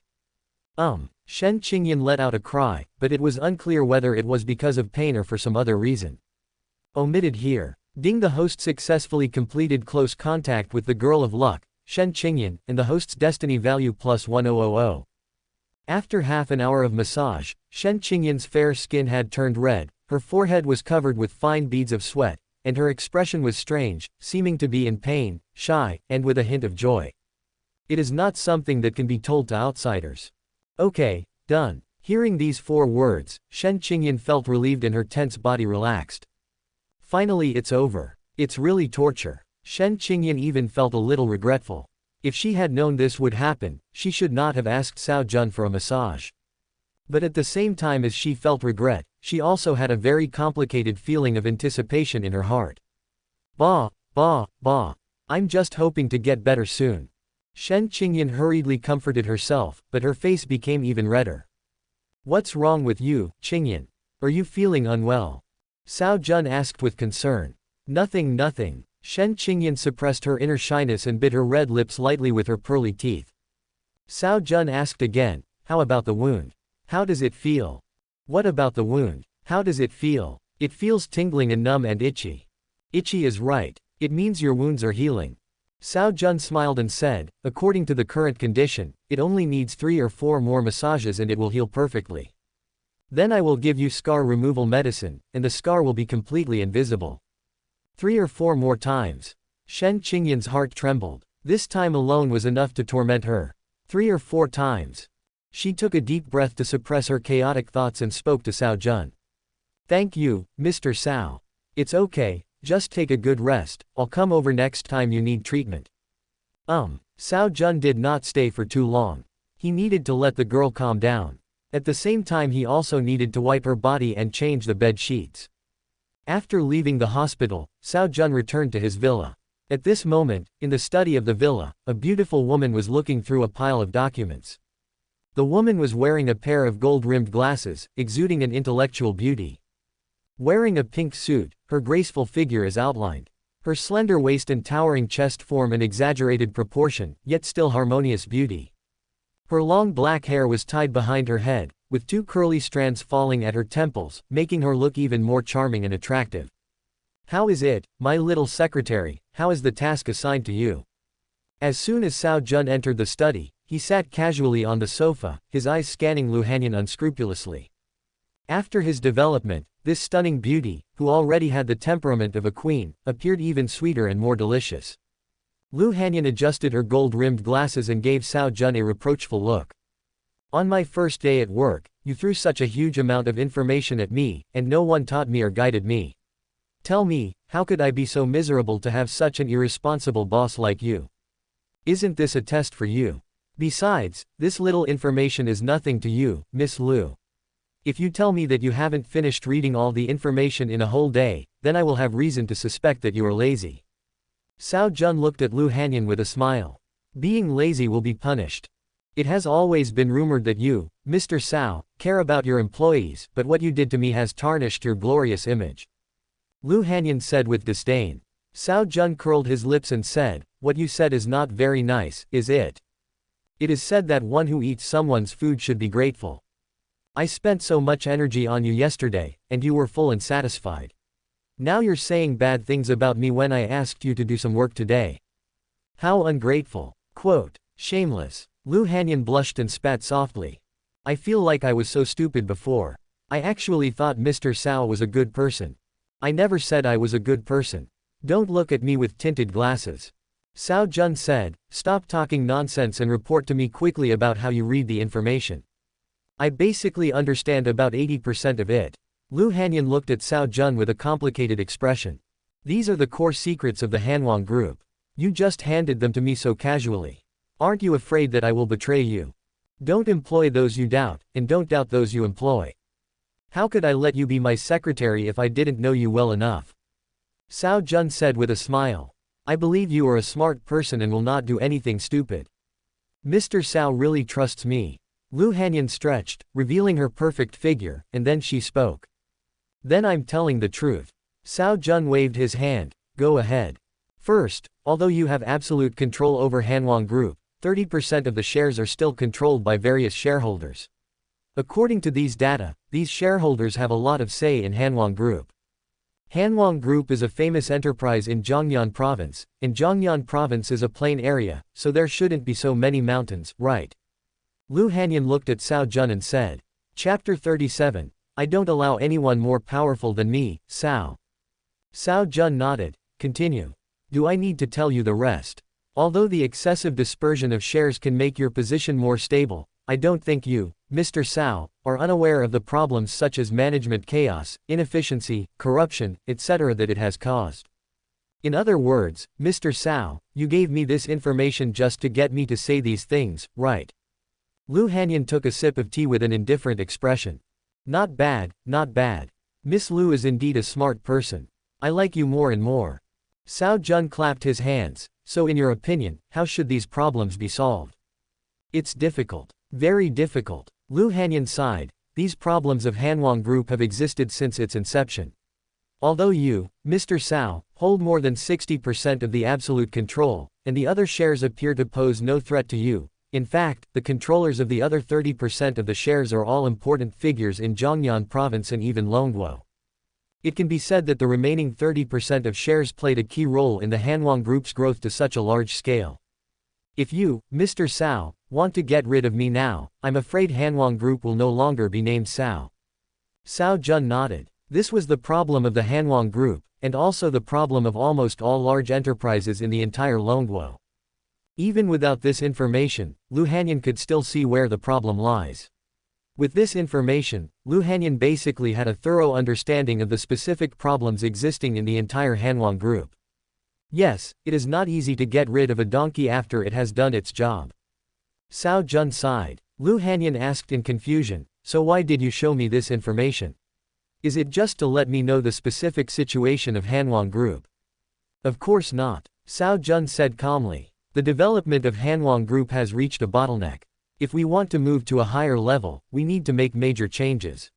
A: Shen Qingyan let out a cry, but it was unclear whether it was because of pain or for some other reason. Omitted here. Ding, the host successfully completed close contact with the girl of luck, Shen Qingyan, and the host's destiny value plus 1000. After half an hour of massage, Shen Qingyan's fair skin had turned red, her forehead was covered with fine beads of sweat, and her expression was strange, seeming to be in pain, shy, and with a hint of joy. It is not something that can be told to outsiders. Okay, done. Hearing these 4 words, Shen Qingyan felt relieved and her tense body relaxed. Finally, it's over. It's really torture. Shen Qingyan even felt a little regretful. If she had known this would happen, she should not have asked Cao Jun for a massage. But at the same time as she felt regret, she also had a very complicated feeling of anticipation in her heart. Bah, bah, bah. I'm just hoping to get better soon. Shen Qingyan hurriedly comforted herself, but her face became even redder. What's wrong with you, Qingyan? Are you feeling unwell? Cao Jun asked with concern. Nothing, nothing. Shen Qingyan suppressed her inner shyness and bit her red lips lightly with her pearly teeth. Cao Jun asked again, how about the wound? How does it feel? What about the wound? How does it feel? It feels tingling and numb and itchy. Itchy is right. It means your wounds are healing. Cao Jun smiled and said, according to the current condition, it only needs 3 or 4 more massages and it will heal perfectly. Then I will give you scar removal medicine, and the scar will be completely invisible. 3 or 4 more times. Shen Qingyan's heart trembled. This time alone was enough to torment her. 3 or 4 times. She took a deep breath to suppress her chaotic thoughts and spoke to Cao Jun. Thank you, Mr. Cao. It's okay, just take a good rest, I'll come over next time you need treatment. Cao Jun did not stay for too long. He needed to let the girl calm down. At the same time he also needed to wipe her body and change the bed sheets. After leaving the hospital, Cao Jun returned to his villa. At this moment, in the study of the villa, a beautiful woman was looking through a pile of documents. The woman was wearing a pair of gold-rimmed glasses, exuding an intellectual beauty. Wearing a pink suit, her graceful figure is outlined. Her slender waist and towering chest form an exaggerated proportion, yet still harmonious beauty. Her long black hair was tied behind her head, with 2 curly strands falling at her temples, making her look even more charming and attractive. How is it, my little secretary, how is the task assigned to you? As soon as Cao Jun entered the study, he sat casually on the sofa, his eyes scanning Lu Hanyan unscrupulously. After his development, this stunning beauty, who already had the temperament of a queen, appeared even sweeter and more delicious. Lu Hanyan adjusted her gold-rimmed glasses and gave Cao Jun a reproachful look. On my first day at work, you threw such a huge amount of information at me, and no one taught me or guided me. Tell me, how could I be so miserable to have such an irresponsible boss like you? Isn't this a test for you? Besides, this little information is nothing to you, Miss Lu. If you tell me that you haven't finished reading all the information in a whole day, then I will have reason to suspect that you are lazy. Cao Jun looked at Lu Hanyan with a smile. Being lazy will be punished. It has always been rumored that you, Mr. Cao, care about your employees, but what you did to me has tarnished your glorious image. Lu Hanyan said with disdain. Cao Jun curled his lips and said, what you said is not very nice, is it? It is said that one who eats someone's food should be grateful. I spent so much energy on you yesterday, and you were full and satisfied. Now you're saying bad things about me when I asked you to do some work today. How ungrateful. Quote, shameless. Lu Hanyan blushed and spat softly. I feel like I was so stupid before. I actually thought Mr. Cao was a good person. I never said I was a good person. Don't look at me with tinted glasses. Cao Jun said, stop talking nonsense and report to me quickly about how you read the information. I basically understand about 80% of it. Lu Hanyan looked at Cao Jun with a complicated expression. These are the core secrets of the Hanwang group. You just handed them to me so casually. Aren't you afraid that I will betray you? Don't employ those you doubt, and don't doubt those you employ. How could I let you be my secretary if I didn't know you well enough? Cao Jun said with a smile. I believe you are a smart person and will not do anything stupid. Mr. Cao really trusts me. Lu Hanyan stretched, revealing her perfect figure, and then she spoke. Then I'm telling the truth. Cao Jun waved his hand, go ahead. First, although you have absolute control over Hanwang Group, 30% of the shares are still controlled by various shareholders. According to these data, these shareholders have a lot of say in Hanwang Group. Hanwang Group is a famous enterprise in Zhongnan Province, and Zhongnan Province is a plain area, so there shouldn't be so many mountains, right? Lu Hanyan looked at Cao Jun and said. Chapter 37. I don't allow anyone more powerful than me, Cao. Cao Jun nodded. Continue. Do I need to tell you the rest? Although the excessive dispersion of shares can make your position more stable, I don't think you, Mr. Cao, are unaware of the problems such as management chaos, inefficiency, corruption, etc. that it has caused. In other words, Mr. Cao, you gave me this information just to get me to say these things, right? Lu Hanyan took a sip of tea with an indifferent expression. Not bad, not bad. Miss Lu is indeed a smart person. I like you more and more. Cao Jun clapped his hands. So in your opinion, how should these problems be solved? It's difficult. Very difficult. Lu Hanyan sighed. These problems of Hanwang Group have existed since its inception. Although you, Mr. Cao, hold more than 60% of the absolute control, and the other shares appear to pose no threat to you, in fact, the controllers of the other 30% of the shares are all important figures in Zhongnan Province and even Longguo. It can be said that the remaining 30% of shares played a key role in the Hanwang Group's growth to such a large scale. If you, Mr. Cao, want to get rid of me now, I'm afraid Hanwang Group will no longer be named Cao. Cao Jun nodded. This was the problem of the Hanwang Group, and also the problem of almost all large enterprises in the entire Longguo. Even without this information, Lu Hanyan could still see where the problem lies. With this information, Lu Hanyan basically had a thorough understanding of the specific problems existing in the entire Hanwang Group. Yes, it is not easy to get rid of a donkey after it has done its job. Cao Jun sighed. Lu Hanyan asked in confusion, so why did you show me this information? Is it just to let me know the specific situation of Hanwang Group? Of course not. Cao Jun said calmly. The development of Hanwang Group has reached a bottleneck. If we want to move to a higher level, we need to make major changes.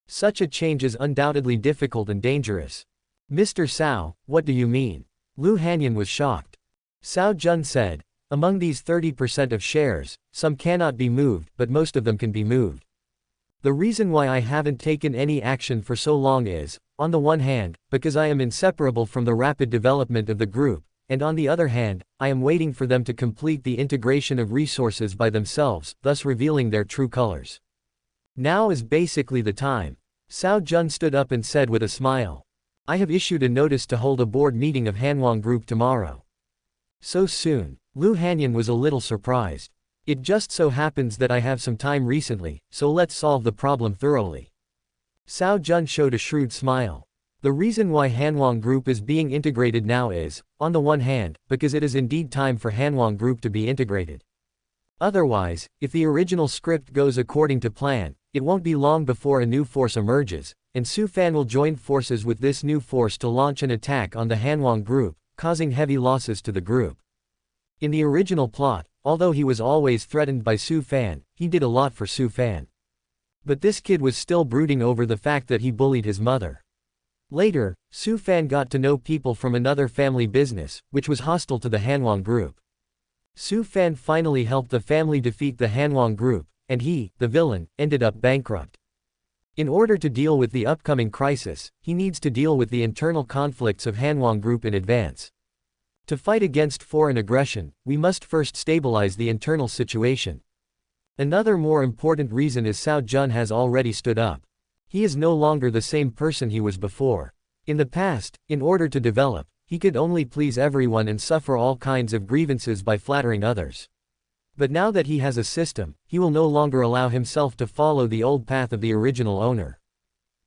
A: Such a change is undoubtedly difficult and dangerous. Mr. Cao, what do you mean? Lu Hanyan was shocked. Cao Jun said, among these 30% of shares, some cannot be moved, but most of them can be moved. The reason why I haven't taken any action for so long is, on the one hand, because I am inseparable from the rapid development of the group, and on the other hand, I am waiting for them to complete the integration of resources by themselves, thus revealing their true colors. Now is basically the time. Cao Jun stood up and said with a smile. I have issued a notice to hold a board meeting of Hanwang Group tomorrow. So soon? Lu Hanyan was a little surprised. It just so happens that I have some time recently, so let's solve the problem thoroughly. Cao Jun showed a shrewd smile. The reason why Hanwang Group is being integrated now is, on the one hand, because it is indeed time for Hanwang Group to be integrated. Otherwise, if the original script goes according to plan, it won't be long before a new force emerges, and Su Fan will join forces with this new force to launch an attack on the Hanwang Group, causing heavy losses to the group. In the original plot, although he was always threatened by Su Fan, he did a lot for Su Fan. But this kid was still brooding over the fact that he bullied his mother. Later, Su Fan got to know people from another family business, which was hostile to the Hanwang Group. Su Fan finally helped the family defeat the Hanwang Group, and he, the villain, ended up bankrupt. In order to deal with the upcoming crisis, he needs to deal with the internal conflicts of Hanwang Group in advance. To fight against foreign aggression, we must first stabilize the internal situation. Another more important reason is Cao Jun has already stood up. He is no longer the same person he was before. In the past, in order to develop, he could only please everyone and suffer all kinds of grievances by flattering others. But now that he has a system, he will no longer allow himself to follow the old path of the original owner.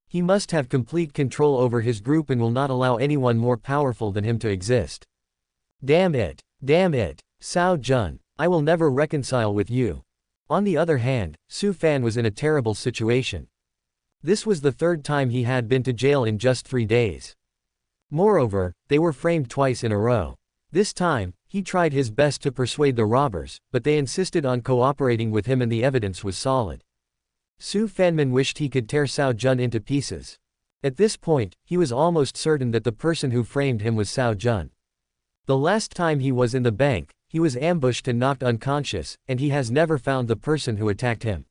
A: He must have complete control over his group and will not allow anyone more powerful than him to exist. Damn it, Cao Jun, I will never reconcile with you. On the other hand, Su Fan was in a terrible situation. This was the third time he had been to jail in just 3 days. Moreover, they were framed twice in a row. This time, he tried his best to persuade the robbers, but they insisted on cooperating with him and the evidence was solid. Su Fanman wished he could tear Cao Jun into pieces. At this point, he was almost certain that the person who framed him was Cao Jun. The last time he was in the bank, he was ambushed and knocked unconscious, and he has never found the person who attacked him.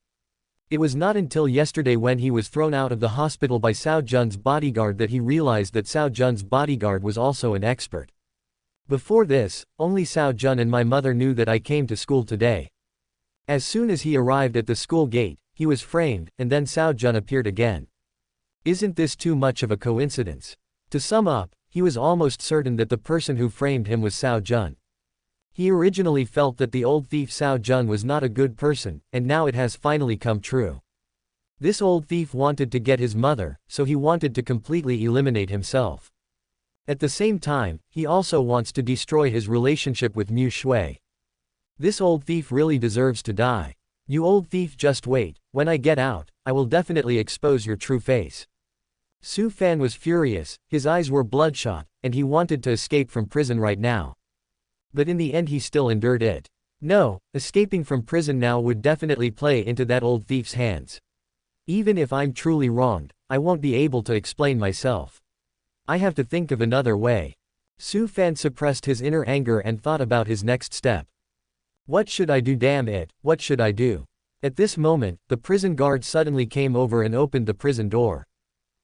A: It was not until yesterday when he was thrown out of the hospital by Cao Jun's bodyguard that he realized that Cao Jun's bodyguard was also an expert. Before this, only Cao Jun and my mother knew that I came to school today. As soon as he arrived at the school gate, he was framed, and then Cao Jun appeared again. Isn't this too much of a coincidence? To sum up, he was almost certain that the person who framed him was Cao Jun. He originally felt that the old thief Cao Jun was not a good person, and now it has finally come true. This old thief wanted to get his mother, so he wanted to completely eliminate himself. At the same time, he also wants to destroy his relationship with Mu Shui. This old thief really deserves to die. You old thief, just wait, when I get out, I will definitely expose your true face. Su Fan was furious, his eyes were bloodshot, and he wanted to escape from prison right now. But in the end he still endured it. No, escaping from prison now would definitely play into that old thief's hands. Even if I'm truly wronged, I won't be able to explain myself. I have to think of another way. Su Fan suppressed his inner anger and thought about his next step. What should I do, damn it, what should I do? At this moment, the prison guard suddenly came over and opened the prison door.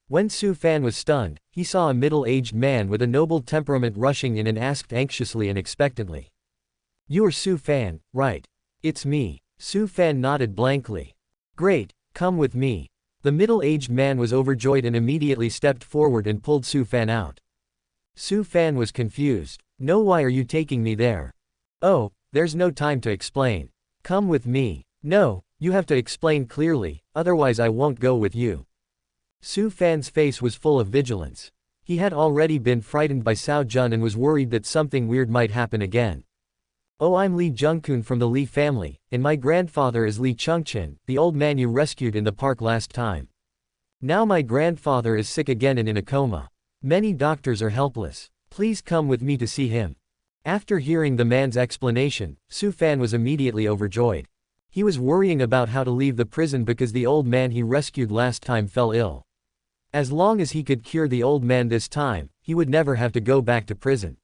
A: When Su Fan was stunned, he saw a middle-aged man with a noble temperament rushing in and asked anxiously and expectantly. You're Su Fan, right? It's me. Su Fan nodded blankly. Great, come with me. The middle-aged man was overjoyed and immediately stepped forward and pulled Su Fan out. Su Fan was confused. No, why are you taking me there? Oh, there's no time to explain. Come with me. No, you have to explain clearly, otherwise I won't go with you. Su Fan's face was full of vigilance. He had already been frightened by Cao Jun and was worried that something weird might happen again. Oh, I'm Li Jungkun from the Li family, and my grandfather is Li Chengqin, the old man you rescued in the park last time. Now my grandfather is sick again and in a coma. Many doctors are helpless. Please come with me to see him. After hearing the man's explanation, Su Fan was immediately overjoyed. He was worrying about how to leave the prison because the old man he rescued last time fell ill. As long as he could cure the old man this time, he would never have to go back to prison.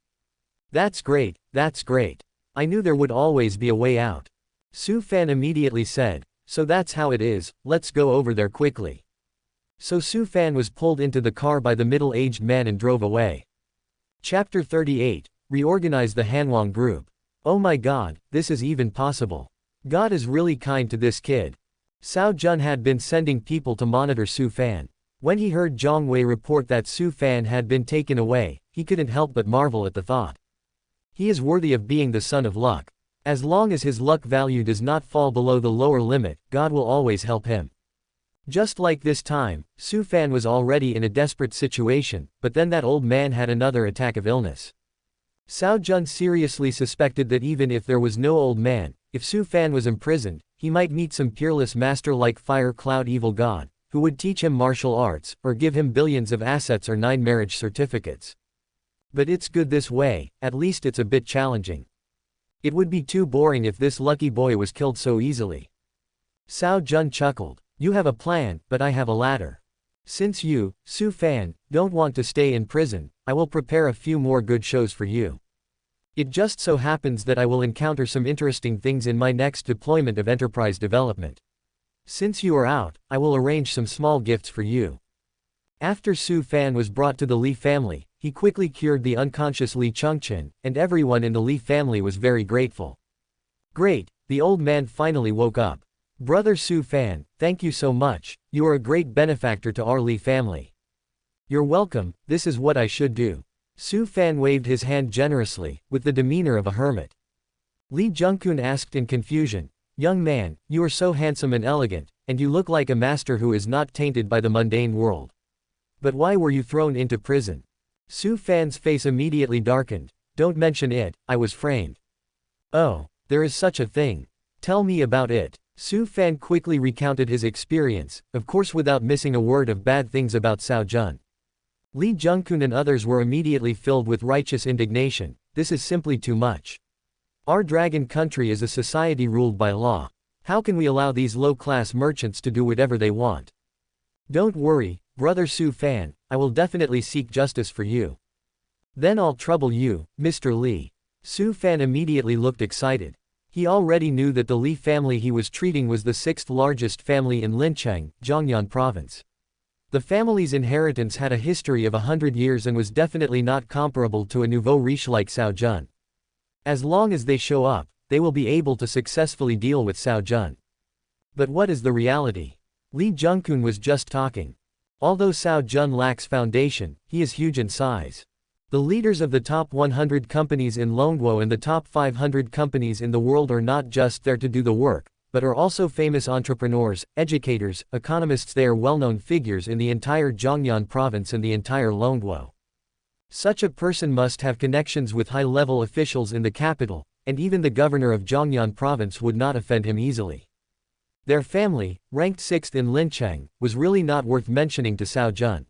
A: That's great, that's great. I knew there would always be a way out. Su Fan immediately said, so that's how it is, let's go over there quickly. So Su Fan was pulled into the car by the middle-aged man and drove away. Chapter 38, Reorganize the Hanwang Group. Oh my god, this is even possible. God is really kind to this kid. Cao Jun had been sending people to monitor Su Fan. When he heard Zhang Wei report that Su Fan had been taken away, he couldn't help but marvel at the thought. He is worthy of being the son of luck. As long as his luck value does not fall below the lower limit, God will always help him. Just like this time, Su Fan was already in a desperate situation, but then that old man had another attack of illness. Cao Jun seriously suspected that even if there was no old man, if Su Fan was imprisoned, he might meet some peerless master like Fire Cloud Evil God, who would teach him martial arts, or give him billions of assets or 9 marriage certificates. But it's good this way, at least it's a bit challenging. It would be too boring if this lucky boy was killed so easily. Cao Jun chuckled. You have a plan, but I have a ladder. Since you, Su Fan, don't want to stay in prison, I will prepare a few more good shows for you. It just so happens that I will encounter some interesting things in my next deployment of enterprise development. Since you are out, I will arrange some small gifts for you. After Su Fan was brought to the Li family, he quickly cured the unconscious Li Chengqin, and everyone in the Li family was very grateful. Great, the old man finally woke up. Brother Su Fan, thank you so much, you are a great benefactor to our Li family. You're welcome, this is what I should do. Su Fan waved his hand generously, with the demeanor of a hermit. Li Jungkun asked in confusion, young man, you are so handsome and elegant, and you look like a master who is not tainted by the mundane world. But why were you thrown into prison? Su Fan's face immediately darkened. Don't mention it, I was framed. Oh, there is such a thing. Tell me about it. Su Fan quickly recounted his experience, of course without missing a word of bad things about Cao Jun. Li Jungkun and others were immediately filled with righteous indignation. This is simply too much. Our dragon country is a society ruled by law. How can we allow these low-class merchants to do whatever they want? Don't worry, brother Su Fan, I will definitely seek justice for you. Then I'll trouble you, Mr. Li. Su Fan immediately looked excited. He already knew that the Li family he was treating was the sixth largest family in Lincheng, Zhongyuan province. The family's inheritance had a history of 100 years and was definitely not comparable to a nouveau riche like Cao Jun. As long as they show up, they will be able to successfully deal with Cao Jun. But what is the reality? Li Zhengkun was just talking. Although Cao Jun lacks foundation, he is huge in size. The leaders of the top 100 companies in Longguo and the top 500 companies in the world are not just there to do the work, but are also famous entrepreneurs, educators, economists. They are well-known figures in the entire Zhongyuan province and the entire Longguo. Such a person must have connections with high-level officials in the capital, and even the governor of Zhongyuan province would not offend him easily. Their family, ranked 6th in Lincheng, was really not worth mentioning to Cao Jun.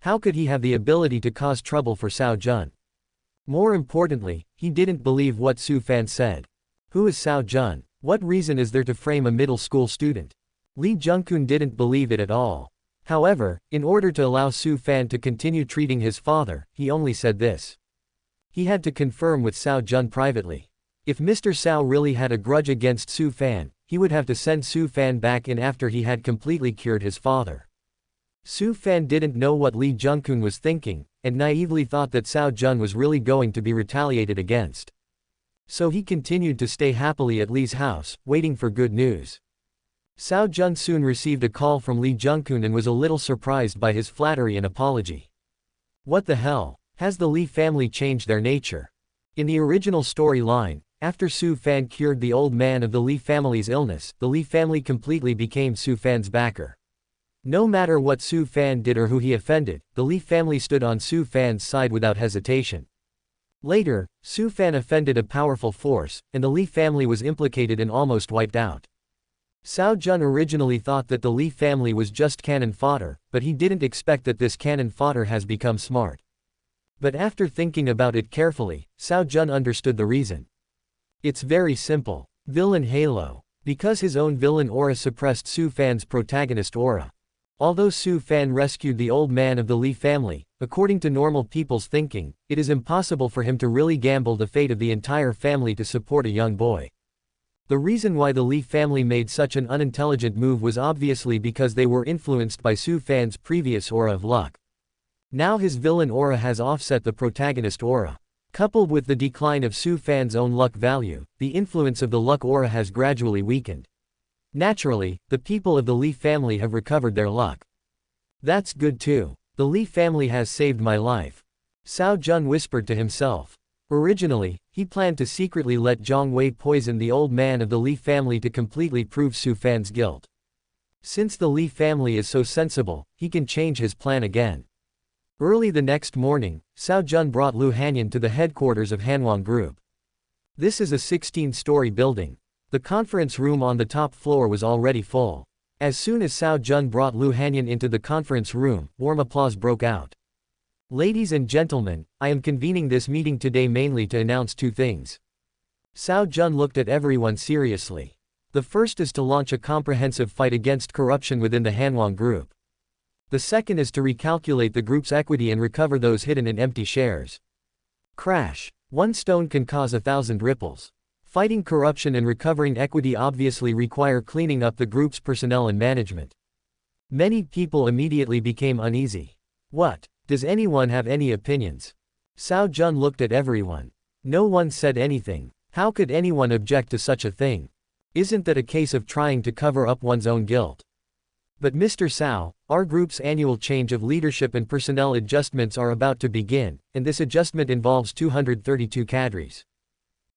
A: How could he have the ability to cause trouble for Cao Jun? More importantly, he didn't believe what Su Fan said. Who is Cao Jun? What reason is there to frame a middle school student? Li Zhengkun didn't believe it at all. However, in order to allow Su Fan to continue treating his father, he only said this. He had to confirm with Cao Jun privately. If Mr. Cao really had a grudge against Su Fan, he would have to send Su Fan back in after he had completely cured his father. Su Fan didn't know what Li Zhengkun was thinking, and naively thought that Cao Jun was really going to be retaliated against. So he continued to stay happily at Li's house, waiting for good news. Cao Jun soon received a call from Li Zhengkun and was a little surprised by his flattery and apology. What the hell? Has the Li family changed their nature? In the original storyline, after Su Fan cured the old man of the Li family's illness, the Li family completely became Su Fan's backer. No matter what Su Fan did or who he offended, the Li family stood on Su Fan's side without hesitation. Later, Su Fan offended a powerful force, and the Li family was implicated and almost wiped out. Cao Jun originally thought that the Li family was just cannon fodder, but he didn't expect that this cannon fodder has become smart. But after thinking about it carefully, Cao Jun understood the reason. It's very simple. Villain halo. Because his own villain aura suppressed Su Fan's protagonist aura. Although Su Fan rescued the old man of the Li family, according to normal people's thinking, it is impossible for him to really gamble the fate of the entire family to support a young boy. The reason why the Li family made such an unintelligent move was obviously because they were influenced by Su Fan's previous aura of luck. Now his villain aura has offset the protagonist aura. Coupled with the decline of Su Fan's own luck value, the influence of the luck aura has gradually weakened. Naturally, the people of the Li family have recovered their luck. That's good too. The Li family has saved my life. Cao Jun whispered to himself. Originally, he planned to secretly let Zhang Wei poison the old man of the Li family to completely prove Su Fan's guilt. Since the Li family is so sensible, he can change his plan again. Early the next morning, Cao Jun brought Lu Hanyan to the headquarters of Hanwang Group. This is a 16-story building. The conference room on the top floor was already full. As soon as Cao Jun brought Lu Hanyan into the conference room, warm applause broke out. Ladies and gentlemen, I am convening this meeting today mainly to announce two things. Cao Jun looked at everyone seriously. The first is to launch a comprehensive fight against corruption within the Hanwang Group. The second is to recalculate the group's equity and recover those hidden in empty shares. Crash. One stone can cause 1,000 ripples. Fighting corruption and recovering equity obviously require cleaning up the group's personnel and management. Many people immediately became uneasy. What? Does anyone have any opinions? Cao Jun looked at everyone. No one said anything. How could anyone object to such a thing? Isn't that a case of trying to cover up one's own guilt? But Mr. Cao, our group's annual change of leadership and personnel adjustments are about to begin, and this adjustment involves 232 cadres.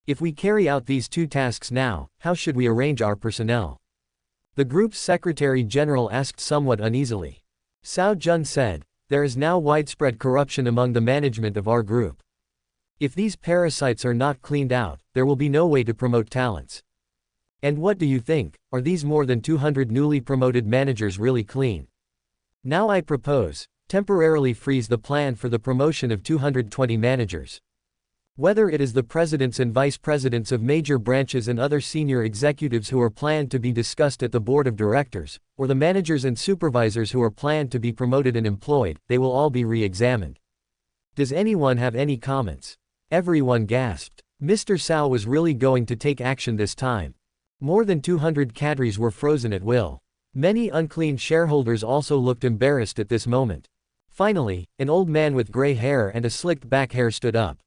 A: If we carry out these two tasks now, how should we arrange our personnel? The group's secretary-general asked somewhat uneasily. Cao Jun said, there is now widespread corruption among the management of our group. If these parasites are not cleaned out, there will be no way to promote talents. And what do you think, are these more than 200 newly promoted managers really clean? Now I propose, temporarily freeze the plan for the promotion of 220 managers. Whether it is the presidents and vice presidents of major branches and other senior executives who are planned to be discussed at the board of directors, or the managers and supervisors who are planned to be promoted and employed, they will all be re-examined. Does anyone have any comments? Everyone gasped. Mr. Cao was really going to take action this time. More than 200 cadres were frozen at will. Many unclean shareholders also looked embarrassed at this moment. Finally, an old man with gray hair and a slicked back hair stood up.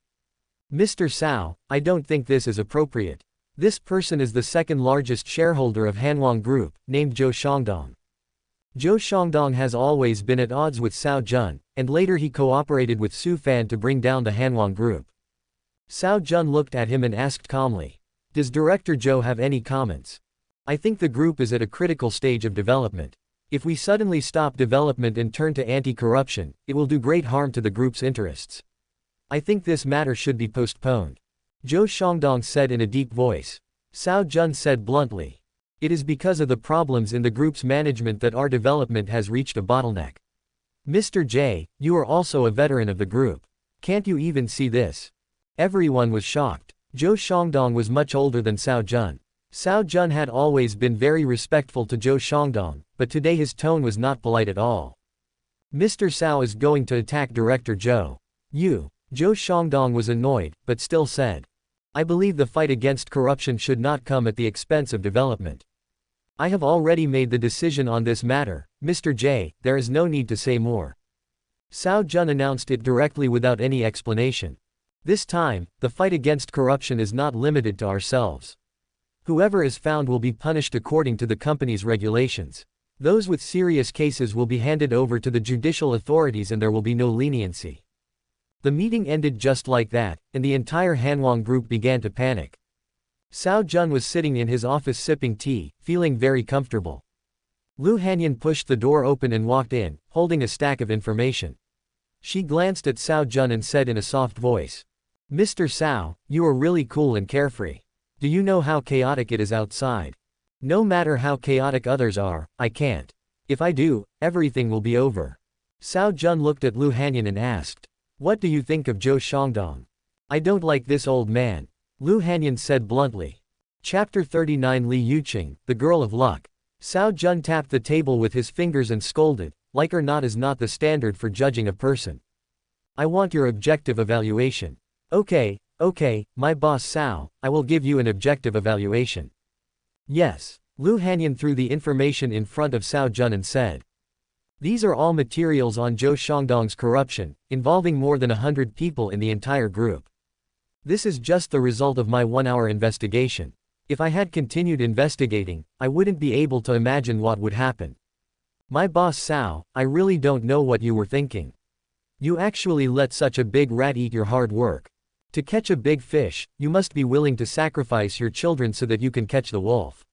A: Mr. Cao, I don't think this is appropriate. This person is the second largest shareholder of Hanwang Group, named Zhou Shangdong. Zhou Shangdong has always been at odds with Cao Jun, and later he cooperated with Su Fan to bring down the Hanwang Group. Cao Jun looked at him and asked calmly, "Does Director Zhou have any comments? I think the group is at a critical stage of development. If we suddenly stop development and turn to anti-corruption, it will do great harm to the group's interests. I think this matter should be postponed," Zhou Shangdong said in a deep voice. Cao Jun said bluntly, "It is because of the problems in the group's management that our development has reached a bottleneck. Mr. J, you are also a veteran of the group. Can't you even see this?" Everyone was shocked. Zhou Shangdong was much older than Cao Jun. Cao Jun had always been very respectful to Zhou Shangdong, but today his tone was not polite at all. "Mr. Cao is going to attack Director Zhou. Zhou Shangdong was annoyed, but still said, "I believe the fight against corruption should not come at the expense of development. I have already made the decision on this matter, Mr. J, there is no need to say more." Cao Jun announced it directly without any explanation. This time, the fight against corruption is not limited to ourselves. Whoever is found will be punished according to the company's regulations. Those with serious cases will be handed over to the judicial authorities and there will be no leniency. The meeting ended just like that, and the entire Hanwang Group began to panic. Cao Jun was sitting in his office sipping tea, feeling very comfortable. Lu Hanyan pushed the door open and walked in, holding a stack of information. She glanced at Cao Jun and said in a soft voice, "Mr. Cao, you are really cool and carefree. Do you know how chaotic it is outside? No matter how chaotic others are, I can't. If I do, everything will be over." Cao Jun looked at Lu Hanyan and asked, "What do you think of Zhou Shangdong?" "I don't like this old man," Lu Hanyan said bluntly. Chapter 39 Li Yuqing, the Girl of Luck. Cao Jun tapped the table with his fingers and scolded, "Like or not is not the standard for judging a person. I want your objective evaluation." Okay, my boss Cao, I will give you an objective evaluation." "Yes." Lu Hanyan threw the information in front of Cao Jun and said, "These are all materials on Zhou Shangdong's corruption, involving more than 100 people in the entire group. This is just the result of my 1-hour investigation. If I had continued investigating, I wouldn't be able to imagine what would happen. My boss Cao, I really don't know what you were thinking. You actually let such a big rat eat your hard work. To catch a big fish, you must be willing to sacrifice your children so that you can catch the wolf.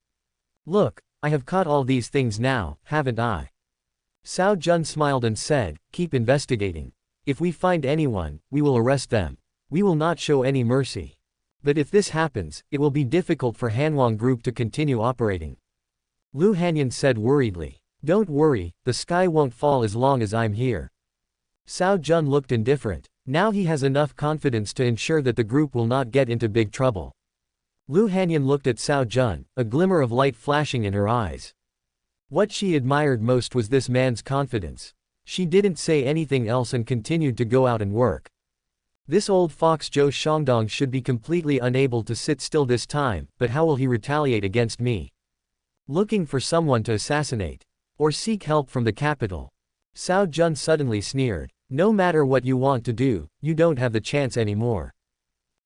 A: Look, I have caught all these things now, haven't I?" Cao Jun smiled and said, "Keep investigating. If we find anyone, we will arrest them. We will not show any mercy. But if this happens, it will be difficult for Hanwang Group to continue operating." Lu Hanyan said worriedly, "Don't worry, the sky won't fall as long as I'm here." Cao Jun looked indifferent. Now he has enough confidence to ensure that the group will not get into big trouble. Lu Hanyan looked at Cao Jun, a glimmer of light flashing in her eyes. What she admired most was this man's confidence. She didn't say anything else and continued to go out and work. This old fox Zhou Shangdong should be completely unable to sit still this time, but how will he retaliate against me? Looking for someone to assassinate? Or seek help from the capital? Cao Jun suddenly sneered. "No matter what you want to do, you don't have the chance anymore.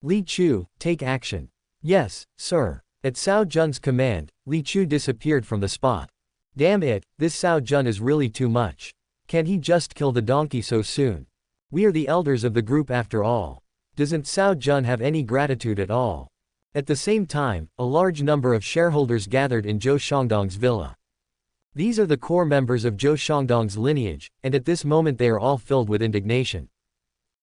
A: Li Chu, take action." "Yes, sir." At Cao Jun's command, Li Chu disappeared from the spot. Damn it, this Cao Jun is really too much. Can he just kill the donkey so soon? We are the elders of the group after all. Doesn't Cao Jun have any gratitude at all? At the same time, a large number of shareholders gathered in Zhou Shangdong's villa. These are the core members of Zhou Shangdong's lineage, and at this moment they are all filled with indignation.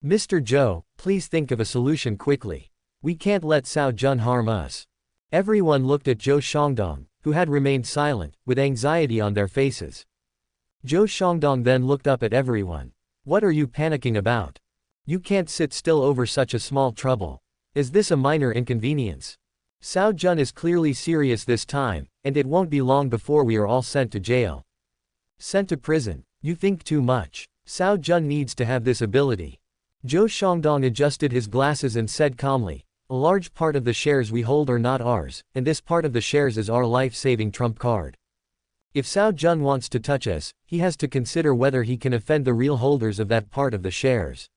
A: "Mr. Zhou, please think of a solution quickly. We can't let Cao Jun harm us." Everyone looked at Zhou Shangdong, who had remained silent, with anxiety on their faces. Zhou Shangdong then looked up at everyone. "What are you panicking about? You can't sit still over such a small trouble. Is this a minor inconvenience? Cao Jun is clearly serious this time, and it won't be long before we are all sent to jail. Sent to prison. You think too much. Cao Jun needs to have this ability." Zhou Shangdong adjusted his glasses and said calmly, A large part of the shares we hold are not ours, and this part of the shares is our life-saving trump card. If Cao Jun wants to touch us, he has to consider whether he can offend the real holders of that part of the shares.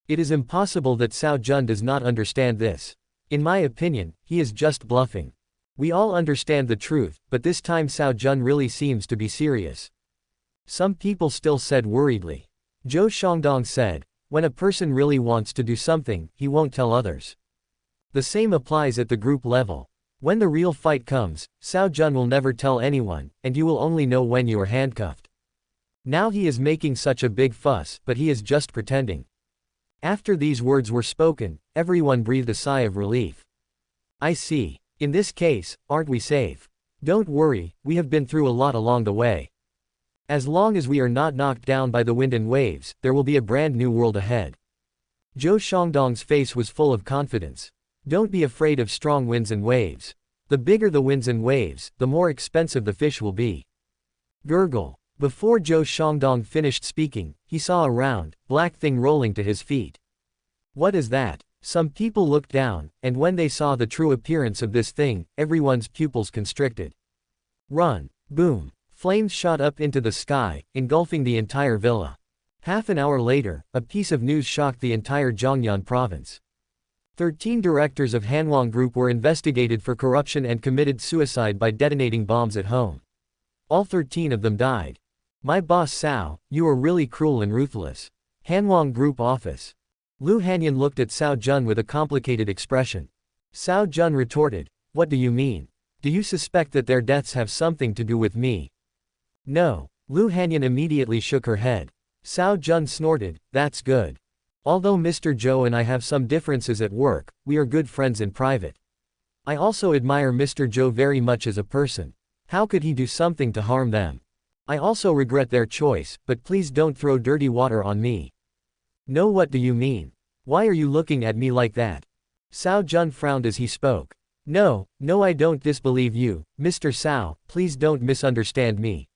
A: It is impossible that Cao Jun does not understand this. In my opinion, he is just bluffing. We all understand the truth, but this time Cao Jun really seems to be serious. Some people still said worriedly. Zhou Shangdong said, when a person really wants to do something, he won't tell others. The same applies at the group level. When the real fight comes, Cao Jun will never tell anyone, and you will only know when you are handcuffed. Now he is making such a big fuss, but he is just pretending. After these words were spoken, everyone breathed a sigh of relief. I see. In this case, aren't we safe? Don't worry, we have been through a lot along the way. As long as we are not knocked down by the wind and waves, there will be a brand new world ahead. Zhou Shangdong's face was full of confidence. Don't be afraid of strong winds and waves. The bigger the winds and waves, the more expensive the fish will be. Gurgle. Before Zhou Shangdong finished speaking, he saw a round, black thing rolling to his feet. What is that? Some people looked down, and when they saw the true appearance of this thing, everyone's pupils constricted. Run! Boom! Flames shot up into the sky, engulfing the entire villa. Half an hour later, a piece of news shocked the entire Zhongnan province. 13 directors of Hanwang Group were investigated for corruption and committed suicide by detonating bombs at home. All 13 of them died. My boss Cao, you are really cruel and ruthless. Hanwang Group office. Lu Hanyan looked at Cao Jun with a complicated expression. Cao Jun retorted, what do you mean? Do you suspect that their deaths have something to do with me? No. Lu Hanyan immediately shook her head. Cao Jun snorted, that's good. Although Mr. Zhou and I have some differences at work, we are good friends in private. I also admire Mr. Zhou very much as a person. How could he do something to harm them? I also regret their choice, but please don't throw dirty water on me. No, what do you mean? Why are you looking at me like that? Cao Jun frowned as he spoke. No, I don't disbelieve you, Mr. Cao, please don't misunderstand me.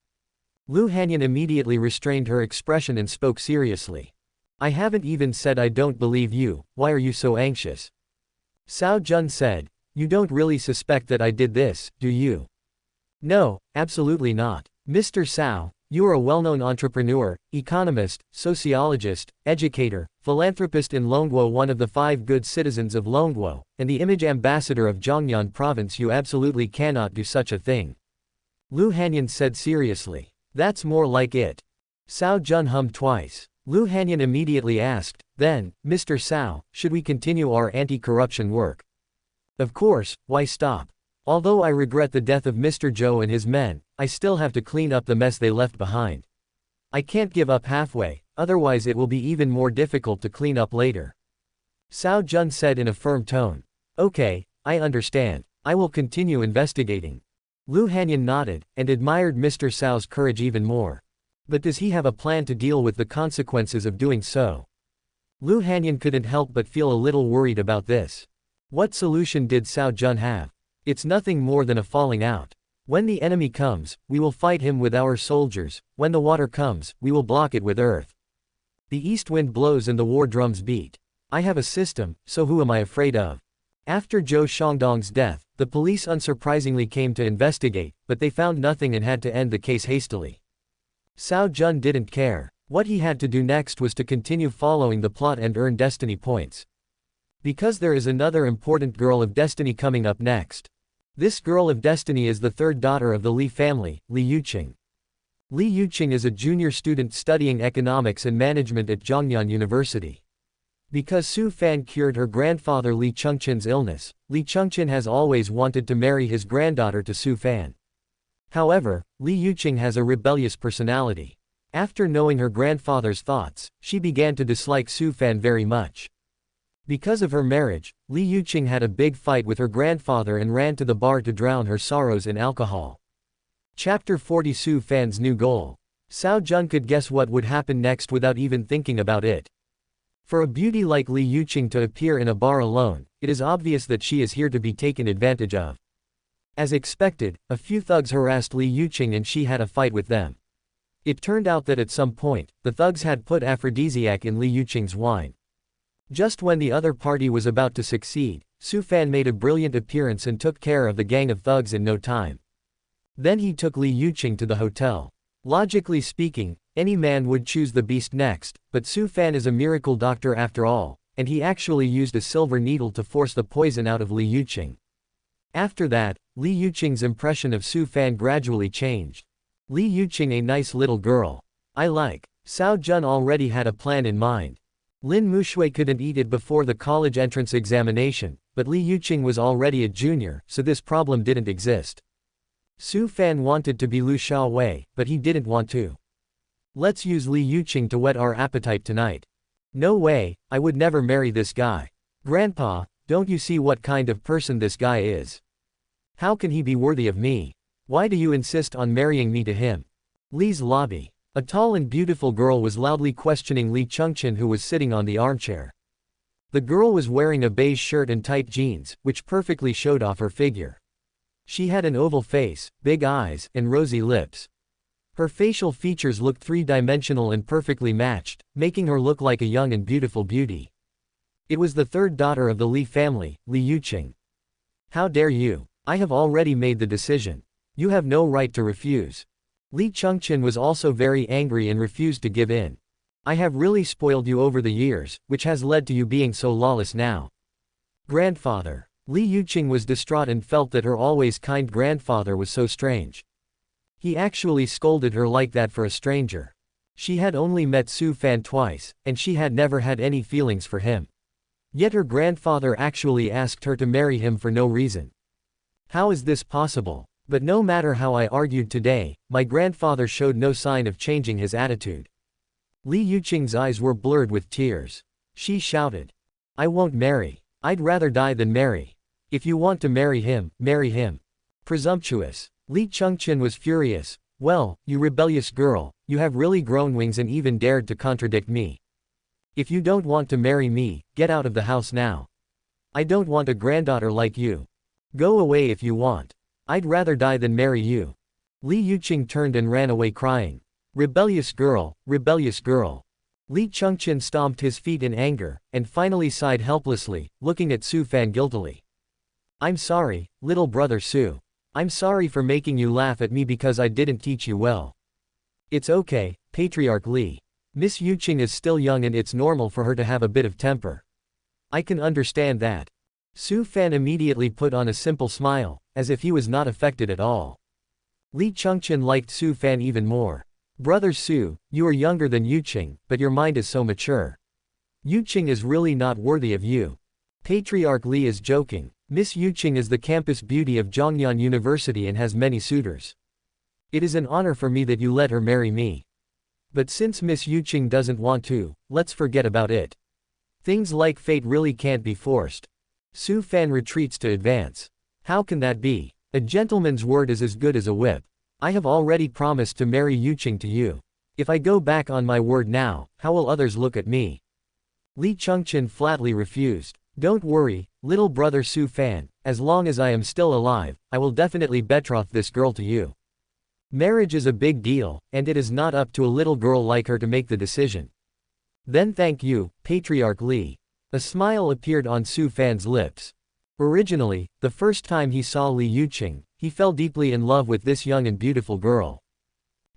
A: Lu Hanyan immediately restrained her expression and spoke seriously. I haven't even said I don't believe you, why are you so anxious? Cao Jun said, you don't really suspect that I did this, do you? No, absolutely not. Mr. Cao, you are a well-known entrepreneur, economist, sociologist, educator, philanthropist in Longguo, one of the 5 good citizens of Longguo, and the image ambassador of Zhongnan province. You absolutely cannot do such a thing. Lu Hanyan said seriously. That's more like it. Cao Jun hummed twice. Lu Hanyan immediately asked, then, Mr. Cao, should we continue our anti-corruption work? Of course, why stop? Although I regret the death of Mr. Zhou and his men, I still have to clean up the mess they left behind. I can't give up halfway, otherwise it will be even more difficult to clean up later. Cao Jun said in a firm tone. Okay, I understand. I will continue investigating. Lu Hanyan nodded, and admired Mr. Cao's courage even more. But does he have a plan to deal with the consequences of doing so? Lu Hanyan couldn't help but feel a little worried about this. What solution did Cao Jun have? It's nothing more than a falling out. When the enemy comes, we will fight him with our soldiers. When the water comes, we will block it with earth. The east wind blows and the war drums beat. I have a system, so who am I afraid of? After Zhou Shangdong's death, the police unsurprisingly came to investigate, but they found nothing and had to end the case hastily. Cao Jun didn't care. What he had to do next was to continue following the plot and earn destiny points. Because there is another important girl of destiny coming up next. This girl of destiny is the 3rd daughter of the Li family, Li Yuqing. Li Yuqing is a junior student studying economics and management at Zhongnan University. Because Su Fan cured her grandfather Li Chengqin's illness, Li Chengqin has always wanted to marry his granddaughter to Su Fan. However, Li Yuqing has a rebellious personality. After knowing her grandfather's thoughts, she began to dislike Su Fan very much. Because of her marriage, Li Yuqing had a big fight with her grandfather and ran to the bar to drown her sorrows in alcohol. Chapter 40 Su Fan's new goal. Cao Jun could guess what would happen next without even thinking about it. For a beauty like Li Yuqing to appear in a bar alone, it is obvious that she is here to be taken advantage of. As expected, a few thugs harassed Li Yuqing and she had a fight with them. It turned out that at some point, the thugs had put aphrodisiac in Li Yuqing's wine. Just when the other party was about to succeed, Su Fan made a brilliant appearance and took care of the gang of thugs in no time. Then he took Li Yuqing to the hotel. Logically speaking, any man would choose the beast next, but Su Fan is a miracle doctor after all, and he actually used a silver needle to force the poison out of Li Yuqing. After that, Li Yuqing's impression of Su Fan gradually changed. Li Yuqing, a nice little girl. I like. Cao Jun already had a plan in mind. Lin Mushui couldn't eat it before the college entrance examination, but Li Yuqing was already a junior, so this problem didn't exist. Su Fan wanted to be Lu Xiaowei, but he didn't want to. Let's use Li Yuqing to whet our appetite tonight. No way, I would never marry this guy. Grandpa, don't you see what kind of person this guy is? How can he be worthy of me? Why do you insist on marrying me to him? Li's lobby. A tall and beautiful girl was loudly questioning Li Chengqian, who was sitting on the armchair. The girl was wearing a beige shirt and tight jeans, which perfectly showed off her figure. She had an oval face, big eyes, and rosy lips. Her facial features looked three-dimensional and perfectly matched, making her look like a young and beautiful beauty. It was the third daughter of the Li family, Li Yuqing. How dare you? I have already made the decision. You have no right to refuse. Li Chengqian was also very angry and refused to give in. I have really spoiled you over the years, which has led to you being so lawless now. Grandfather. Li Yuqing was distraught and felt that her always kind grandfather was so strange. He actually scolded her like that for a stranger. She had only met Su Fan twice, and she had never had any feelings for him. Yet her grandfather actually asked her to marry him for no reason. How is this possible? But no matter how I argued today, my grandfather showed no sign of changing his attitude. Li Yuqing's eyes were blurred with tears. She shouted. I won't marry. I'd rather die than marry. If you want to marry him, marry him. Presumptuous. Li Chengqian was furious. Well, you rebellious girl, you have really grown wings and even dared to contradict me. If you don't want to marry me, get out of the house now. I don't want a granddaughter like you. Go away if you want. I'd rather die than marry you. Li Yuqing turned and ran away crying. Rebellious girl, rebellious girl. Li Chengqian stomped his feet in anger, and finally sighed helplessly, looking at Su Fan guiltily. I'm sorry, little brother Su. I'm sorry for making you laugh at me because I didn't teach you well. It's okay, Patriarch Li. Miss Yuqing is still young and it's normal for her to have a bit of temper. I can understand that. Su Fan immediately put on a simple smile, as if he was not affected at all. Li Chengqian liked Su Fan even more. Brother Su, you are younger than Yuqing, but your mind is so mature. Yuqing is really not worthy of you. Patriarch Li is joking. Miss Yuqing is the campus beauty of Zhongyan University and has many suitors. It is an honor for me that you let her marry me. But since Miss Yuqing doesn't want to, let's forget about it. Things like fate really can't be forced. Su Fan retreats to advance. How can that be? A gentleman's word is as good as a whip. I have already promised to marry Yuqing to you. If I go back on my word now, how will others look at me? Li Chengqian flatly refused. Don't worry, little brother Su Fan, as long as I am still alive, I will definitely betroth this girl to you. Marriage is a big deal, and it is not up to a little girl like her to make the decision. Then thank you, Patriarch Li. A smile appeared on Su Fan's lips. Originally, the first time he saw Li Yuqing, he fell deeply in love with this young and beautiful girl.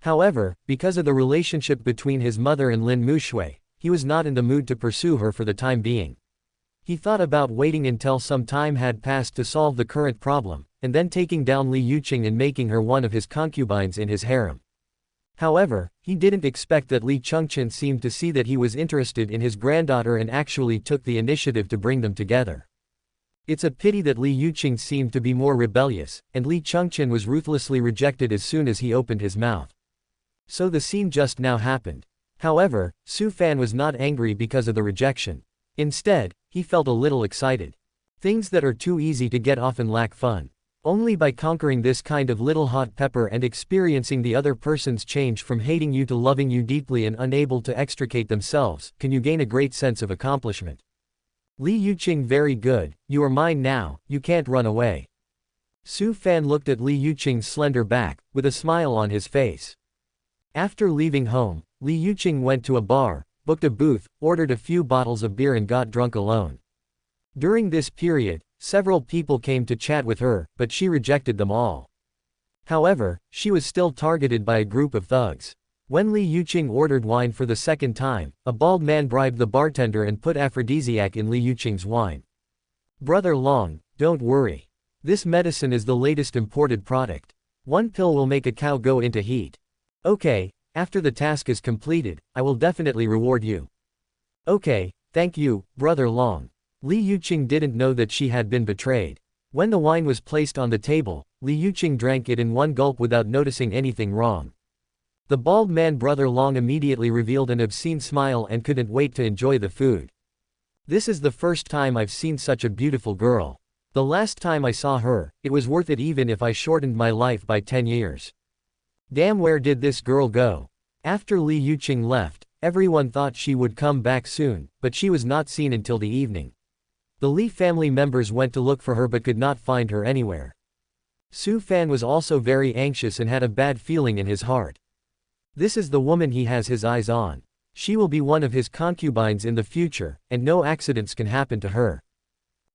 A: However, because of the relationship between his mother and Lin Mushui, he was not in the mood to pursue her for the time being. He thought about waiting until some time had passed to solve the current problem, and then taking down Li Yuqing and making her one of his concubines in his harem. However, he didn't expect that Li Chengqian seemed to see that he was interested in his granddaughter and actually took the initiative to bring them together. It's a pity that Li Yuqing seemed to be more rebellious, and Li Chengqian was ruthlessly rejected as soon as he opened his mouth. So the scene just now happened. However, Su Fan was not angry because of the rejection. Instead, he felt a little excited. Things that are too easy to get often lack fun. Only by conquering this kind of little hot pepper and experiencing the other person's change from hating you to loving you deeply and unable to extricate themselves, can you gain a great sense of accomplishment. Li Yuqing, very good, you are mine now, you can't run away. Su Fan looked at Li Yuqing's slender back, with a smile on his face. After leaving home, Li Yuqing went to a bar, booked a booth, ordered a few bottles of beer and got drunk alone. During this period, several people came to chat with her, but she rejected them all. However, she was still targeted by a group of thugs. When Li Yuqing ordered wine for the second time, a bald man bribed the bartender and put aphrodisiac in Li Yuqing's wine. "Brother Long, don't worry. This medicine is the latest imported product. One pill will make a cow go into heat. Okay, after the task is completed, I will definitely reward you." "Okay, thank you, Brother Long." Li Yuqing didn't know that she had been betrayed. When the wine was placed on the table, Li Yuqing drank it in one gulp without noticing anything wrong. The bald man Brother Long immediately revealed an obscene smile and couldn't wait to enjoy the food. "This is the first time I've seen such a beautiful girl. The last time I saw her, it was worth it even if I shortened my life by 10 years. Damn, where did this girl go?" After Li Yuqing left, everyone thought she would come back soon, but she was not seen until the evening. The Li family members went to look for her but could not find her anywhere. Su Fan was also very anxious and had a bad feeling in his heart. This is the woman he has his eyes on. She will be one of his concubines in the future, and no accidents can happen to her.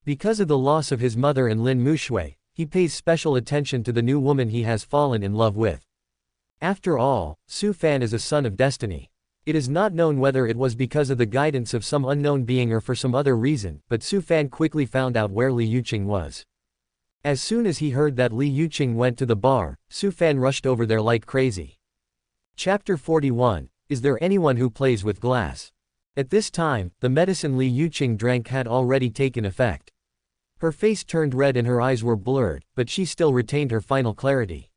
A: Because of the loss of his mother and Lin Mushui, he pays special attention to the new woman he has fallen in love with. After all, Su Fan is a son of destiny. It is not known whether it was because of the guidance of some unknown being or for some other reason, but Su Fan quickly found out where Li Yuqing was. As soon as he heard that Li Yuqing went to the bar, Su Fan rushed over there like crazy. Chapter 41, Is there anyone who plays with glass? At this time, the medicine Li Yuqing drank had already taken effect. Her face turned red and her eyes were blurred, but she still retained her final clarity.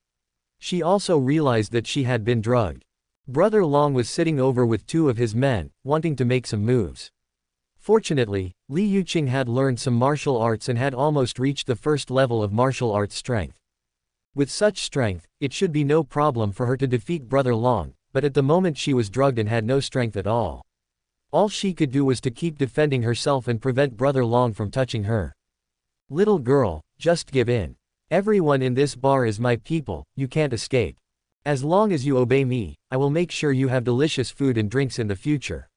A: She also realized that she had been drugged. Brother Long was sitting over with two of his men, wanting to make some moves. Fortunately, Li Yuqing had learned some martial arts and had almost reached the first level of martial arts strength. With such strength, it should be no problem for her to defeat Brother Long, but at the moment she was drugged and had no strength at all. All she could do was to keep defending herself and prevent Brother Long from touching her. "Little girl, just give in. Everyone in this bar is my people, you can't escape. As long as you obey me, I will make sure you have delicious food and drinks in the future.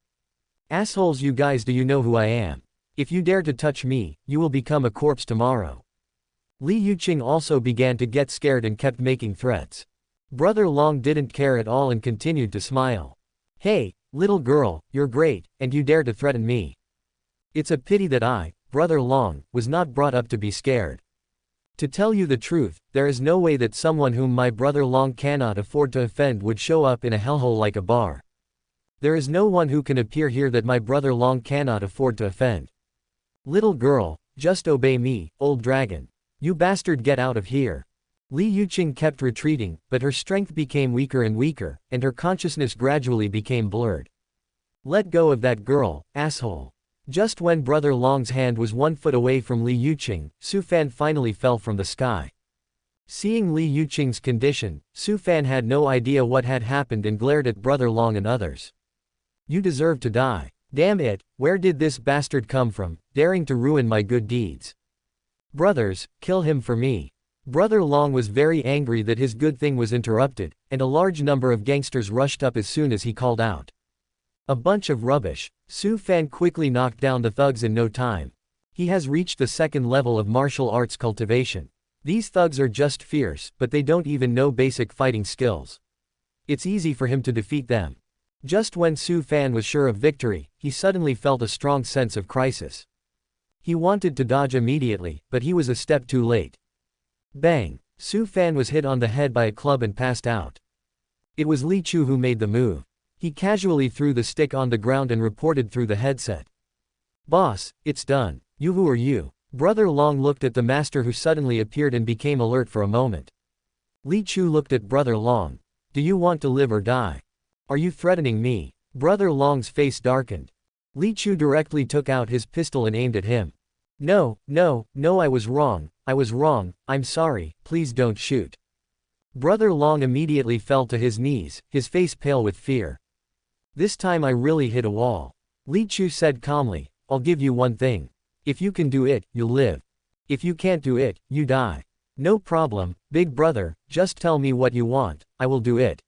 A: Assholes, you guys, do you know who I am? If you dare to touch me, you will become a corpse tomorrow." Li Yuqing also began to get scared and kept making threats. Brother Long didn't care at all and continued to smile. "Hey, little girl, you're great, and you dare to threaten me. It's a pity that I, Brother Long, was not brought up to be scared. To tell you the truth, there is no way that someone whom my Brother Long cannot afford to offend would show up in a hellhole like a bar. There is no one who can appear here that my Brother Long cannot afford to offend. Little girl, just obey me, old dragon. You bastard, get out of here." Li Yuqing kept retreating, but her strength became weaker and weaker, and her consciousness gradually became blurred. "Let go of that girl, asshole." Just when Brother Long's hand was 1 foot away from Li Yuqing, Su Fan finally fell from the sky. Seeing Li Yuqing's condition, Su Fan had no idea what had happened and glared at Brother Long and others. "You deserve to die. Damn it, where did this bastard come from, daring to ruin my good deeds? Brothers, kill him for me." Brother Long was very angry that his good thing was interrupted, and a large number of gangsters rushed up as soon as he called out. "A bunch of rubbish." Su Fan quickly knocked down the thugs in no time. He has reached the second level of martial arts cultivation. These thugs are just fierce, but they don't even know basic fighting skills. It's easy for him to defeat them. Just when Su Fan was sure of victory, he suddenly felt a strong sense of crisis. He wanted to dodge immediately, but he was a step too late. Bang! Su Fan was hit on the head by a club and passed out. It was Li Chu who made the move. He casually threw the stick on the ground and reported through the headset. "Boss, it's done. You, who are you?" Brother Long looked at the master who suddenly appeared and became alert for a moment. Li Chu looked at Brother Long. "Do you want to live or die? Are you threatening me?" Brother Long's face darkened. Li Chu directly took out his pistol and aimed at him. No, I was wrong, I'm sorry, please don't shoot." Brother Long immediately fell to his knees, his face pale with fear. "This time I really hit a wall." Li Chu said calmly, "I'll give you one thing. If you can do it, you'll live. If you can't do it, you die. No problem, big brother, just tell me what you want, I will do it."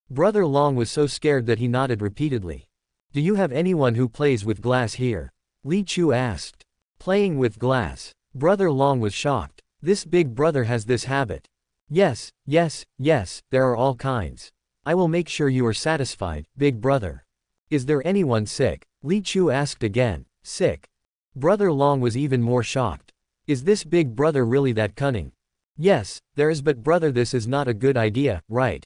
A: Brother Long was so scared that he nodded repeatedly. "Do you have anyone who plays with glass here?" Li Chu asked. "Playing with glass?" Brother Long was shocked. This big brother has this habit. Yes, yes, yes, there are all kinds. I will make sure you are satisfied, big brother. Is there anyone sick? Li Chu asked again. Sick? Brother Long was even more shocked. Is this big brother really that cunning? Yes, there is, but brother, this is not a good idea, right?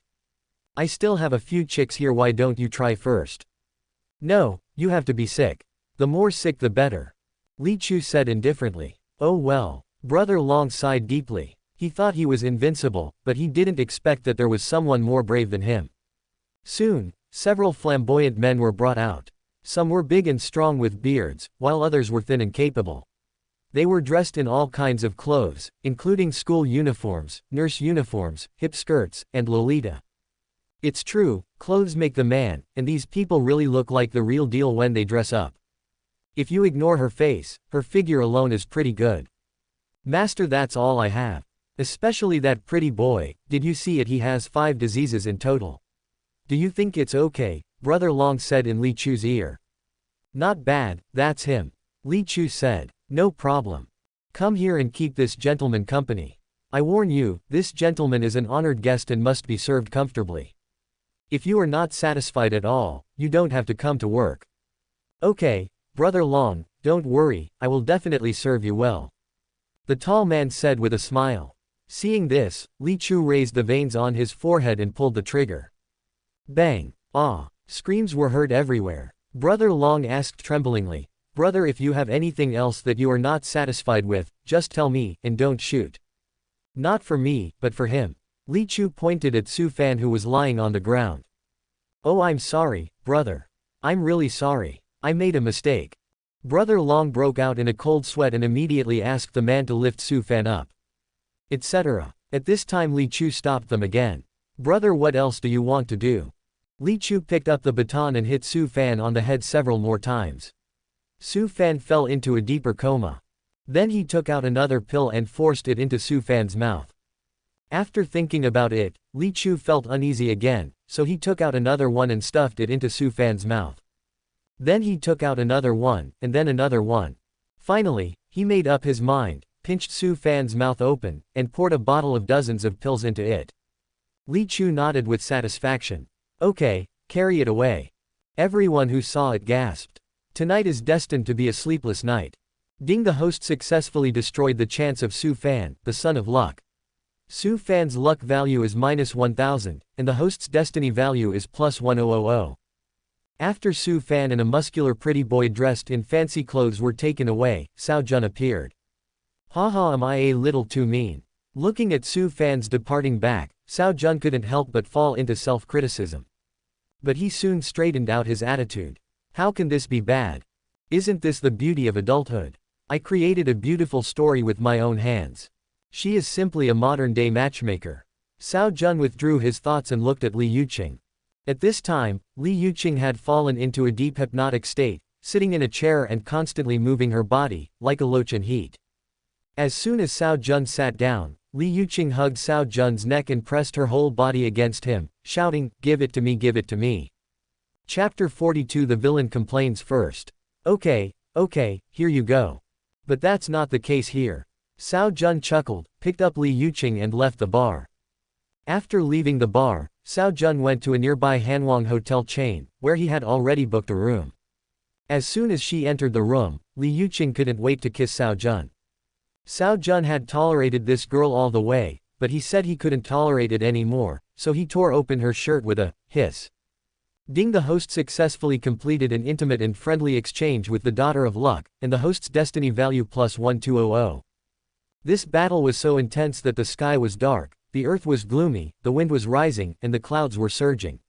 A: I still have a few chicks here, why don't you try first? No, you have to be sick. The more sick the better. Li Chu said indifferently. Oh well. Brother Long sighed deeply. He thought he was invincible, but he didn't expect that there was someone more brave than him. Soon, several flamboyant men were brought out. Some were big and strong with beards, while others were thin and capable. They were dressed in all kinds of clothes, including school uniforms, nurse uniforms, hip skirts, and Lolita. It's true, clothes make the man, and these people really look like the real deal when they dress up. If you ignore her face, her figure alone is pretty good. Master, that's all I have. Especially that pretty boy, did you see it? He has 5 diseases in total. Do you think it's okay? Brother Long said in Li Chu's ear. Not bad, that's him. Li Chu said. No problem. Come here and keep this gentleman company. I warn you, this gentleman is an honored guest and must be served comfortably. If you are not satisfied at all, you don't have to come to work. Okay, Brother Long, don't worry, I will definitely serve you well. The tall man said with a smile. Seeing this, Li Chu raised the veins on his forehead and pulled the trigger. Bang! Ah! Screams were heard everywhere. Brother Long asked tremblingly, Brother, if you have anything else that you are not satisfied with, just tell me, and don't shoot. Not for me, but for him. Li Chu pointed at Su Fan, who was lying on the ground. Oh, I'm sorry, brother. I'm really sorry. I made a mistake. Brother Long broke out in a cold sweat and immediately asked the man to lift Su Fan up, etc. At this time Li Chu stopped them again. Brother, what else do you want to do? Li Chu picked up the baton and hit Su Fan on the head several more times. Su Fan fell into a deeper coma. Then he took out another pill and forced it into Su Fan's mouth. After thinking about it, Li Chu felt uneasy again, so he took out another one and stuffed it into Su Fan's mouth. Then he took out another one, and then another one. Finally, he made up his mind, pinched Su Fan's mouth open, and poured a bottle of dozens of pills into it. Li Chu nodded with satisfaction. Okay, carry it away. Everyone who saw it gasped. Tonight is destined to be a sleepless night. Ding, the host successfully destroyed the chance of Su Fan, the son of luck. Su Fan's luck value is -1000, and the host's destiny value is +1000. After Su Fan and a muscular pretty boy dressed in fancy clothes were taken away, Cao Jun appeared. Haha, am I a little too mean? Looking at Su Fan's departing back, Cao Jun couldn't help but fall into self-criticism. But he soon straightened out his attitude. How can this be bad? Isn't this the beauty of adulthood? I created a beautiful story with my own hands. She is simply a modern-day matchmaker. Cao Jun withdrew his thoughts and looked at Li Yuqing. At this time, Li Yuqing had fallen into a deep hypnotic state, sitting in a chair and constantly moving her body, like a loach in heat. As soon as Cao Jun sat down, Li Yuqing hugged Cao Jun's neck and pressed her whole body against him, shouting, "Give it to me, give it to me." Chapter 42. The villain complains first. Okay, here you go. But that's not the case here. Cao Jun chuckled, picked up Li Yuqing and left the bar. After leaving the bar, Cao Jun went to a nearby Hanwang hotel chain, where he had already booked a room. As soon as she entered the room, Li Yuqing couldn't wait to kiss Cao Jun. Cao Jun had tolerated this girl all the way, but he said he couldn't tolerate it anymore, so he tore open her shirt with a hiss. Ding, the host successfully completed an intimate and friendly exchange with the daughter of luck, and the host's destiny value +1200. This battle was so intense that the sky was dark, the earth was gloomy, the wind was rising, and the clouds were surging.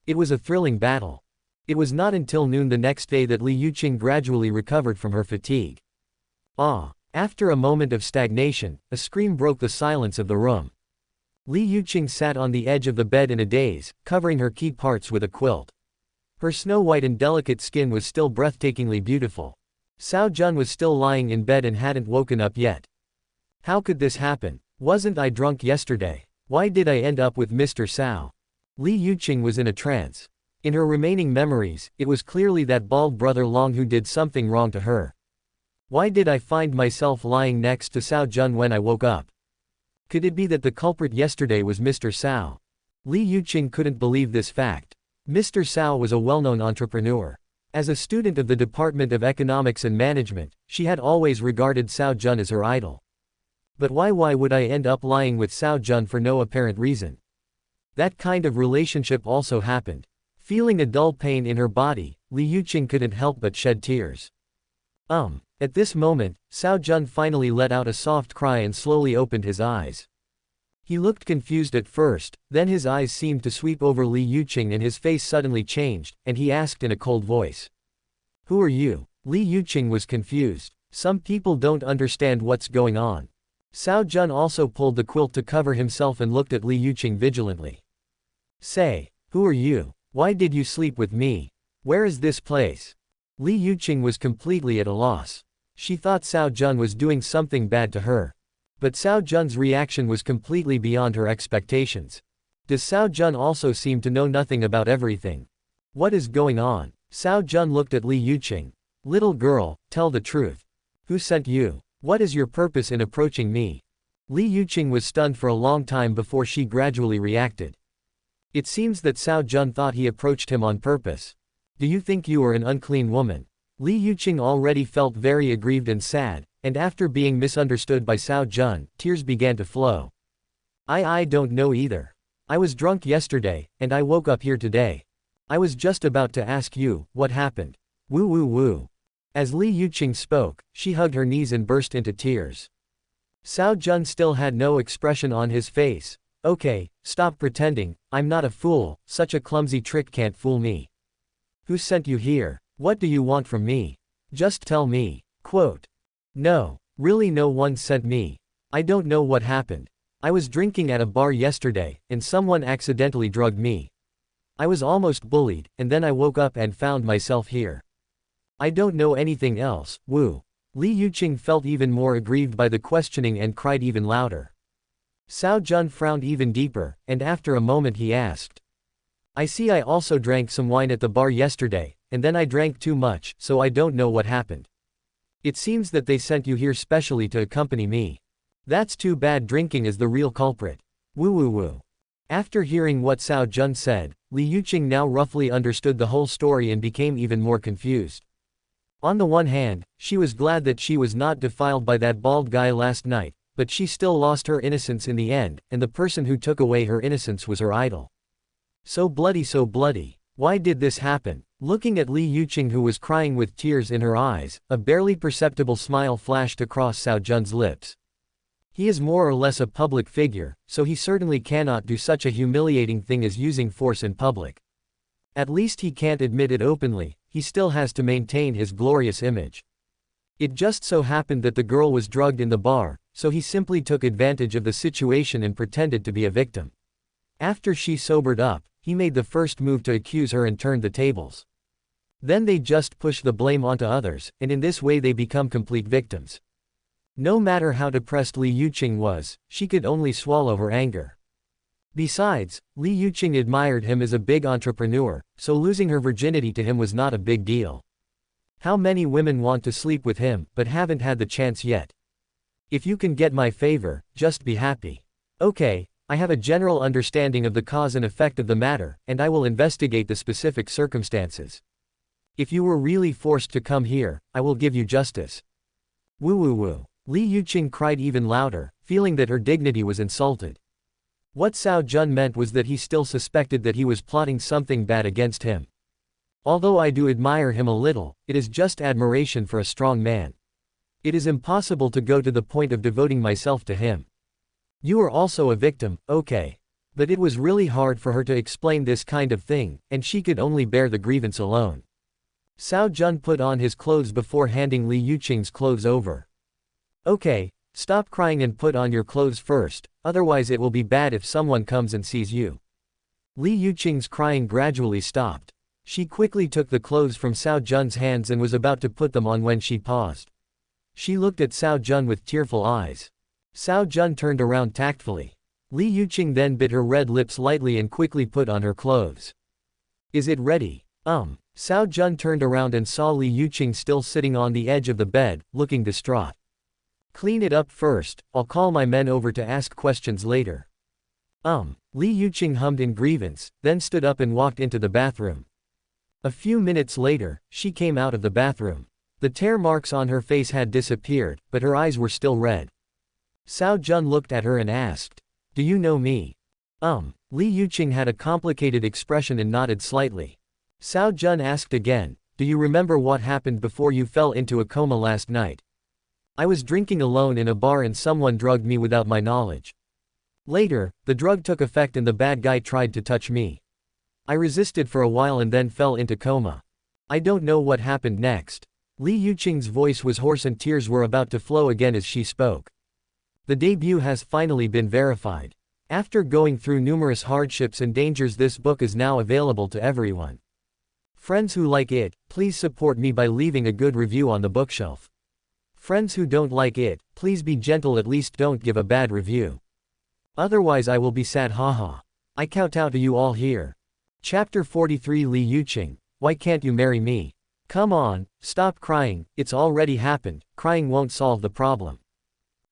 A: It was a thrilling battle. It was not until noon the next day that Li Yuqing gradually recovered from her fatigue. Ah! After a moment of stagnation, a scream broke the silence of the room. Li Yuqing sat on the edge of the bed in a daze, covering her key parts with a quilt. Her snow-white and delicate skin was still breathtakingly beautiful. Cao Jun was still lying in bed and hadn't woken up yet. How could this happen? Wasn't I drunk yesterday? Why did I end up with Mr. Cao? Li Yuqing was in a trance. In her remaining memories, it was clearly that bald brother Long who did something wrong to her. Why did I find myself lying next to Cao Jun when I woke up? Could it be that the culprit yesterday was Mr. Cao? Li Yuqing couldn't believe this fact. Mr. Cao was a well-known entrepreneur. As a student of the Department of Economics and Management, she had always regarded Cao Jun as her idol. But why would I end up lying with Cao Jun for no apparent reason? That kind of relationship also happened. Feeling a dull pain in her body, Li Yuqing couldn't help but shed tears. At this moment, Cao Jun finally let out a soft cry and slowly opened his eyes. He looked confused at first, then his eyes seemed to sweep over Li Yuqing and his face suddenly changed, and he asked in a cold voice. Who are you? Li Yuqing was confused. Some people don't understand what's going on. Cao Jun also pulled the quilt to cover himself and looked at Li Yuqing vigilantly. Say, who are you? Why did you sleep with me? Where is this place? Li Yuqing was completely at a loss. She thought Cao Jun was doing something bad to her. But Cao Jun's reaction was completely beyond her expectations. Does Cao Jun also seem to know nothing about everything? What is going on? Cao Jun looked at Li Yuqing. Little girl, tell the truth. Who sent you? What is your purpose in approaching me? Li Yuqing was stunned for a long time before she gradually reacted. It seems that Cao Jun thought he approached him on purpose. Do you think you are an unclean woman? Li Yuqing already felt very aggrieved and sad, and after being misunderstood by Cao Jun, tears began to flow. I don't know either. I was drunk yesterday, and I woke up here today. I was just about to ask you, what happened? Woo woo woo. As Li Yuqing spoke, she hugged her knees and burst into tears. Cao Jun still had no expression on his face. Okay, stop pretending, I'm not a fool, such a clumsy trick can't fool me. Who sent you here? What do you want from me? Just tell me. Quote. No, really no one sent me. I don't know what happened. I was drinking at a bar yesterday, and someone accidentally drugged me. I was almost bullied, and then I woke up and found myself here. I don't know anything else, woo. Li Yuqing felt even more aggrieved by the questioning and cried even louder. Cao Jun frowned even deeper, and after a moment he asked. I see I also drank some wine at the bar yesterday, and then I drank too much, so I don't know what happened. It seems that they sent you here specially to accompany me. That's too bad, drinking is the real culprit. Woo woo woo. After hearing what Cao Jun said, Li Yuqing now roughly understood the whole story and became even more confused. On the one hand, she was glad that she was not defiled by that bald guy last night, but she still lost her innocence in the end, and the person who took away her innocence was her idol. So bloody. Why did this happen? Looking at Li Yuqing, who was crying with tears in her eyes, a barely perceptible smile flashed across Cao Jun's lips. He is more or less a public figure, so he certainly cannot do such a humiliating thing as using force in public. At least he can't admit it openly, he still has to maintain his glorious image. It just so happened that the girl was drugged in the bar, so he simply took advantage of the situation and pretended to be a victim. After she sobered up, he made the first move to accuse her and turned the tables. Then they just push the blame onto others, and in this way they become complete victims. No matter how depressed Li Yuqing was, she could only swallow her anger. Besides, Li Yuqing admired him as a big entrepreneur, so losing her virginity to him was not a big deal. How many women want to sleep with him, but haven't had the chance yet? If you can get my favor, just be happy. Okay, I have a general understanding of the cause and effect of the matter, and I will investigate the specific circumstances. If you were really forced to come here, I will give you justice. Woo woo woo. Li Yuqing cried even louder, feeling that her dignity was insulted. What Cao Jun meant was that he still suspected that he was plotting something bad against him. Although I do admire him a little, it is just admiration for a strong man. It is impossible to go to the point of devoting myself to him. You are also a victim, okay. But it was really hard for her to explain this kind of thing, and she could only bear the grievance alone. Cao Jun put on his clothes before handing Li Yuqing's clothes over. Okay, stop crying and put on your clothes first, otherwise it will be bad if someone comes and sees you. Li Yuqing's crying gradually stopped. She quickly took the clothes from Cao Jun's hands and was about to put them on when she paused. She looked at Cao Jun with tearful eyes. Cao Jun turned around tactfully. Li Yuqing then bit her red lips lightly and quickly put on her clothes. Is it ready? Cao Jun turned around and saw Li Yuqing still sitting on the edge of the bed, looking distraught. Clean it up first, I'll call my men over to ask questions later. Li Yuqing hummed in grievance, then stood up and walked into the bathroom. A few minutes later, she came out of the bathroom. The tear marks on her face had disappeared, but her eyes were still red. Cao Jun looked at her and asked, "Do you know me?" Li Yuqing had a complicated expression and nodded slightly. Cao Jun asked again, "Do you remember what happened before you fell into a coma last night?" "I was drinking alone in a bar and someone drugged me without my knowledge. Later, the drug took effect and the bad guy tried to touch me. I resisted for a while and then fell into coma. I don't know what happened next." Li Yuqing's voice was hoarse and tears were about to flow again as she spoke. The debut has finally been verified. After going through numerous hardships and dangers, this book is now available to everyone. Friends who like it, please support me by leaving a good review on the bookshelf. Friends who don't like it, please be gentle, at least don't give a bad review. Otherwise I will be sad, haha. I kowtow to you all here. Chapter 43 Li Yuqing, why can't you marry me? Come on, stop crying, it's already happened, crying won't solve the problem.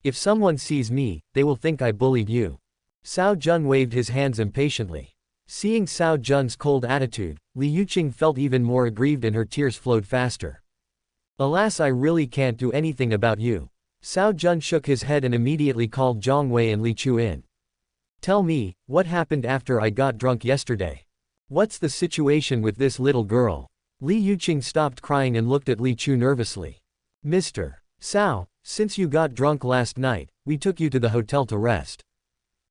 A: If someone sees me, they will think I bullied you. Cao Jun waved his hands impatiently. Seeing Cao Jun's cold attitude, Li Yuqing felt even more aggrieved and her tears flowed faster. Alas, I really can't do anything about you. Cao Jun shook his head and immediately called Zhang Wei and Li Chu in. Tell me, what happened after I got drunk yesterday? What's the situation with this little girl? Li Yuqing stopped crying and looked at Li Chu nervously. Mr. Cao, since you got drunk last night, we took you to the hotel to rest.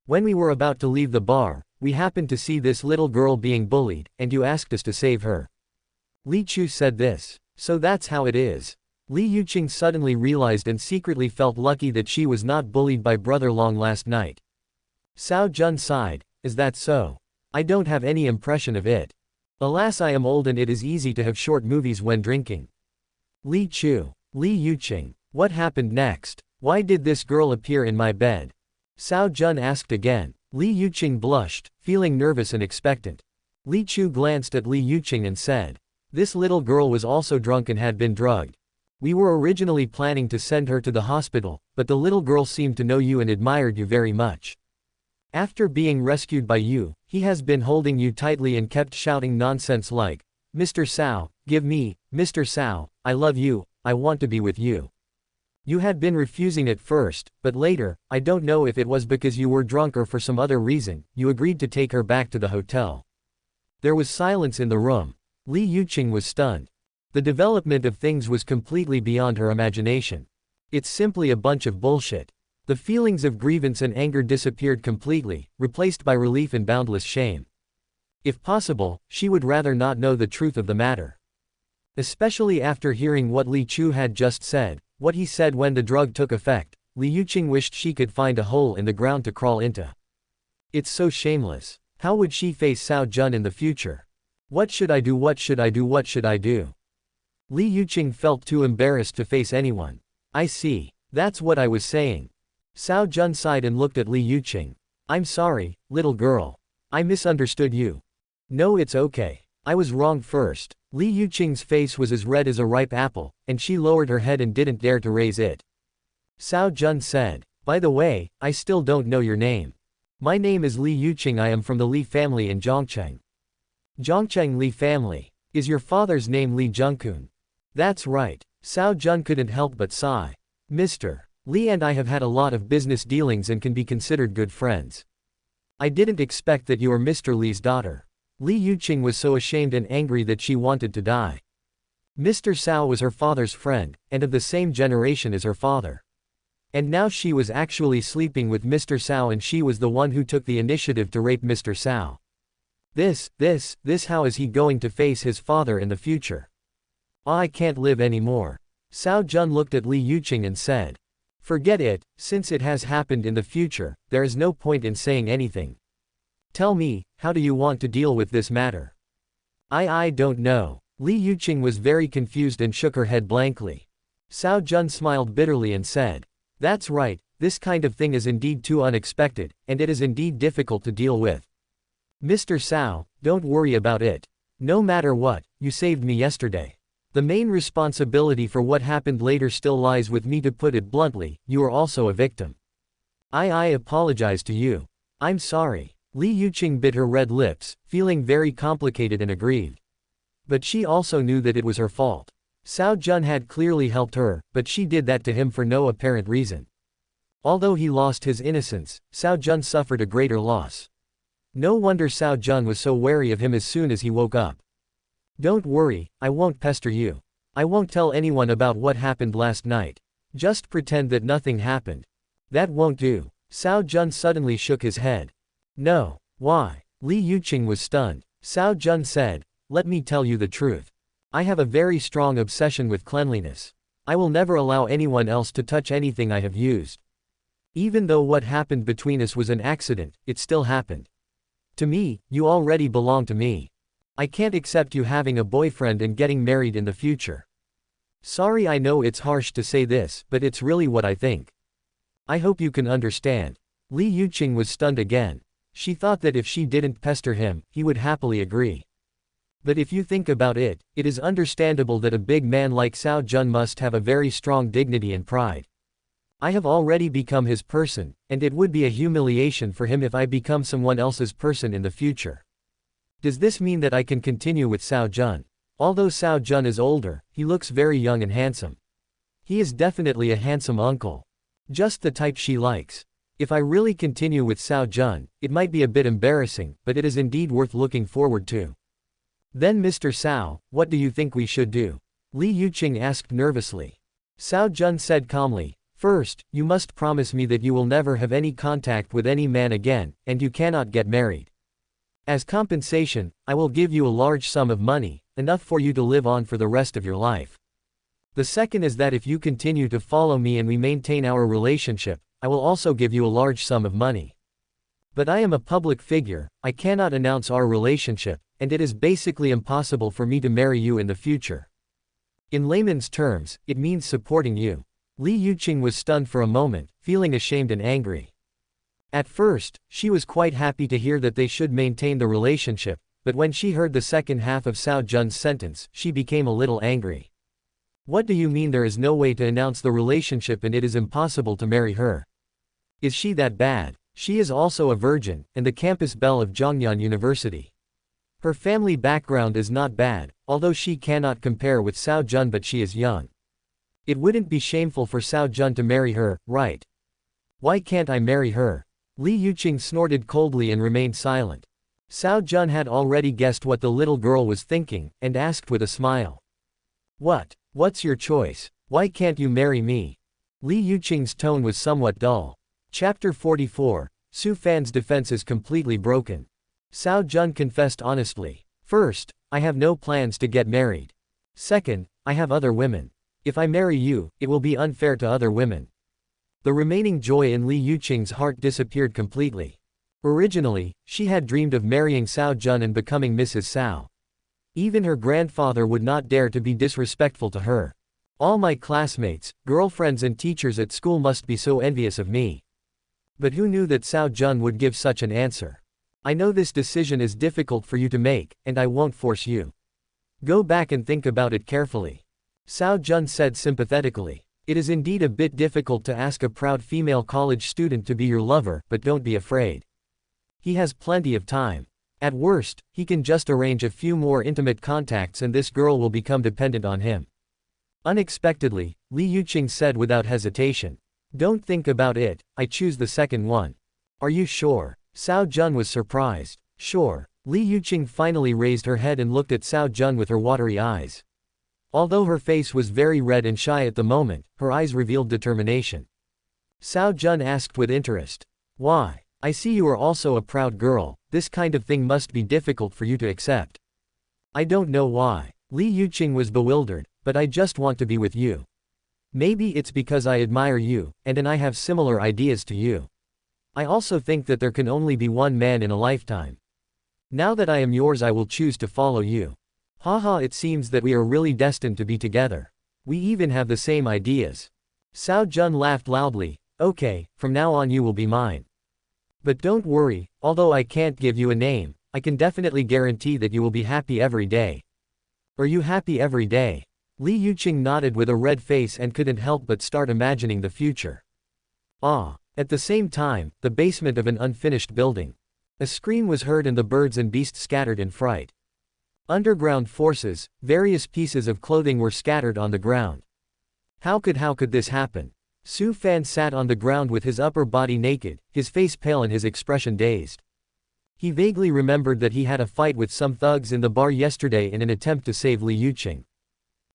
A: When we were about to leave the bar, we happened to see this little girl being bullied, and you asked us to save her. Li Chu said this. So that's how it is. Li Yuqing suddenly realized and secretly felt lucky that she was not bullied by Brother Long last night. Cao Jun sighed, is that so? I don't have any impression of it. Alas, I am old and it is easy to have short movies when drinking. Li Chu. Li Yuqing. What happened next? Why did this girl appear in my bed? Cao Jun asked again. Li Yuqing blushed, feeling nervous and expectant. Li Chu glanced at Li Yuqing and said, this little girl was also drunk and had been drugged. We were originally planning to send her to the hospital, but the little girl seemed to know you and admired you very much. After being rescued by you, he has been holding you tightly and kept shouting nonsense like, Mr. Cao, give me, Mr. Cao, I love you, I want to be with you. You had been refusing at first, but later, I don't know if it was because you were drunk or for some other reason, you agreed to take her back to the hotel. There was silence in the room. Li Yuqing was stunned. The development of things was completely beyond her imagination. It's simply a bunch of bullshit. The feelings of grievance and anger disappeared completely, replaced by relief and boundless shame. If possible, she would rather not know the truth of the matter. Especially after hearing what Li Chu had just said, what he said when the drug took effect, Li Yuqing wished she could find a hole in the ground to crawl into. It's so shameless. How would she face Cao Jun in the future? What should I do? What should I do? What should I do? Li Yuqing felt too embarrassed to face anyone. I see. That's what I was saying. Cao Jun sighed and looked at Li Yuqing. I'm sorry, little girl. I misunderstood you. No, it's okay. I was wrong first. Li Yuqing's face was as red as a ripe apple, and she lowered her head and didn't dare to raise it. Cao Jun said, by the way, I still don't know your name. My name is Li Yuqing. I am from the Li family in Zhongcheng. Zhongcheng Li family. Is your father's name Li Zhengkun? That's right. Cao Jun couldn't help but sigh. Mr. Li and I have had a lot of business dealings and can be considered good friends. I didn't expect that you are Mr. Li's daughter. Li Yuqing was so ashamed and angry that she wanted to die. Mr. Cao was her father's friend, and of the same generation as her father. And now she was actually sleeping with Mr. Cao and she was the one who took the initiative to rape Mr. Cao. This how is he going to face his father in the future? I can't live anymore. Cao Jun looked at Li Yuqing and said. Forget it, since it has happened in the future, there is no point in saying anything. Tell me, how do you want to deal with this matter? I don't know. Li Yuqing was very confused and shook her head blankly. Cao Jun smiled bitterly and said. That's right, this kind of thing is indeed too unexpected, and it is indeed difficult to deal with. Mr. Cao, don't worry about it. No matter what, you saved me yesterday. The main responsibility for what happened later still lies with me, to put it bluntly. You are also a victim. I apologize to you. I'm sorry. Li Yuqing bit her red lips, feeling very complicated and aggrieved. But she also knew that it was her fault. Cao Jun had clearly helped her, but she did that to him for no apparent reason. Although he lost his innocence, Cao Jun suffered a greater loss. No wonder Cao Jun was so wary of him as soon as he woke up. Don't worry, I won't pester you. I won't tell anyone about what happened last night. Just pretend that nothing happened. That won't do. Cao Jun suddenly shook his head. No. Why? Li Yuqing was stunned. Cao Jun said, let me tell you the truth. I have a very strong obsession with cleanliness. I will never allow anyone else to touch anything I have used. Even though what happened between us was an accident, it still happened. To me, you already belong to me. I can't accept you having a boyfriend and getting married in the future. Sorry, I know it's harsh to say this, but it's really what I think. I hope you can understand. Li Yuqing was stunned again. She thought that if she didn't pester him, he would happily agree. But if you think about it, it is understandable that a big man like Cao Jun must have a very strong dignity and pride. I have already become his person, and it would be a humiliation for him if I become someone else's person in the future. Does this mean that I can continue with Cao Jun? Although Cao Jun is older, he looks very young and handsome. He is definitely a handsome uncle. Just the type she likes. If I really continue with Cao Jun, it might be a bit embarrassing, but it is indeed worth looking forward to. Then Mr. Cao, what do you think we should do? Li Yuqing asked nervously. Cao Jun said calmly, first, you must promise me that you will never have any contact with any man again, and you cannot get married. As compensation, I will give you a large sum of money, enough for you to live on for the rest of your life. The second is that if you continue to follow me and we maintain our relationship, I will also give you a large sum of money. But I am a public figure, I cannot announce our relationship, and it is basically impossible for me to marry you in the future. In layman's terms, it means supporting you. Li Yuqing was stunned for a moment, feeling ashamed and angry. At first, she was quite happy to hear that they should maintain the relationship, but when she heard the second half of Cao Jun's sentence, she became a little angry. What do you mean there is no way to announce the relationship and it is impossible to marry her? Is she that bad? She is also a virgin, and the campus belle of Zhongnan University. Her family background is not bad, although she cannot compare with Cao Jun, but she is young. It wouldn't be shameful for Cao Jun to marry her, right? Why can't I marry her? Li Yuqing snorted coldly and remained silent. Cao Jun had already guessed what the little girl was thinking, and asked with a smile. What's your choice? Why can't you marry me? Li Yuqing's tone was somewhat dull. Chapter 44, Su Fan's defense is completely broken. Cao Jun confessed honestly. First, I have no plans to get married. Second, I have other women. If I marry you, it will be unfair to other women. The remaining joy in Li Yuqing's heart disappeared completely. Originally, she had dreamed of marrying Cao Jun and becoming Mrs. Cao. Even her grandfather would not dare to be disrespectful to her. All my classmates, girlfriends and teachers at school must be so envious of me. But who knew that Cao Jun would give such an answer? I know this decision is difficult for you to make, and I won't force you. Go back and think about it carefully. Cao Jun said sympathetically. It is indeed a bit difficult to ask a proud female college student to be your lover, but don't be afraid. He has plenty of time. At worst, he can just arrange a few more intimate contacts and this girl will become dependent on him. Unexpectedly, Li Yuqing said without hesitation. Don't think about it, I choose the second one. Are you sure? Cao Jun was surprised. Sure. Li Yuqing finally raised her head and looked at Cao Jun with her watery eyes. Although her face was very red and shy at the moment, her eyes revealed determination. Cao Jun asked with interest. Why? I see you are also a proud girl, this kind of thing must be difficult for you to accept. I don't know why. Li Yuqing was bewildered, but I just want to be with you. Maybe it's because I admire you, and I have similar ideas to you. I also think that there can only be one man in a lifetime. Now that I am yours, I will choose to follow you. Haha, it seems that we are really destined to be together. We even have the same ideas. Cao Jun laughed loudly. Okay, from now on you will be mine. But don't worry, although I can't give you a name, I can definitely guarantee that you will be happy every day. Are you happy every day? Li Yuqing nodded with a red face and couldn't help but start imagining the future. At the same time, the basement of an unfinished building. A scream was heard and the birds and beasts scattered in fright. Underground forces, various pieces of clothing were scattered on the ground. How could this happen? Su Fan sat on the ground with his upper body naked, his face pale and his expression dazed. He vaguely remembered that he had a fight with some thugs in the bar yesterday in an attempt to save Li Yuqing.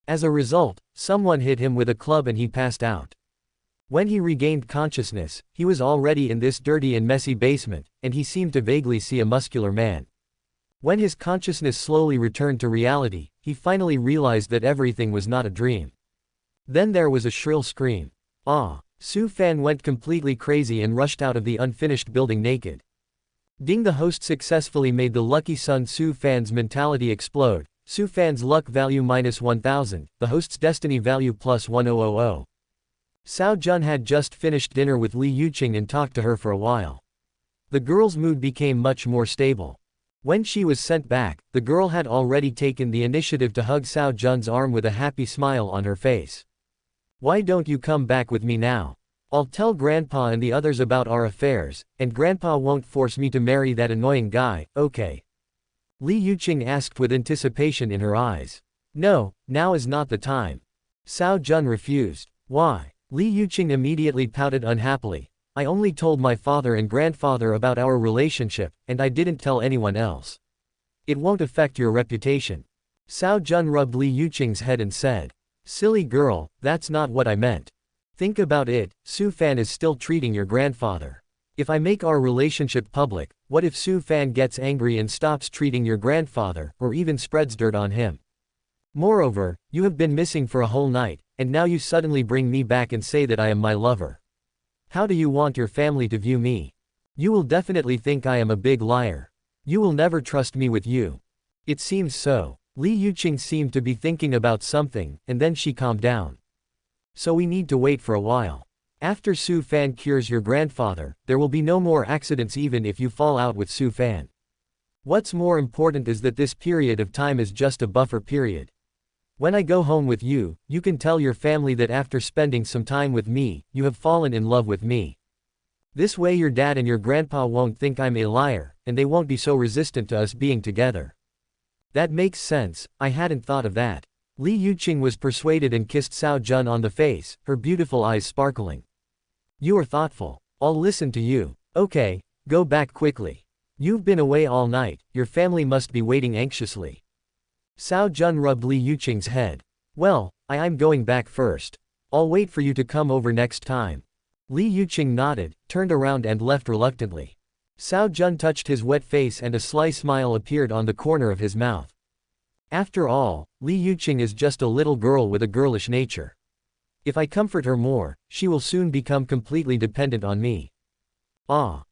A: As a result, someone hit him with a club and he passed out. When he regained consciousness, he was already in this dirty and messy basement, and he seemed to vaguely see a muscular man. When his consciousness slowly returned to reality, he finally realized that everything was not a dream. Then there was a shrill scream. Su Fan went completely crazy and rushed out of the unfinished building naked. Ding, the host successfully made the lucky son Su Fan's mentality explode. Su Fan's luck value -1000, the host's destiny value +1000. Cao Jun had just finished dinner with Li Yuqing and talked to her for a while. The girl's mood became much more stable. When she was sent back, the girl had already taken the initiative to hug Cao Jun's arm with a happy smile on her face. Why don't you come back with me now? I'll tell Grandpa and the others about our affairs, and Grandpa won't force me to marry that annoying guy, okay? Li Yuqing asked with anticipation in her eyes. No, now is not the time. Cao Jun refused. Why? Li Yuqing immediately pouted unhappily. I only told my father and grandfather about our relationship, and I didn't tell anyone else. It won't affect your reputation. Cao Jun rubbed Li Yuqing's head and said. Silly girl, that's not what I meant. Think about it, Su Fan is still treating your grandfather. If I make our relationship public, what if Su Fan gets angry and stops treating your grandfather, or even spreads dirt on him? Moreover, you have been missing for a whole night, and now you suddenly bring me back and say that I am my lover. How do you want your family to view me? You will definitely think I am a big liar. You will never trust me with you. It seems so. Li Yuqing seemed to be thinking about something, and then she calmed down. So we need to wait for a while. After Su Fan cures your grandfather, there will be no more accidents even if you fall out with Su Fan. What's more important is that this period of time is just a buffer period. When I go home with you, you can tell your family that after spending some time with me, you have fallen in love with me. This way your dad and your grandpa won't think I'm a liar, and they won't be so resistant to us being together. That makes sense, I hadn't thought of that. Li Yuqing was persuaded and kissed Cao Jun on the face, her beautiful eyes sparkling. You are thoughtful. I'll listen to you. Okay, go back quickly. You've been away all night, your family must be waiting anxiously. Cao Jun rubbed Li Yuqing's head. Well, I'm going back first. I'll wait for you to come over next time. Li Yuqing nodded, turned around and left reluctantly. Cao Jun touched his wet face and a sly smile appeared on the corner of his mouth. After all, Li Yuqing is just a little girl with a girlish nature. If I comfort her more, she will soon become completely dependent on me.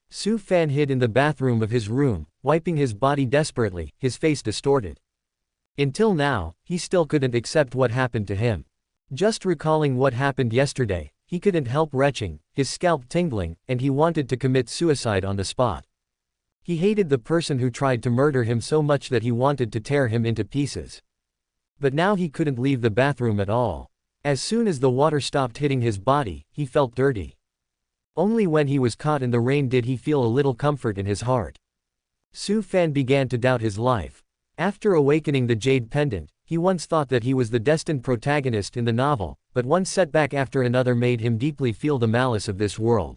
A: Su Fan hid in the bathroom of his room, wiping his body desperately, his face distorted. Until now, he still couldn't accept what happened to him. Just recalling what happened yesterday, he couldn't help retching, his scalp tingling, and he wanted to commit suicide on the spot. He hated the person who tried to murder him so much that he wanted to tear him into pieces. But now he couldn't leave the bathroom at all. As soon as the water stopped hitting his body, he felt dirty. Only when he was caught in the rain did he feel a little comfort in his heart. Su Fan began to doubt his life. After awakening the jade pendant, he once thought that he was the destined protagonist in the novel, but one setback after another made him deeply feel the malice of this world.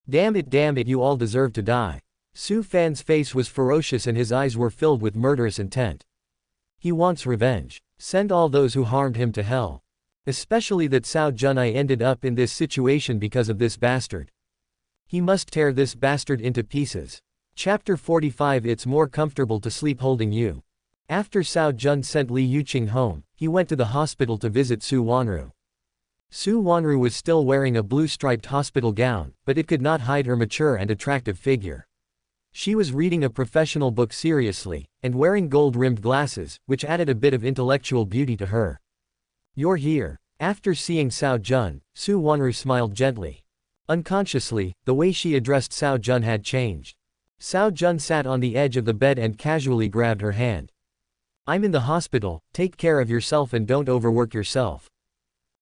A: Damn it, you all deserve to die. Su Fan's face was ferocious and his eyes were filled with murderous intent. He wants revenge. Send all those who harmed him to hell. Especially that Cao Jun ended up in this situation because of this bastard. He must tear this bastard into pieces. Chapter 45. It's more comfortable to sleep holding you. After Cao Jun sent Li Yuqing home, he went to the hospital to visit Su Wanru. Su Wanru was still wearing a blue-striped hospital gown, but it could not hide her mature and attractive figure. She was reading a professional book seriously, and wearing gold-rimmed glasses, which added a bit of intellectual beauty to her. You're here. After seeing Cao Jun, Su Wanru smiled gently. Unconsciously, the way she addressed Cao Jun had changed. Cao Jun sat on the edge of the bed and casually grabbed her hand. I'm in the hospital, take care of yourself and don't overwork yourself.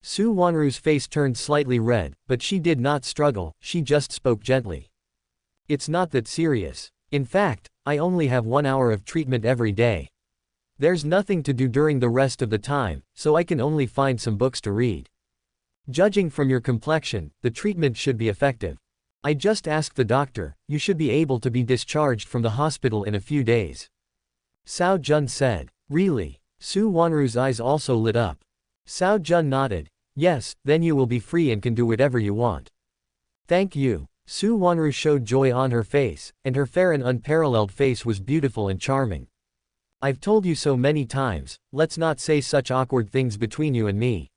A: Su Wanru's face turned slightly red, but she did not struggle, she just spoke gently. It's not that serious. In fact, I only have 1 hour of treatment every day. There's nothing to do during the rest of the time, so I can only find some books to read. Judging from your complexion, the treatment should be effective. I just asked the doctor, you should be able to be discharged from the hospital in a few days. Cao Jun said. Really? Su Wanru's eyes also lit up. Cao Jun nodded. Yes, then you will be free and can do whatever you want. Thank you. Su Wanru showed joy on her face, and her fair and unparalleled face was beautiful and charming. I've told you so many times, let's not say such awkward things between you and me.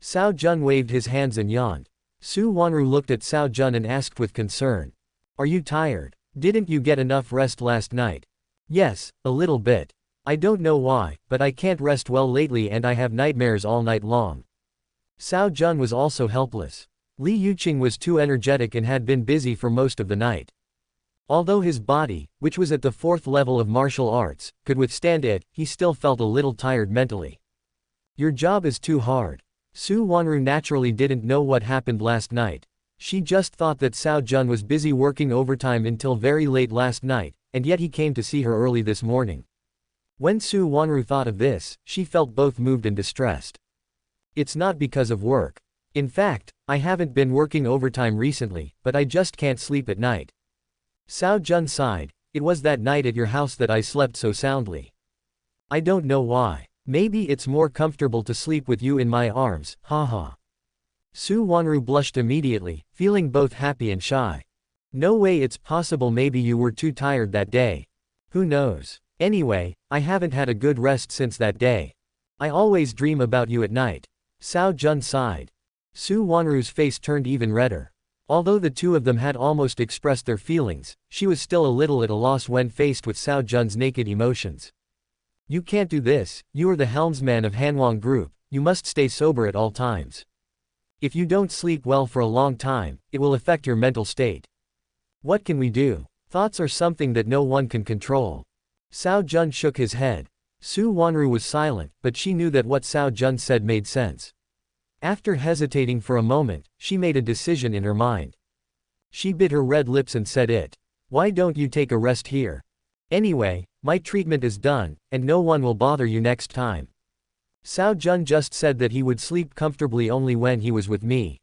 A: Cao Jun waved his hands and yawned. Su Wanru looked at Cao Jun and asked with concern. Are you tired? Didn't you get enough rest last night? Yes, a little bit. I don't know why, but I can't rest well lately and I have nightmares all night long. Cao Jun was also helpless. Li Yuqing was too energetic and had been busy for most of the night. Although his body, which was at the 4th level of martial arts, could withstand it, he still felt a little tired mentally. Your job is too hard. Su Wanru naturally didn't know what happened last night. She just thought that Cao Jun was busy working overtime until very late last night, and yet he came to see her early this morning. When Su Wanru thought of this, she felt both moved and distressed. It's not because of work. In fact, I haven't been working overtime recently, but I just can't sleep at night. Cao Jun sighed. It was that night at your house that I slept so soundly. I don't know why. Maybe it's more comfortable to sleep with you in my arms, haha. Su Wanru blushed immediately, feeling both happy and shy. No way, it's possible maybe you were too tired that day. Who knows? Anyway, I haven't had a good rest since that day. I always dream about you at night. Cao Jun sighed. Su Wanru's face turned even redder. Although the two of them had almost expressed their feelings, she was still a little at a loss when faced with Cao Jun's naked emotions. You can't do this, you are the helmsman of Hanwang Group, you must stay sober at all times. If you don't sleep well for a long time, it will affect your mental state. What can we do? Thoughts are something that no one can control. Cao Jun shook his head. Su Wanru was silent, but she knew that what Cao Jun said made sense. After hesitating for a moment, she made a decision in her mind. She bit her red lips and said it. Why don't you take a rest here? Anyway, my treatment is done, and no one will bother you next time. Cao Jun just said that he would sleep comfortably only when he was with me.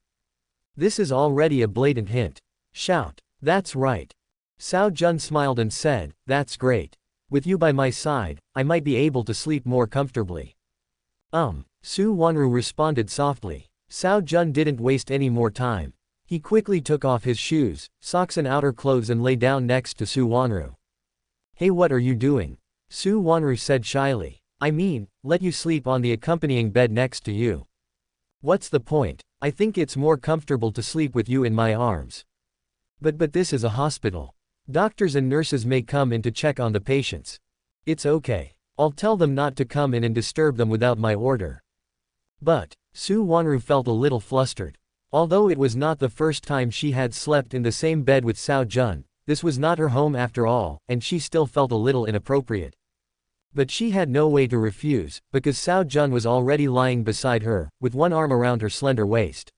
A: This is already a blatant hint. Shout. That's right. Cao Jun smiled and said, that's great. With you by my side, I might be able to sleep more comfortably. Su Wanru responded softly. Cao Jun didn't waste any more time. He quickly took off his shoes, socks and outer clothes and lay down next to Su Wanru. Hey, what are you doing? Su Wanru said shyly. I mean, let you sleep on the accompanying bed next to you. What's the point? I think it's more comfortable to sleep with you in my arms. But this is a hospital. Doctors and nurses may come in to check on the patients. It's okay. I'll tell them not to come in and disturb them without my order. But, Su Wanru felt a little flustered. Although it was not the first time she had slept in the same bed with Cao Jun, this was not her home after all, and she still felt a little inappropriate. But she had no way to refuse, because Cao Jun was already lying beside her, with one arm around her slender waist.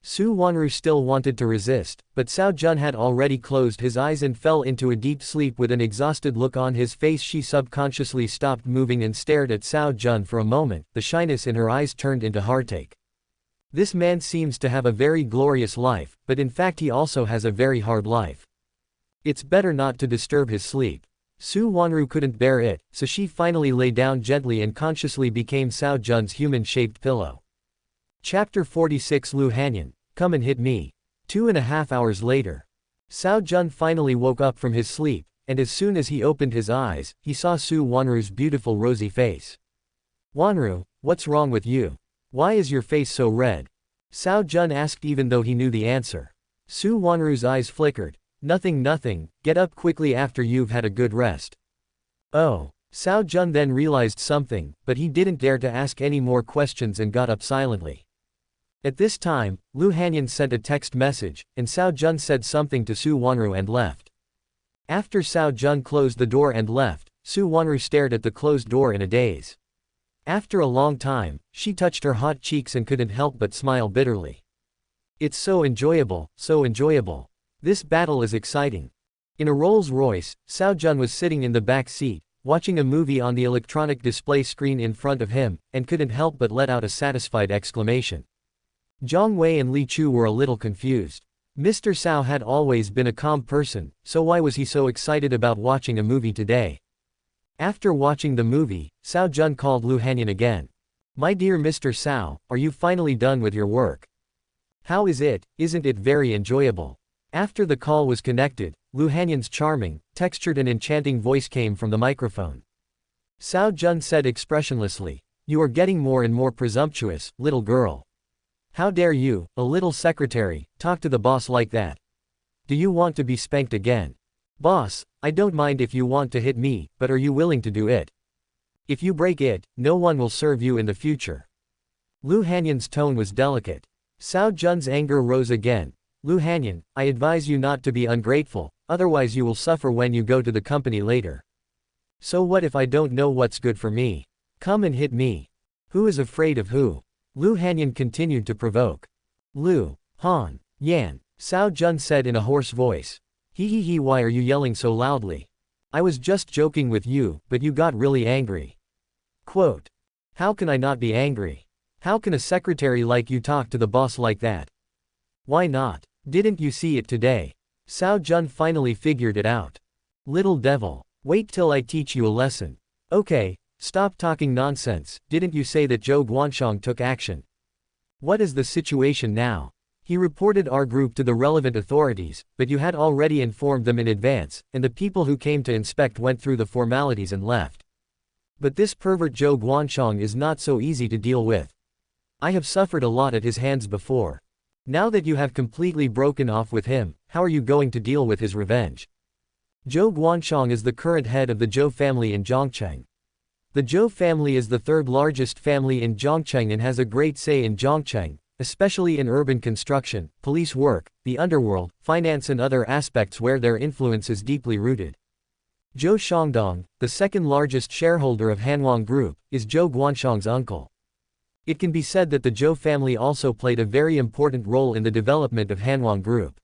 A: Su Wanru still wanted to resist, but Cao Jun had already closed his eyes and fell into a deep sleep with an exhausted look on his face. She subconsciously stopped moving and stared at Cao Jun for a moment, the shyness in her eyes turned into heartache. This man seems to have a very glorious life, but in fact he also has a very hard life. It's better not to disturb his sleep. Su Wanru couldn't bear it, so she finally lay down gently and consciously became Cao Jun's human-shaped pillow. Chapter 46 Lu Hanyan, come and hit me. 2.5 hours later. Cao Jun finally woke up from his sleep, and as soon as he opened his eyes, he saw Su Wanru's beautiful rosy face. Wanru, what's wrong with you? Why is your face so red? Cao Jun asked even though he knew the answer. Su Wanru's eyes flickered. Nothing, get up quickly after you've had a good rest. Oh. Cao Jun then realized something, but he didn't dare to ask any more questions and got up silently. At this time, Lu Hanyan sent a text message, and Cao Jun said something to Su Wanru and left. After Cao Jun closed the door and left, Su Wanru stared at the closed door in a daze. After a long time, she touched her hot cheeks and couldn't help but smile bitterly. It's so enjoyable, so enjoyable. This battle is exciting. In a Rolls-Royce, Cao Jun was sitting in the back seat, watching a movie on the electronic display screen in front of him, and couldn't help but let out a satisfied exclamation. Zhang Wei and Li Chu were a little confused. Mr. Cao had always been a calm person, so why was he so excited about watching a movie today? After watching the movie, Cao Jun called Lu Hanyan again. My dear Mr. Cao, are you finally done with your work? How is it, isn't it very enjoyable? After the call was connected, Lu Hanyan's charming, textured and enchanting voice came from the microphone. Cao Jun said expressionlessly, you are getting more and more presumptuous, little girl. How dare you, a little secretary, talk to the boss like that? Do you want to be spanked again? Boss, I don't mind if you want to hit me, but are you willing to do it? If you break it, no one will serve you in the future. Lu Hanyan's tone was delicate. Cao Jun's anger rose again. Lu Hanyan, I advise you not to be ungrateful, otherwise you will suffer when you go to the company later. So what if I don't know what's good for me? Come and hit me. Who is afraid of who? Lu Hanyan continued to provoke. Lu, Han, Yan, Cao Jun said in a hoarse voice. He, why are you yelling so loudly? I was just joking with you, but you got really angry. Quote. How can I not be angry? How can a secretary like you talk to the boss like that? Why not? Didn't you see it today? Cao Jun finally figured it out. Little devil. Wait till I teach you a lesson. Okay, stop talking nonsense. Didn't you say that Zhou Guansheng took action? What is the situation now? He reported our group to the relevant authorities, but you had already informed them in advance, and the people who came to inspect went through the formalities and left. But this pervert Zhou Guansheng is not so easy to deal with. I have suffered a lot at his hands before. Now that you have completely broken off with him, how are you going to deal with his revenge? Zhou Guansheng is the current head of the Zhou family in Zhongcheng. The Zhou family is the third largest family in Zhongcheng and has a great say in Zhongcheng, especially in urban construction, police work, the underworld, finance and other aspects where their influence is deeply rooted. Zhou Shangdong, the second largest shareholder of Hanwang Group, is Zhou Guansheng's uncle. It can be said that the Zhou family also played a very important role in the development of Hanwang Group.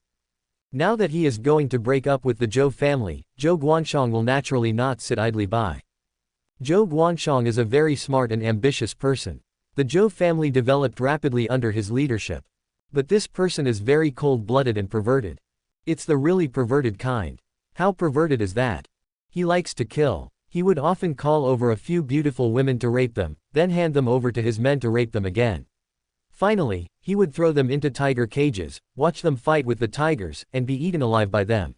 A: Now that he is going to break up with the Zhou family, Zhou Guansheng will naturally not sit idly by. Zhou Guansheng is a very smart and ambitious person. The Zhou family developed rapidly under his leadership. But this person is very cold-blooded and perverted. It's the really perverted kind. How perverted is that? He likes to kill. He would often call over a few beautiful women to rape them, then hand them over to his men to rape them again. Finally, he would throw them into tiger cages, watch them fight with the tigers, and be eaten alive by them.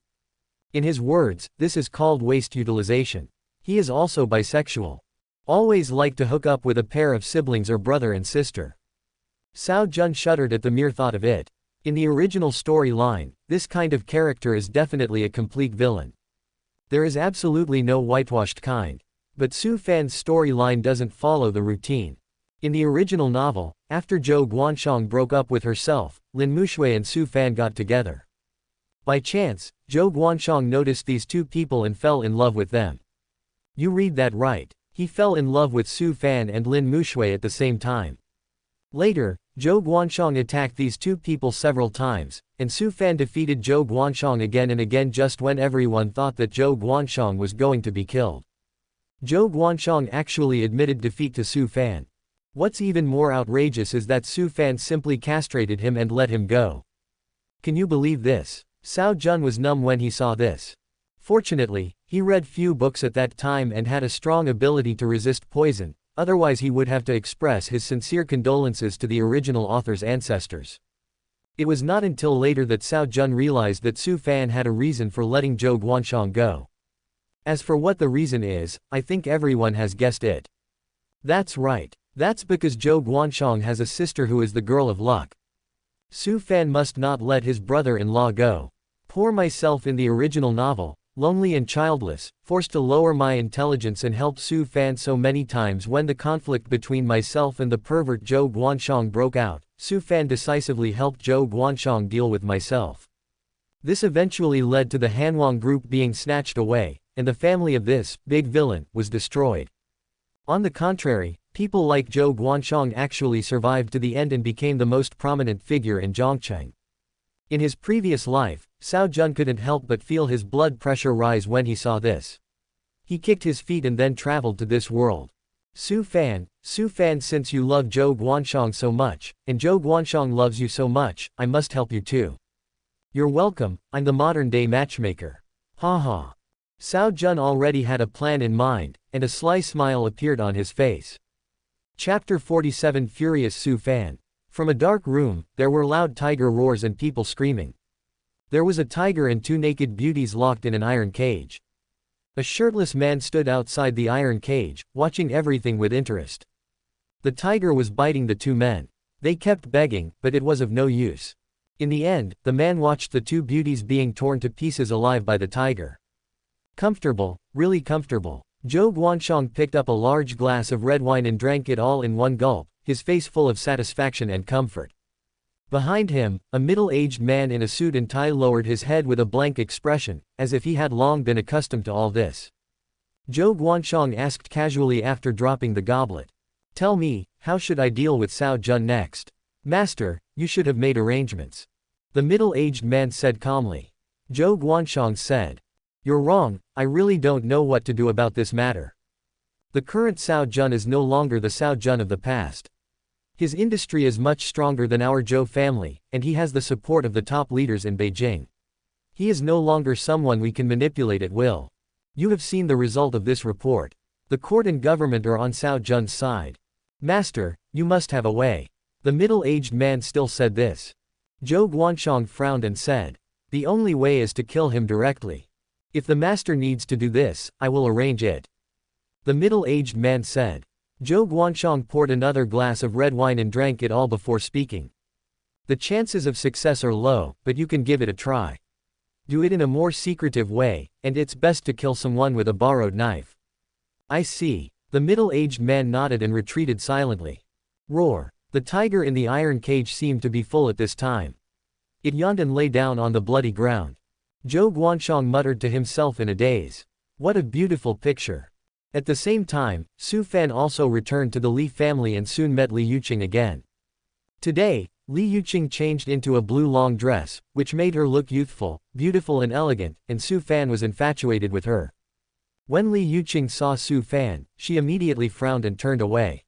A: In his words, this is called waste utilization. He is also bisexual. Always liked to hook up with a pair of siblings or brother and sister. Cao Jun shuddered at the mere thought of it. In the original storyline, this kind of character is definitely a complete villain. There is absolutely no whitewashed kind. But Su Fan's storyline doesn't follow the routine. In the original novel, after Zhou Guansheng broke up with herself, Lin Mushui and Su Fan got together. By chance, Zhou Guansheng noticed these two people and fell in love with them. You read that right. He fell in love with Su Fan and Lin Mushui at the same time. Later, Zhou Guansheng attacked these two people several times, and Su Fan defeated Zhou Guansheng again and again just when everyone thought that Zhou Guansheng was going to be killed. Zhou Guansheng actually admitted defeat to Su Fan. What's even more outrageous is that Su Fan simply castrated him and let him go. Can you believe this? Cao Jun was numb when he saw this. Fortunately, he read few books at that time and had a strong ability to resist poison, otherwise he would have to express his sincere condolences to the original author's ancestors. It was not until later that Cao Jun realized that Su Fan had a reason for letting Zhou Guansheng go. As for what the reason is, I think everyone has guessed it. That's right. That's because Zhou Guansheng has a sister who is the girl of luck. Su Fan must not let his brother-in-law go. Poor myself in the original novel, lonely and childless, forced to lower my intelligence and help Su Fan so many times when the conflict between myself and the pervert Zhou Guansheng broke out, Su Fan decisively helped Zhou Guansheng deal with myself. This eventually led to the Hanwang Group being snatched away, and the family of this big villain was destroyed. On the contrary, people like Zhou Guanshang actually survived to the end and became the most prominent figure in Zhongcheng. In his previous life, Cao Jun couldn't help but feel his blood pressure rise when he saw this. He kicked his feet and then traveled to this world. Su Fan, since you love Zhou Guanshang so much, and Zhou Guanshang loves you so much, I must help you too. You're welcome, I'm the modern-day matchmaker. Ha ha. Cao Jun already had a plan in mind, and a sly smile appeared on his face. Chapter 47 Furious Su Fan. From a dark room, there were loud tiger roars and people screaming. There was a tiger and two naked beauties locked in an iron cage. A shirtless man stood outside the iron cage, watching everything with interest. The tiger was biting the two men. They kept begging, but it was of no use. In the end, the man watched the two beauties being torn to pieces alive by the tiger. Comfortable, really comfortable. Zhou Guanshang picked up a large glass of red wine and drank it all in one gulp, his face full of satisfaction and comfort. Behind him, a middle-aged man in a suit and tie lowered his head with a blank expression, as if he had long been accustomed to all this. Zhou Guanshang asked casually after dropping the goblet. Tell me, how should I deal with Cao Jun next? Master, you should have made arrangements. The middle-aged man said calmly. Zhou Guanshang said. You're wrong, I really don't know what to do about this matter. The current Cao Jun is no longer the Cao Jun of the past. His industry is much stronger than our Zhou family, and he has the support of the top leaders in Beijing. He is no longer someone we can manipulate at will. You have seen the result of this report. The court and government are on Cao Jun's side. Master, you must have a way. The middle-aged man still said this. Zhou Guanshang frowned and said. The only way is to kill him directly. If the master needs to do this, I will arrange it. The middle-aged man said. Zhou Guanshang poured another glass of red wine and drank it all before speaking. The chances of success are low, but you can give it a try. Do it in a more secretive way, and it's best to kill someone with a borrowed knife. I see. The middle-aged man nodded and retreated silently. Roar. The tiger in the iron cage seemed to be full at this time. It yawned and lay down on the bloody ground. Zhou Guanshang muttered to himself in a daze. What a beautiful picture. At the same time, Su Fan also returned to the Li family and soon met Li Yuqing again. Today, Li Yuqing changed into a blue long dress, which made her look youthful, beautiful and elegant, and Su Fan was infatuated with her. When Li Yuqing saw Su Fan, she immediately frowned and turned away.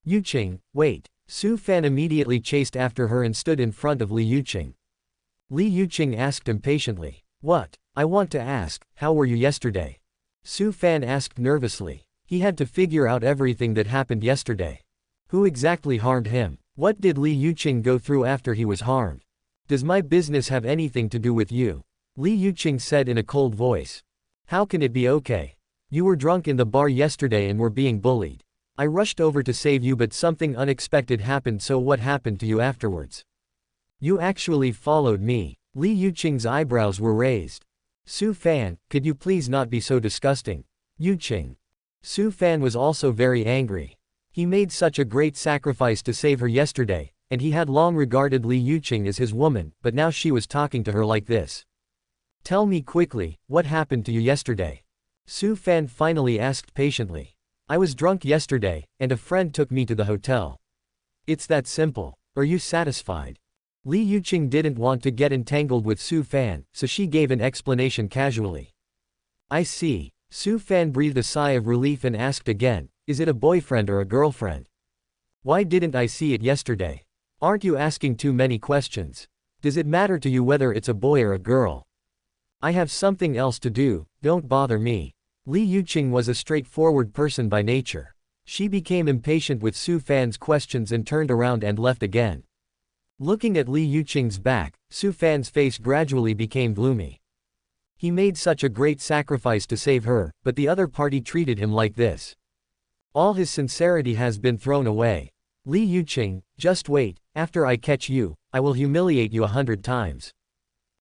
A: Yuqing, wait. Su Fan immediately chased after her and stood in front of Li Yuqing. Li Yuqing asked impatiently. What? I want to ask, how were you yesterday? Su Fan asked nervously. He had to figure out everything that happened yesterday. Who exactly harmed him? What did Li Yuqing go through after he was harmed? Does my business have anything to do with you? Li Yuqing said in a cold voice. How can it be okay? You were drunk in the bar yesterday and were being bullied. I rushed over to save you but something unexpected happened, so what happened to you afterwards? You actually followed me. Li Yuqing's eyebrows were raised. Su Fan, could you please not be so disgusting? Yuqing. Su Fan was also very angry. He made such a great sacrifice to save her yesterday, and he had long regarded Li Yuqing as his woman, but now she was talking to her like this. Tell me quickly, what happened to you yesterday? Su Fan finally asked patiently. I was drunk yesterday, and a friend took me to the hotel. It's that simple. Are you satisfied? Li Yuqing didn't want to get entangled with Su Fan, so she gave an explanation casually. I see. Su Fan breathed a sigh of relief and asked again, is it a boyfriend or a girlfriend? Why didn't I see it yesterday? Aren't you asking too many questions? Does it matter to you whether it's a boy or a girl? I have something else to do, don't bother me. Li Yuqing was a straightforward person by nature. She became impatient with Su Fan's questions and turned around and left again. Looking at Li Yuqing's back, Su Fan's face gradually became gloomy. He made such a great sacrifice to save her, but the other party treated him like this. All his sincerity has been thrown away. Li Yuqing, just wait, after I catch you, I will humiliate you 100 times.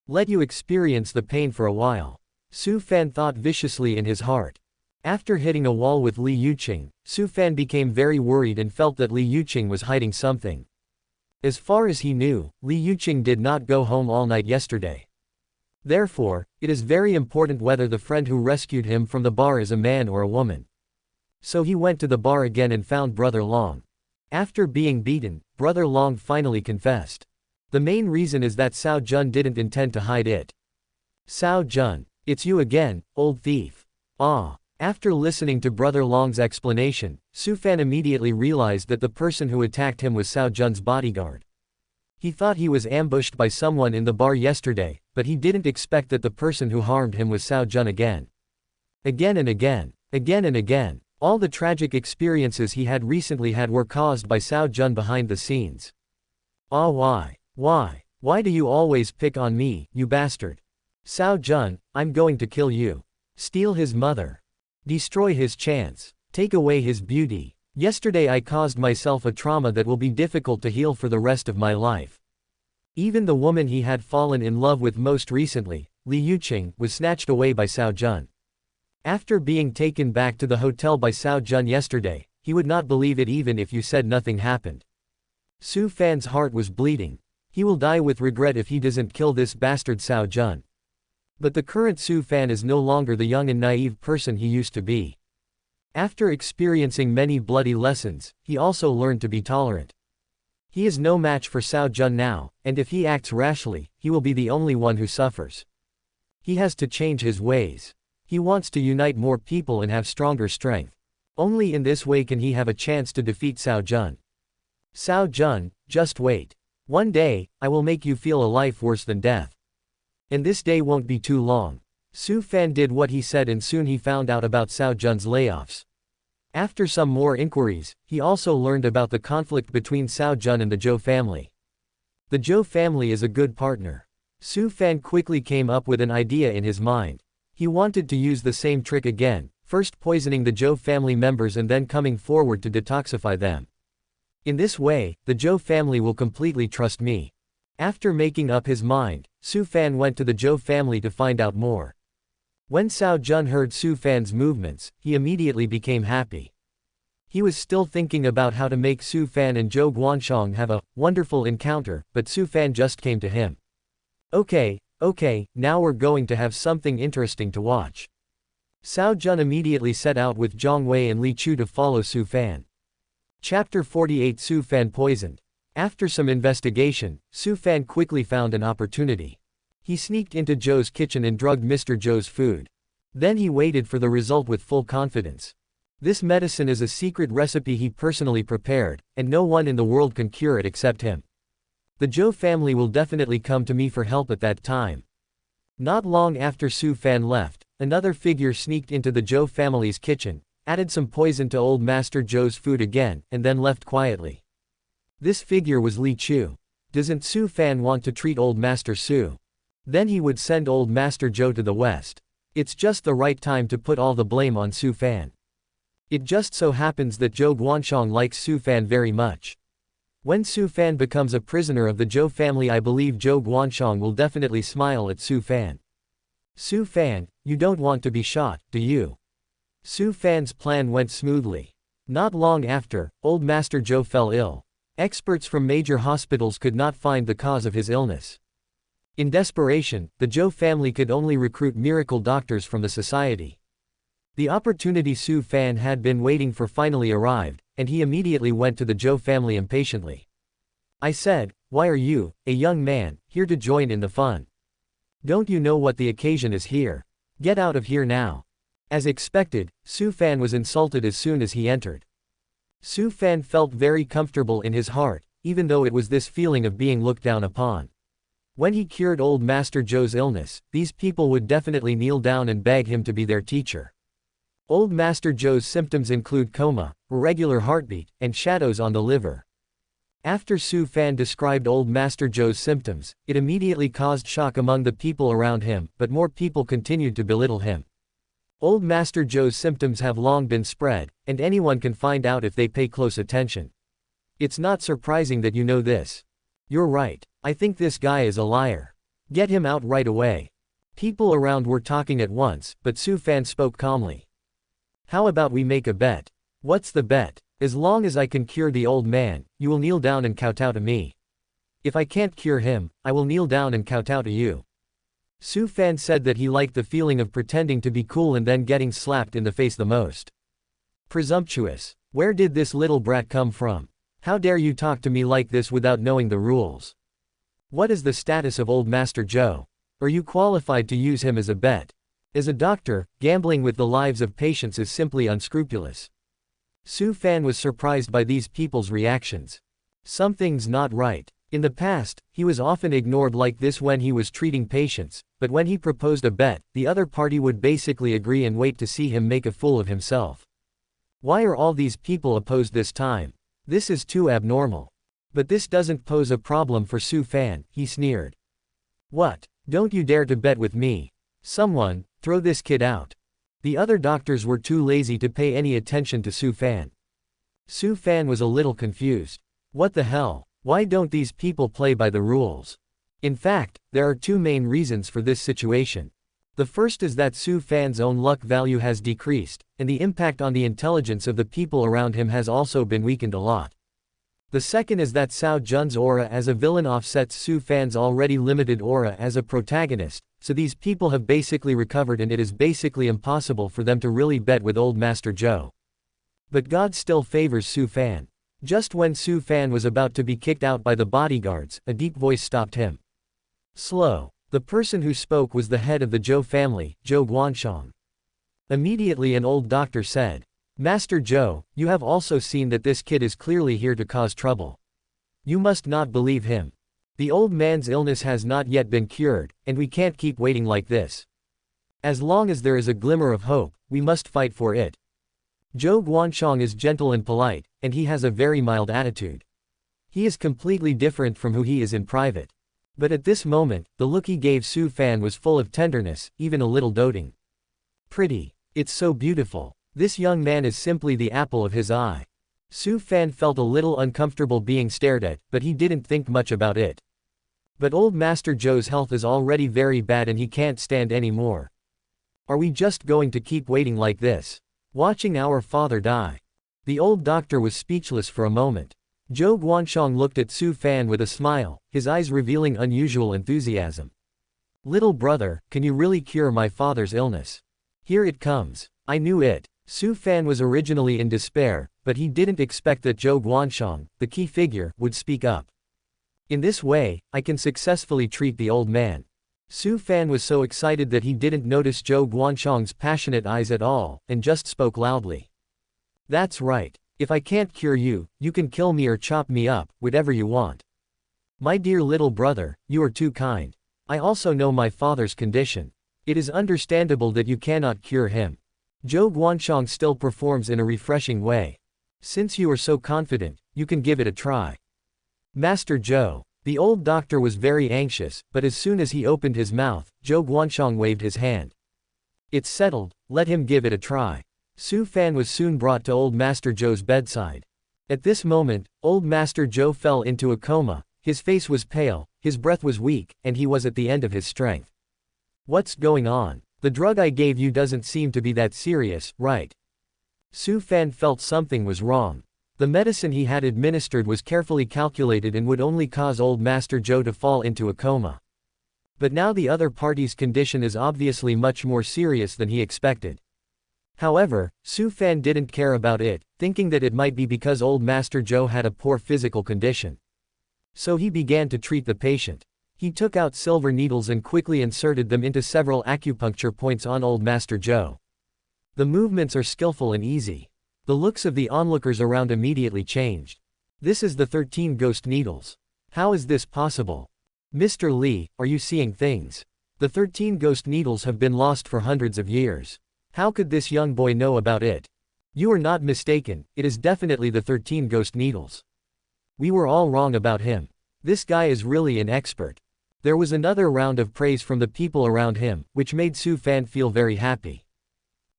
A: Let you experience the pain for a while. Su Fan thought viciously in his heart. After hitting a wall with Li Yuqing, Su Fan became very worried and felt that Li Yuqing was hiding something. As far as he knew, Li Yuqing did not go home all night yesterday. Therefore, it is very important whether the friend who rescued him from the bar is a man or a woman. So he went to the bar again and found Brother Long. After being beaten, Brother Long finally confessed. The main reason is that Cao Jun didn't intend to hide it. Cao Jun, it's you again, old thief. Ah. After listening to Brother Long's explanation, Su Fan immediately realized that the person who attacked him was Cao Jun's bodyguard. He thought he was ambushed by someone in the bar yesterday, but he didn't expect that the person who harmed him was Cao Jun again. Again and again, again and again, all the tragic experiences he had recently had were caused by Cao Jun behind the scenes. Ah, why? Why do you always pick on me, you bastard? Cao Jun, I'm going to kill you. Steal his mother. Destroy his chance. Take away his beauty. Yesterday I caused myself a trauma that will be difficult to heal for the rest of my life. Even the woman he had fallen in love with most recently, Li Yuqing, was snatched away by Cao Jun. After being taken back to the hotel by Cao Jun yesterday, he would not believe it even if you said nothing happened. Su Fan's heart was bleeding. He will die with regret if he doesn't kill this bastard Cao Jun. But the current Su Fan is no longer the young and naive person he used to be. After experiencing many bloody lessons, he also learned to be tolerant. He is no match for Cao Jun now, and if he acts rashly, he will be the only one who suffers. He has to change his ways. He wants to unite more people and have stronger strength. Only in this way can he have a chance to defeat Cao Jun. Cao Jun, just wait. One day, I will make you feel a life worse than death. And this day won't be too long. Su Fan did what he said and soon he found out about Cao Jun's layoffs. After some more inquiries, he also learned about the conflict between Cao Jun and the Zhou family. The Zhou family is a good partner. Su Fan quickly came up with an idea in his mind. He wanted to use the same trick again, first poisoning the Zhou family members and then coming forward to detoxify them. In this way, the Zhou family will completely trust me. After making up his mind, Su Fan went to the Zhou family to find out more. When Cao Jun heard Su Fan's movements, he immediately became happy. He was still thinking about how to make Su Fan and Zhou Guansheng have a wonderful encounter, but Su Fan just came to him. Okay, now we're going to have something interesting to watch. Cao Jun immediately set out with Zhang Wei and Li Chu to follow Su Fan. Chapter 48 Su Fan poisoned. After some investigation, Su Fan quickly found an opportunity. He sneaked into Zhou's kitchen and drugged Mr. Zhou's food. Then he waited for the result with full confidence. This medicine is a secret recipe he personally prepared, and no one in the world can cure it except him. The Zhou family will definitely come to me for help at that time. Not long after Su Fan left, another figure sneaked into the Zhou family's kitchen, added some poison to old Master Zhou's food again, and then left quietly. This figure was Li Chu. Doesn't Su Fan want to treat old Master Su? Then he would send old Master Zhou to the west. It's just the right time to put all the blame on Su Fan. It just so happens that Zhou Guansheng likes Su Fan very much. When Su Fan becomes a prisoner of the Zhou family, I believe Zhou Guansheng will definitely smile at Su Fan. Su Fan, you don't want to be shot, do you? Su Fan's plan went smoothly. Not long after, old Master Zhou fell ill. Experts from major hospitals could not find the cause of his illness. In desperation, the Zhou family could only recruit miracle doctors from the society. The opportunity Su Fan had been waiting for finally arrived, and he immediately went to the Zhou family impatiently. I said, why are you, a young man, here to join in the fun? Don't you know what the occasion is here? Get out of here now. As expected, Su Fan was insulted as soon as he entered. Su Fan felt very comfortable in his heart, even though it was this feeling of being looked down upon. When he cured old Master Zhou's illness, these people would definitely kneel down and beg him to be their teacher. Old Master Zhou's symptoms include coma, irregular heartbeat, and shadows on the liver. After Su Fan described old Master Zhou's symptoms, it immediately caused shock among the people around him, but more people continued to belittle him. Old Master Zhou's symptoms have long been spread, and anyone can find out if they pay close attention. It's not surprising that you know this. You're right. I think this guy is a liar. Get him out right away. People around were talking at once, but Su Fan spoke calmly. How about we make a bet? What's the bet? As long as I can cure the old man, you will kneel down and kowtow to me. If I can't cure him, I will kneel down and kowtow to you. Su Fan said that he liked the feeling of pretending to be cool and then getting slapped in the face the most. Presumptuous. Where did this little brat come from? How dare you talk to me like this without knowing the rules? What is the status of old Master Zhou? Are you qualified to use him as a bet? As a doctor, gambling with the lives of patients is simply unscrupulous. Su Fan was surprised by these people's reactions. Something's not right. In the past, he was often ignored like this when he was treating patients, but when he proposed a bet, the other party would basically agree and wait to see him make a fool of himself. Why are all these people opposed this time? This is too abnormal. But this doesn't pose a problem for Su Fan, he sneered. What? Don't you dare to bet with me. Someone, throw this kid out. The other doctors were too lazy to pay any attention to Su Fan. Su Fan was a little confused. What the hell? Why don't these people play by the rules? In fact, there are two main reasons for this situation. The first is that Su Fan's own luck value has decreased, and the impact on the intelligence of the people around him has also been weakened a lot. The second is that Cao Jun's aura as a villain offsets Su Fan's already limited aura as a protagonist, so these people have basically recovered and it is basically impossible for them to really bet with old Master Zhou. But God still favors Su Fan. Just when Su Fan was about to be kicked out by the bodyguards, a deep voice stopped him. Slow. The person who spoke was the head of the Zhou family, Zhou Guanshang. Immediately an old doctor said, Master Zhou, you have also seen that this kid is clearly here to cause trouble. You must not believe him. The old man's illness has not yet been cured, and we can't keep waiting like this. As long as there is a glimmer of hope, we must fight for it. Zhou Guanshang is gentle and polite, and he has a very mild attitude. He is completely different from who he is in private. But at this moment, the look he gave Su Fan was full of tenderness, even a little doting. Pretty. It's so beautiful. This young man is simply the apple of his eye. Su Fan felt a little uncomfortable being stared at, but he didn't think much about it. But old Master Zhou's health is already very bad and he can't stand anymore. Are we just going to keep waiting like this? Watching our father die? The old doctor was speechless for a moment. Zhou Guanshang looked at Su Fan with a smile, his eyes revealing unusual enthusiasm. Little brother, can you really cure my father's illness? Here it comes. I knew it. Su Fan was originally in despair, but he didn't expect that Zhou Guanshang, the key figure, would speak up. In this way, I can successfully treat the old man. Su Fan was so excited that he didn't notice Zhou Guanshang's passionate eyes at all, and just spoke loudly. That's right. If I can't cure you, you can kill me or chop me up, whatever you want. My dear little brother, you are too kind. I also know my father's condition. It is understandable that you cannot cure him. Zhou Guanshang still performs in a refreshing way. Since you are so confident, you can give it a try. Master Zhou. The old doctor was very anxious, but as soon as he opened his mouth, Zhou Guanshang waved his hand. It's settled, let him give it a try. Su Fan was soon brought to old Master Zhou's bedside. At this moment, old Master Zhou fell into a coma, his face was pale, his breath was weak, and he was at the end of his strength. What's going on? The drug I gave you doesn't seem to be that serious, right? Su Fan felt something was wrong. The medicine he had administered was carefully calculated and would only cause old Master Zhou to fall into a coma. But now the other party's condition is obviously much more serious than he expected. However, Su Fan didn't care about it, thinking that it might be because old Master Zhou had a poor physical condition. So he began to treat the patient. He took out silver needles and quickly inserted them into several acupuncture points on old Master Zhou. The movements are skillful and easy. The looks of the onlookers around immediately changed. This is the 13 ghost needles. How is this possible? Mr. Li, are you seeing things? The 13 ghost needles have been lost for hundreds of years. How could this young boy know about it? You are not mistaken, it is definitely the 13 ghost needles. We were all wrong about him. This guy is really an expert. There was another round of praise from the people around him, which made Su Fan feel very happy.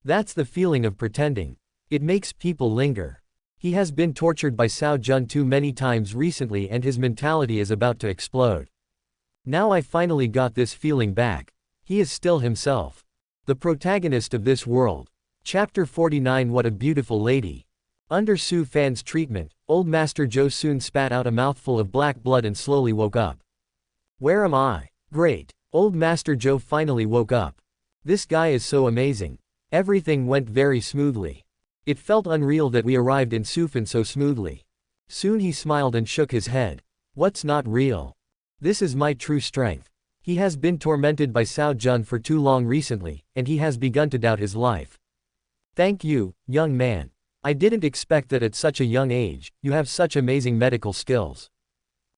A: That's the feeling of pretending. It makes people linger. He has been tortured by Cao Jun too many times recently and his mentality is about to explode. Now I finally got this feeling back. He is still himself. The protagonist of this world. Chapter 49. What a beautiful lady. Under Su Fan's treatment, old Master Zhou soon spat out a mouthful of black blood and slowly woke up. Where am I? Great. Old Master Zhou finally woke up. This guy is so amazing. Everything went very smoothly. It felt unreal that we arrived in Sufan so smoothly. Soon he smiled and shook his head. What's not real? This is my true strength. He has been tormented by Cao Jun for too long recently, and he has begun to doubt his life. Thank you, young man. I didn't expect that at such a young age, you have such amazing medical skills.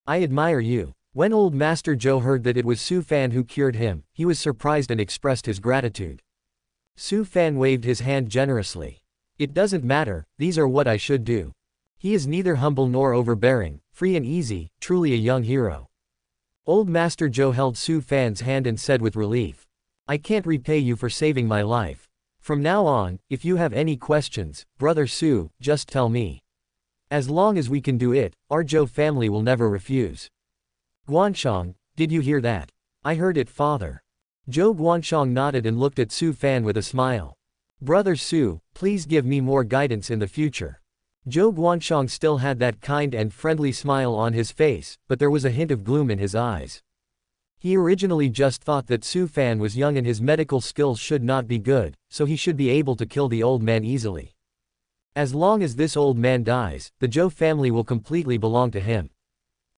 A: I admire you. When old Master Zhou heard that it was Su Fan who cured him, he was surprised and expressed his gratitude. Su Fan waved his hand generously. It doesn't matter, these are what I should do. He is neither humble nor overbearing, free and easy, truly a young hero. Old Master Zhou held Su Fan's hand and said with relief. I can't repay you for saving my life. From now on, if you have any questions, Brother Su, just tell me. As long as we can do it, our Zhou family will never refuse. Guanshang, did you hear that? I heard it, father. Zhou Guanshang nodded and looked at Su Fan with a smile. Brother Su, please give me more guidance in the future. Zhou Guanshang still had that kind and friendly smile on his face, but there was a hint of gloom in his eyes. He originally just thought that Su Fan was young and his medical skills should not be good, so he should be able to kill the old man easily. As long as this old man dies, the Zhou family will completely belong to him.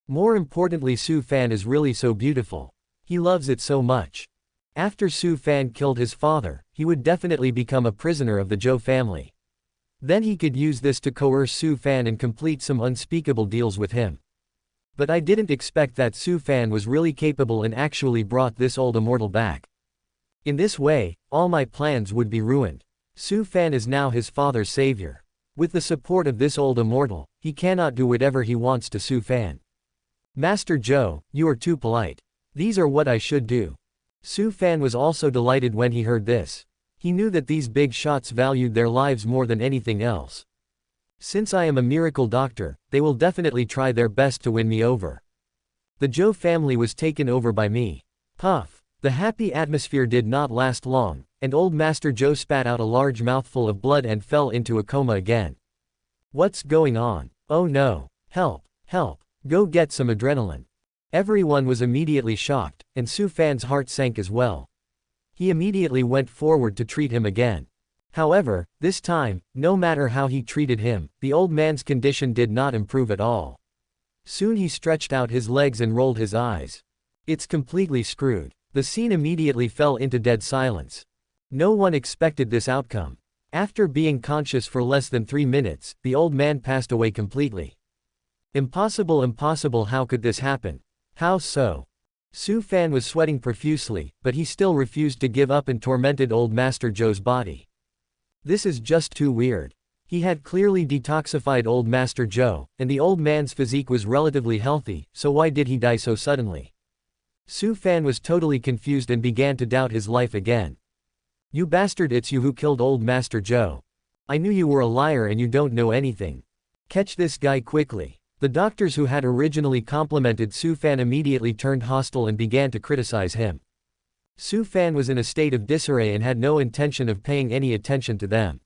A: More importantly, Su Fan is really so beautiful. He loves it so much. After Su Fan killed his father, he would definitely become a prisoner of the Zhou family. Then he could use this to coerce Su Fan and complete some unspeakable deals with him. But I didn't expect that Su Fan was really capable and actually brought this old immortal back. In this way, all my plans would be ruined. Su Fan is now his father's savior. With the support of this old immortal, he cannot do whatever he wants to Su Fan. Master Zhou, you are too polite. These are what I should do. Su Fan was also delighted when he heard this. He knew that these big shots valued their lives more than anything else. Since I am a miracle doctor, they will definitely try their best to win me over. The Zhou family was taken over by me. Puff. The happy atmosphere did not last long, and old Master Zhou spat out a large mouthful of blood and fell into a coma again. What's going on? Oh no. Help. Help. Go get some adrenaline. Everyone was immediately shocked, and Su Fan's heart sank as well. He immediately went forward to treat him again. However, this time, no matter how he treated him, the old man's condition did not improve at all. Soon he stretched out his legs and rolled his eyes. It's completely screwed. The scene immediately fell into dead silence. No one expected this outcome. After being conscious for less than 3 minutes, the old man passed away completely. Impossible, impossible, how could this happen? How so? Su Fan was sweating profusely, but he still refused to give up and tormented old Master Zhou's body. This is just too weird. He had clearly detoxified old Master Zhou, and the old man's physique was relatively healthy, so why did he die so suddenly? Su Fan was totally confused and began to doubt his life again. You bastard, it's you who killed old Master Zhou. I knew you were a liar and you don't know anything. Catch this guy quickly. The doctors who had originally complimented Su Fan immediately turned hostile and began to criticize him. Su Fan was in a state of disarray and had no intention of paying any attention to them.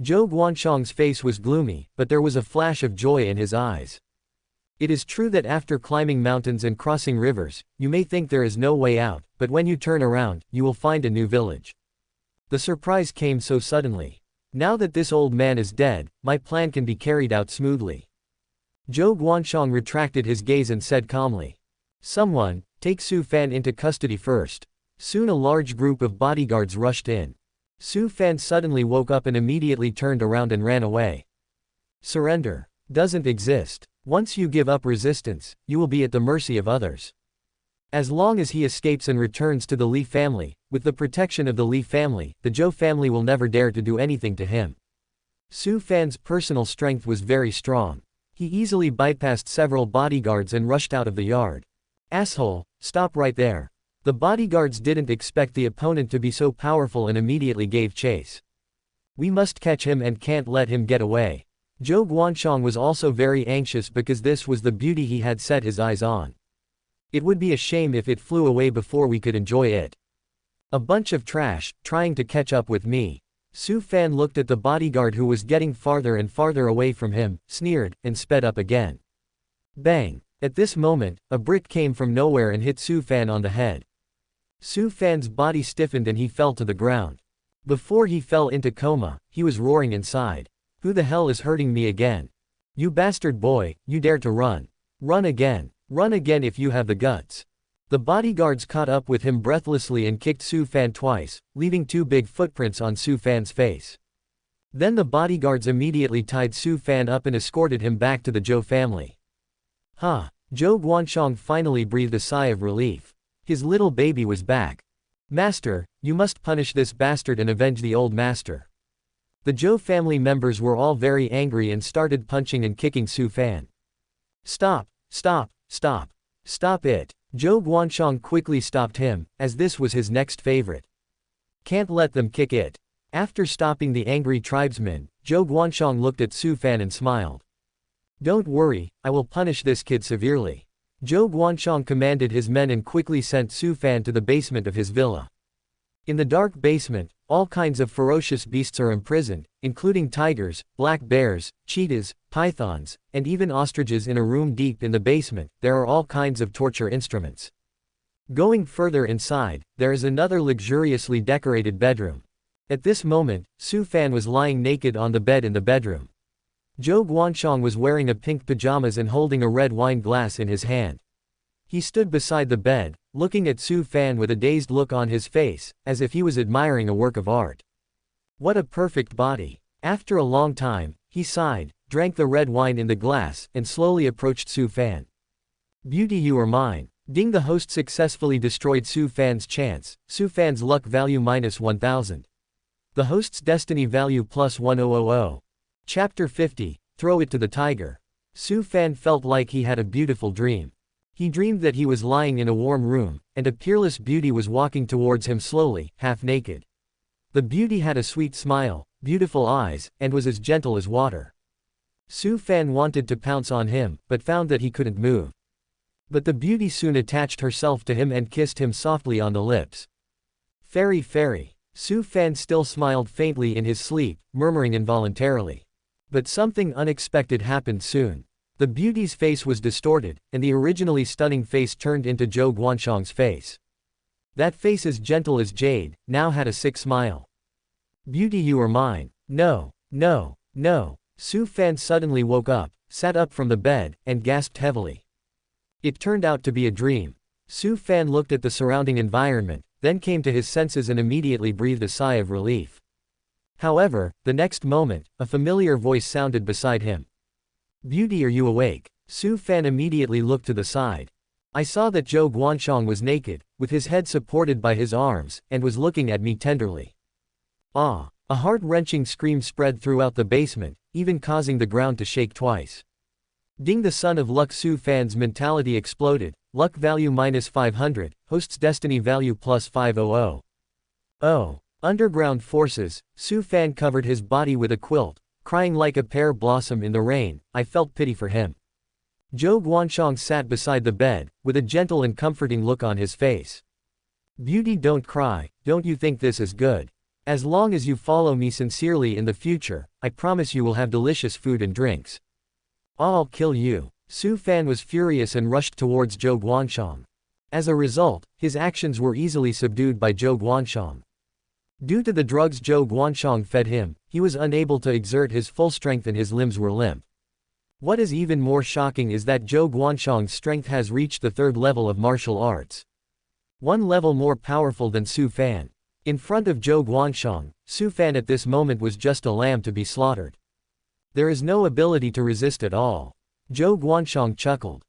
A: Zhou Guanshang's face was gloomy, but there was a flash of joy in his eyes. It is true that after climbing mountains and crossing rivers, you may think there is no way out, but when you turn around, you will find a new village. The surprise came so suddenly. Now that this old man is dead, my plan can be carried out smoothly. Zhou Guanshang retracted his gaze and said calmly. Someone, take Su Fan into custody first. Soon a large group of bodyguards rushed in. Su Fan suddenly woke up and immediately turned around and ran away. Surrender doesn't exist. Once you give up resistance, you will be at the mercy of others. As long as he escapes and returns to the Li family, with the protection of the Li family, the Zhou family will never dare to do anything to him. Su Fan's personal strength was very strong. He easily bypassed several bodyguards and rushed out of the yard. Asshole, stop right there. The bodyguards didn't expect the opponent to be so powerful and immediately gave chase. We must catch him and can't let him get away. Zhou Guanshang was also very anxious because this was the beauty he had set his eyes on. It would be a shame if it flew away before we could enjoy it. A bunch of trash, trying to catch up with me. Su Fan looked at the bodyguard who was getting farther and farther away from him, sneered, and sped up again. Bang! At this moment, a brick came from nowhere and hit Su Fan on the head. Su Fan's body stiffened and he fell to the ground. Before he fell into coma, he was roaring inside. Who the hell is hurting me again? You bastard boy, you dare to run. Run again. Run again if you have the guts. The bodyguards caught up with him breathlessly and kicked Su Fan twice, leaving 2 big footprints on Su Fan's face. Then the bodyguards immediately tied Su Fan up and escorted him back to the Zhou family. Zhou Guansheng finally breathed a sigh of relief. His little baby was back. Master, you must punish this bastard and avenge the old master. The Zhou family members were all very angry and started punching and kicking Su Fan. Stop, stop, stop. Stop it. Zhou Guansheng quickly stopped him, as this was his next favorite. Can't let them kick it. After stopping the angry tribesmen, Zhou Guansheng looked at Su Fan and smiled. Don't worry, I will punish this kid severely. Zhou Guansheng commanded his men and quickly sent Su Fan to the basement of his villa. In the dark basement, all kinds of ferocious beasts are imprisoned, including tigers, black bears, cheetahs, pythons, and even ostriches. In a room deep in the basement, there are all kinds of torture instruments. Going further inside, there is another luxuriously decorated bedroom. At this moment, Su Fan was lying naked on the bed in the bedroom. Zhou Guansheng was wearing a pink pajamas and holding a red wine glass in his hand. He stood beside the bed, looking at Su Fan with a dazed look on his face, as if he was admiring a work of art. What a perfect body. After a long time, he sighed, drank the red wine in the glass, and slowly approached Su Fan. Beauty, you are mine. Ding! The host successfully destroyed Su Fan's chance. Su Fan's luck value -1000. The host's destiny value +1000. Chapter 50, Throw It to the Tiger. Su Fan felt like he had a beautiful dream. He dreamed that he was lying in a warm room, and a peerless beauty was walking towards him slowly, half naked. The beauty had a sweet smile, beautiful eyes, and was as gentle as water. Su Fan wanted to pounce on him, but found that he couldn't move. But the beauty soon attached herself to him and kissed him softly on the lips. Fairy, fairy. Su Fan still smiled faintly in his sleep, murmuring involuntarily. But something unexpected happened soon. The beauty's face was distorted, and the originally stunning face turned into Zhou Guansheng's face. That face, as gentle as jade, now had a sick smile. Beauty, you are mine. No, no, no. Su Fan suddenly woke up, sat up from the bed, and gasped heavily. It turned out to be a dream. Su Fan looked at the surrounding environment, then came to his senses and immediately breathed a sigh of relief. However, the next moment, a familiar voice sounded beside him. Beauty, are you awake? Su Fan immediately looked to the side. I saw that Zhou Guansheng was naked, with his head supported by his arms, and was looking at me tenderly. Ah! A heart-wrenching scream spread throughout the basement, even causing the ground to shake twice. Ding! The son of luck. Su Fan's mentality exploded. Luck value -500, host's destiny value +500. Oh! Underground forces. Su Fan covered his body with a quilt, crying like a pear blossom in the rain. I felt pity for him. Zhou Guansheng sat beside the bed, with a gentle and comforting look on his face. Beauty, don't cry. Don't you think this is good? As long as you follow me sincerely in the future, I promise you will have delicious food and drinks. I'll kill you. Su Fan was furious and rushed towards Zhou Guansheng. As a result, his actions were easily subdued by Zhou Guansheng. Due to the drugs Zhou Guansheng fed him, he was unable to exert his full strength and his limbs were limp. What is even more shocking is that Zhou Guansheng's strength has reached the 3rd level of martial arts. One level more powerful than Su Fan. In front of Zhou Guansheng, Su Fan at this moment was just a lamb to be slaughtered. There is no ability to resist at all. Zhou Guansheng chuckled.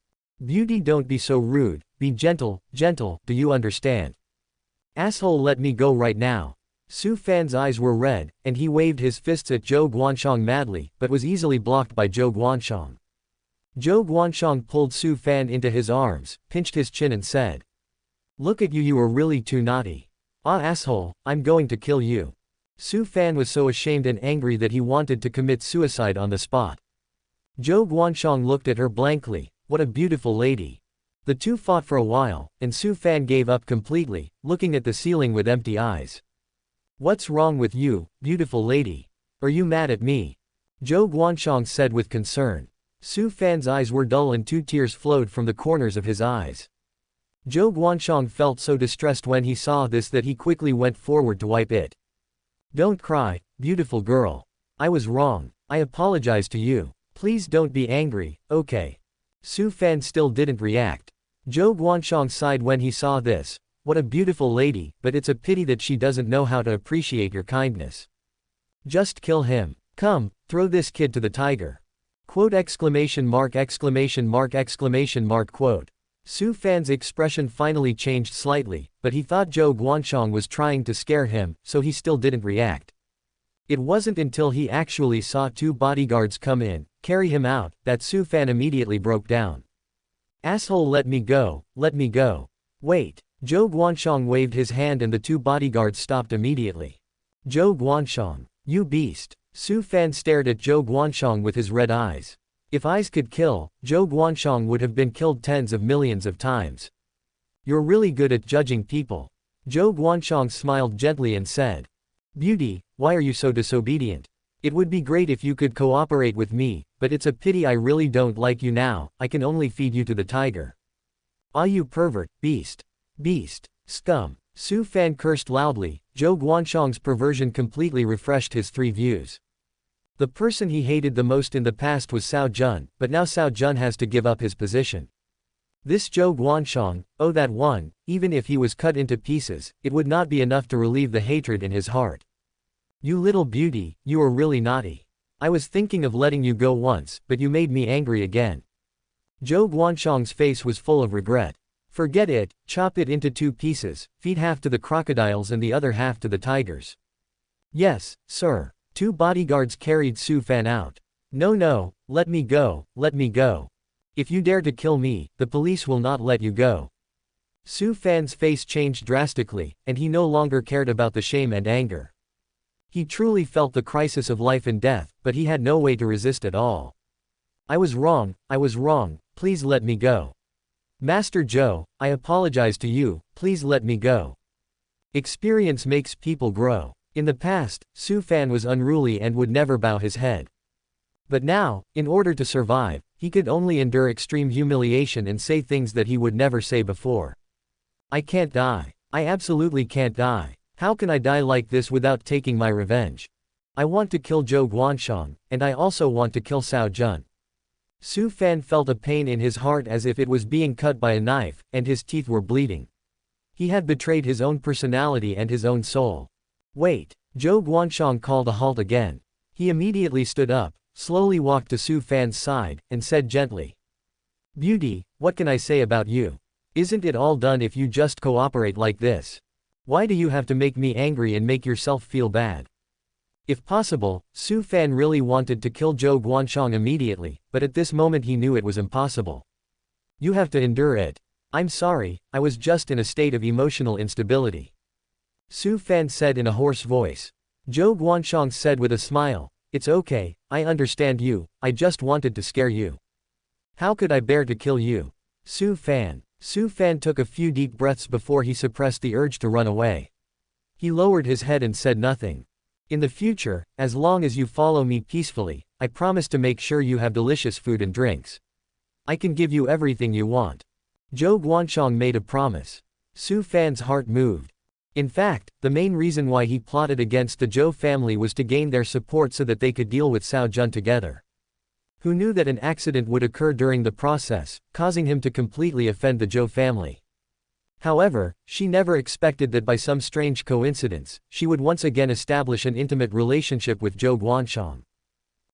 A: Beauty, don't be so rude, be gentle, gentle, do you understand? Asshole, let me go right now. Su Fan's eyes were red, and he waved his fists at Zhou Guansheng madly, but was easily blocked by Zhou Guansheng. Zhou Guansheng pulled Su Fan into his arms, pinched his chin and said, Look at you, you are really too naughty. Ah, asshole, I'm going to kill you. Su Fan was so ashamed and angry that he wanted to commit suicide on the spot. Zhou Guansheng looked at her blankly. What a beautiful lady. The two fought for a while, and Su Fan gave up completely, looking at the ceiling with empty eyes. What's wrong with you, beautiful lady? Are you mad at me? Zhou Guansheng said with concern. Su Fan's eyes were dull and 2 tears flowed from the corners of his eyes. Zhou Guansheng felt so distressed when he saw this that he quickly went forward to wipe it. Don't cry, beautiful girl. I was wrong. I apologize to you. Please don't be angry, okay? Su Fan still didn't react. Zhou Guansheng sighed when he saw this. What a beautiful lady, but it's a pity that she doesn't know how to appreciate your kindness. Just kill him. Come, throw this kid to the tiger. Quote exclamation mark exclamation mark exclamation mark quote. Su Fan's expression finally changed slightly, but he thought Zhou Guansheng was trying to scare him, so he still didn't react. It wasn't until he actually saw two bodyguards come in, carry him out, that Su Fan immediately broke down. Asshole, let me go, let me go. Wait. Zhou Guansheng waved his hand and the two bodyguards stopped immediately. Zhou Guansheng, you beast. Su Fan stared at Zhou Guansheng with his red eyes. If eyes could kill, Zhou Guansheng would have been killed tens of millions of times. You're really good at judging people. Zhou Guansheng smiled gently and said. Beauty, why are you so disobedient? It would be great if you could cooperate with me, but it's a pity I really don't like you now. I can only feed you to the tiger. Ah, you pervert, beast. Beast. Scum. Su Fan cursed loudly. Zhou Guansheng's perversion completely refreshed his three views. The person he hated the most in the past was Cao Jun, but now Cao Jun has to give up his position. This Zhou Guansheng, oh that one, even if he was cut into pieces, it would not be enough to relieve the hatred in his heart. You little beauty, you are really naughty. I was thinking of letting you go once, but you made me angry again. Zhou Guansheng's face was full of regret. Forget it, chop it into two pieces, feed half to the crocodiles and the other half to the tigers. Yes, sir. Two bodyguards carried Su Fan out. No, no, let me go, let me go. If you dare to kill me, the police will not let you go. Su Fan's face changed drastically, and he no longer cared about the shame and anger. He truly felt the crisis of life and death, but he had no way to resist at all. I was wrong, please let me go. Master Zhou, I apologize to you, please let me go. Experience makes people grow. In the past, Su Fan was unruly and would never bow his head. But now, in order to survive, he could only endure extreme humiliation and say things that he would never say before. I can't die. I absolutely can't die. How can I die like this without taking my revenge? I want to kill Zhou Guansheng, and I also want to kill Cao Jun. Su Fan felt a pain in his heart as if it was being cut by a knife, and his teeth were bleeding. He had betrayed his own personality and his own soul. Wait. Zhou Guansheng called a halt again. He immediately stood up, slowly walked to Su Fan's side, and said gently. Beauty, what can I say about you? Isn't it all done if you just cooperate like this? Why do you have to make me angry and make yourself feel bad? If possible, Su Fan really wanted to kill Zhou Guansheng immediately, but at this moment he knew it was impossible. You have to endure it. I'm sorry, I was just in a state of emotional instability. Su Fan said in a hoarse voice. Zhou Guansheng said with a smile, it's okay, I understand you, I just wanted to scare you. How could I bear to kill you? Su Fan. Su Fan took a few deep breaths before he suppressed the urge to run away. He lowered his head and said nothing. In the future, as long as you follow me peacefully, I promise to make sure you have delicious food and drinks. I can give you everything you want. Zhou Guansheng made a promise. Su Fan's heart moved. In fact, the main reason why he plotted against the Zhou family was to gain their support so that they could deal with Cao Jun together. Who knew that an accident would occur during the process, causing him to completely offend the Zhou family. However, she never expected that by some strange coincidence, she would once again establish an intimate relationship with Zhou Guansheng.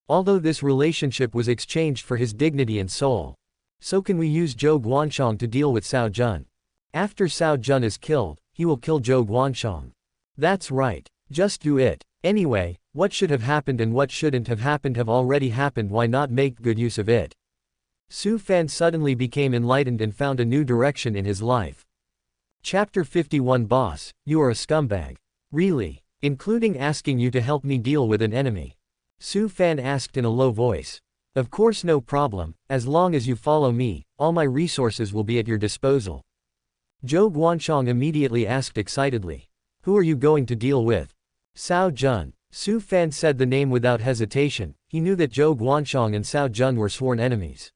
A: Although this relationship was exchanged for his dignity and soul. So can we use Zhou Guansheng to deal with Cao Jun? After Cao Jun is killed, he will kill Zhou Guansheng. That's right. Just do it. Anyway, what should have happened and what shouldn't have happened have already happened, why not make good use of it? Su Fan suddenly became enlightened and found a new direction in his life. Chapter 51 Boss, you are a scumbag. Really? Including asking you to help me deal with an enemy? Su Fan asked in a low voice. Of course, no problem, as long as you follow me, all my resources will be at your disposal. Zhou Guansheng immediately asked excitedly. Who are you going to deal with? Cao Jun. Su Fan said the name without hesitation. He knew that Zhou Guansheng and Cao Jun were sworn enemies.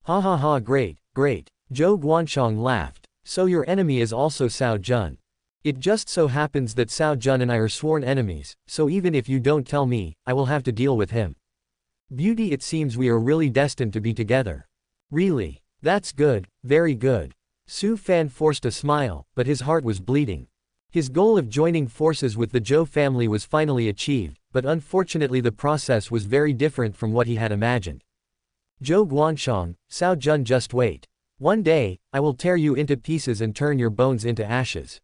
A: Ha ha ha, great, great. Zhou Guansheng laughed. So your enemy is also Cao Jun. It just so happens that Cao Jun and I are sworn enemies, so even if you don't tell me, I will have to deal with him. Beauty, it seems we are really destined to be together. Really? That's good, very good. Su Fan forced a smile, but his heart was bleeding. His goal of joining forces with the Zhou family was finally achieved, but unfortunately the process was very different from what he had imagined. Zhou Guanshang, Cao Jun, just wait. One day, I will tear you into pieces and turn your bones into ashes.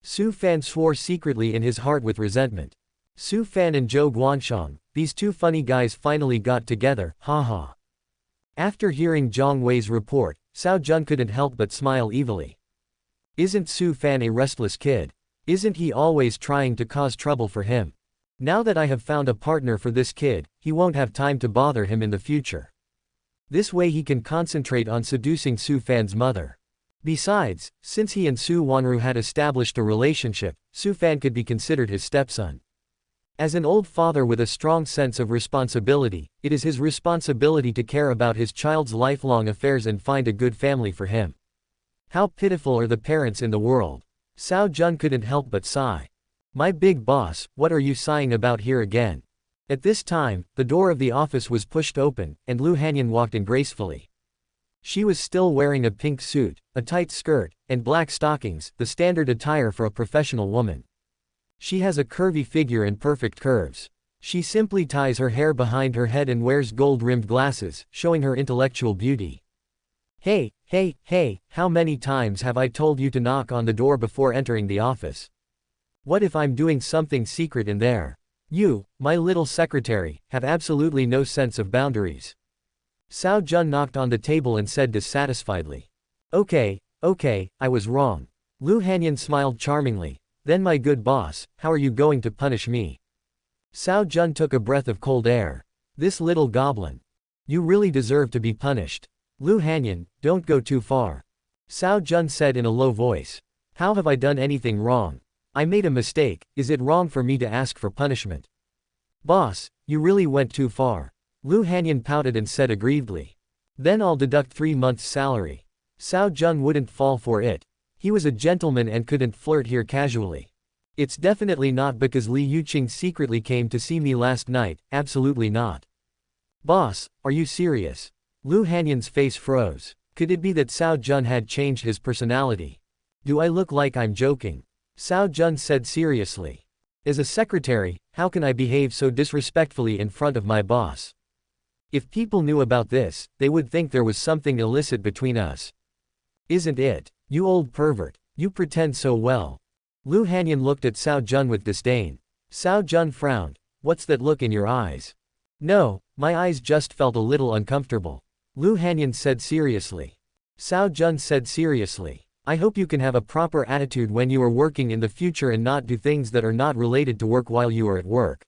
A: Su Fan swore secretly in his heart with resentment. Su Fan and Zhou Guanshang, these two funny guys finally got together, haha. After hearing Zhang Wei's report, Cao Jun couldn't help but smile evilly. Isn't Su Fan a restless kid? Isn't he always trying to cause trouble for him? Now that I have found a partner for this kid, he won't have time to bother him in the future. This way he can concentrate on seducing Su Fan's mother. Besides, since he and Su Wanru had established a relationship, Su Fan could be considered his stepson. As an old father with a strong sense of responsibility, it is his responsibility to care about his child's lifelong affairs and find a good family for him. How pitiful are the parents in the world. Cao Jun couldn't help but sigh. My big boss, what are you sighing about here again? At this time, the door of the office was pushed open, and Lu Hanyan walked in gracefully. She was still wearing a pink suit, a tight skirt, and black stockings, the standard attire for a professional woman. She has a curvy figure and perfect curves. She simply ties her hair behind her head and wears gold-rimmed glasses, showing her intellectual beauty. Hey, how many times have I told you to knock on the door before entering the office? What if I'm doing something secret in there? You, my little secretary, have absolutely no sense of boundaries. Cao Jun knocked on the table and said dissatisfiedly. Okay, I was wrong. Lu Hanyan smiled charmingly. Then my good boss, how are you going to punish me? Cao Jun took a breath of cold air. This little goblin. You really deserve to be punished. Lu Hanyan, don't go too far. Cao Jun said in a low voice. How have I done anything wrong? I made a mistake, is it wrong for me to ask for punishment? Boss, you really went too far. Lu Hanyan pouted and said aggrievedly. Then I'll deduct 3 months' salary. Cao Jun wouldn't fall for it. He was a gentleman and couldn't flirt here casually. It's definitely not because Li Yuqing secretly came to see me last night, absolutely not. Boss, are you serious? Lu Hanyan's face froze. Could it be that Cao Jun had changed his personality? Do I look like I'm joking? Cao Jun said seriously. As a secretary, how can I behave so disrespectfully in front of my boss? If people knew about this, they would think there was something illicit between us. Isn't it? You old pervert, you pretend so well. Lu Hanyan looked at Cao Jun with disdain. Cao Jun frowned. What's that look in your eyes? No, my eyes just felt a little uncomfortable. Lu Hanyan said seriously. Cao Jun said seriously. I hope you can have a proper attitude when you are working in the future and not do things that are not related to work while you are at work.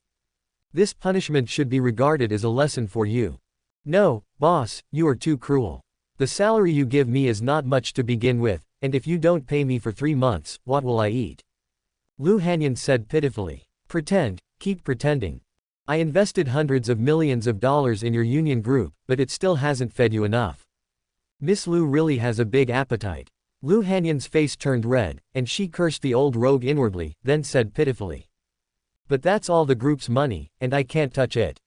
A: This punishment should be regarded as a lesson for you. No, boss, you are too cruel. The salary you give me is not much to begin with, and if you don't pay me for 3 months, what will I eat? Lu Hanyan said pitifully. Pretend, keep pretending. I invested hundreds of millions of dollars in your union group, but it still hasn't fed you enough. Miss Lu really has a big appetite. Lu Hanyan's face turned red, and she cursed the old rogue inwardly, then said pitifully. But that's all the group's money, and I can't touch it.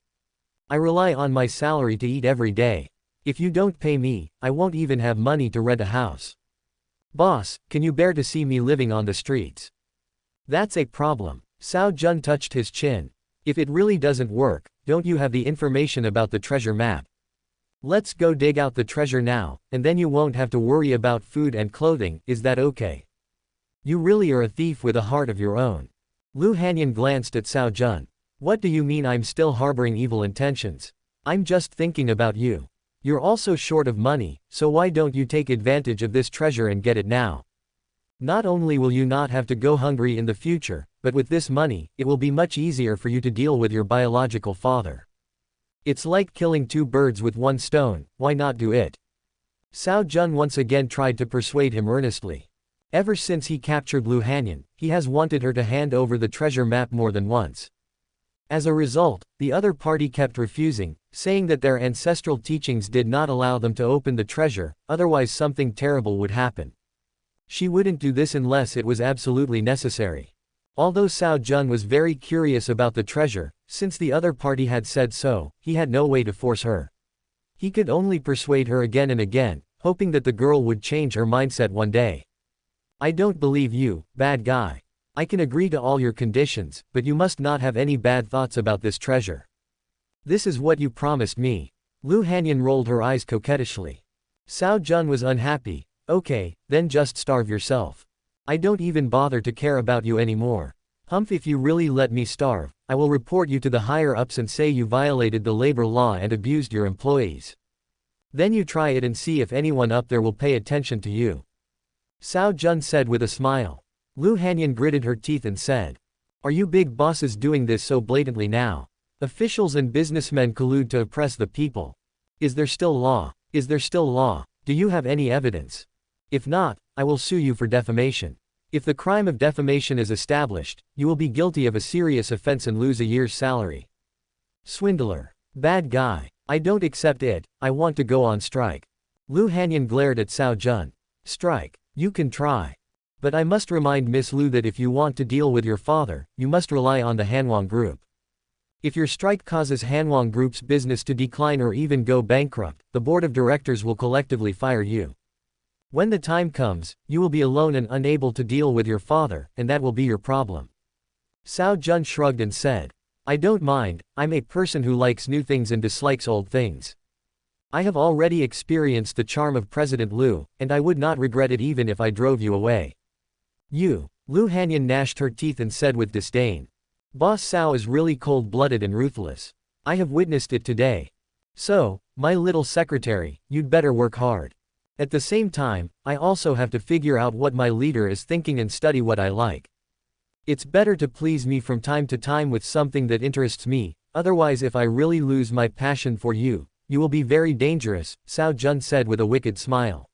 A: I rely on my salary to eat every day. If you don't pay me, I won't even have money to rent a house. Boss, can you bear to see me living on the streets? That's a problem. Cao Jun touched his chin. If it really doesn't work, don't you have the information about the treasure map? Let's go dig out the treasure now, and then you won't have to worry about food and clothing, is that okay? You really are a thief with a heart of your own. Lu Hanyan glanced at Cao Jun. What do you mean I'm still harboring evil intentions? I'm just thinking about you. You're also short of money, so why don't you take advantage of this treasure and get it now? Not only will you not have to go hungry in the future, but with this money, it will be much easier for you to deal with your biological father. It's like killing 2 birds with 1 stone, why not do it? Cao Jun once again tried to persuade him earnestly. Ever since he captured Lu Hanyan, he has wanted her to hand over the treasure map more than once. As a result, the other party kept refusing, saying that their ancestral teachings did not allow them to open the treasure, otherwise something terrible would happen. She wouldn't do this unless it was absolutely necessary. Although Cao Jun was very curious about the treasure, since the other party had said so, he had no way to force her. He could only persuade her again and again, hoping that the girl would change her mindset one day. I don't believe you, bad guy. I can agree to all your conditions, but you must not have any bad thoughts about this treasure. This is what you promised me. Lu Hanyan rolled her eyes coquettishly. Cao Jun was unhappy. Okay, then just starve yourself. I don't even bother to care about you anymore. Humph, if you really let me starve, I will report you to the higher-ups and say you violated the labor law and abused your employees. Then you try it and see if anyone up there will pay attention to you. Cao Jun said with a smile. Lu Hanyan gritted her teeth and said, are you big bosses doing this so blatantly now? Officials and businessmen collude to oppress the people. Is there still law? Is there still law? Do you have any evidence? If not, I will sue you for defamation. If the crime of defamation is established, you will be guilty of a serious offense and lose a year's salary. Swindler. Bad guy. I don't accept it, I want to go on strike. Lu Hanyan glared at Cao Jun. Strike. You can try. But I must remind Miss Lu that if you want to deal with your father, you must rely on the Hanwang Group. If your strike causes Hanwang Group's business to decline or even go bankrupt, the board of directors will collectively fire you. When the time comes, you will be alone and unable to deal with your father, and that will be your problem. Cao Jun shrugged and said, I don't mind, I'm a person who likes new things and dislikes old things. I have already experienced the charm of President Liu, and I would not regret it even if I drove you away. You. Lu Hanyan gnashed her teeth and said with disdain. Boss Cao is really cold-blooded and ruthless. I have witnessed it today. So, my little secretary, you'd better work hard. At the same time, I also have to figure out what my leader is thinking and study what I like. It's better to please me from time to time with something that interests me, otherwise if I really lose my passion for you, you will be very dangerous, Cao Jun said with a wicked smile.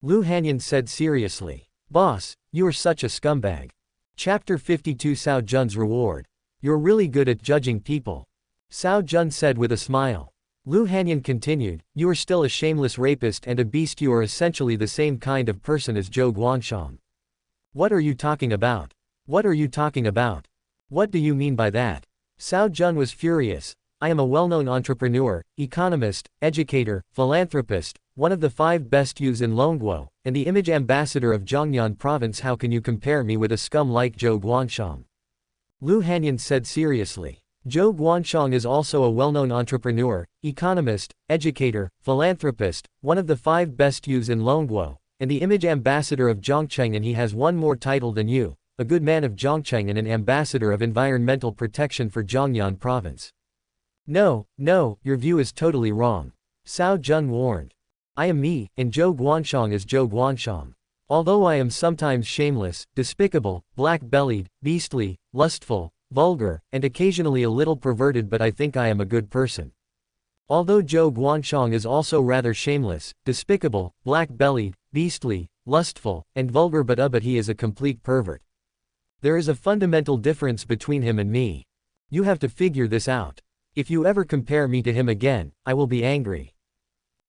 A: Lu Hanyan said seriously. Boss, you are such a scumbag. Chapter 52 Cao Jun's Reward. You're really good at judging people. Cao Jun said with a smile. Lu Hanyan continued, you are still a shameless rapist and a beast. You are essentially the same kind of person as Zhou Guanshang. What are you talking about? What are you talking about? What do you mean by that? Cao Jun was furious. I am a well-known entrepreneur, economist, educator, philanthropist, one of the 5 best youths in Longguo, and the image ambassador of Zhongnan province. How can you compare me with a scum like Zhou Guanshang? Lu Hanyan said seriously. Zhou Guanshang is also a well-known entrepreneur, economist, educator, philanthropist, one of the 5 best youths in Longguo, and the image ambassador of Zhongcheng, and he has one more title than you, a good man of Zhongcheng and an ambassador of environmental protection for Zhongnan province. No, your view is totally wrong. Cao Jun warned. I am me, and Zhou Guanshang is Zhou Guanshang. Although I am sometimes shameless, despicable, black-bellied, beastly, lustful, vulgar, and occasionally a little perverted, but I think I am a good person. Although Zhou Guanshang is also rather shameless, despicable, black-bellied, beastly, lustful, and vulgar, but he is a complete pervert. There is a fundamental difference between him and me. You have to figure this out. If you ever compare me to him again, I will be angry.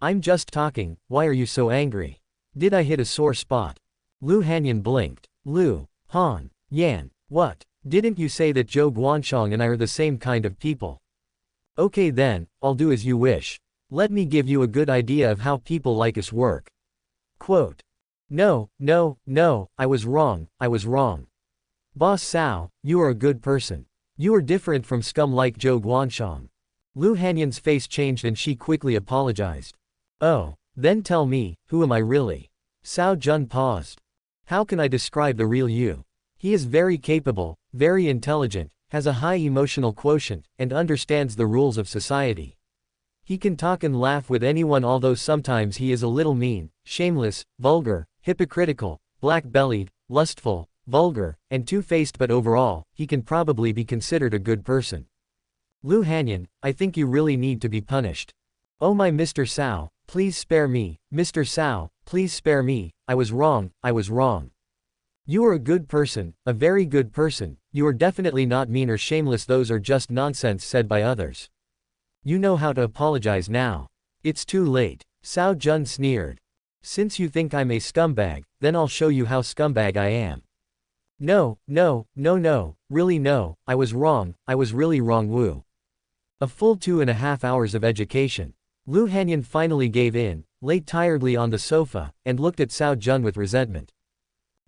A: I'm just talking, why are you so angry? Did I hit a sore spot? Lu Hanyan blinked. Lu Hanyan, what? Didn't you say that Zhou Guanshang and I are the same kind of people? Okay then, I'll do as you wish. Let me give you a good idea of how people like us work. Quote. No, I was wrong. Boss Cao, you are a good person. You are different from scum like Zhou Guanshang. Lu Hanyan's face changed and she quickly apologized. Oh, then tell me, who am I really? Cao Jun paused. How can I describe the real you? He is very capable, very intelligent, has a high emotional quotient, and understands the rules of society. He can talk and laugh with anyone, although sometimes he is a little mean, shameless, vulgar, hypocritical, black-bellied, lustful, vulgar, and two-faced, but overall, he can probably be considered a good person. Lu Hanyan, I think you really need to be punished. Oh my Mr. Cao, please spare me, Mr. Cao, please spare me, I was wrong. You are a good person, a very good person, you are definitely not mean or shameless, those are just nonsense said by others. You know how to apologize now. It's too late. Cao Jun sneered. Since you think I'm a scumbag, then I'll show you how scumbag I am. No, no, no, no, really no, I was wrong, I was really wrong. Wu. A full 2.5 hours of education. Lu Hanyan finally gave in, lay tiredly on the sofa, and looked at Cao Jun with resentment.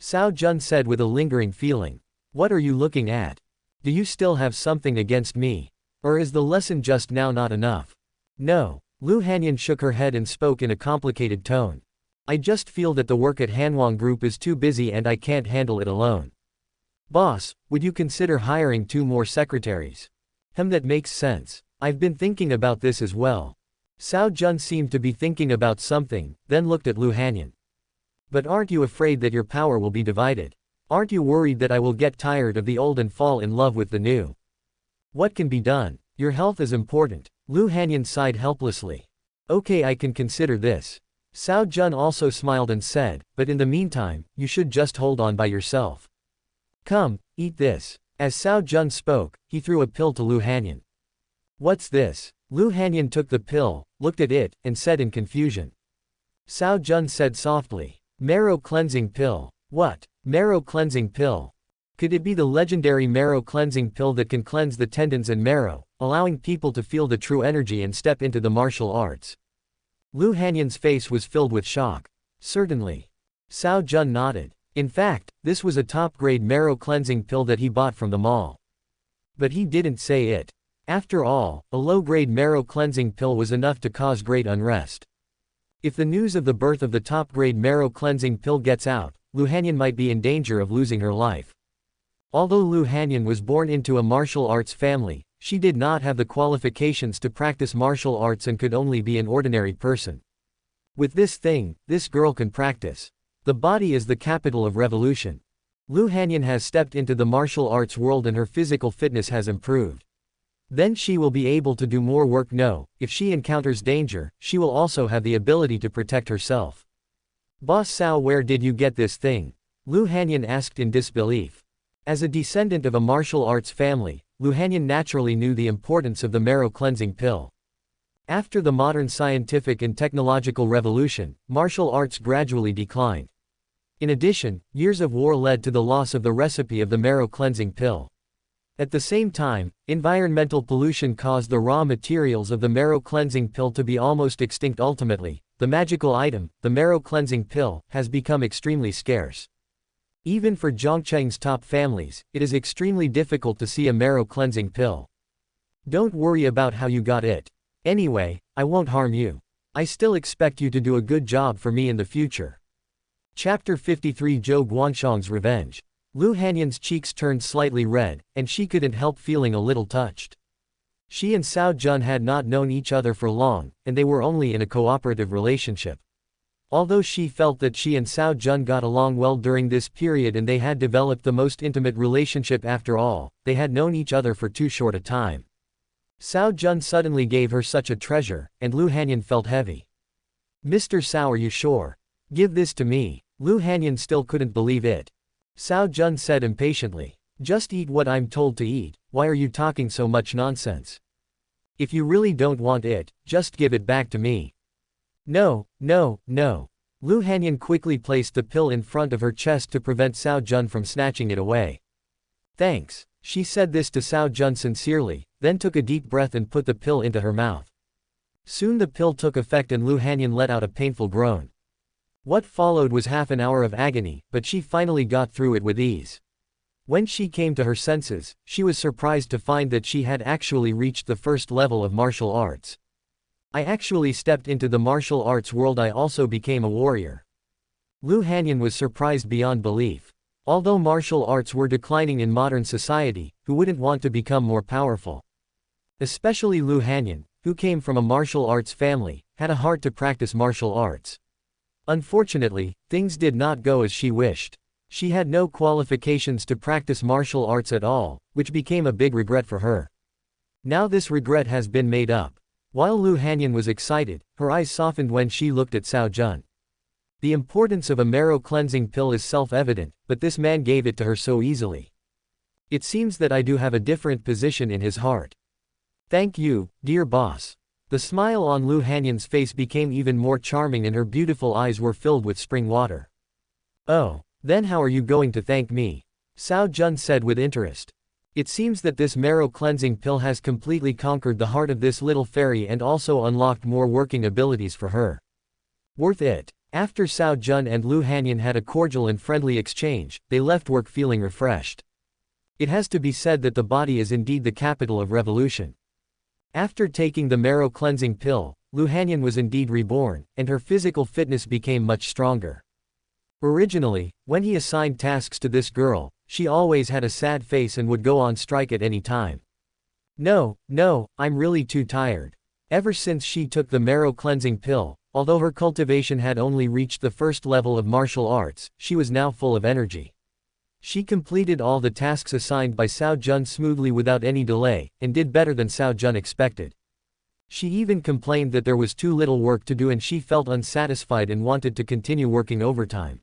A: Cao Jun said with a lingering feeling. What are you looking at? Do you still have something against me? Or is the lesson just now not enough? No. Lu Hanyan shook her head and spoke in a complicated tone. I just feel that the work at Hanwang Group is too busy and I can't handle it alone. Boss, would you consider hiring 2 more secretaries? That makes sense. I've been thinking about this as well. Cao Jun seemed to be thinking about something, then looked at Lu Hanyan. But aren't you afraid that your power will be divided? Aren't you worried that I will get tired of the old and fall in love with the new? What can be done? Your health is important. Lu Hanyan sighed helplessly. Okay, I can consider this. Cao Jun also smiled and said, but in the meantime, you should just hold on by yourself. Come, eat this. As Cao Jun spoke, he threw a pill to Lu Hanyan. What's this? Lu Hanyan took the pill, looked at it, and said in confusion. Cao Jun said softly, marrow cleansing pill. What? Marrow cleansing pill? Could it be the legendary marrow cleansing pill that can cleanse the tendons and marrow, allowing people to feel the true energy and step into the martial arts? Lu Hanyan's face was filled with shock. Certainly. Cao Jun nodded. In fact, this was a top-grade marrow cleansing pill that he bought from the mall. But he didn't say it. After all, a low-grade marrow cleansing pill was enough to cause great unrest. If the news of the birth of the top-grade marrow cleansing pill gets out, Lu Hanyan might be in danger of losing her life. Although Lu Hanyan was born into a martial arts family, she did not have the qualifications to practice martial arts and could only be an ordinary person. With this thing, this girl can practice. The body is the capital of revolution. Lu Hanyan has stepped into the martial arts world and her physical fitness has improved. Then she will be able to do more work. No, if she encounters danger, she will also have the ability to protect herself. Boss Cao, where did you get this thing? Lu Hanyan asked in disbelief. As a descendant of a martial arts family, Lu Hanyan naturally knew the importance of the marrow cleansing pill. After the modern scientific and technological revolution, martial arts gradually declined. In addition, years of war led to the loss of the recipe of the marrow cleansing pill. At the same time, environmental pollution caused the raw materials of the marrow cleansing pill to be almost extinct. Ultimately, the magical item, the marrow cleansing pill, has become extremely scarce. Even for Zhongcheng's top families, it is extremely difficult to see a marrow cleansing pill. Don't worry about how you got it. Anyway, I won't harm you. I still expect you to do a good job for me in the future. Chapter 53 Zhou Guanshang's Revenge. Lu Hanyan's cheeks turned slightly red, and she couldn't help feeling a little touched. She and Cao Jun had not known each other for long, and they were only in a cooperative relationship. Although she felt that she and Cao Jun got along well during this period and they had developed the most intimate relationship after all, they had known each other for too short a time. Cao Jun suddenly gave her such a treasure, and Lu Hanyan felt heavy. Mr. Cao, are you sure? Give this to me. Lu Hanyan still couldn't believe it. Cao Jun said impatiently. Just eat what I'm told to eat, why are you talking so much nonsense? If you really don't want it, just give it back to me. No, no, no. Lu Hanyan quickly placed the pill in front of her chest to prevent Cao Jun from snatching it away. Thanks. She said this to Cao Jun sincerely, then took a deep breath and put the pill into her mouth. Soon the pill took effect and Lu Hanyan let out a painful groan. What followed was half an hour of agony, but she finally got through it with ease. When she came to her senses, she was surprised to find that she had actually reached the first level of martial arts. I actually stepped into the martial arts world. I also became a warrior. Lu Hanyan was surprised beyond belief. Although martial arts were declining in modern society, who wouldn't want to become more powerful? Especially Lu Hanyan, who came from a martial arts family, had a heart to practice martial arts. Unfortunately, things did not go as she wished. She had no qualifications to practice martial arts at all, which became a big regret for her. Now this regret has been made up. While Lu Hanyan was excited, her eyes softened when she looked at Cao Jun. The importance of a marrow cleansing pill is self-evident, but this man gave it to her so easily. It seems that I do have a different position in his heart. Thank you, dear boss. The smile on Lu Hanyan's face became even more charming and her beautiful eyes were filled with spring water. "Oh, then how are you going to thank me?" Cao Jun said with interest. "It seems that this marrow cleansing pill has completely conquered the heart of this little fairy and also unlocked more working abilities for her. Worth it." After Cao Jun and Lu Hanyan had a cordial and friendly exchange, they left work feeling refreshed. It has to be said that the body is indeed the capital of revolution. After taking the marrow cleansing pill, Lu Hanyan was indeed reborn, and her physical fitness became much stronger. Originally, when he assigned tasks to this girl, she always had a sad face and would go on strike at any time. No, I'm really too tired. Ever since she took the marrow cleansing pill, although her cultivation had only reached the first level of martial arts, she was now full of energy. She completed all the tasks assigned by Cao Jun smoothly without any delay, and did better than Cao Jun expected. She even complained that there was too little work to do and she felt unsatisfied and wanted to continue working overtime.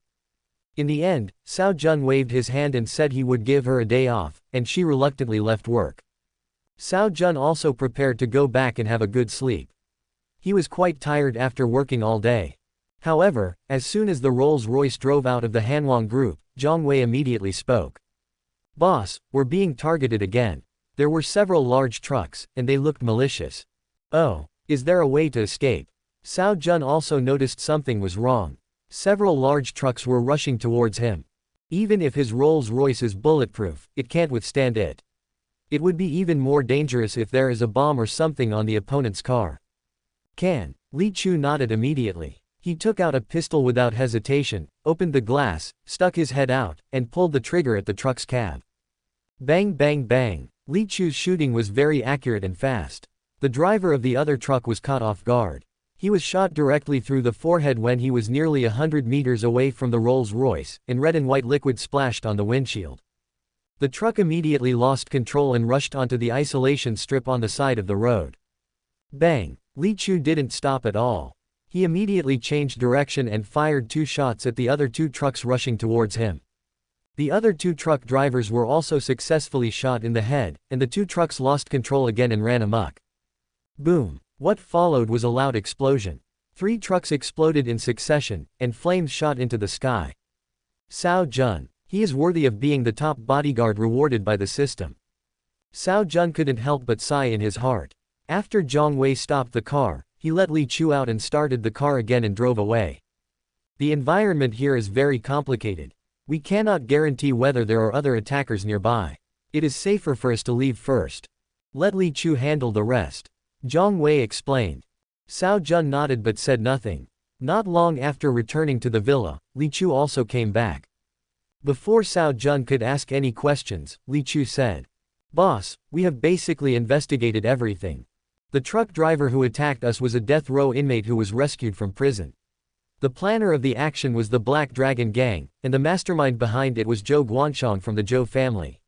A: In the end, Cao Jun waved his hand and said he would give her a day off, and she reluctantly left work. Cao Jun also prepared to go back and have a good sleep. He was quite tired after working all day. However, as soon as the Rolls-Royce drove out of the Hanwang group, Zhang Wei immediately spoke. "Boss, we're being targeted again. There were several large trucks, and they looked malicious. Oh, is there a way to escape?" Cao Jun also noticed something was wrong. Several large trucks were rushing towards him. Even if his Rolls-Royce is bulletproof, it can't withstand it. It would be even more dangerous if there is a bomb or something on the opponent's car. "Can?" Li Chu nodded immediately. He took out a pistol without hesitation, opened the glass, stuck his head out, and pulled the trigger at the truck's cab. Bang bang bang. Li Chu's shooting was very accurate and fast. The driver of the other truck was caught off guard. He was shot directly through the forehead when he was nearly 100 meters away from the Rolls-Royce, and red and white liquid splashed on the windshield. The truck immediately lost control and rushed onto the isolation strip on the side of the road. Bang! Li Chu didn't stop at all. He immediately changed direction and fired 2 shots at the other 2 trucks rushing towards him. The other 2 truck drivers were also successfully shot in the head, and the 2 trucks lost control again and ran amok. Boom! What followed was a loud explosion. 3 trucks exploded in succession, and flames shot into the sky. Cao Jun. He is worthy of being the top bodyguard rewarded by the system. Cao Jun couldn't help but sigh in his heart. After Zhang Wei stopped the car, he let Li Chu out and started the car again and drove away. The environment here is very complicated. We cannot guarantee whether there are other attackers nearby. It is safer for us to leave first. Let Li Chu handle the rest. Zhang Wei explained. Cao Jun nodded but said nothing. Not long after returning to the villa, Li Chu also came back. Before Cao Jun could ask any questions, Li Chu said, "Boss, we have basically investigated everything. The truck driver who attacked us was a death row inmate who was rescued from prison. The planner of the action was the Black Dragon Gang, and the mastermind behind it was Zhou Guanshang from the Zhou family."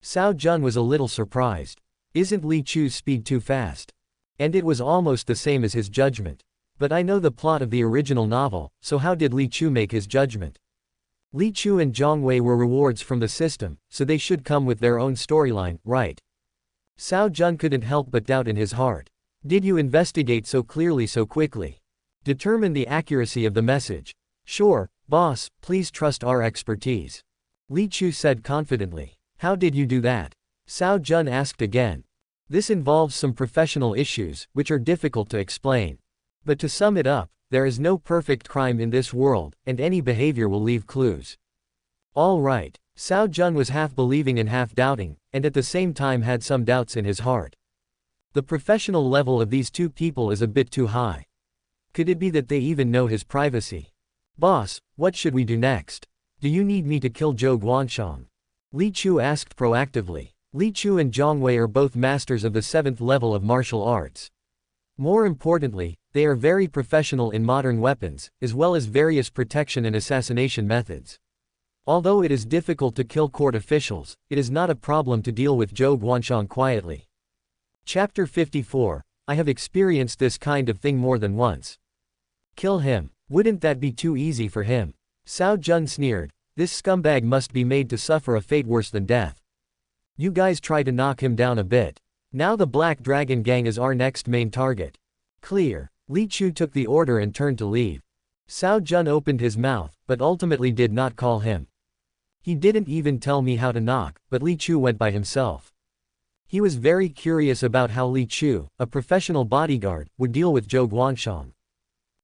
A: Cao Jun was a little surprised. Isn't Li Chu's speed too fast? And it was almost the same as his judgment. But I know the plot of the original novel, so how did Li Chu make his judgment? Li Chu and Zhang Wei were rewards from the system, so they should come with their own storyline, right? Cao Jun couldn't help but doubt in his heart. Did you investigate so clearly so quickly? Determine the accuracy of the message. Sure, boss, please trust our expertise. Li Chu said confidently. How did you do that? Cao Jun asked again. This involves some professional issues, which are difficult to explain. But to sum it up, there is no perfect crime in this world, and any behavior will leave clues. All right. Cao Jun was half believing and half doubting, and at the same time had some doubts in his heart. The professional level of these 2 people is a bit too high. Could it be that they even know his privacy? Boss, what should we do next? Do you need me to kill Zhou Guanshang? Li Chu asked proactively. Li Chu and Zhang Wei are both masters of the 7th level of martial arts. More importantly, they are very professional in modern weapons, as well as various protection and assassination methods. Although it is difficult to kill court officials, it is not a problem to deal with Zhou Guanshang quietly. Chapter 54. I have experienced this kind of thing more than once. Kill him. Wouldn't that be too easy for him? Cao Jun sneered. This scumbag must be made to suffer a fate worse than death. You guys try to knock him down a bit. Now the Black Dragon Gang is our next main target. Clear. Li Chu took the order and turned to leave. Cao Jun opened his mouth, but ultimately did not call him. He didn't even tell me how to knock, but Li Chu went by himself. He was very curious about how Li Chu, a professional bodyguard, would deal with Zhou Guanshang.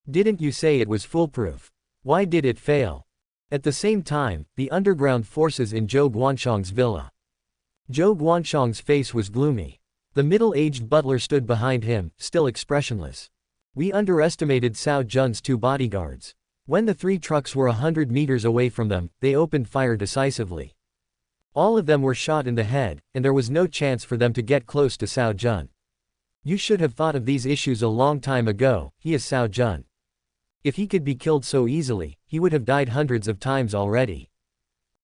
A: Didn't you say it was foolproof? Why did it fail? At the same time, the underground forces in Zhou Guanshang's villa. Zhou Guanshang's face was gloomy. The middle-aged butler stood behind him, still expressionless. We underestimated Cao Jun's 2 bodyguards. When the 3 trucks were 100 meters away from them, they opened fire decisively. All of them were shot in the head, and there was no chance for them to get close to Cao Jun. You should have thought of these issues a long time ago. He is Cao Jun. If he could be killed so easily, he would have died hundreds of times already.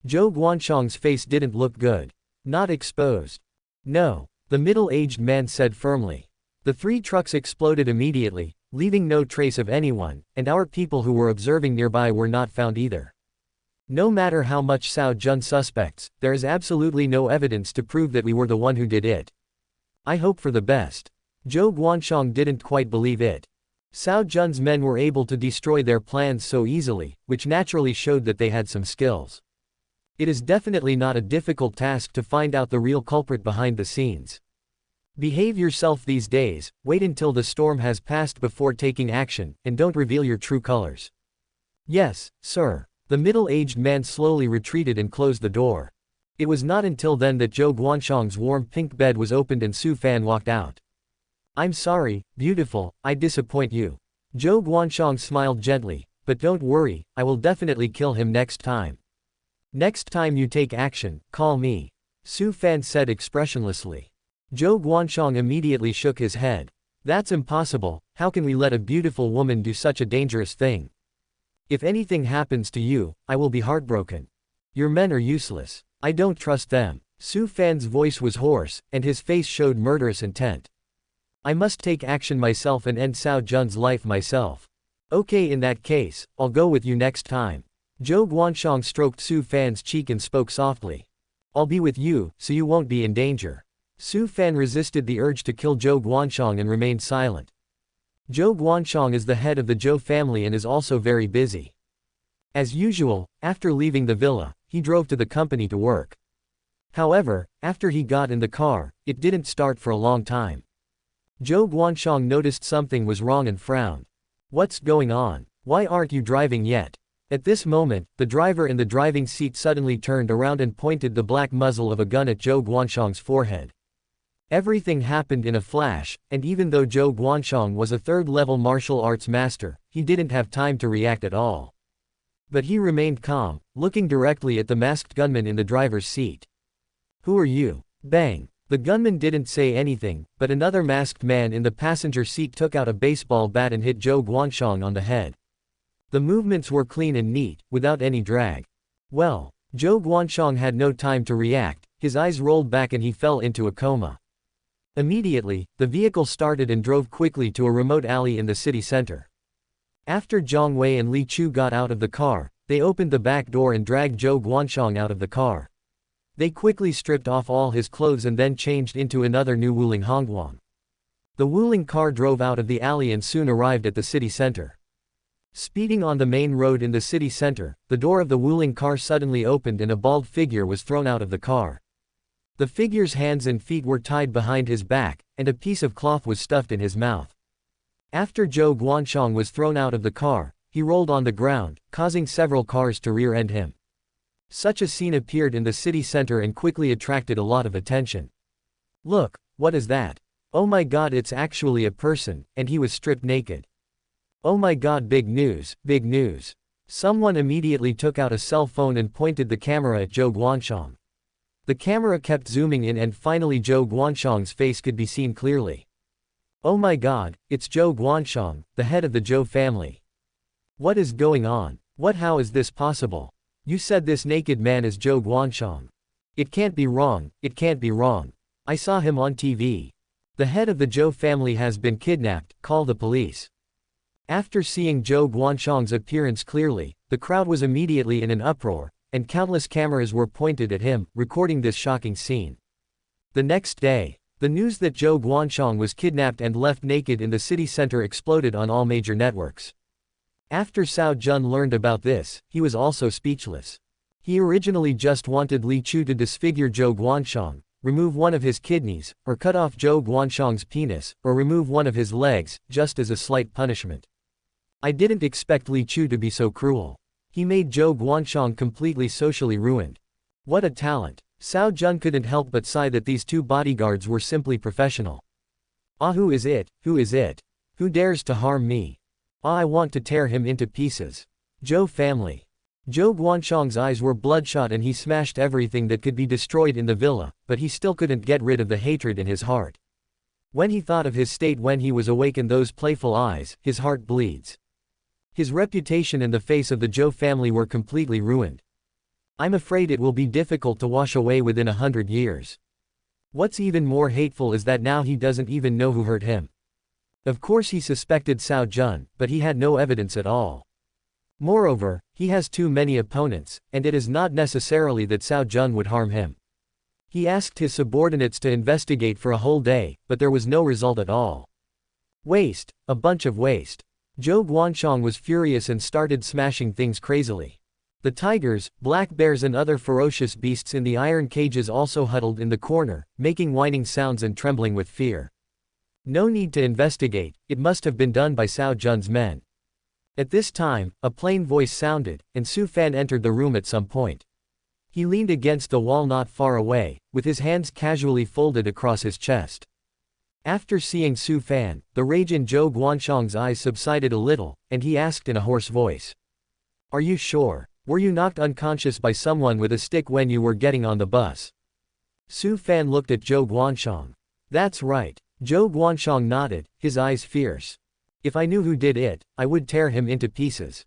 A: Zhou Guanshang's face didn't look good. Not exposed. No, the middle-aged man said firmly. The 3 trucks exploded immediately, leaving no trace of anyone, and our people who were observing nearby were not found either. No matter how much Cao Jun suspects, there is absolutely no evidence to prove that we were the one who did it. I hope for the best. Zhou Guanshang didn't quite believe it. Cao Jun's men were able to destroy their plans so easily, which naturally showed that they had some skills. It is definitely not a difficult task to find out the real culprit behind the scenes. Behave yourself these days, wait until the storm has passed before taking action, and don't reveal your true colors. Yes, sir. The middle-aged man slowly retreated and closed the door. It was not until then that Zhou Guanshang's warm pink bed was opened and Su Fan walked out. I'm sorry, beautiful, I disappoint you. Zhou Guanshang smiled gently, but don't worry, I will definitely kill him next time. Next time you take action, call me. Su Fan said expressionlessly. Zhou Guanshang immediately shook his head. That's impossible, how can we let a beautiful woman do such a dangerous thing? If anything happens to you, I will be heartbroken. Your men are useless. I don't trust them. Su Fan's voice was hoarse, and his face showed murderous intent. I must take action myself and end Cao Jun's life myself. Okay, in that case, I'll go with you next time. Zhou Guanshang stroked Su Fan's cheek and spoke softly. I'll be with you, so you won't be in danger. Su Fan resisted the urge to kill Zhou Guanshang and remained silent. Zhou Guanshang is the head of the Zhou family and is also very busy. As usual, after leaving the villa, he drove to the company to work. However, after he got in the car, it didn't start for a long time. Zhou Guanshang noticed something was wrong and frowned. What's going on? Why aren't you driving yet? At this moment, the driver in the driving seat suddenly turned around and pointed the black muzzle of a gun at Zhou Guanshang's forehead. Everything happened in a flash, and even though Zhou Guanshang was a 3rd-level martial arts master, he didn't have time to react at all. But he remained calm, looking directly at the masked gunman in the driver's seat. Who are you? Bang! The gunman didn't say anything, but another masked man in the passenger seat took out a baseball bat and hit Zhou Guanshang on the head. The movements were clean and neat, without any drag. Well, Zhou Guanshang had no time to react, his eyes rolled back and he fell into a coma. Immediately, the vehicle started and drove quickly to a remote alley in the city center. After Zhang Wei and Li Chu got out of the car, they opened the back door and dragged Zhou Guanshang out of the car. They quickly stripped off all his clothes and then changed into another new Wuling Hongguang. The Wuling car drove out of the alley and soon arrived at the city center. Speeding on the main road in the city center, the door of the Wuling car suddenly opened and a bald figure was thrown out of the car. The figure's hands and feet were tied behind his back, and a piece of cloth was stuffed in his mouth. After Zhou Guanshang was thrown out of the car, he rolled on the ground, causing several cars to rear-end him. Such a scene appeared in the city center and quickly attracted a lot of attention. Look, what is that? Oh my god, it's actually a person, and he was stripped naked. Oh my god, big news, big news. Someone immediately took out a cell phone and pointed the camera at Zhou Guanshang. The camera kept zooming in and finally Zhou Guanshang's face could be seen clearly. Oh my god, it's Zhou Guanshang, the head of the Zhou family. What is going on? How is this possible? You said this naked man is Zhou Guanshang. It can't be wrong, it can't be wrong. I saw him on TV. The head of the Zhou family has been kidnapped, call the police. After seeing Zhou Guanshang's appearance clearly, the crowd was immediately in an uproar, and countless cameras were pointed at him, recording this shocking scene. The next day, The news that Zhou Guansheng was kidnapped and left naked in the city center exploded on all major networks. After Cao Jun learned about this, he was also speechless. He originally just wanted Li Chu to disfigure Zhou Guansheng, remove one of his kidneys, or cut off Zhou Guansheng's penis, or remove one of his legs, just as a slight punishment. I didn't expect Li Chu to be so cruel. He made Zhou Guansheng completely socially ruined. What a talent. Cao Jun couldn't help but sigh that these two bodyguards were simply professional. Ah, who is it? Who is it? Who dares to harm me? Ah, I want to tear him into pieces. Zhou family. Zhou Guansheng's eyes were bloodshot and he smashed everything that could be destroyed in the villa, but he still couldn't get rid of the hatred in his heart. When he thought of his state when he was awake in those playful eyes, his heart bleeds. His reputation and the face of the Zhou family were completely ruined. I'm afraid it will be difficult to wash away within 100 years. What's even more hateful is that now he doesn't even know who hurt him. Of course he suspected Cao Jun, but he had no evidence at all. Moreover, he has too many opponents, and it is not necessarily that Cao Jun would harm him. He asked his subordinates to investigate for a whole day, but there was no result at all. Waste, a bunch of waste. Zhou Guansheng was furious and started smashing things crazily. The tigers, black bears and other ferocious beasts in the iron cages also huddled in the corner, making whining sounds and trembling with fear. No need to investigate, it must have been done by Cao Jun's men. At this time, a plain voice sounded, and Su Fan entered the room at some point. He leaned against the wall not far away, with his hands casually folded across his chest. After seeing Su Fan, the rage in Zhou Guansheng's eyes subsided a little, and he asked in a hoarse voice. Are you sure? Were you knocked unconscious by someone with a stick when you were getting on the bus? Su Fan looked at Zhou Guansheng. That's right. Zhou Guansheng nodded, his eyes fierce. If I knew who did it, I would tear him into pieces.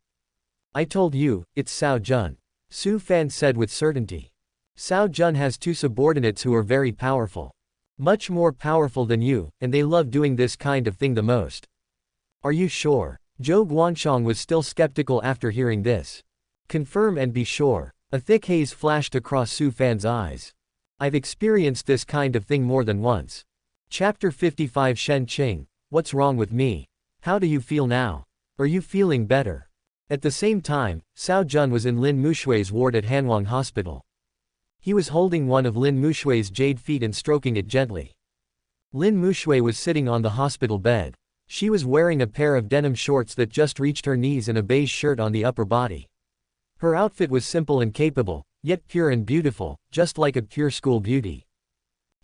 A: I told you, it's Cao Jun. Su Fan said with certainty. Cao Jun has two subordinates who are very powerful. Much more powerful than you, and they love doing this kind of thing the most. Are you sure? Zhou Guansheng was still skeptical after hearing this. Confirm and be sure. A thick haze flashed across Su Fan's eyes. I've experienced this kind of thing more than once. Chapter 55 Shen Qing, what's wrong with me? How do you feel now? Are you feeling better? At the same time, Cao Jun was in Lin Mushui's ward at Hanwang Hospital. He was holding one of Lin Mushui's jade feet and stroking it gently. Lin Mushui was sitting on the hospital bed. She was wearing a pair of denim shorts that just reached her knees and a beige shirt on the upper body. Her outfit was simple and capable, yet pure and beautiful, just like a pure school beauty.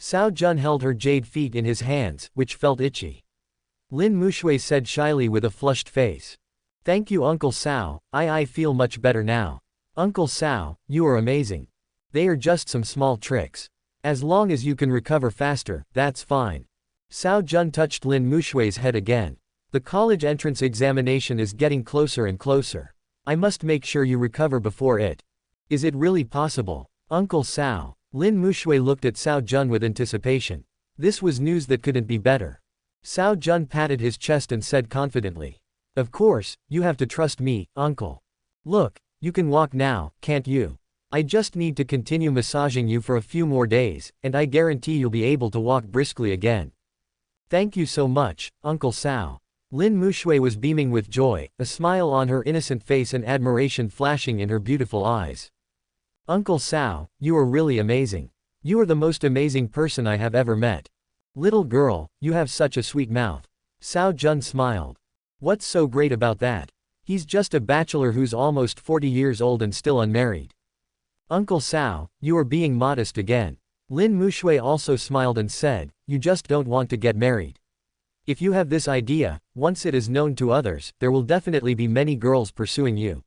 A: Cao Jun held her jade feet in his hands, which felt itchy. Lin Mushui said shyly with a flushed face. Thank you Uncle Cao, I feel much better now. Uncle Cao, you are amazing. They are just some small tricks. As long as you can recover faster, that's fine. Cao Jun touched Lin Mushui's head again. The college entrance examination is getting closer and closer. I must make sure you recover before it. Is it really possible? Uncle Cao. Lin Mushui looked at Cao Jun with anticipation. This was news that couldn't be better. Cao Jun patted his chest and said confidently. Of course, you have to trust me, uncle. Look, you can walk now, can't you? I just need to continue massaging you for a few more days, and I guarantee you'll be able to walk briskly again. Thank you so much, Uncle Cao. Lin Mushui was beaming with joy, a smile on her innocent face and admiration flashing in her beautiful eyes. Uncle Cao, you are really amazing. You are the most amazing person I have ever met. Little girl, you have such a sweet mouth. Cao Jun smiled. What's so great about that? He's just a bachelor who's almost 40 years old and still unmarried. Uncle Cao, you are being modest again. Lin Mushui also smiled and said, you just don't want to get married. If you have this idea, once it is known to others, there will definitely be many girls pursuing you.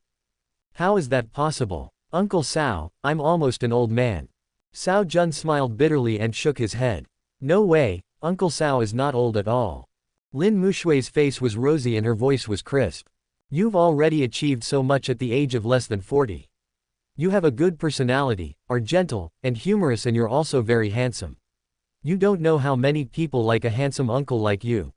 A: How is that possible? Uncle Cao, I'm almost an old man. Cao Jun smiled bitterly and shook his head. No way, Uncle Cao is not old at all. Lin Mushui's face was rosy and her voice was crisp. You've already achieved so much at the age of less than 40. You have a good personality, are gentle, and humorous, and you're also very handsome. You don't know how many people like a handsome uncle like you.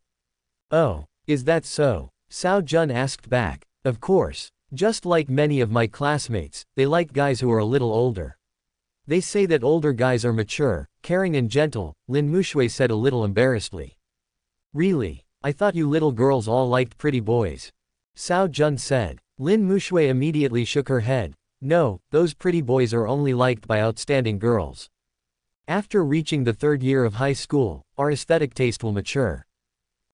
A: Oh, is that so? Cao Jun asked back. Of course. Just like many of my classmates, they like guys who are a little older. They say that older guys are mature, caring and gentle, Lin Mushui said a little embarrassedly. Really? I thought you little girls all liked pretty boys. Cao Jun said. Lin Mushui immediately shook her head. No, those pretty boys are only liked by outstanding girls. After reaching the 3rd year of high school, our aesthetic taste will mature.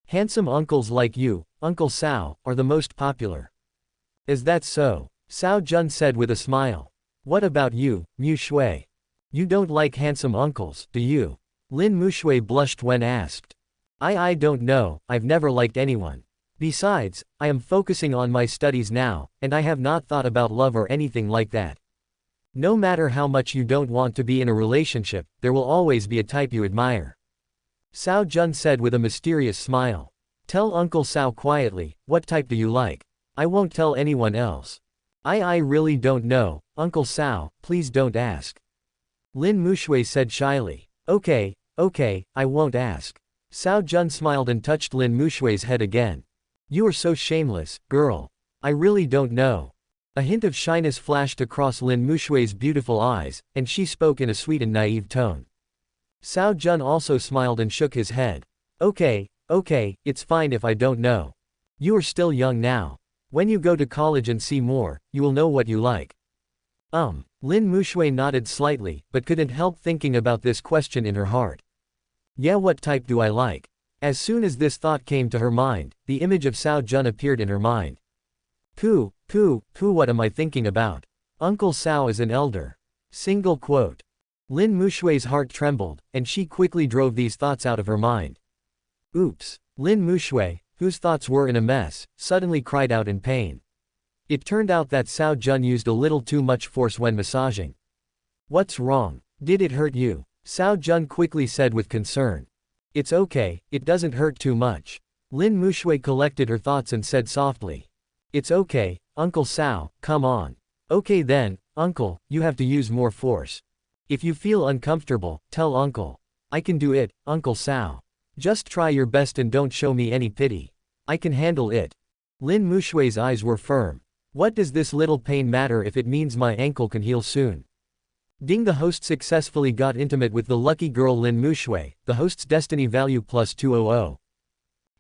A: Handsome uncles like you, Uncle Cao, are the most popular. Is that so? Cao Jun said with a smile. What about you, Mu Shui? You don't like handsome uncles, do you? Lin Mushui blushed when asked. I don't know, I've never liked anyone. Besides, I am focusing on my studies now, and I have not thought about love or anything like that. No matter how much you don't want to be in a relationship, there will always be a type you admire. Cao Jun said with a mysterious smile. Tell Uncle Cao quietly, what type do you like? I won't tell anyone else. I really don't know, Uncle Cao, please don't ask. Lin Mushui said shyly. Okay, I won't ask. Cao Jun smiled and touched Lin Mushui's head again. You are so shameless, girl. I really don't know. A hint of shyness flashed across Lin Mushui's beautiful eyes, and she spoke in a sweet and naive tone. Cao Jun also smiled and shook his head. Okay, it's fine if I don't know. You are still young now. When you go to college and see more, you will know what you like. Lin Mushui nodded slightly, but couldn't help thinking about this question in her heart. Yeah, what type do I like? As soon as this thought came to her mind, the image of Cao Jun appeared in her mind. Pooh, what am I thinking about? Uncle Cao is an elder. Single quote. Lin Mushui's heart trembled, and she quickly drove these thoughts out of her mind. Oops. Lin Mushui, whose thoughts were in a mess, suddenly cried out in pain. It turned out that Cao Jun used a little too much force when massaging. What's wrong? Did it hurt you? Cao Jun quickly said with concern. It's okay, it doesn't hurt too much. Lin Mushui collected her thoughts and said softly. It's okay, Uncle Cao, come on. Okay then, Uncle, you have to use more force. If you feel uncomfortable, tell Uncle. I can do it, Uncle Cao. Just try your best and don't show me any pity. I can handle it. Lin Mushui's eyes were firm. What does this little pain matter if it means my ankle can heal soon? Ding, the host successfully got intimate with the lucky girl Lin Mushui, the host's destiny value plus 200.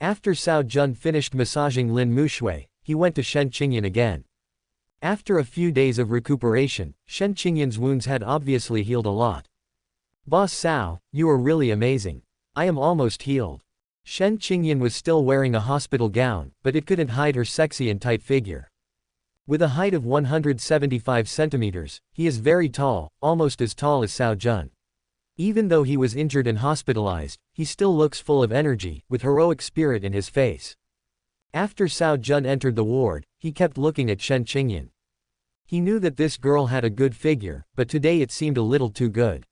A: After Cao Jun finished massaging Lin Mushui, he went to Shen Qingyan again. After a few days of recuperation, Shen Qingyan's wounds had obviously healed a lot. Boss Cao, you are really amazing. I am almost healed. Shen Qingyan was still wearing a hospital gown, but it couldn't hide her sexy and tight figure. With a height of 175 centimeters, he is very tall, almost as tall as Cao Jun. Even though he was injured and hospitalized, he still looks full of energy, with heroic spirit in his face. After Cao Jun entered the ward, he kept looking at Shen Qingyan. He knew that this girl had a good figure, but today it seemed a little too good.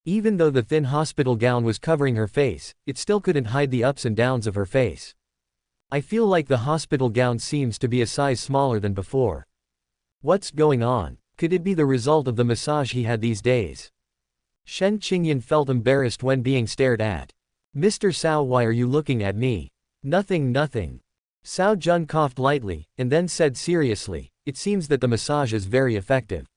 A: Even though the thin hospital gown was covering her face, it still couldn't hide the ups and downs of her face. I feel like the hospital gown seems to be a size smaller than before. What's going on? Could it be the result of the massage he had these days? Shen Qingyan felt embarrassed when being stared at. Mr. Cao, why are you looking at me? Nothing. Cao Jun coughed lightly, and then said seriously, it seems that the massage is very effective.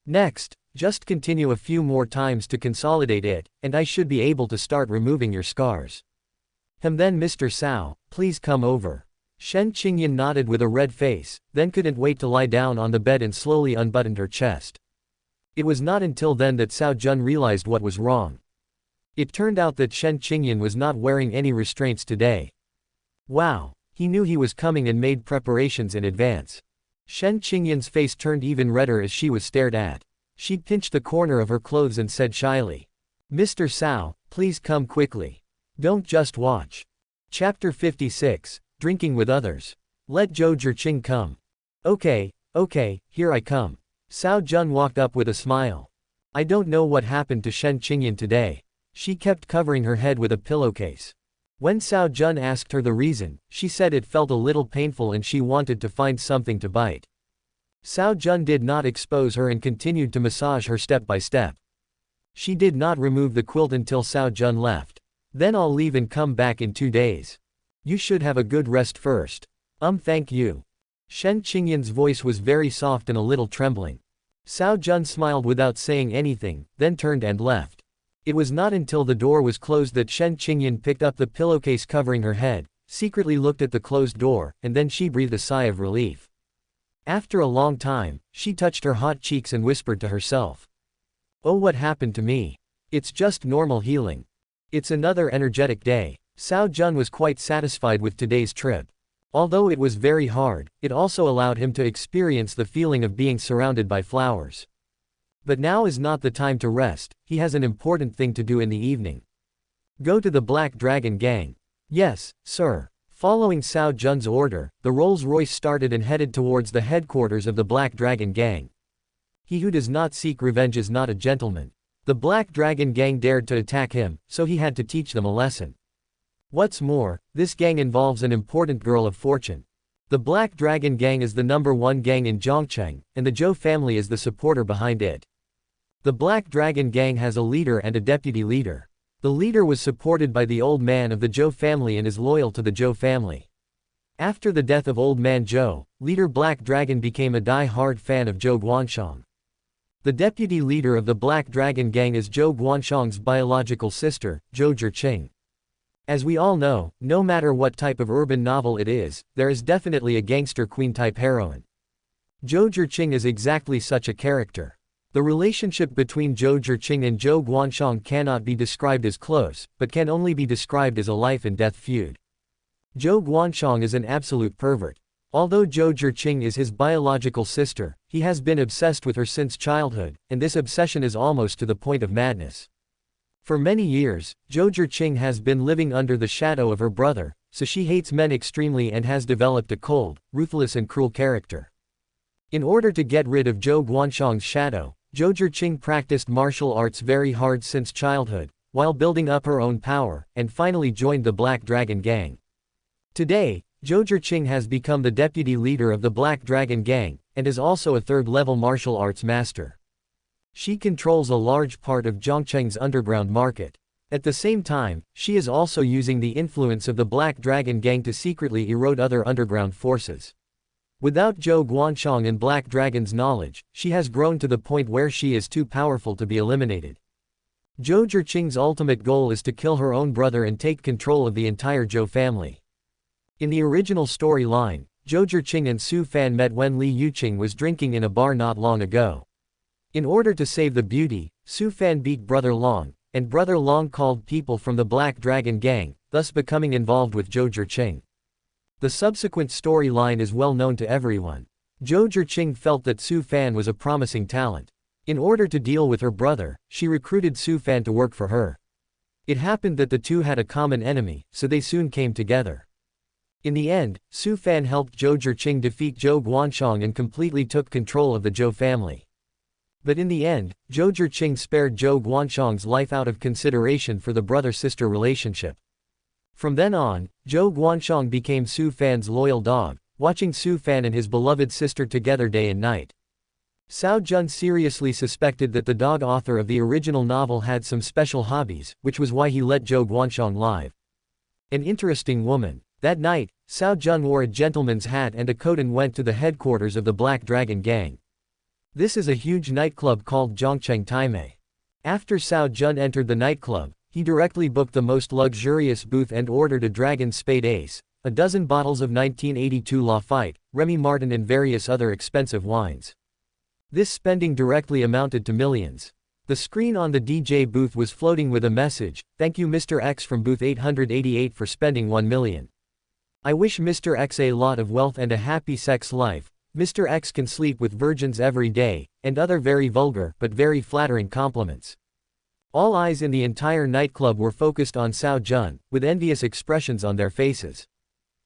A: Next, just continue a few more times to consolidate it, and I should be able to start removing your scars. Then Mr. Cao, please come over. Shen Qingyan nodded with a red face, then couldn't wait to lie down on the bed and slowly unbuttoned her chest. It was not until then that Cao Jun realized what was wrong. It turned out that Shen Qingyan was not wearing any restraints today. Wow. He knew he was coming and made preparations in advance. Shen Qingyan's face turned even redder as she was stared at. She pinched the corner of her clothes and said shyly. Mr. Cao, please come quickly. Don't just watch. Chapter 56, Drinking with Others. Let Zhou Zhiqing come. Okay, here I come. Cao Jun walked up with a smile. I don't know what happened to Shen Qingyan today. She kept covering her head with a pillowcase. When Cao Jun asked her the reason, she said it felt a little painful and she wanted to find something to bite. Cao Jun did not expose her and continued to massage her step by step. She did not remove the quilt until Cao Jun left. Then I'll leave and come back in 2 days. You should have a good rest first. Thank you. Shen Qingyan's voice was very soft and a little trembling. Cao Jun smiled without saying anything, then turned and left. It was not until the door was closed that Shen Qingyan picked up the pillowcase covering her head, secretly looked at the closed door, and then she breathed a sigh of relief. After a long time, she touched her hot cheeks and whispered to herself. Oh, what happened to me? It's just normal healing. It's another energetic day. Cao Jun was quite satisfied with today's trip. Although it was very hard, it also allowed him to experience the feeling of being surrounded by flowers. But now is not the time to rest, he has an important thing to do in the evening. Go to the Black Dragon Gang. Yes, sir. Following Cao Jun's order, the Rolls-Royce started and headed towards the headquarters of the Black Dragon Gang. He who does not seek revenge is not a gentleman. The Black Dragon Gang dared to attack him, so he had to teach them a lesson. What's more, this gang involves an important girl of fortune. The Black Dragon Gang is the #1 gang in Zhongcheng, and the Zhou family is the supporter behind it. The Black Dragon Gang has a leader and a deputy leader. The leader was supported by the old man of the Zhou family and is loyal to the Zhou family. After the death of old man Zhou, leader Black Dragon became a die-hard fan of Zhou Guanshang. The deputy leader of the Black Dragon Gang is Zhou Guanshang's biological sister, Zhou Zhiqing. As we all know, no matter what type of urban novel it is, there is definitely a gangster queen-type heroine. Zhou Zhiqing is exactly such a character. The relationship between Zhou Zhiqing and Zhou Guanshang cannot be described as close, but can only be described as a life-and-death feud. Zhou Guanshang is an absolute pervert. Although Zhou Zhiqing is his biological sister, he has been obsessed with her since childhood, and this obsession is almost to the point of madness. For many years, Zhou Zhiqing has been living under the shadow of her brother, so she hates men extremely and has developed a cold, ruthless and cruel character. In order to get rid of Zhou Guanshang's shadow, Zhou Zhiqing practiced martial arts very hard since childhood, while building up her own power, and finally joined the Black Dragon Gang. Today, Zhou Zhiqing has become the deputy leader of the Black Dragon Gang, and is also a third-level martial arts master. She controls a large part of Zhongcheng's underground market. At the same time, she is also using the influence of the Black Dragon Gang to secretly erode other underground forces. Without Zhou Guanshang and Black Dragon's knowledge, she has grown to the point where she is too powerful to be eliminated. Zhou Zhiqing's ultimate goal is to kill her own brother and take control of the entire Zhou family. In the original storyline, Zhou Zhiqing and Su Fan met when Li Yuqing was drinking in a bar not long ago. In order to save the beauty, Su Fan beat Brother Long, and Brother Long called people from the Black Dragon Gang, thus becoming involved with Zhou Zhiqing. The subsequent storyline is well known to everyone. Zhou Zhiqing felt that Su Fan was a promising talent. In order to deal with her brother, she recruited Su Fan to work for her. It happened that the two had a common enemy, so they soon came together. In the end, Su Fan helped Zhou Zhiqing defeat Zhou Guanshang and completely took control of the Zhou family. But in the end, Zhou Zhiqing spared Zhou Guanshang's life out of consideration for the brother-sister relationship. From then on, Zhou Guanshang became Su Fan's loyal dog, watching Su Fan and his beloved sister together day and night. Cao Jun seriously suspected that the dog author of the original novel had some special hobbies, which was why he let Zhou Guanshang live. An interesting woman. That night, Cao Jun wore a gentleman's hat and a coat and went to the headquarters of the Black Dragon Gang. This is a huge nightclub called Zhongcheng Taimei. After Cao Jun entered the nightclub, he directly booked the most luxurious booth and ordered a Dragon Spade Ace, a dozen bottles of 1982 Lafite, Remy Martin and various other expensive wines. This spending directly amounted to millions. The screen on the DJ booth was floating with a message, "Thank you Mr. X from booth 888 for spending 1 million. I wish Mr. X a lot of wealth and a happy sex life. Mr. X can sleep with virgins every day," and other very vulgar but very flattering compliments. All eyes in the entire nightclub were focused on Cao Jun, with envious expressions on their faces.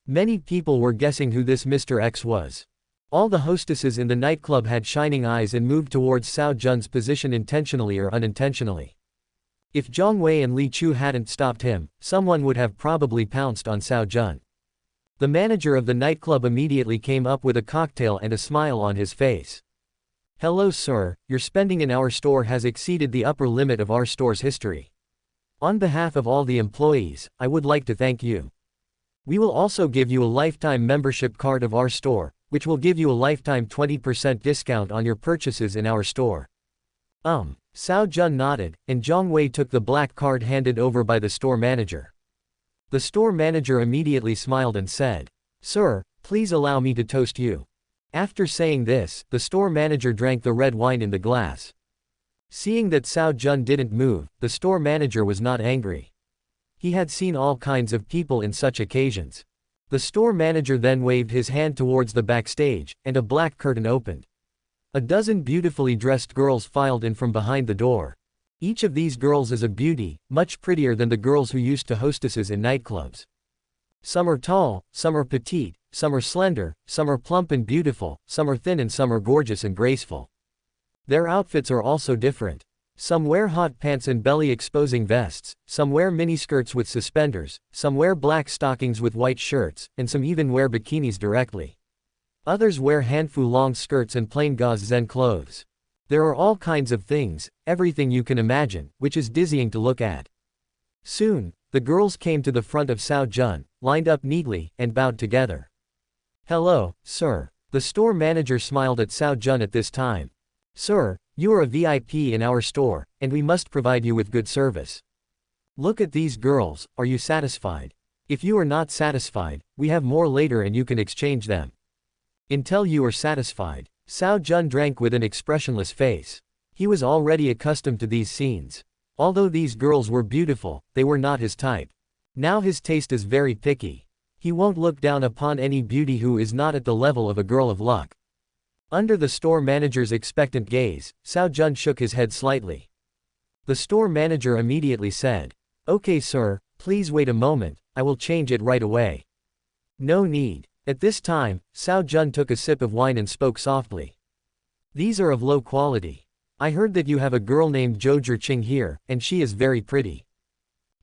A: Many people were guessing who this Mr. X was. All the hostesses in the nightclub had shining eyes and moved towards Cao Jun's position intentionally or unintentionally. If Zhang Wei and Li Chu hadn't stopped him, someone would have probably pounced on Cao Jun. The manager of the nightclub immediately came up with a cocktail and a smile on his face. "Hello sir, your spending in our store has exceeded the upper limit of our store's history. On behalf of all the employees, I would like to thank you. We will also give you a lifetime membership card of our store, which will give you a lifetime 20% discount on your purchases in our store. Cao Jun nodded, and Zhang Wei took the black card handed over by the store manager. The store manager immediately smiled and said, "Sir, please allow me to toast you." After saying this, the store manager drank the red wine in the glass. Seeing that Cao Jun didn't move, the store manager was not angry. He had seen all kinds of people in such occasions. The store manager then waved his hand towards the backstage, and a black curtain opened. A dozen beautifully dressed girls filed in from behind the door. Each of these girls is a beauty, much prettier than the girls who used to hostesses in nightclubs. Some are tall, some are petite, some are slender, some are plump and beautiful, some are thin and some are gorgeous and graceful. Their outfits are also different. Some wear hot pants and belly-exposing vests, some wear miniskirts with suspenders, some wear black stockings with white shirts, and some even wear bikinis directly. Others wear hanfu long skirts and plain gauze zen clothes. There are all kinds of things, everything you can imagine, which is dizzying to look at. Soon, the girls came to the front of Cao Jun, lined up neatly, and bowed together. "Hello, sir." The store manager smiled at Cao Jun at this time. "Sir, you are a VIP in our store, and we must provide you with good service. Look at these girls, are you satisfied? If you are not satisfied, we have more later and you can exchange them. Until you are satisfied." Cao Jun drank with an expressionless face. He was already accustomed to these scenes. Although these girls were beautiful, they were not his type. Now his taste is very picky. He won't look down upon any beauty who is not at the level of a girl of luck. Under the store manager's expectant gaze, Cao Jun shook his head slightly. The store manager immediately said, "Okay sir, please wait a moment, I will change it right away." "No need." At this time, Cao Jun took a sip of wine and spoke softly. "These are of low quality. I heard that you have a girl named Zhou Zhiqing here, and she is very pretty.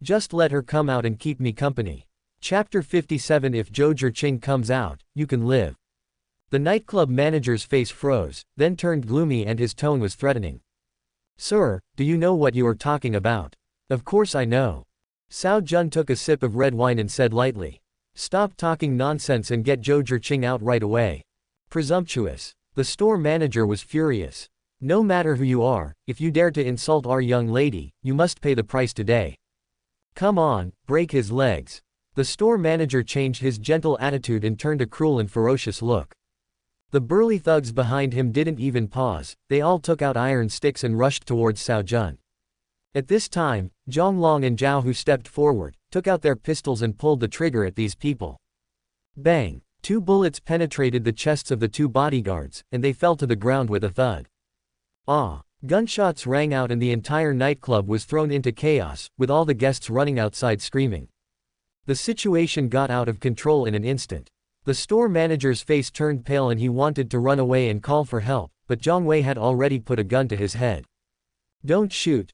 A: Just let her come out and keep me company." Chapter 57. If Zhou Zhiqing comes out, you can live. The nightclub manager's face froze, then turned gloomy and his tone was threatening. "Sir, do you know what you are talking about?" "Of course I know." Cao Jun took a sip of red wine and said lightly, "Stop talking nonsense and get Zhou Zhiqing out right away." Presumptuous. The store manager was furious. "No matter who you are, if you dare to insult our young lady, you must pay the price today. Come on, break his legs." The store manager changed his gentle attitude and turned a cruel and ferocious look. The burly thugs behind him didn't even pause, they all took out iron sticks and rushed towards Cao Jun. At this time, Zhang Long and Zhao Hu stepped forward, took out their pistols and pulled the trigger at these people. Bang! 2 bullets penetrated the chests of the 2 bodyguards, and they fell to the ground with a thud. Gunshots rang out and the entire nightclub was thrown into chaos, with all the guests running outside screaming. The situation got out of control in an instant. The store manager's face turned pale and he wanted to run away and call for help, but Zhang Wei had already put a gun to his head. Don't shoot,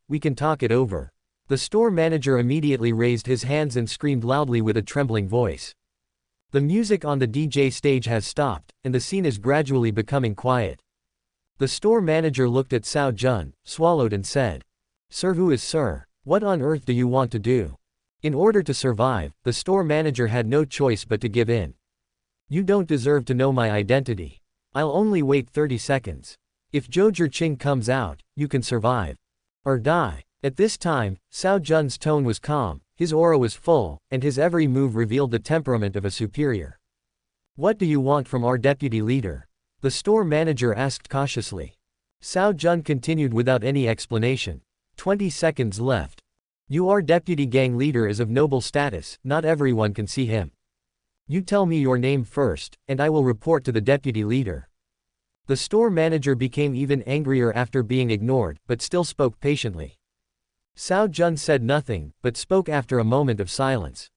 A: we can talk it over." The store manager immediately raised his hands and screamed loudly with a trembling voice. The music on the DJ stage has stopped, and the scene is gradually becoming quiet. The store manager looked at Cao Jun, swallowed and said, "Sir, who is sir? What on earth do you want to do?" In order to survive, the store manager had no choice but to give in. "You don't deserve to know my identity. I'll only wait 30 seconds. If Zhou Zhiqing comes out, you can survive. Or die." At this time, Cao Jun's tone was calm, his aura was full, and his every move revealed the temperament of a superior. "What do you want from our deputy leader?" the store manager asked cautiously. Cao Jun continued without any explanation. 20 seconds left. "Your deputy gang leader is of noble status, not everyone can see him. You tell me your name first, and I will report to the deputy leader." The store manager became even angrier after being ignored, but still spoke patiently. Cao Jun said nothing, but spoke after a moment of silence.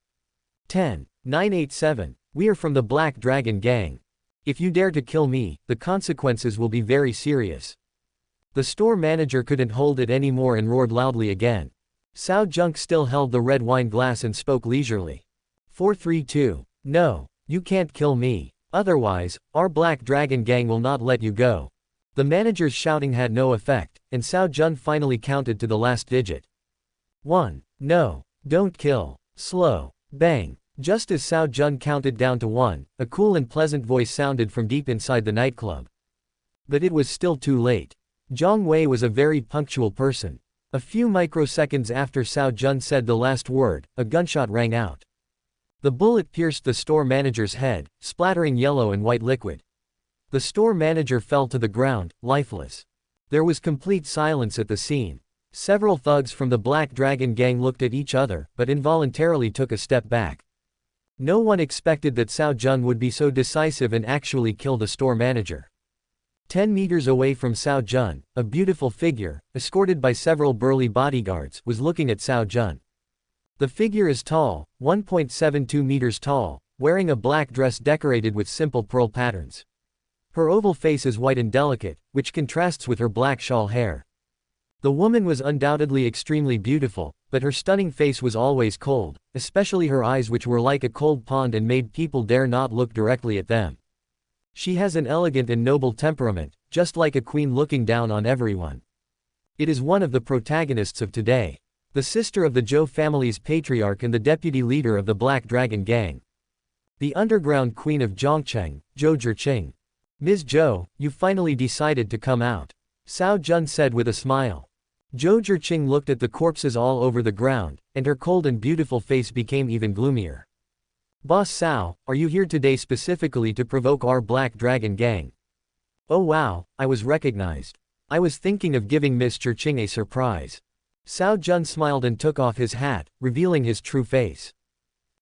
A: 10-987. "We are from the Black Dragon Gang. If you dare to kill me, the consequences will be very serious." The store manager couldn't hold it anymore and roared loudly again. Cao Jun still held the red wine glass and spoke leisurely. 432. "No, you can't kill me. Otherwise, our Black Dragon Gang will not let you go." The manager's shouting had no effect, and Cao Jun finally counted to the last digit. 1. "No, don't kill." Slow. Bang. Just as Cao Jun counted down to 1, a cool and pleasant voice sounded from deep inside the nightclub. But it was still too late. Zhang Wei was a very punctual person. A few microseconds after Cao Jun said the last word, a gunshot rang out. The bullet pierced the store manager's head, splattering yellow and white liquid. The store manager fell to the ground, lifeless. There was complete silence at the scene. Several thugs from the Black Dragon gang looked at each other, but involuntarily took a step back. No one expected that Cao Jun would be so decisive and actually kill the store manager. 10 meters away from Cao Jun, a beautiful figure, escorted by several burly bodyguards, was looking at Cao Jun. The figure is tall, 1.72 meters tall, wearing a black dress decorated with simple pearl patterns. Her oval face is white and delicate, which contrasts with her black shawl hair. The woman was undoubtedly extremely beautiful, but her stunning face was always cold, especially her eyes, which were like a cold pond and made people dare not look directly at them. She has an elegant and noble temperament, just like a queen looking down on everyone. It is one of the protagonists of today. The sister of the Zhou family's patriarch and the deputy leader of the Black Dragon gang. The underground queen of Zhongcheng, Zhou Zhiqing. Ms. Zhou, you finally decided to come out. Cao Jun said with a smile. Zhou Zhiqing looked at the corpses all over the ground, and her cold and beautiful face became even gloomier. Boss Cao, are you here today specifically to provoke our Black Dragon gang? Oh wow, I was recognized. I was thinking of giving Miss Zhiqing a surprise. Cao Jun smiled and took off his hat, revealing his true face.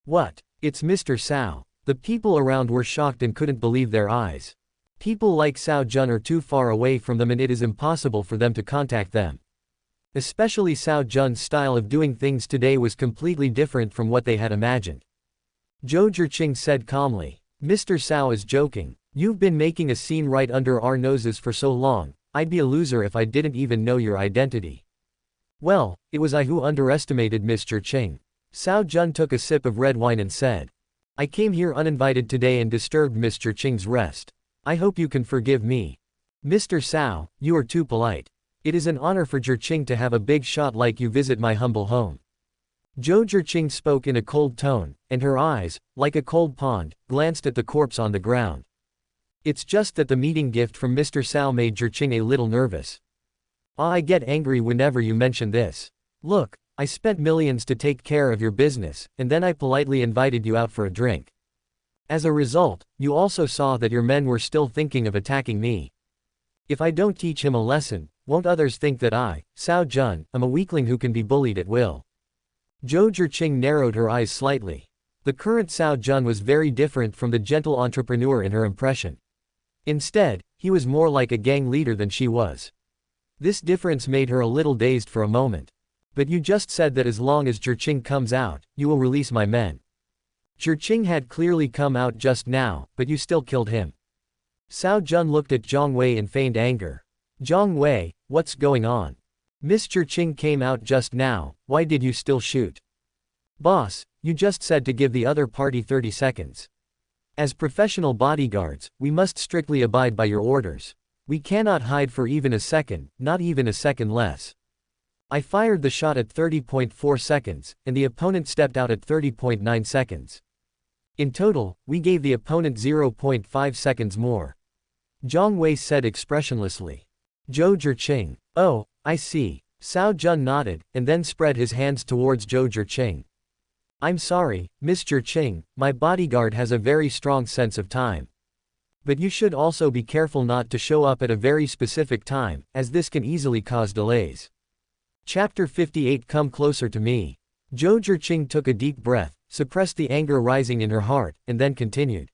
A: What? It's Mr. Cao. The people around were shocked and couldn't believe their eyes. People like Cao Jun are too far away from them and it is impossible for them to contact them. Especially Cao Jun's style of doing things today was completely different from what they had imagined. Zhou Zhiqing said calmly. Mr. Cao is joking. You've been making a scene right under our noses for so long, I'd be a loser if I didn't even know your identity. Well, it was I who underestimated Miss Zhiqing. Cao Jun took a sip of red wine and said. I came here uninvited today and disturbed Miss Zhiqing's rest. I hope you can forgive me. Mr. Cao, you are too polite. It is an honor for Zhiqing to have a big shot like you visit my humble home. Zhou Zhiqing spoke in a cold tone, and her eyes, like a cold pond, glanced at the corpse on the ground. It's just that the meeting gift from Mr. Cao made Zhiqing a little nervous. I get angry whenever you mention this. Look, I spent millions to take care of your business, and then I politely invited you out for a drink. As a result, you also saw that your men were still thinking of attacking me. If I don't teach him a lesson, won't others think that I, Cao Jun, am a weakling who can be bullied at will? Zhou Zhiqing narrowed her eyes slightly. The current Cao Jun was very different from the gentle entrepreneur in her impression. Instead, he was more like a gang leader than she was. This difference made her a little dazed for a moment. But you just said that as long as Zhiqing comes out, you will release my men. Zhiqing had clearly come out just now, but you still killed him. Cao Jun looked at Zhang Wei in feigned anger. Zhang Wei, what's going on? Miss Zhiqing came out just now, why did you still shoot? Boss, you just said to give the other party 30 seconds. As professional bodyguards, we must strictly abide by your orders. We cannot hide for even a second, not even a second less. I fired the shot at 30.4 seconds, and the opponent stepped out at 30.9 seconds. In total, we gave the opponent 0.5 seconds more. Zhang Wei said expressionlessly. Zhou Zhiqing. Oh, I see. Cao Jun nodded, and then spread his hands towards Zhou Zhiqing. I'm sorry, Miss Zhiqing, my bodyguard has a very strong sense of time. But you should also be careful not to show up at a very specific time, as this can easily cause delays. Chapter 58. Come closer to me. Zhou Zhiqing took a deep breath, suppressed the anger rising in her heart, and then continued.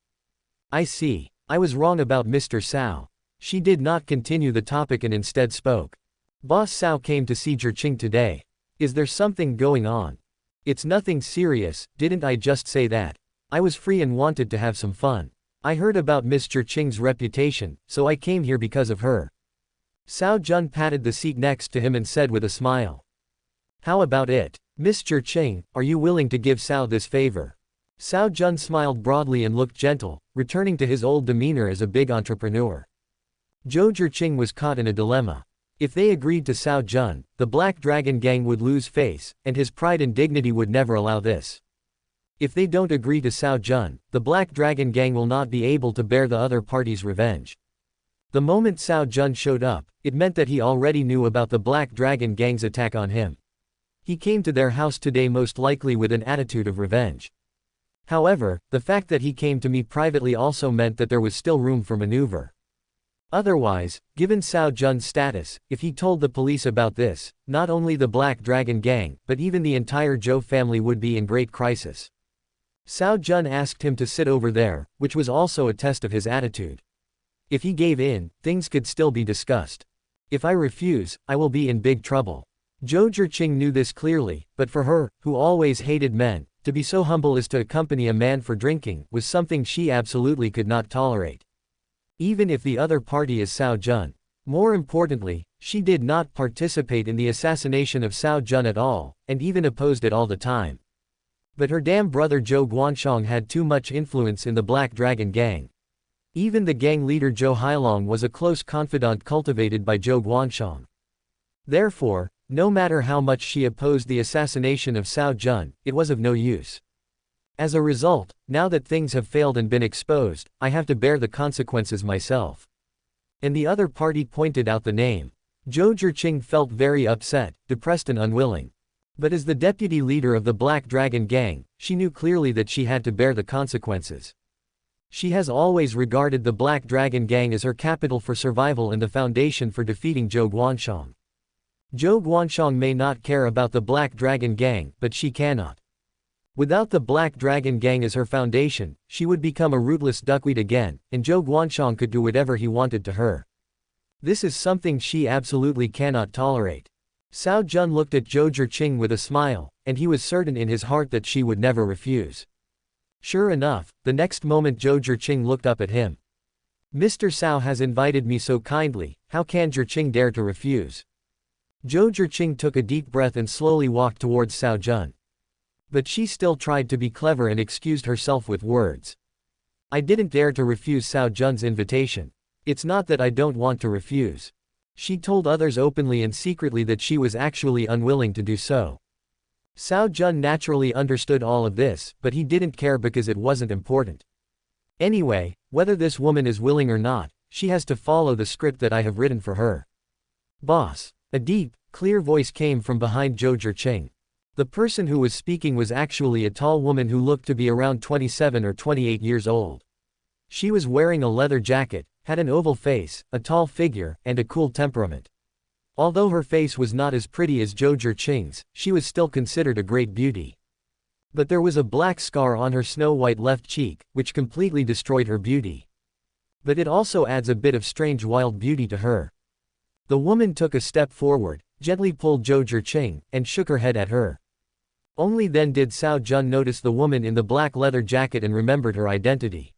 A: I see. I was wrong about Mr. Cao. She did not continue the topic and instead spoke. Boss Cao came to see Zhiqing today. Is there something going on? It's nothing serious, didn't I just say that? I was free and wanted to have some fun. I heard about Miss Zhiqing's reputation, so I came here because of her. Cao Jun patted the seat next to him and said with a smile. How about it? Miss Zhiqing, are you willing to give Cao this favor? Cao Jun smiled broadly and looked gentle, returning to his old demeanor as a big entrepreneur. Zhou Zhiqing was caught in a dilemma. If they agreed to Cao Jun, the Black Dragon gang would lose face, and his pride and dignity would never allow this. If they don't agree to Cao Jun, the Black Dragon Gang will not be able to bear the other party's revenge. The moment Cao Jun showed up, it meant that he already knew about the Black Dragon Gang's attack on him. He came to their house today most likely with an attitude of revenge. However, the fact that he came to me privately also meant that there was still room for maneuver. Otherwise, given Cao Jun's status, if he told the police about this, not only the Black Dragon Gang, but even the entire Zhou family would be in great crisis. Cao Jun asked him to sit over there, which was also a test of his attitude. If he gave in, things could still be discussed. If I refuse, I will be in big trouble. Zhou Zhiqing knew this clearly, but for her, who always hated men, to be so humble as to accompany a man for drinking was something she absolutely could not tolerate. Even if the other party is Cao Jun. More importantly, she did not participate in the assassination of Cao Jun at all, and even opposed it all the time. But her damn brother Zhou Guanshong had too much influence in the Black Dragon Gang. Even the gang leader Zhou Hailong was a close confidant cultivated by Zhou Guanshong. Therefore, no matter how much she opposed the assassination of Cao Jun, it was of no use. As a result, now that things have failed and been exposed, I have to bear the consequences myself. And the other party pointed out the name. Zhou Zhiqing felt very upset, depressed and unwilling. But as the deputy leader of the Black Dragon Gang, she knew clearly that she had to bear the consequences. She has always regarded the Black Dragon Gang as her capital for survival and the foundation for defeating Zhou Guanshong. Zhou Guanshong may not care about the Black Dragon Gang, but she cannot. Without the Black Dragon Gang as her foundation, she would become a rootless duckweed again, and Zhou Guanshong could do whatever he wanted to her. This is something she absolutely cannot tolerate. Cao Jun looked at Zhou Zhiqing with a smile, and he was certain in his heart that she would never refuse. Sure enough, the next moment Zhou Zhiqing looked up at him. Mr. Cao has invited me so kindly, how can Zhiqing dare to refuse? Zhou Zhiqing took a deep breath and slowly walked towards Cao Jun. But she still tried to be clever and excused herself with words. I didn't dare to refuse Cao Jun's invitation. It's not that I don't want to refuse. She told others openly and secretly that she was actually unwilling to do so. Cao Jun naturally understood all of this, but he didn't care because it wasn't important. Anyway, whether this woman is willing or not, she has to follow the script that I have written for her. Boss. A deep, clear voice came from behind Zhou Zhiqing. The person who was speaking was actually a tall woman who looked to be around 27 or 28 years old. She was wearing a leather jacket, had an oval face, a tall figure, and a cool temperament. Although her face was not as pretty as Zhou Zhiqing's, she was still considered a great beauty. But there was a black scar on her snow-white left cheek, which completely destroyed her beauty. But it also adds a bit of strange wild beauty to her. The woman took a step forward, gently pulled Zhou Zhiqing, and shook her head at her. Only then did Cao Jun notice the woman in the black leather jacket and remembered her identity.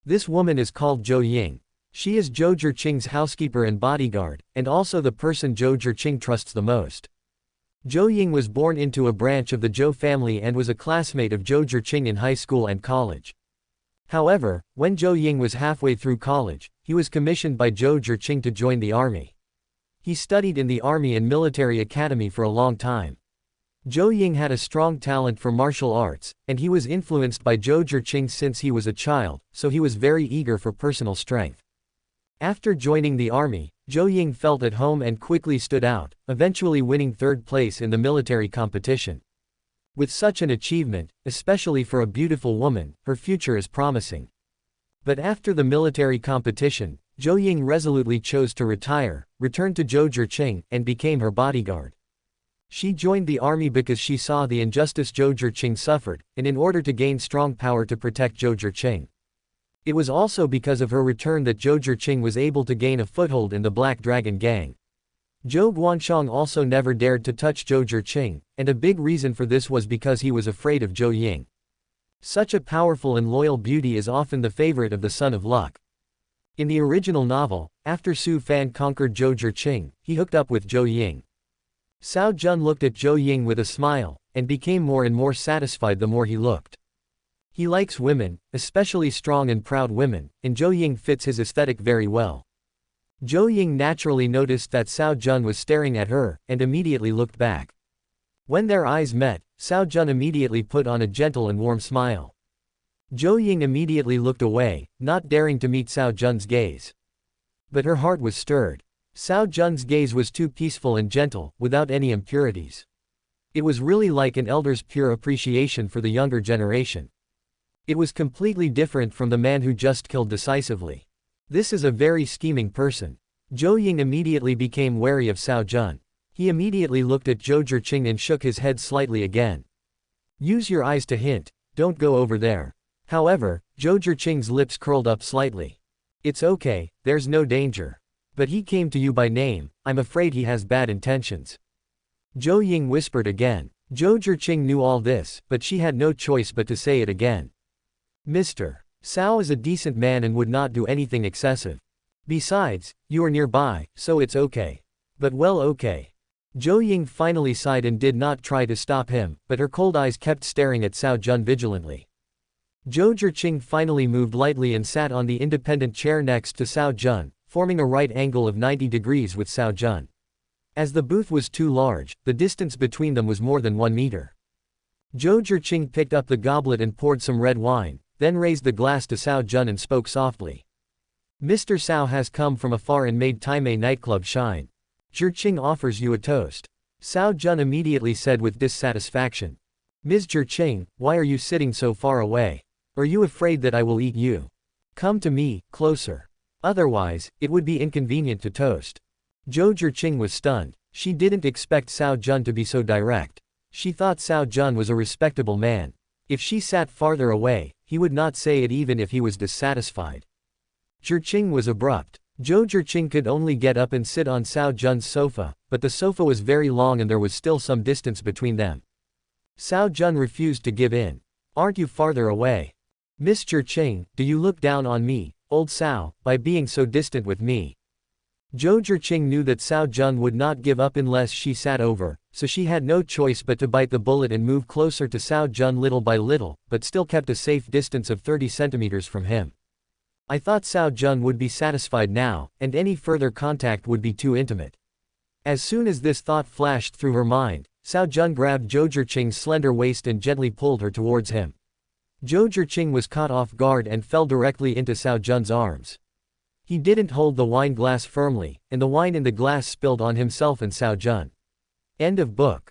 A: This woman is called Zhou Ying. She is Zhou Zhiqing's housekeeper and bodyguard, and also the person Zhou Zhiqing trusts the most. Zhou Ying was born into a branch of the Zhou family and was a classmate of Zhou Zhiqing in high school and college. However, when Zhou Ying was halfway through college, he was commissioned by Zhou Zhiqing to join the army. He studied in the army and military academy for a long time. Zhou Ying had a strong talent for martial arts, and he was influenced by Zhou Zhiqing since he was a child, so he was very eager for personal strength. After joining the army, Zhou Ying felt at home and quickly stood out, eventually winning third place in the military competition. With such an achievement, especially for a beautiful woman, her future is promising. But after the military competition, Zhou Ying resolutely chose to retire, returned to Zhou Zhiqing, and became her bodyguard. She joined the army because she saw the injustice Zhou Zhiqing suffered, and in order to gain strong power to protect Zhou Zhiqing. It was also because of her return that Zhou Zhiqing was able to gain a foothold in the Black Dragon Gang. Zhou Guanshong also never dared to touch Zhou Zhiqing, and a big reason for this was because he was afraid of Zhou Ying. Such a powerful and loyal beauty is often the favorite of the Son of Luck. In the original novel, after Su Fan conquered Zhou Zhiqing, he hooked up with Zhou Ying. Cao Jun looked at Zhou Ying with a smile, and became more and more satisfied the more he looked. He likes women, especially strong and proud women, and Zhou Ying fits his aesthetic very well. Zhou Ying naturally noticed that Cao Jun was staring at her, and immediately looked back. When their eyes met, Cao Jun immediately put on a gentle and warm smile. Zhou Ying immediately looked away, not daring to meet Cao Jun's gaze. But her heart was stirred. Cao Jun's gaze was too peaceful and gentle, without any impurities. It was really like an elder's pure appreciation for the younger generation. It was completely different from the man who just killed decisively. This is a very scheming person. Zhou Ying immediately became wary of Cao Jun. He immediately looked at Zhou Zhiqing and shook his head slightly again. Use your eyes to hint, don't go over there. However, Zhou Zhiqing's lips curled up slightly. It's okay, there's no danger. But he came to you by name, I'm afraid he has bad intentions. Zhou Ying whispered again. Zhou Zhiqing knew all this, but she had no choice but to say it again. Mr. Cao is a decent man and would not do anything excessive. Besides, you are nearby, so it's okay. But well, okay. Zhou Ying finally sighed and did not try to stop him, but her cold eyes kept staring at Cao Jun vigilantly. Zhou Zhiqing finally moved lightly and sat on the independent chair next to Cao Jun, forming a right angle of 90 degrees with Cao Jun. As the booth was too large, the distance between them was more than 1 meter. Zhou Zhiqing picked up the goblet and poured some red wine, then raised the glass to Cao Jun and spoke softly. Mr. Cao has come from afar and made Taimei nightclub shine. Zhiqing offers you a toast. Cao Jun immediately said with dissatisfaction. Ms. Zhiqing, why are you sitting so far away? Are you afraid that I will eat you? Come to me, closer. Otherwise, it would be inconvenient to toast. Zhou Zhiqing was stunned. She didn't expect Cao Jun to be so direct. She thought Cao Jun was a respectable man. If she sat farther away, he would not say it even if he was dissatisfied. Zhiqing was abrupt. Zhou Zhiqing could only get up and sit on Cao Jun's sofa, but the sofa was very long and there was still some distance between them. Cao Jun refused to give in. Aren't you farther away? Miss Zhiqing, do you look down on me, old Cao, by being so distant with me? Zhou Zhiqing knew that Cao Jun would not give up unless she sat over, so she had no choice but to bite the bullet and move closer to Cao Jun little by little, but still kept a safe distance of 30 centimeters from him. I thought Cao Jun would be satisfied now, and any further contact would be too intimate. As soon as this thought flashed through her mind, Cao Jun grabbed Zhou Zhiqing's slender waist and gently pulled her towards him. Zhou Zhiqing was caught off guard and fell directly into Cao Jun's arms. He didn't hold the wine glass firmly, and the wine in the glass spilled on himself and Cao Jun. End of book.